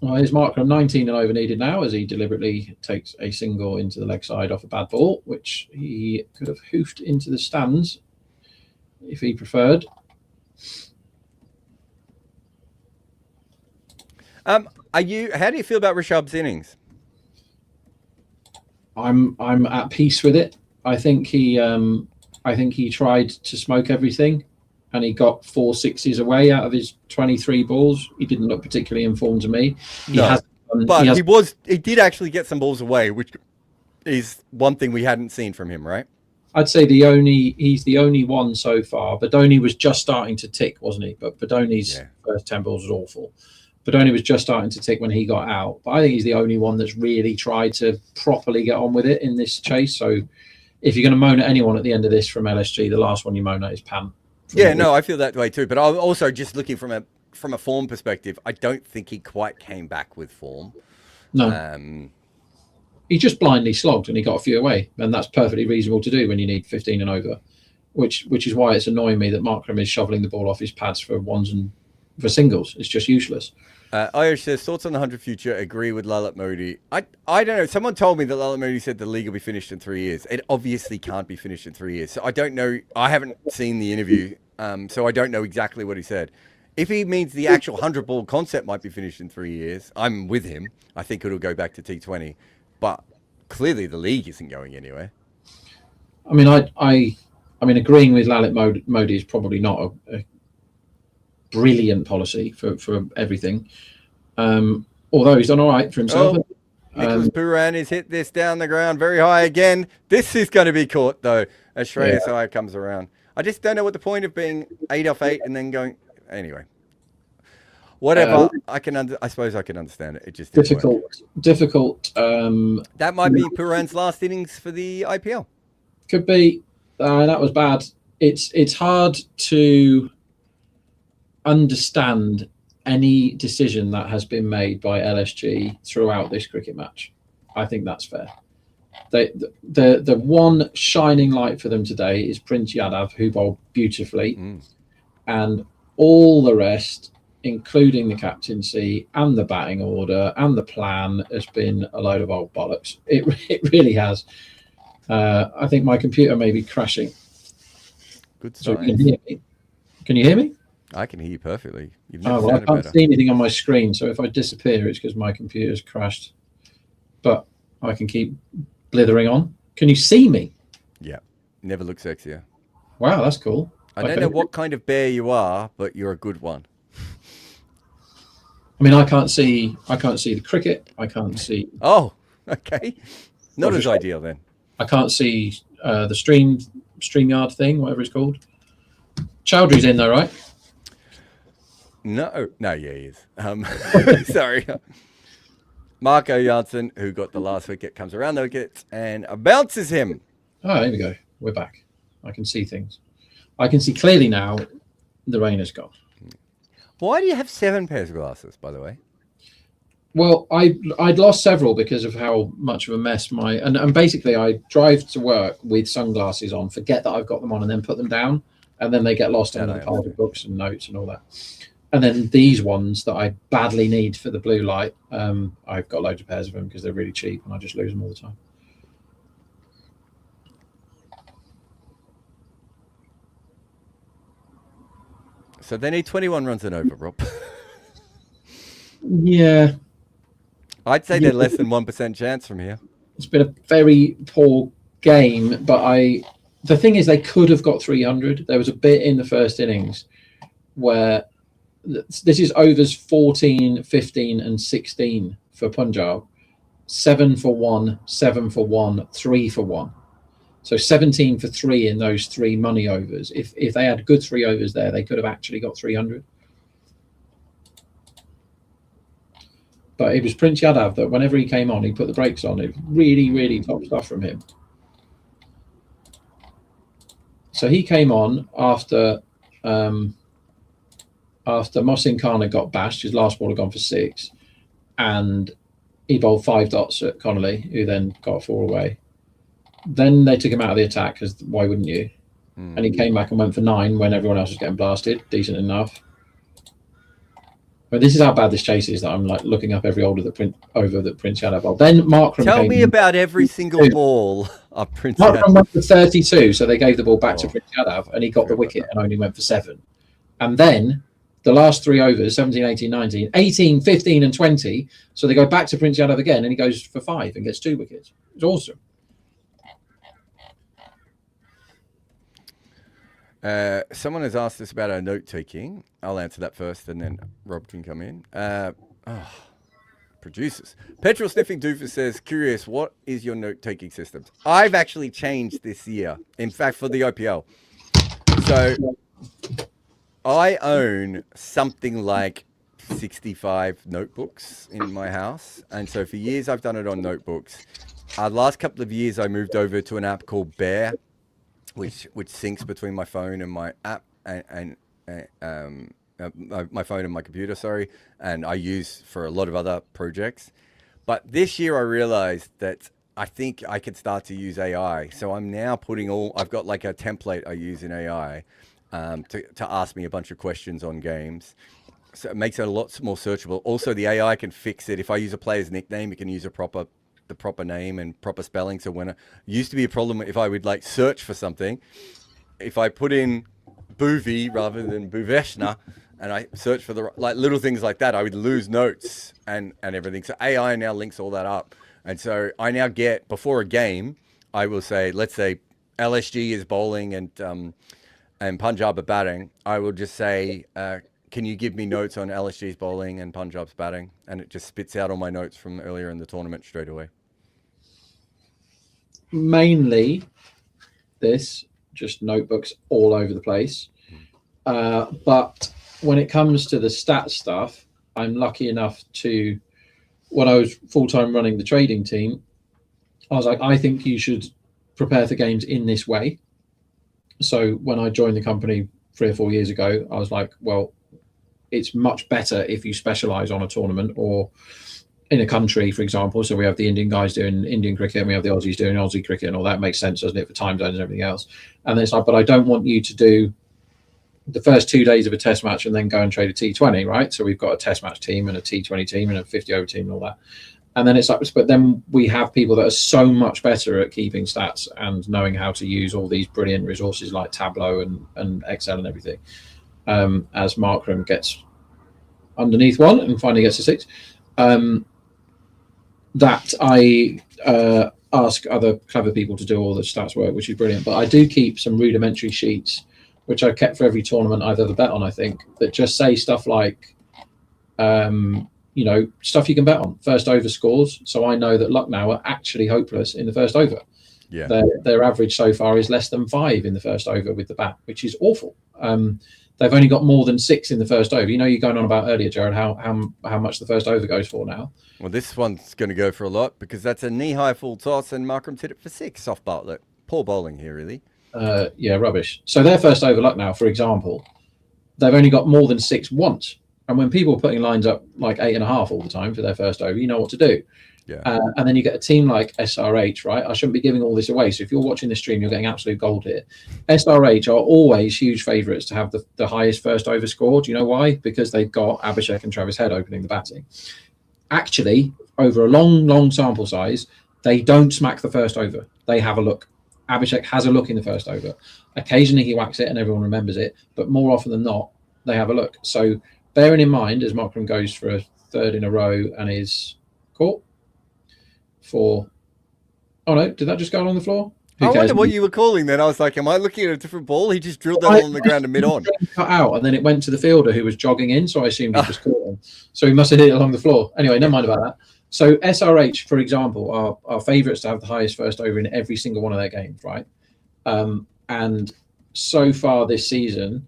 Well, here's Markram 19 and over needed now as he deliberately takes a single into the leg side off a bad ball, which he could have hoofed into the stands if he preferred. How do you feel about Rishabh's innings? I'm at peace with it. I think he tried to smoke everything, and he got 4 sixes away out of his 23 balls. He didn't look particularly informed to me. He did actually get some balls away, which is one thing we hadn't seen from him, right? I'd say he's the only one so far. Badoni was just starting to tick, wasn't he? But Badoni's first 10 balls was awful. Badoni was just starting to tick when he got out. But I think he's the only one that's really tried to properly get on with it in this chase. So if you're going to moan at anyone at the end of this from LSG, the last one you moan at is Pam. Yeah, no, I feel that way too. But I'm also just looking from a form perspective. I don't think he quite came back with form. No. He just blindly slogged and he got a few away. And that's perfectly reasonable to do when you need 15 and over, which is why it's annoying me that Markram is shoveling the ball off his pads for ones and for singles. It's just useless. Irish says, thoughts on the 100 future, agree with Lalit Modi. I don't know. Someone told me that Lalit Modi said the league will be finished in 3 years. It obviously can't be finished in 3 years. So I don't know. I haven't seen the interview, so I don't know exactly what he said. If he means the actual 100-ball concept might be finished in 3 years, I'm with him. I think it'll go back to T20. But clearly the league isn't going anywhere. I mean, I mean, agreeing with Lalit Modi is probably not a brilliant policy for everything. Although he's done all right for himself. Nicholas Puran has hit this down the ground very high again. This is going to be caught, though, as Shreyas Iyer comes around. I just don't know what the point of being 8 off 8 and then going... Anyway. Whatever. I suppose I can understand it. It just difficult. That might be Puran's last innings for the IPL. Could be. That was bad. It's hard to understand any decision that has been made by LSG throughout this cricket match. I think that's fair. The one shining light for them today is Prince Yadav, who bowled beautifully, and all the rest, including the captaincy and the batting order and the plan, has been a load of old bollocks. It really has. I think my computer may be crashing. Good So sign. you can hear me. Can you hear me? I can hear you perfectly. You've I never sounded can't better. see anything on my screen, so if I disappear, it's because my computer's crashed. But I can keep blithering on. Can you see me? Yeah. Never look sexier. Wow, that's cool. I don't know what kind of bear you are, but you're a good one. I mean, I can't see the cricket. I can't see. Oh, okay. Not as ideal then. I can't see the StreamYard thing, whatever it's called. Chowdhury's in though, right? No, yeah, he is. Sorry. Marco Janssen, who got the last wicket, comes around the wicket and bounces him. Oh, there we go. We're back. I can see things. I can see clearly now. The rain has gone. Why do you have 7 pairs of glasses, by the way? Well, I'd lost several because of how much of a mess and basically I drive to work with sunglasses on, forget that I've got them on, and then put them down, and then they get lost under the pile of books and notes and all that. And then these ones that I badly need for the blue light, I've got loads of pairs of them because they're really cheap and I just lose them all the time. So they need 21 runs and over, Rob. Yeah. I'd say they're less than 1% chance from here. It's been a very poor game, but the thing is they could have got 300. There was a bit in the first innings where this is overs 14, 15 and 16 for Punjab. 7 for 1, 7 for 1, 3 for 1. So 17 for 3 in those 3 money overs. If they had good 3 overs there, they could have actually got 300. But it was Prince Yadav that whenever he came on, he put the brakes on. It really, really top stuff from him. So he came on after Mohsin Khan had got bashed. His last ball had gone for 6. And he bowled 5 dots at Connolly, who then got 4 away. Then they took him out of the attack, because why wouldn't you? And he came back and went for 9 when everyone else was getting blasted. Decent enough. But this is how bad this chase is that I'm like looking up every over that Prince Yadav bowled. Then Markram Tell came me in. about every single ball of Prince Markram Yadav. went for 32, so they gave the ball back to Prince Yadav, and he got the wicket and only went for 7. And then the last 3 overs, 17, 18, 19, 18, 15, and 20. So they go back to Prince Yadav again, and he goes for 5 and gets 2 wickets. It's awesome. Someone has asked us about our note taking. I'll answer that first, and then Rob can come in. Producers. Petrol Sniffing Doofus says, curious, what is your note taking system? I've actually changed this year. In fact, for the IPL. So I own something like 65 notebooks in my house. And so for years, I've done it on notebooks. Last couple of years, I moved over to an app called Bear, which syncs between my phone and my app and my phone and my computer, sorry, and I use for a lot of other projects. But this year I realized that I think I could start to use AI. So I'm now I've got like a template I use in AI to ask me a bunch of questions on games. So it makes it a lot more searchable. Also, the AI can fix it. If I use a player's nickname, it can use the proper name and proper spelling. So when it used to be a problem if I would like search for something, if I put in Bhuvi rather than Bhuveshna and I search for the like little things like that, I would lose notes and everything. So AI now links all that up. And so I now get, before a game, I will say, let's say LSG is bowling and Punjab are batting. I will just say, can you give me notes on LSG's bowling and Punjab's batting? And it just spits out all my notes from earlier in the tournament straight away. Mainly this, just notebooks all over the place. But when it comes to the stats stuff, I'm lucky enough to, when I was full-time running the trading team, I was like, I think you should prepare for games in this way. So when I joined the company 3 or 4 years ago, I was like, well, it's much better if you specialize on a tournament or in a country, for example. So we have the Indian guys doing Indian cricket and we have the Aussies doing Aussie cricket, and all that makes sense, doesn't it, for time zones and everything else. And it's like, but I don't want you to do the first 2 days of a test match and then go and trade a T20, right? So we've got a test match team and a T20 team and a 50 over team and all that. And then it's like, but then we have people that are so much better at keeping stats and knowing how to use all these brilliant resources like Tableau and Excel and everything. As Markram gets underneath one and finally gets a 6, that I ask other clever people to do all the stats work, which is brilliant. But I do keep some rudimentary sheets, which I've kept for every tournament I've ever bet on, I think, that just say stuff like, stuff you can bet on. First over scores. So I know that Lucknow are actually hopeless in the first over. Yeah. Their average so far is less than 5 in the first over with the bat, which is awful. They've only got more than 6 in the first over. You know, you're going on about earlier, Jared, how much the first over goes for now. Well, this one's going to go for a lot because that's a knee-high full toss and Markram's hit it for 6 off Bartlett. Poor bowling here, really. Yeah, rubbish. So their first over Lucknow, for example, they've only got more than 6 once. And when people are putting lines up like 8.5 all the time for their first over, you know what to do. Yeah. And then you get a team like SRH, right? I shouldn't be giving all this away. So if you're watching the stream, you're getting absolute gold here. SRH are always huge favourites to have the highest first over score. Do you know why? Because they've got Abhishek and Travis Head opening the batting. Actually, over a long sample size, they don't smack the first over. They have a look. Abhishek has a look in the first over. Occasionally he whacks it and everyone remembers it, but more often than not, they have a look. So bearing in mind, as Markram goes for a 3rd in a row and is caught for... Oh no, did that just go along the floor? I wonder what you were calling then. I was like, am I looking at a different ball? He just drilled that on the ground and mid-on. Cut out, and then it went to the fielder who was jogging in, so I assumed he just caught him. So he must have hit it along the floor. Anyway, never mind about that. So SRH, for example, are favourites to have the highest first over in every single one of their games, right? And so far this season,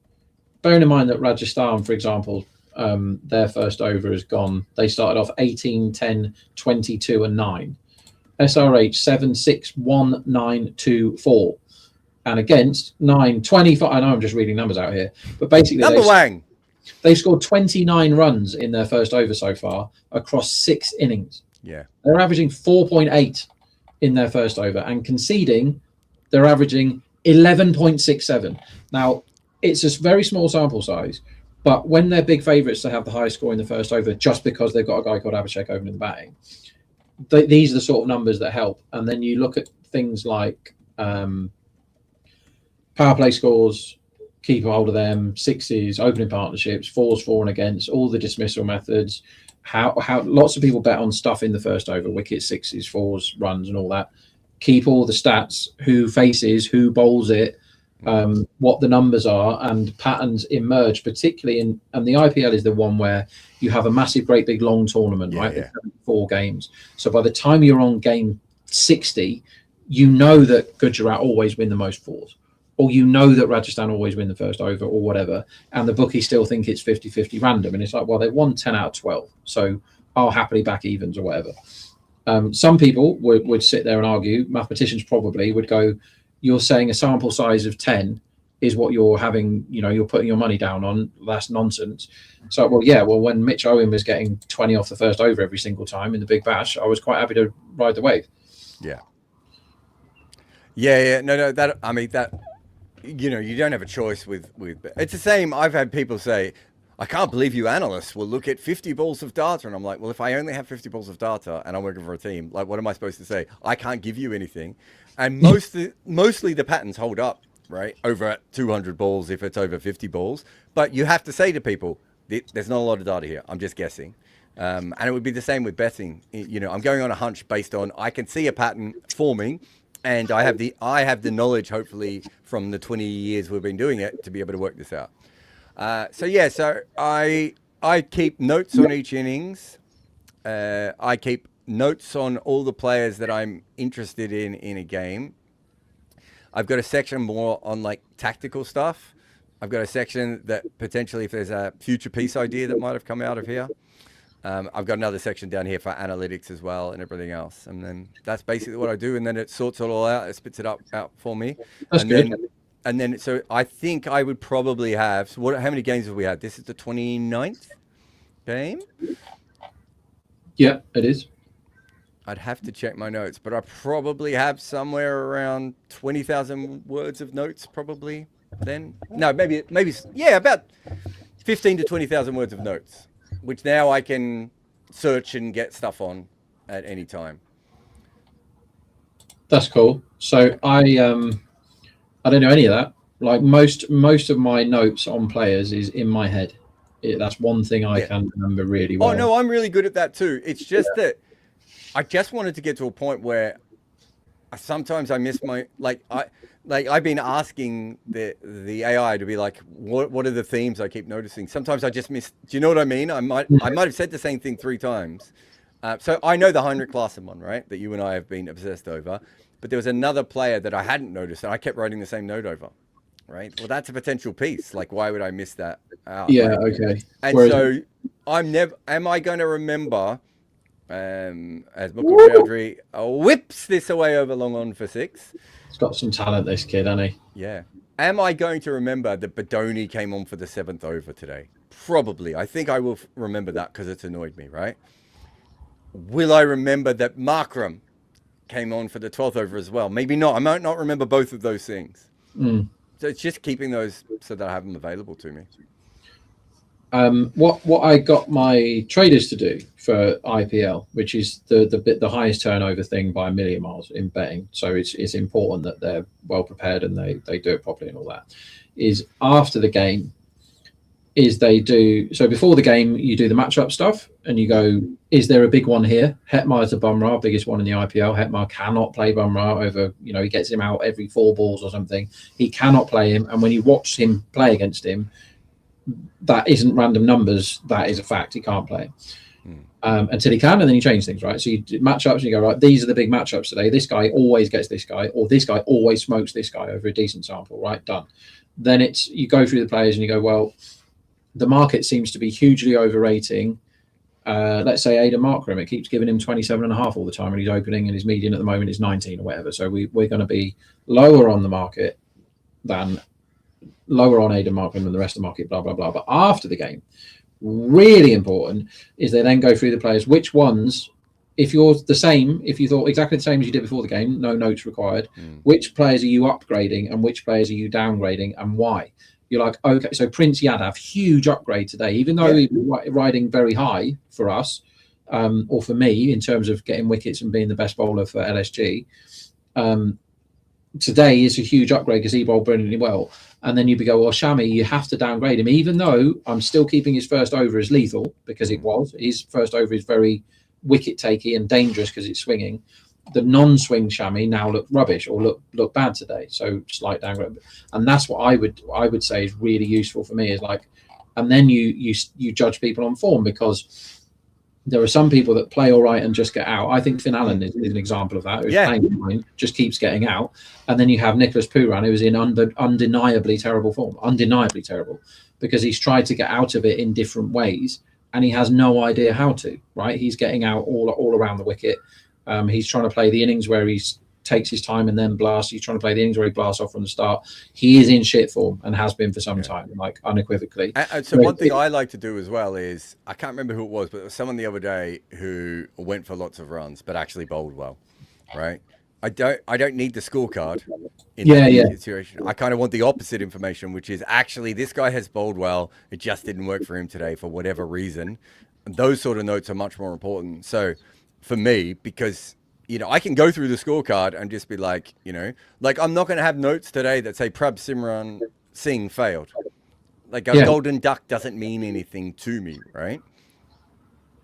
bearing in mind that Rajasthan, for example, their first over has gone, they started off 18, 10, 22 and 9. SRH 7, 6, 1, 9, 2, 4. And against 9, 25. I know I'm just reading numbers out here, but basically they've scored 29 runs in their first over so far across 6 innings. Yeah. They're averaging 4.8 in their first over, and conceding, they're averaging 11.67. Now, it's a very small sample size, But when they're big favourites to have the highest score in the first over, just because they've got a guy called Abhishek opening the batting, these are the sort of numbers that help. And then you look at things like power play scores, keep a hold of them, sixes, opening partnerships, fours, for and against, all the dismissal methods. How lots of people bet on stuff in the first over, wickets, sixes, fours, runs, and all that. Keep all the stats, who faces, who bowls it, what the numbers are, and patterns emerge, particularly and the IPL is the one where you have a massive, great big long tournament, right? Yeah. 4 games. So by the time you're on game 60, you know that Gujarat always win the most fours, or you know that Rajasthan always win the first over, or whatever, and the bookies still think it's 50-50 random, and it's like, well, they've won 10 out of 12, so I'll happily back evens or whatever. Some people would sit there and argue, mathematicians probably would go, you're saying a sample size of 10 is what you're having, you're putting your money down on. That's nonsense. So, well, when Mitch Owen was getting 20 off the first over every single time in the Big Bash, I was quite happy to ride the wave. Yeah. No, that, I mean, that, you don't have a choice with, it's the same. I've had people say, I can't believe you analysts will look at 50 balls of data. And I'm like, well, if I only have 50 balls of data and I'm working for a team, like, what am I supposed to say? I can't give you anything. And mostly the patterns hold up, right? Over at 200 balls if it's over 50 balls. But you have to say to people, there's not a lot of data here. I'm just guessing. And it would be the same with betting. I'm going on a hunch based on, I can see a pattern forming, and I have the knowledge, hopefully, from the 20 years we've been doing it to be able to work this out. So I keep notes on each innings. I keep notes on all the players that I'm interested in a game. I've got a section more on like tactical stuff. I've got a section that potentially, if there's a future piece idea that might have come out of here. I've got another section down here for analytics as well and everything else. And then that's basically what I do. And then it sorts it all out. It spits it out for me. That's good. And then, so I think I would probably have, how many games have we had? This is the 29th game? Yeah, it is. I'd have to check my notes, but I probably have somewhere around 20,000 words of notes probably then. No, maybe, about 15 to 20,000 words of notes, which now I can search and get stuff on at any time. That's cool. So I don't know any of that. Like most of my notes on players is in my head. That's one thing I can remember really well. Oh no, I'm really good at that too. It's just that I just wanted to get to a point where sometimes I miss my I've been asking the AI to be like, what are the themes I keep noticing? Sometimes I just miss. Do you know what I mean? I might have said the same thing 3 times. So I know the Heinrich Klaassen one, right? That you and I have been obsessed over. But there was another player that I hadn't noticed, and I kept writing the same note over. Right. Well, that's a potential piece. Like, why would I miss that out? Yeah. Like, okay. And so am I going to remember, as Mukul Chowdhury whips this away over long on for 6? He's got some talent, this kid, hasn't he? Yeah. Am I going to remember that Badoni came on for the 7th over today? Probably. I think I will remember that because it's annoyed me, right? Will I remember that Markram came on for the 12th over as well? Maybe not. I might not remember both of those things. So it's just keeping those so that I have them available to me. What I got my traders to do for IPL, which is the highest turnover thing by a million miles in betting, so it's important that they're well prepared and they do it properly and all that, is after the game, is they do, so before the game you do the matchup stuff and you go, is there a big one here? Hetmar's a Bumrah, biggest one in the IPL. Hetmar cannot play Bumrah over, he gets him out every 4 balls or something. He cannot play him, and when you watch him play against him, that isn't random numbers, that is a fact. He can't play until he can, and then you change things, right? So you do matchups and you go, right, these are the big matchups today. This guy always gets this guy, or this guy always smokes this guy over a decent sample, right? Done. Then it's, you go through the players and you go, well, the market seems to be hugely overrating, let's say, Aidan Markram. It keeps giving him 27.5 all the time, and he's opening, and his median at the moment is 19 or whatever. So we're going to be lower on the market than lower on Aidan Markram than the rest of the market, blah, blah, blah. But after the game, really important is they then go through the players, which ones, if you're the same, if you thought exactly the same as you did before the game, no notes required, which players are you upgrading and which players are you downgrading and why? you're like, okay, so Prince Yadav, huge upgrade today, even though he was riding very high for us, or for me in terms of getting wickets and being the best bowler for LSG. Today is a huge upgrade because he bowled brilliantly well. And then you go, well, Shami, you have to downgrade him, even though I'm still keeping his first over as lethal, because his first over is very wicket takey and dangerous because it's swinging. The non-swing Shami now look rubbish or look bad today. So slight downgrade. And that's what I would say is really useful for me, is like, and then you judge people on form, because there are some people that play all right and just get out. I think Finn Allen is an example of that. Who's playing fine, just keeps getting out. And then you have Nicholas Pooran, who's in undeniably terrible form, undeniably terrible, because he's tried to get out of it in different ways and he has no idea how to. Right? He's getting out all around the wicket. He's trying to play the innings where he takes his time and then blasts. He's trying to play the innings where he blasts off from the start. He is in shit form and has been for some time, like unequivocally. So one thing I like to do as well is, I can't remember who it was, but there was someone the other day who went for lots of runs but actually bowled well, right? I don't need the scorecard in that situation. I kind of want the opposite information, which is actually this guy has bowled well. It just didn't work for him today for whatever reason. And those sort of notes are much more important. So for me, because I can go through the scorecard and just be like, like I'm not going to have notes today that say Prab Simran Singh failed. Like a golden duck doesn't mean anything to me, right?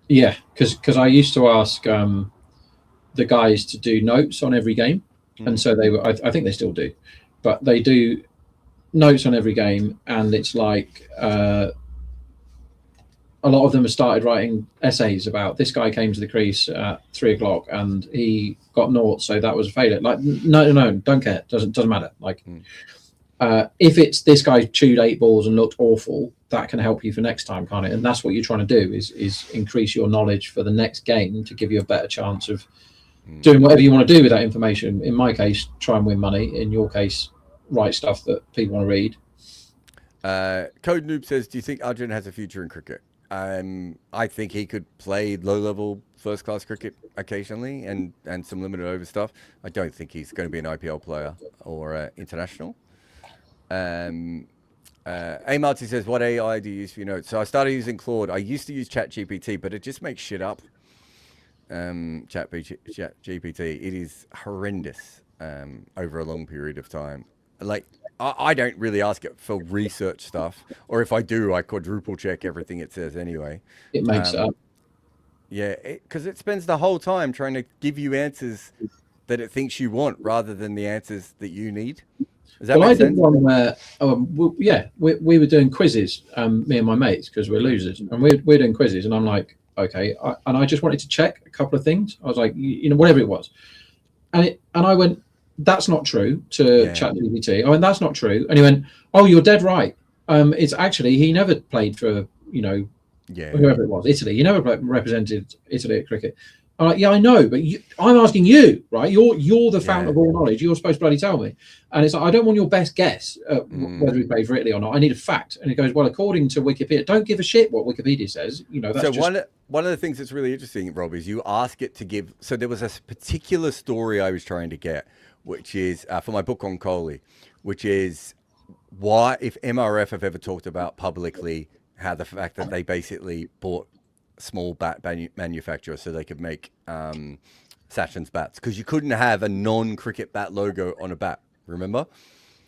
Yeah, because I used to ask the guys to do notes on every game, and so they were. I think they still do, but they do notes on every game, and it's like a lot of them have started writing essays about this guy came to the crease at 3 o'clock and he got naught, so that was a failure. Like, no, don't care. Doesn't matter. Like, if it's this guy chewed 8 balls and looked awful, that can help you for next time, can't it? And that's what you're trying to do is increase your knowledge for the next game to give you a better chance of doing whatever you want to do with that information. In my case, try and win money. In your case, write stuff that people want to read. Code Noob says, do you think Arjun has a future in cricket? I think he could play low-level first-class cricket occasionally and some limited over stuff. I don't think he's going to be an IPL player or international. A. Marty says, what AI do you use for your notes? So I started using Claude. I used to use ChatGPT, but it just makes shit up. ChatGPT, it is horrendous over a long period of time. Like, I don't really ask it for research stuff, or if I do, I quadruple check everything it says anyway. It makes it up. Yeah, because it spends the whole time trying to give you answers that it thinks you want rather than the answers that you need. Does that make sense? I did one where, we were doing quizzes, me and my mates, because we're losers, and we're doing quizzes, and I'm like, okay, and I just wanted to check a couple of things. I was like, whatever it was, and I went, that's not true to ChatGPT. I went, that's not true, and he went, oh, you're dead right. It's actually, he never played for whoever it was, Italy. He never represented Italy at cricket. I'm like, yeah, I know, but I'm asking you, right? You're the fountain of all knowledge. You're supposed to bloody tell me. And it's like, I don't want your best guess whether he played for Italy or not. I need a fact. And he goes, well, according to Wikipedia, don't give a shit what Wikipedia says. That's so one of the things that's really interesting, Rob, is you ask it to give. So there was a particular story I was trying to get, which is for my book on Kohli, which is why, if MRF have ever talked about publicly how the fact that they basically bought small bat manufacturer so they could make Sachin's bats, because you couldn't have a non-cricket bat logo on a bat, remember?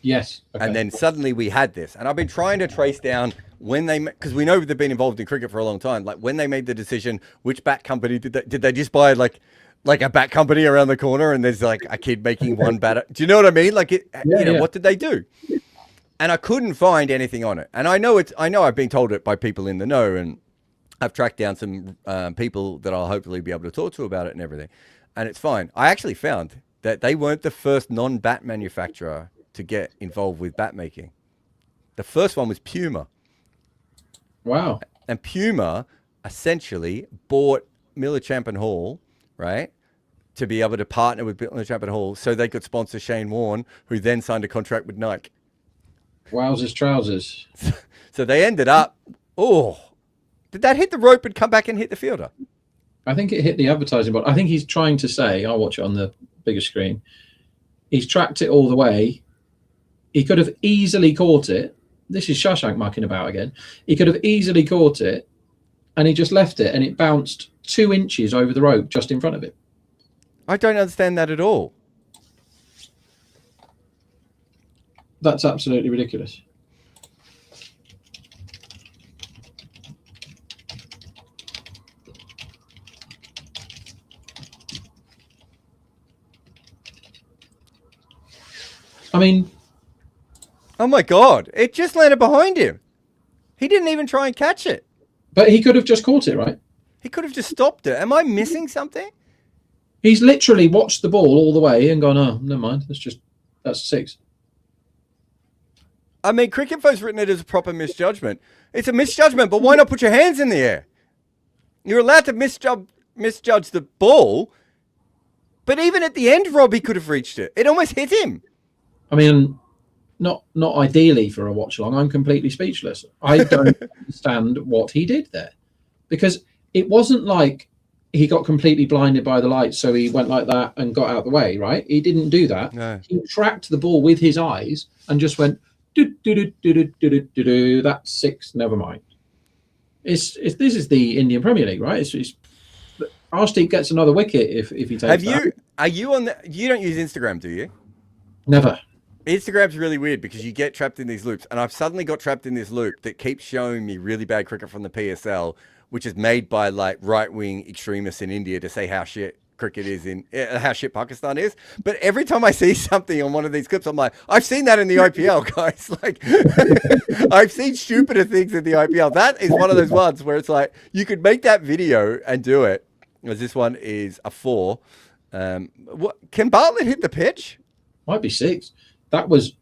Yes. Okay. And then suddenly we had this, and I've been trying to trace down when they, because we know they've been involved in cricket for a long time, like when they made the decision, which bat company did they just buy like a bat company around the corner and there's like a kid making one bat? Do you know what I mean? Like what did they do? And I couldn't find anything on it. And I know I've been told it by people in the know, and I've tracked down some people that I'll hopefully be able to talk to about it and everything. And it's fine. I actually found that they weren't the first non-bat manufacturer to get involved with bat making. The first one was Puma. Wow. And Puma essentially bought Miller Champion Hall, right, to be able to partner with Miller Champion Hall so they could sponsor Shane Warne, who then signed a contract with Nike. Wowzers trousers. So they ended up, did that hit the rope and come back and hit the fielder? I think it hit the advertising board. I think he's trying to say, I'll watch it on the bigger screen, he's tracked it all the way. He could have easily caught it. this is Shashank mucking about again. He could have easily caught it, and he just left it, and it bounced 2 inches over the rope just in front of him. I don't understand that at all. That's absolutely ridiculous. I mean, Oh my God, it just landed behind him. He didn't even try and catch it. but he could have just caught it, right? He could have just stopped it. Am I missing something? He's literally watched the ball all the way and gone, oh, never mind. That's 6. I mean, Cricket Fo's written it as a proper misjudgment. It's a misjudgment, but why not put your hands in the air? You're allowed to misjudge the ball, but even at the end, Robbie could have reached it. It almost hit him. I mean, not ideally for a watch along. I'm completely speechless. I don't understand what he did there, because it wasn't like he got completely blinded by the lights, so he went like that and got out of the way, right? He didn't do that. No. He tracked the ball with his eyes and just went, do. That's 6. Never mind. This is the Indian Premier League, right? It's Arshdeep gets another wicket if he takes. Are you on the? You don't use Instagram, do you? Never. Instagram's really weird because you get trapped in these loops, and I've suddenly got trapped in this loop that keeps showing me really bad cricket from the PSL, which is made by like right-wing extremists in India to say how shit cricket is how shit Pakistan is. But every time I see something on one of these clips, I'm like, I've seen that in the IPL, guys. Like, I've seen stupider things in the IPL. That is one of those ones where it's like you could make that video and do it. Because this one is a 4. What can Bartlett hit the pitch? Might be 6. That was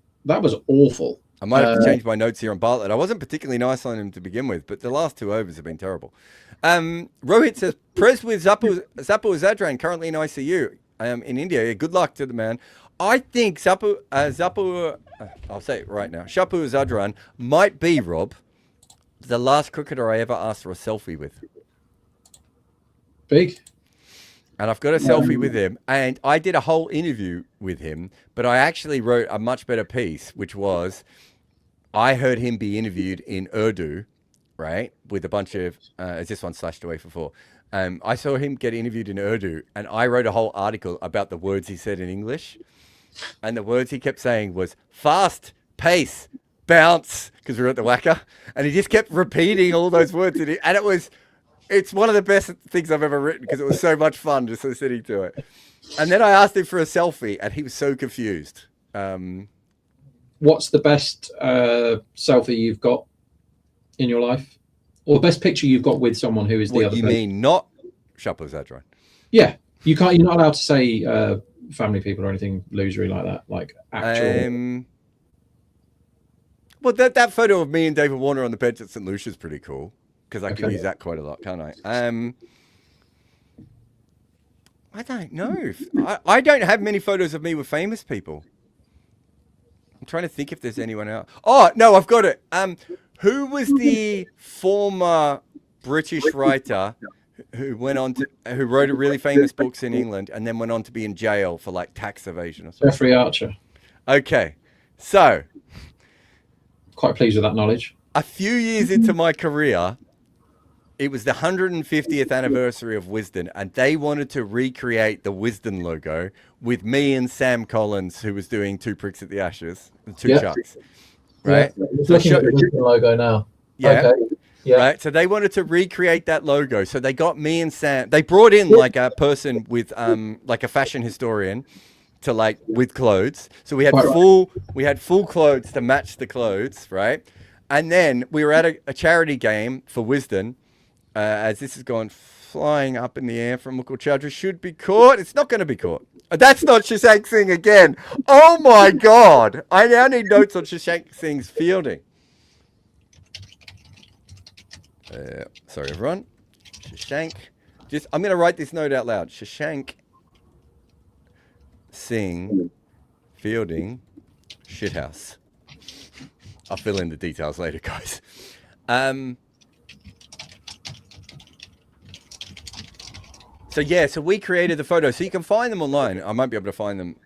awful. I might have to change my notes here on Bartlett. I wasn't particularly nice on him to begin with, but the last 2 overs have been terrible. Rohit says, Prez with Zapu Zadran, currently in ICU in India. Yeah, good luck to the man. I think Zapu, I'll say it right now, Shapu Zadran might be, Rob, the last cricketer I ever asked for a selfie with. Big. And I've got a selfie with him, and I did a whole interview with him, but I actually wrote a much better piece, which was, I heard him be interviewed in Urdu, right, with a bunch of, is this one slashed away for 4? I saw him get interviewed in Urdu, and I wrote a whole article about the words he said in English, and the words he kept saying was fast, pace, bounce, because we were at the Wacker, and he just kept repeating all those words, and it's one of the best things I've ever written because it was so much fun just listening to it. And then I asked him for a selfie, and he was so confused. What's the best selfie you've got in your life, or the best picture you've got with someone who is the other? You mean not Shapu Zadran? Yeah, you can't. You're not allowed to say family people or anything losery like that. Like actual. Well, that photo of me and David Warner on the bench at St. Lucia is pretty cool. Because I can use that quite a lot, can't I? I don't know. I don't have many photos of me with famous people. I'm trying to think if there's anyone else. Oh, no, I've got it. Who was the former British writer who wrote a really famous books in England and then went on to be in jail for like tax evasion or something? Jeffrey Archer. Okay. So. Quite pleased with that knowledge. A few years into my career, it was the 150th anniversary of Wisden, and they wanted to recreate the Wisden logo with me and Sam Collins, who was doing 2 pricks at the Ashes, 2 chucks. Right? Yeah. Looking at the Wisden logo now. Yeah. Okay. Yeah. Right. So they wanted to recreate that logo. So they got me and Sam. They brought in like a person with like a fashion historian to like with clothes. So we had full clothes to match the clothes, right? And then we were at a charity game for Wisden. As this has gone flying up in the air from Mukul Chaudhry, should be caught. It's not going to be caught. That's not Shashank Singh again. Oh my God. I now need notes on Shashank Singh's fielding. Sorry, everyone. Shashank. I'm going to write this note out loud. Shashank Singh fielding shithouse. I'll fill in the details later, guys. So we created the photos. So you can find them online. I might be able to find them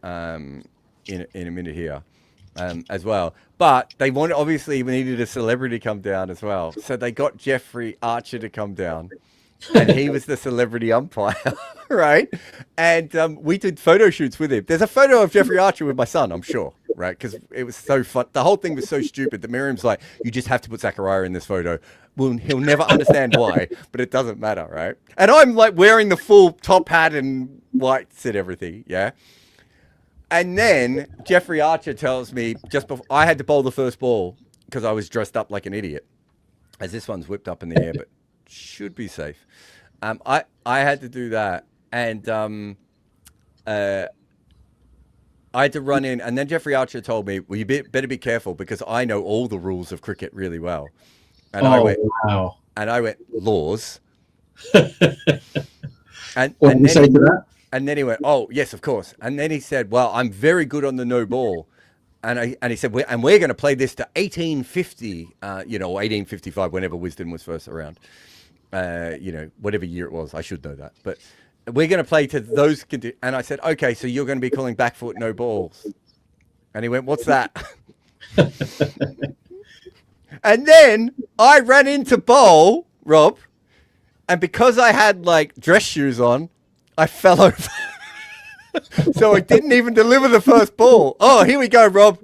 in a minute here. as well. But they obviously needed a celebrity to come down as well. So they got Jeffrey Archer to come down. And he was the celebrity umpire, right? And we did photo shoots with him. There's a photo of Jeffrey Archer with my son, I'm sure, right? Because it was so fun. The whole thing was so stupid that Miriam's like, you just have to put Zachariah in this photo. Well, he'll never understand why, but it doesn't matter, right? And I'm like wearing the full top hat and whites and everything, yeah? And then Jeffrey Archer tells me just before I had to bowl the first ball because I was dressed up like an idiot, as this one's whipped up in the air, but should be safe. I had to do that, and I had to run in, and then Jeffrey Archer told me, "Well, you better be careful because I know all the rules of cricket really well." And I went, wow! And I went, laws. and What did you say to that? And then he went, "Oh, yes, of course." And then he said, "Well, I'm very good on the no ball." And he said, we're going to play this to 1850, or 1855, whenever Wisden was first around. Whatever year it was, I should know that. But we're going to play to those conditions. And I said, okay, so you're going to be calling back foot, no balls. And he went, what's that? And then I ran into bowl, Rob, and because I had like dress shoes on, I fell over. So I didn't even deliver the first ball. Oh, here we go, Rob.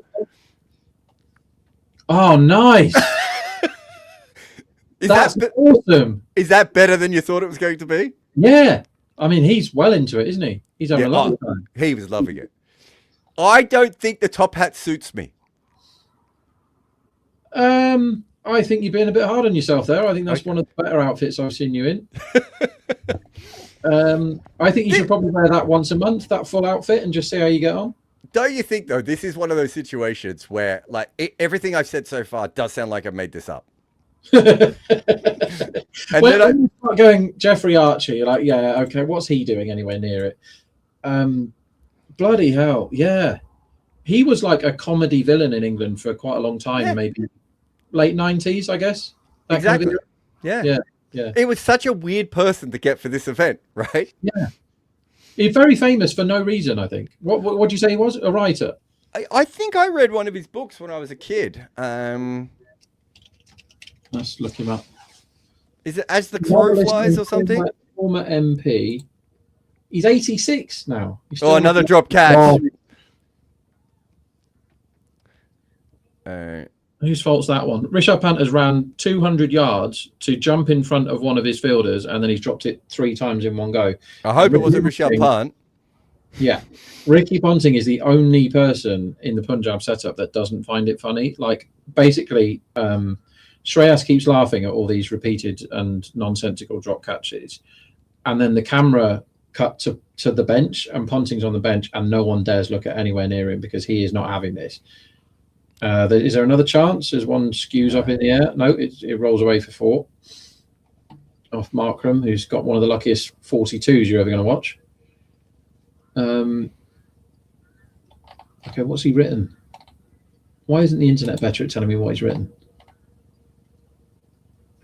Oh, nice. That's awesome. Is that better than you thought it was going to be? Yeah. I mean, he's well into it, isn't he? He's having a lot of fun. He was loving it. I don't think the top hat suits me. I think you're being a bit hard on yourself there. I think that's one of the better outfits I've seen you in. I think you should probably wear that once a month, that full outfit, and just see how you get on. Don't you think, though, this is one of those situations where, like, everything I've said so far does sound like I've made this up. And when you start going Jeffrey Archer, you're like, yeah, okay, what's he doing anywhere near it? Bloody hell, yeah. He was like a comedy villain in England for quite a long time, maybe late 90s, I guess. Exactly. Kind of yeah. It was such a weird person to get for this event, right? Yeah. He's very famous for no reason, I think. What do you say he was? A writer? I think I read one of his books when I was a kid. Let's look him up. Is it As the Crow Flies or something? Former MP. He's 86 now. Oh, another drop catch. Whose fault's that one? Rishabh Pant has ran 200 yards to jump in front of one of his fielders, and then he's dropped it 3 times in one go. I hope it wasn't Rishabh Pant. Yeah. Ricky Ponting is the only person in the Punjab setup that doesn't find it funny. Like, basically, Shreyas keeps laughing at all these repeated and nonsensical drop catches. And then the camera cut to the bench, and Ponting's on the bench, and no one dares look at anywhere near him because he is not having this. Is there another chance as one skews up in the air? No, it rolls away for 4 off Markram, who's got one of the luckiest 42s you're ever going to watch. Okay, what's he written? Why isn't the internet better at telling me what he's written?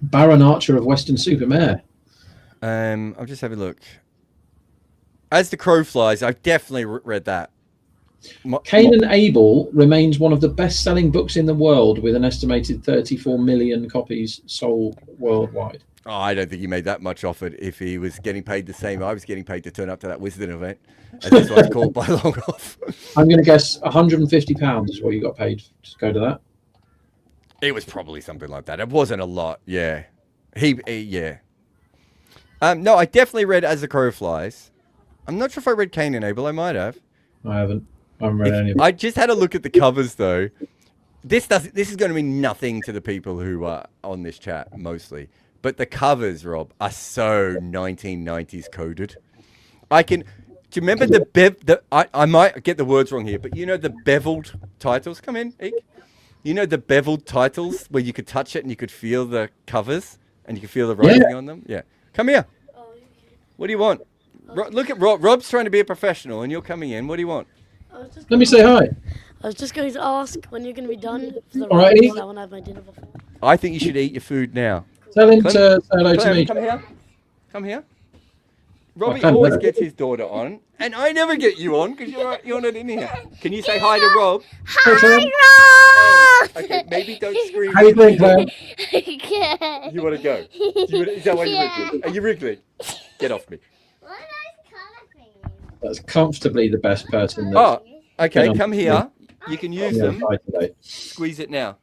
Baron Archer of Weston-super-Mare. I'll just have a look. As the Crow Flies, I've definitely read that. Cain and Abel remains one of the best-selling books in the world, with an estimated 34 million copies sold worldwide. Oh, I don't think he made that much off it if he was getting paid the same I was getting paid to turn up to that Wisden event. As this one's called by long off. I'm going to guess £150 is what you got paid to go to that. It was probably something like that. It wasn't a lot, yeah. Yeah. No, I definitely read As the Crow Flies. I'm not sure if I read Cain and Abel. I might have. I haven't read any of it. I just had a look at the covers, though. This is going to mean nothing to the people who are on this chat, mostly. But the covers, Rob, are so 1990s coded. Do you remember I might get the words wrong here, but you know the beveled titles? Come in, Eek. You know the beveled titles where you could touch it and you could feel the covers and you could feel the writing on them? Yeah. Come here. What do you want? Look at Rob. Rob's trying to be a professional and you're coming in. What do you want? Let me say hi. I was just going to ask when you're going to be done. All right, Eek. I want to have my dinner before. I think you should eat your food now. Tell him to say hello to me. Come here. Come here. Robbie can always never. gets his daughter on, and I never get you on because you're not in here. Can you say hi to Rob? Hi, Rob! Okay, maybe don't scream. How you doing, Claire? Okay. You want to go? Is that why you're wriggling? Are you wriggling? Get off me. What are those colour things? That's comfortably the best person. Oh, okay. been on Come here. You can use them. Today. Squeeze it now.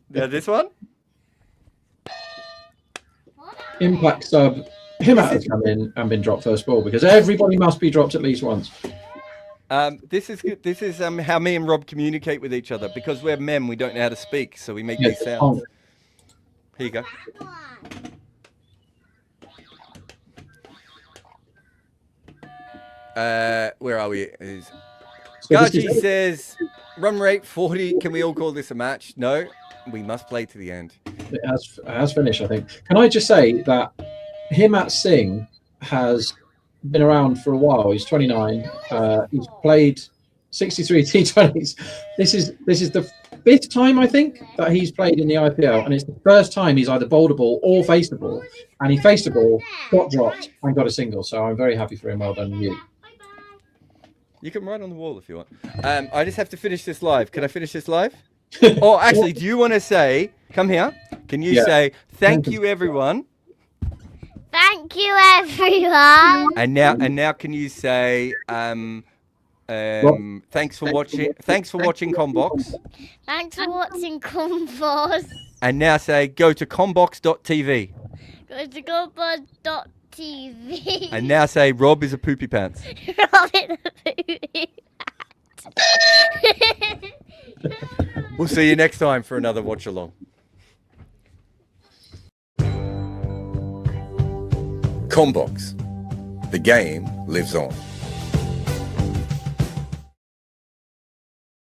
Now this one. Impact sub. Him out has come in and been dropped first ball because everybody must be dropped at least once. This is good. This is how me and Rob communicate with each other because we're men. We don't know how to speak, so we make Yeah, these sounds. Here you go. Where are we? Gaji says run rate 40. Can we all call this a match? No, we must play to the end. It has finished, I think. Can I just say that Himat Singh has been around for a while. He's 29. He's played 63 T20s. This is the 5th time, I think, that he's played in the IPL, and it's the first time he's either bowled a ball or faced a ball. And he faced a ball, got dropped, and got a single. So I'm very happy for him. Well done, you. You can write on the wall if you want. I just have to finish this live. Can I finish this live? Oh, actually, do you want to say, come here. Can you say, thank you, everyone? Thank you, everyone. And now can you say, thanks for watching Combox. Thanks for watching Combos. And now say, go to combox.tv. Go to Combos.tv. And now say, Rob is a poopy pants. Robin We'll see you next time for another watch along. Combox. The game lives on.